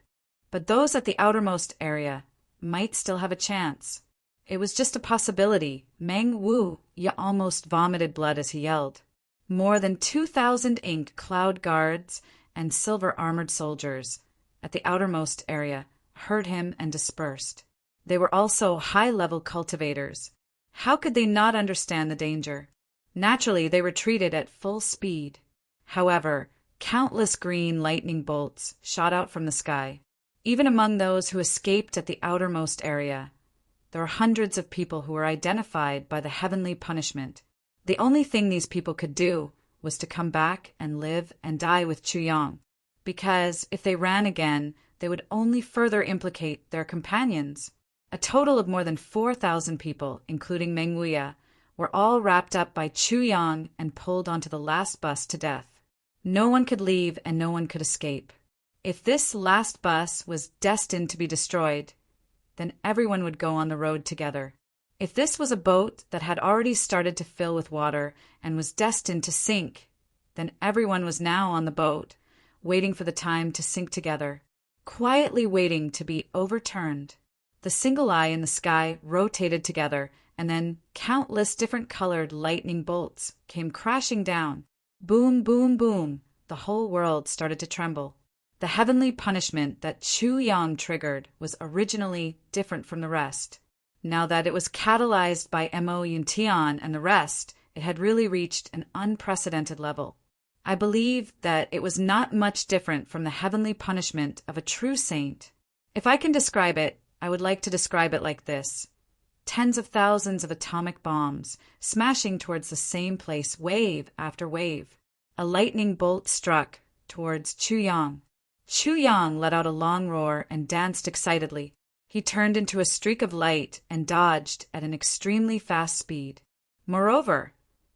But those at the outermost area might still have a chance. It was just a possibility. Meng Wu almost vomited blood as he yelled. More than 2,000 inked cloud guards and silver-armored soldiers at the outermost area heard him and dispersed. They were also high-level cultivators. How could they not understand the danger? Naturally, they retreated at full speed. However, countless green lightning bolts shot out from the sky. Even among those who escaped at the outermost area, there were hundreds of people who were identified by the heavenly punishment. The only thing these people could do was to come back and live and die with Chu Yang, because if they ran again, they would only further implicate their companions. A total of more than 4,000 people, including Meng Wu, were all wrapped up by Chu Yang and pulled onto the last bus to death. No one could leave and no one could escape. If this last bus was destined to be destroyed, then everyone would go on the road together. If this was a boat that had already started to fill with water and was destined to sink, then everyone was now on the boat, waiting for the time to sink together, quietly waiting to be overturned. The single eye in the sky rotated together, and then countless different colored lightning bolts came crashing down. Boom, boom, boom. The whole world started to tremble. The heavenly punishment that Chu Yang triggered was originally different from the rest. Now that it was catalyzed by Mo Yuntian and the rest, it had really reached an unprecedented level. I believe that it was not much different from the heavenly punishment of a true saint. If I can describe it, I would like to describe it like this. Tens of thousands of atomic bombs smashing towards the same place, wave after wave. A lightning bolt struck towards Chu Yang. Chu Yang let out a long roar and danced excitedly. He turned into a streak of light and dodged at an extremely fast speed. Moreover,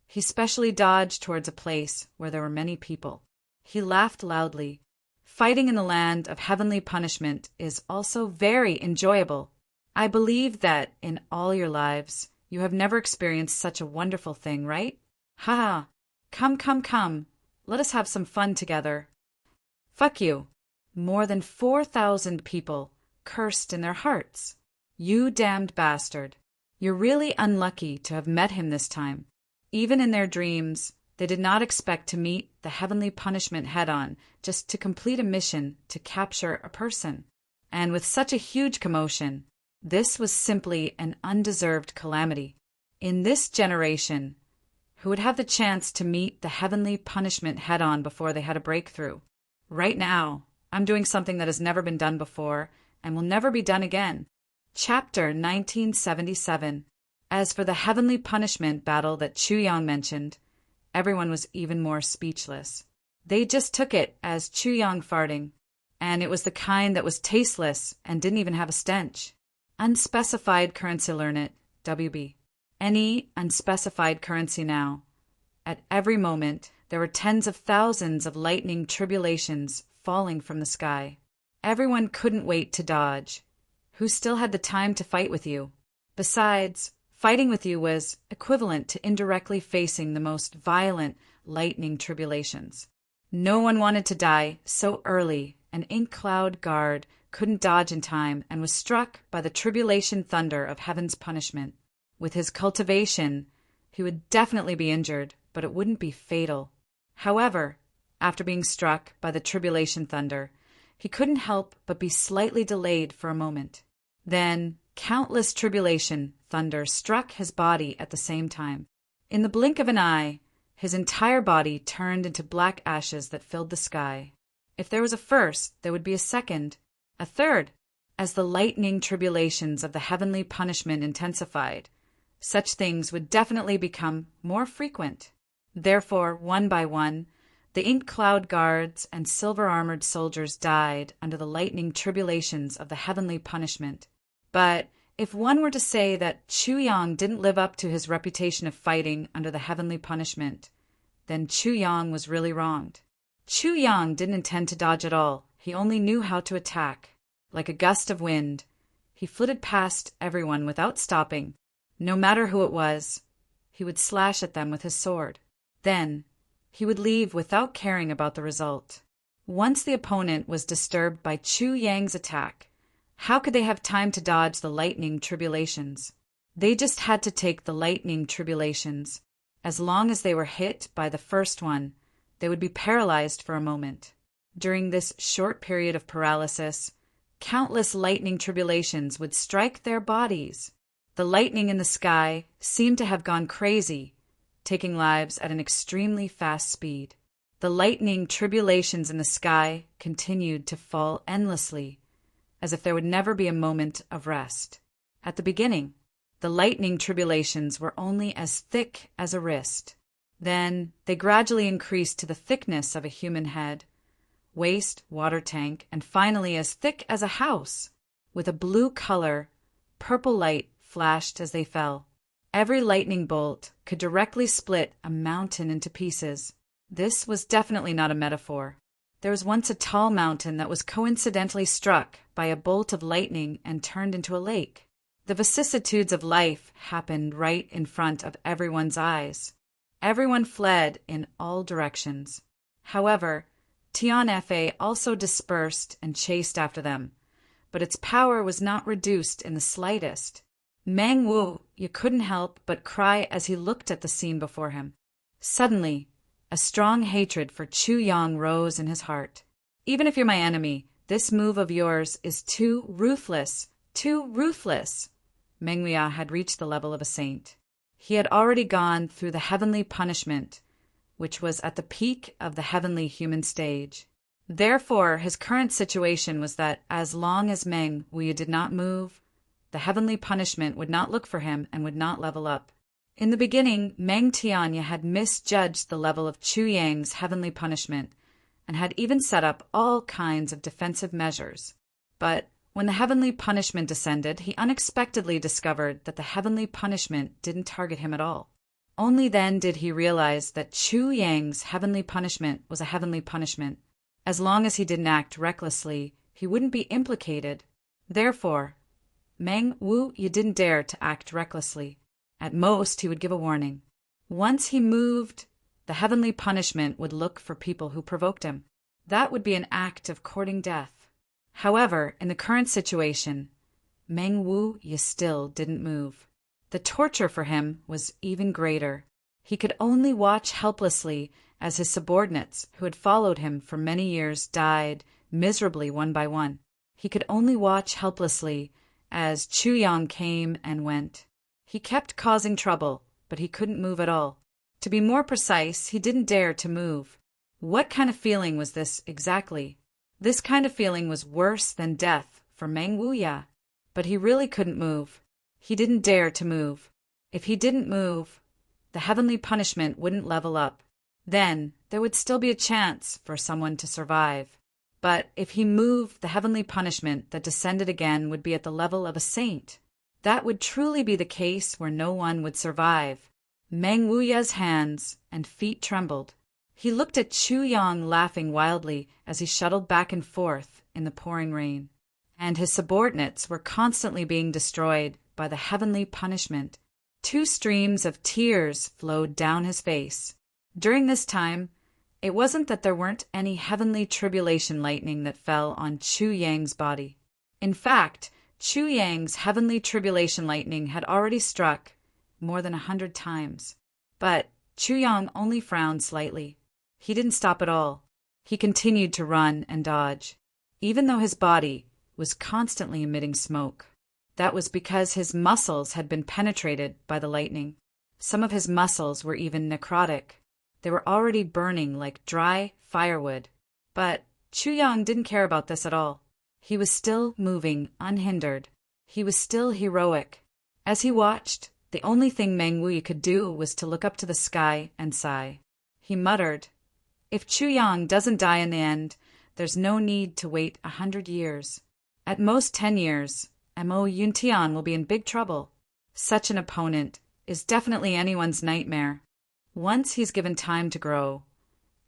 he specially dodged towards a place where there were many people. He laughed loudly. Fighting in the land of heavenly punishment is also very enjoyable. I believe that in all your lives, you have never experienced such a wonderful thing, right? Ha ha. Come. Let us have some fun together. Fuck you. More than 4,000 people cursed in their hearts. You damned bastard. You're really unlucky to have met him this time. Even in their dreams, they did not expect to meet the heavenly punishment head-on just to complete a mission to capture a person. And with such a huge commotion, this was simply an undeserved calamity. In this generation, who would have the chance to meet the heavenly punishment head-on before they had a breakthrough? Right now, I'm doing something that has never been done before and will never be done again. Chapter 1977. As for the heavenly punishment battle that Chu Yang mentioned, everyone was even more speechless. They just took it as Chu Yang farting, and it was the kind that was tasteless and didn't even have a stench. Unspecified currency, learn it, WB. Any unspecified currency now. At every moment, there were tens of thousands of lightning tribulations falling from the sky. Everyone couldn't wait to dodge. Who still had the time to fight with you? Besides, fighting with you was equivalent to indirectly facing the most violent lightning tribulations. No one wanted to die so early. An ink cloud guard couldn't dodge in time and was struck by the tribulation thunder of heaven's punishment. With his cultivation, he would definitely be injured, but it wouldn't be fatal. However, after being struck by the tribulation thunder, he couldn't help but be slightly delayed for a moment. Then, countless tribulation thunder struck his body at the same time. In the blink of an eye, his entire body turned into black ashes that filled the sky. If there was a first, there would be a second, a third. As the lightning tribulations of the heavenly punishment intensified, such things would definitely become more frequent. Therefore, one by one, the ink cloud guards and silver-armored soldiers died under the lightning tribulations of the heavenly punishment. But if one were to say that Chu Yang didn't live up to his reputation of fighting under the heavenly punishment, then Chu Yang was really wronged. Chu Yang didn't intend to dodge at all. He only knew how to attack. Like a gust of wind, he flitted past everyone without stopping. No matter who it was, he would slash at them with his sword. Then, he would leave without caring about the result. Once the opponent was disturbed by Chu Yang's attack, how could they have time to dodge the lightning tribulations? They just had to take the lightning tribulations. As long as they were hit by the first one, they would be paralyzed for a moment. During this short period of paralysis, countless lightning tribulations would strike their bodies. The lightning in the sky seemed to have gone crazy, taking lives at an extremely fast speed. The lightning tribulations in the sky continued to fall endlessly, as if there would never be a moment of rest. At the beginning, the lightning tribulations were only as thick as a wrist. Then they gradually increased to the thickness of a human head, waist, water tank, and finally as thick as a house. With a blue color, purple light flashed as they fell. Every lightning bolt could directly split a mountain into pieces. This was definitely not a metaphor. There was once a tall mountain that was coincidentally struck by a bolt of lightning and turned into a lake. The vicissitudes of life happened right in front of everyone's eyes. Everyone fled in all directions. However, Tian-Fa also dispersed and chased after them, but its power was not reduced in the slightest. Meng Wu, you couldn't help but cry as he looked at the scene before him. Suddenly, a strong hatred for Chu Yang rose in his heart. Even if you're my enemy, this move of yours is too ruthless, too ruthless. Meng Wu had reached the level of a saint. He had already gone through the heavenly punishment, which was at the peak of the heavenly human stage. Therefore, his current situation was that as long as Meng Wu did not move, the heavenly punishment would not look for him and would not level up. In the beginning, Meng Tianya had misjudged the level of Chu Yang's heavenly punishment and had even set up all kinds of defensive measures. But when the heavenly punishment descended, he unexpectedly discovered that the heavenly punishment didn't target him at all. Only then did he realize that Chu Yang's heavenly punishment was a heavenly punishment. As long as he didn't act recklessly, he wouldn't be implicated. Therefore, Meng Wu you didn't dare to act recklessly. At most, he would give a warning. Once he moved, the heavenly punishment would look for people who provoked him. That would be an act of courting death. However, in the current situation, Meng Wu you still didn't move. The torture for him was even greater. He could only watch helplessly as his subordinates, who had followed him for many years, died miserably one by one. He could only watch helplessly as Chu Yang came and went. He kept causing trouble, but he couldn't move at all. To be more precise, he didn't dare to move. What kind of feeling was this exactly? This kind of feeling was worse than death for Meng Wuya, but he really couldn't move. He didn't dare to move. If he didn't move, the heavenly punishment wouldn't level up. Then there would still be a chance for someone to survive. But if he moved, the heavenly punishment that descended again would be at the level of a saint. That would truly be the case where no one would survive. Meng Wuya's hands and feet trembled. He looked at Chu Yang laughing wildly as he shuttled back and forth in the pouring rain. And his subordinates were constantly being destroyed by the heavenly punishment. 2 streams of tears flowed down his face. During this time, it wasn't that there weren't any heavenly tribulation lightning that fell on Chu Yang's body. In fact, Chu Yang's heavenly tribulation lightning had already struck more than 100 times. But Chu Yang only frowned slightly. He didn't stop at all. He continued to run and dodge, even though his body was constantly emitting smoke. That was because his muscles had been penetrated by the lightning. Some of his muscles were even necrotic. They were already burning like dry firewood. But Chu Yang didn't care about this at all. He was still moving unhindered. He was still heroic. As he watched, the only thing Meng Wu could do was to look up to the sky and sigh. He muttered, "If Chu Yang doesn't die in the end, there's no need to wait 100 years. At most 10 years, Mo Yuntian will be in big trouble. Such an opponent is definitely anyone's nightmare. Once he's given time to grow,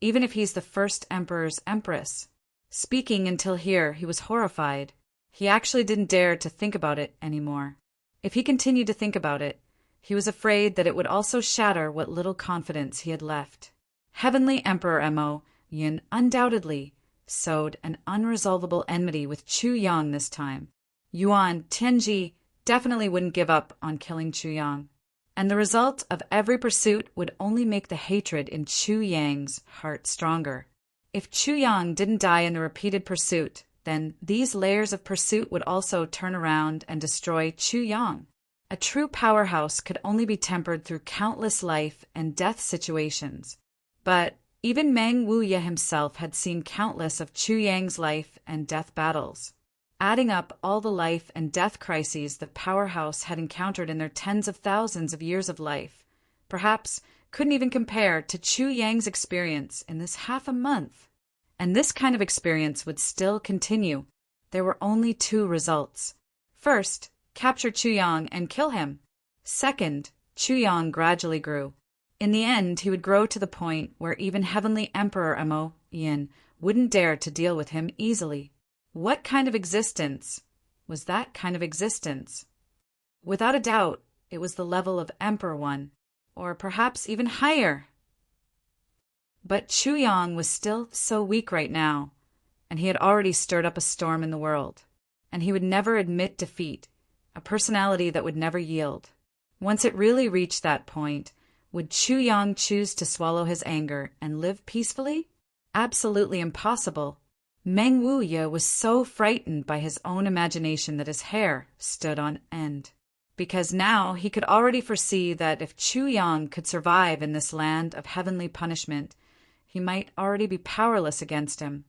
even if he's the first emperor's empress." Speaking until here, he was horrified. He actually didn't dare to think about it anymore. If he continued to think about it, he was afraid that it would also shatter what little confidence he had left. Heavenly Emperor Mo Yin undoubtedly sowed an unresolvable enmity with Chu Yang this time. Yuan Tianji definitely wouldn't give up on killing Chu Yang. And the result of every pursuit would only make the hatred in Chu Yang's heart stronger. If Chu Yang didn't die in the repeated pursuit, then these layers of pursuit would also turn around and destroy Chu Yang. A true powerhouse could only be tempered through countless life and death situations. But even Meng Wuya himself had seen countless of Chu Yang's life and death battles. Adding up all the life and death crises the powerhouse had encountered in their tens of thousands of years of life, perhaps couldn't even compare to Chu Yang's experience in this half a month. And this kind of experience would still continue. There were only 2 results. First, capture Chu Yang and kill him. Second, Chu Yang gradually grew. In the end, he would grow to the point where even Heavenly Emperor Mo Yin wouldn't dare to deal with him easily. What kind of existence was that kind of existence? Without a doubt, it was the level of Emperor One, or perhaps even higher. But Chu Yang was still so weak right now, and he had already stirred up a storm in the world, and he would never admit defeat, a personality that would never yield. Once it really reached that point, would Chu Yang choose to swallow his anger and live peacefully? Absolutely impossible. Meng Wuya was so frightened by his own imagination that his hair stood on end. Because now he could already foresee that if Chu Yang could survive in this land of heavenly punishment, he might already be powerless against him.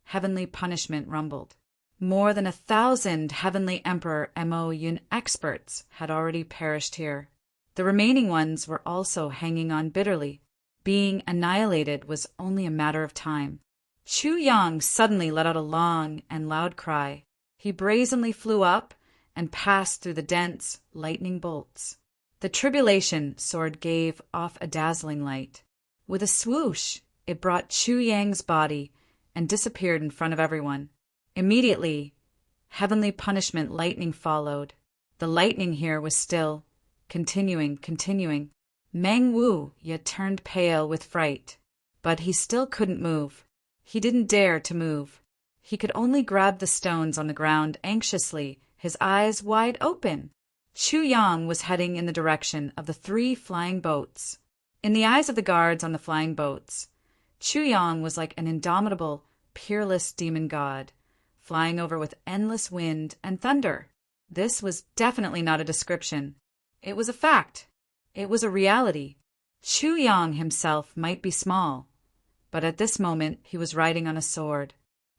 Heavenly punishment rumbled. More than 1,000 Heavenly Emperor Mo Yun experts had already perished here. The remaining ones were also hanging on bitterly. Being annihilated was only a matter of time. Chu Yang suddenly let out a long and loud cry. He brazenly flew up and passed through the dense lightning bolts. The tribulation sword gave off a dazzling light. With a swoosh, it brought Chu Yang's body and disappeared in front of everyone. Immediately, Heavenly punishment lightning followed. The lightning here was still, continuing. Meng Wu yet turned pale with fright. But he still couldn't move. He didn't dare to move. He could only grab the stones on the ground anxiously, his eyes wide open. Chu Yang was heading in the direction of the 3 flying boats. In the eyes of the guards on the flying boats, Chu Yang was like an indomitable, peerless demon god, flying over with endless wind and thunder. This was definitely not a description. It was a fact. It was a reality. Chu Yang himself might be small, but at this moment he was riding on a sword.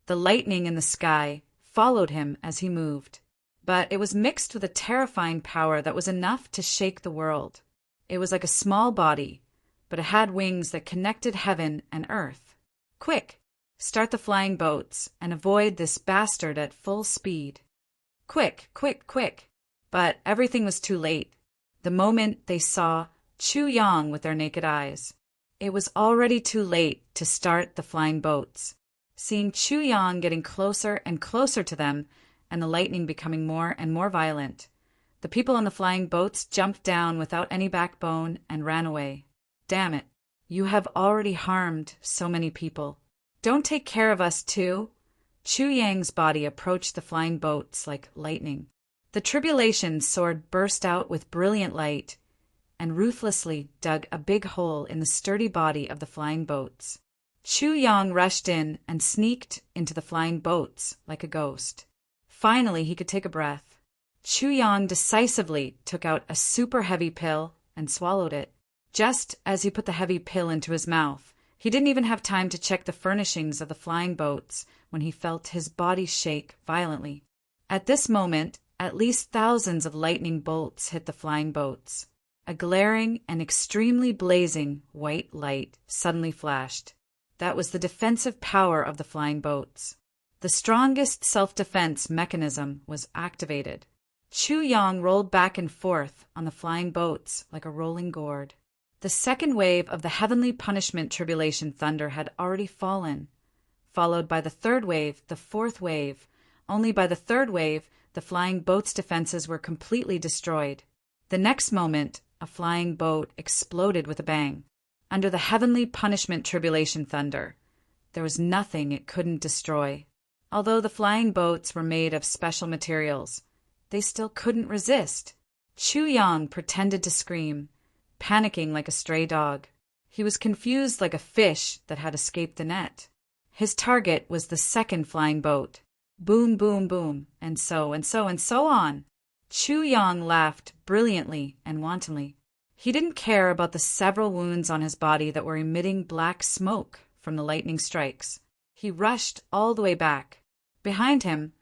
The lightning in the sky followed him as he moved, but it was mixed with a terrifying power that was enough to shake the world. It was like a small body, but it had wings that connected heaven and earth. Quick! Start the flying boats and avoid this bastard at full speed. Quick! But everything was too late. The moment they saw Chu Yang with their naked eyes, it was already too late to start the flying boats. Seeing Chu Yang getting closer and closer to them, and the lightning becoming more and more violent, the people on the flying boats jumped down without any backbone and ran away. Damn it, you have already harmed so many people. Don't take care of us too? Chu Yang's body approached the flying boats like lightning. The tribulation sword burst out with brilliant light and ruthlessly dug a big hole in the sturdy body of the flying boats. Chu Yang rushed in and sneaked into the flying boats like a ghost. Finally, he could take a breath. Chu Yang decisively took out a super heavy pill and swallowed it. Just as he put the heavy pill into his mouth, he didn't even have time to check the furnishings of the flying boats when he felt his body shake violently. At this moment, at least thousands of lightning bolts hit the flying boats. A glaring and extremely blazing white light suddenly flashed. That was the defensive power of the flying boats. The strongest self-defense mechanism was activated. Chu Yang rolled back and forth on the flying boats like a rolling gourd. The second wave of the heavenly punishment tribulation thunder had already fallen, followed by the third wave, the fourth wave. Only by the third wave, the flying boat's defenses were completely destroyed. The next moment, a flying boat exploded with a bang. Under the heavenly punishment tribulation thunder, there was nothing it couldn't destroy. Although the flying boats were made of special materials, they still couldn't resist. Chu Yang pretended to scream, panicking like a stray dog. He was confused like a fish that had escaped the net. His target was the second flying boat. Boom, boom, boom, and so on. Chu Yang laughed brilliantly and wantonly. He didn't care about the several wounds on his body that were emitting black smoke from the lightning strikes. He rushed all the way back. Behind him,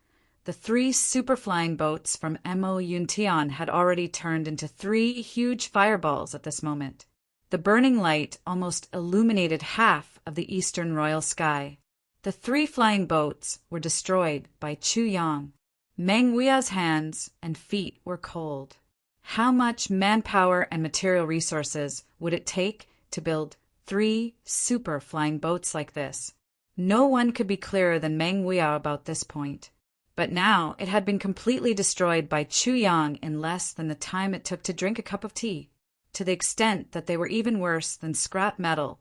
the 3 super-flying boats from Mo Yuntian had already turned into 3 huge fireballs at this moment. The burning light almost illuminated half of the eastern royal sky. The 3 flying boats were destroyed by Chu Yang. Meng Wuya's hands and feet were cold. How much manpower and material resources would it take to build 3 super flying boats like this? No one could be clearer than Meng Wuya about this point. But now it had been completely destroyed by Chu Yang in less than the time it took to drink a cup of tea, to the extent that they were even worse than scrap metal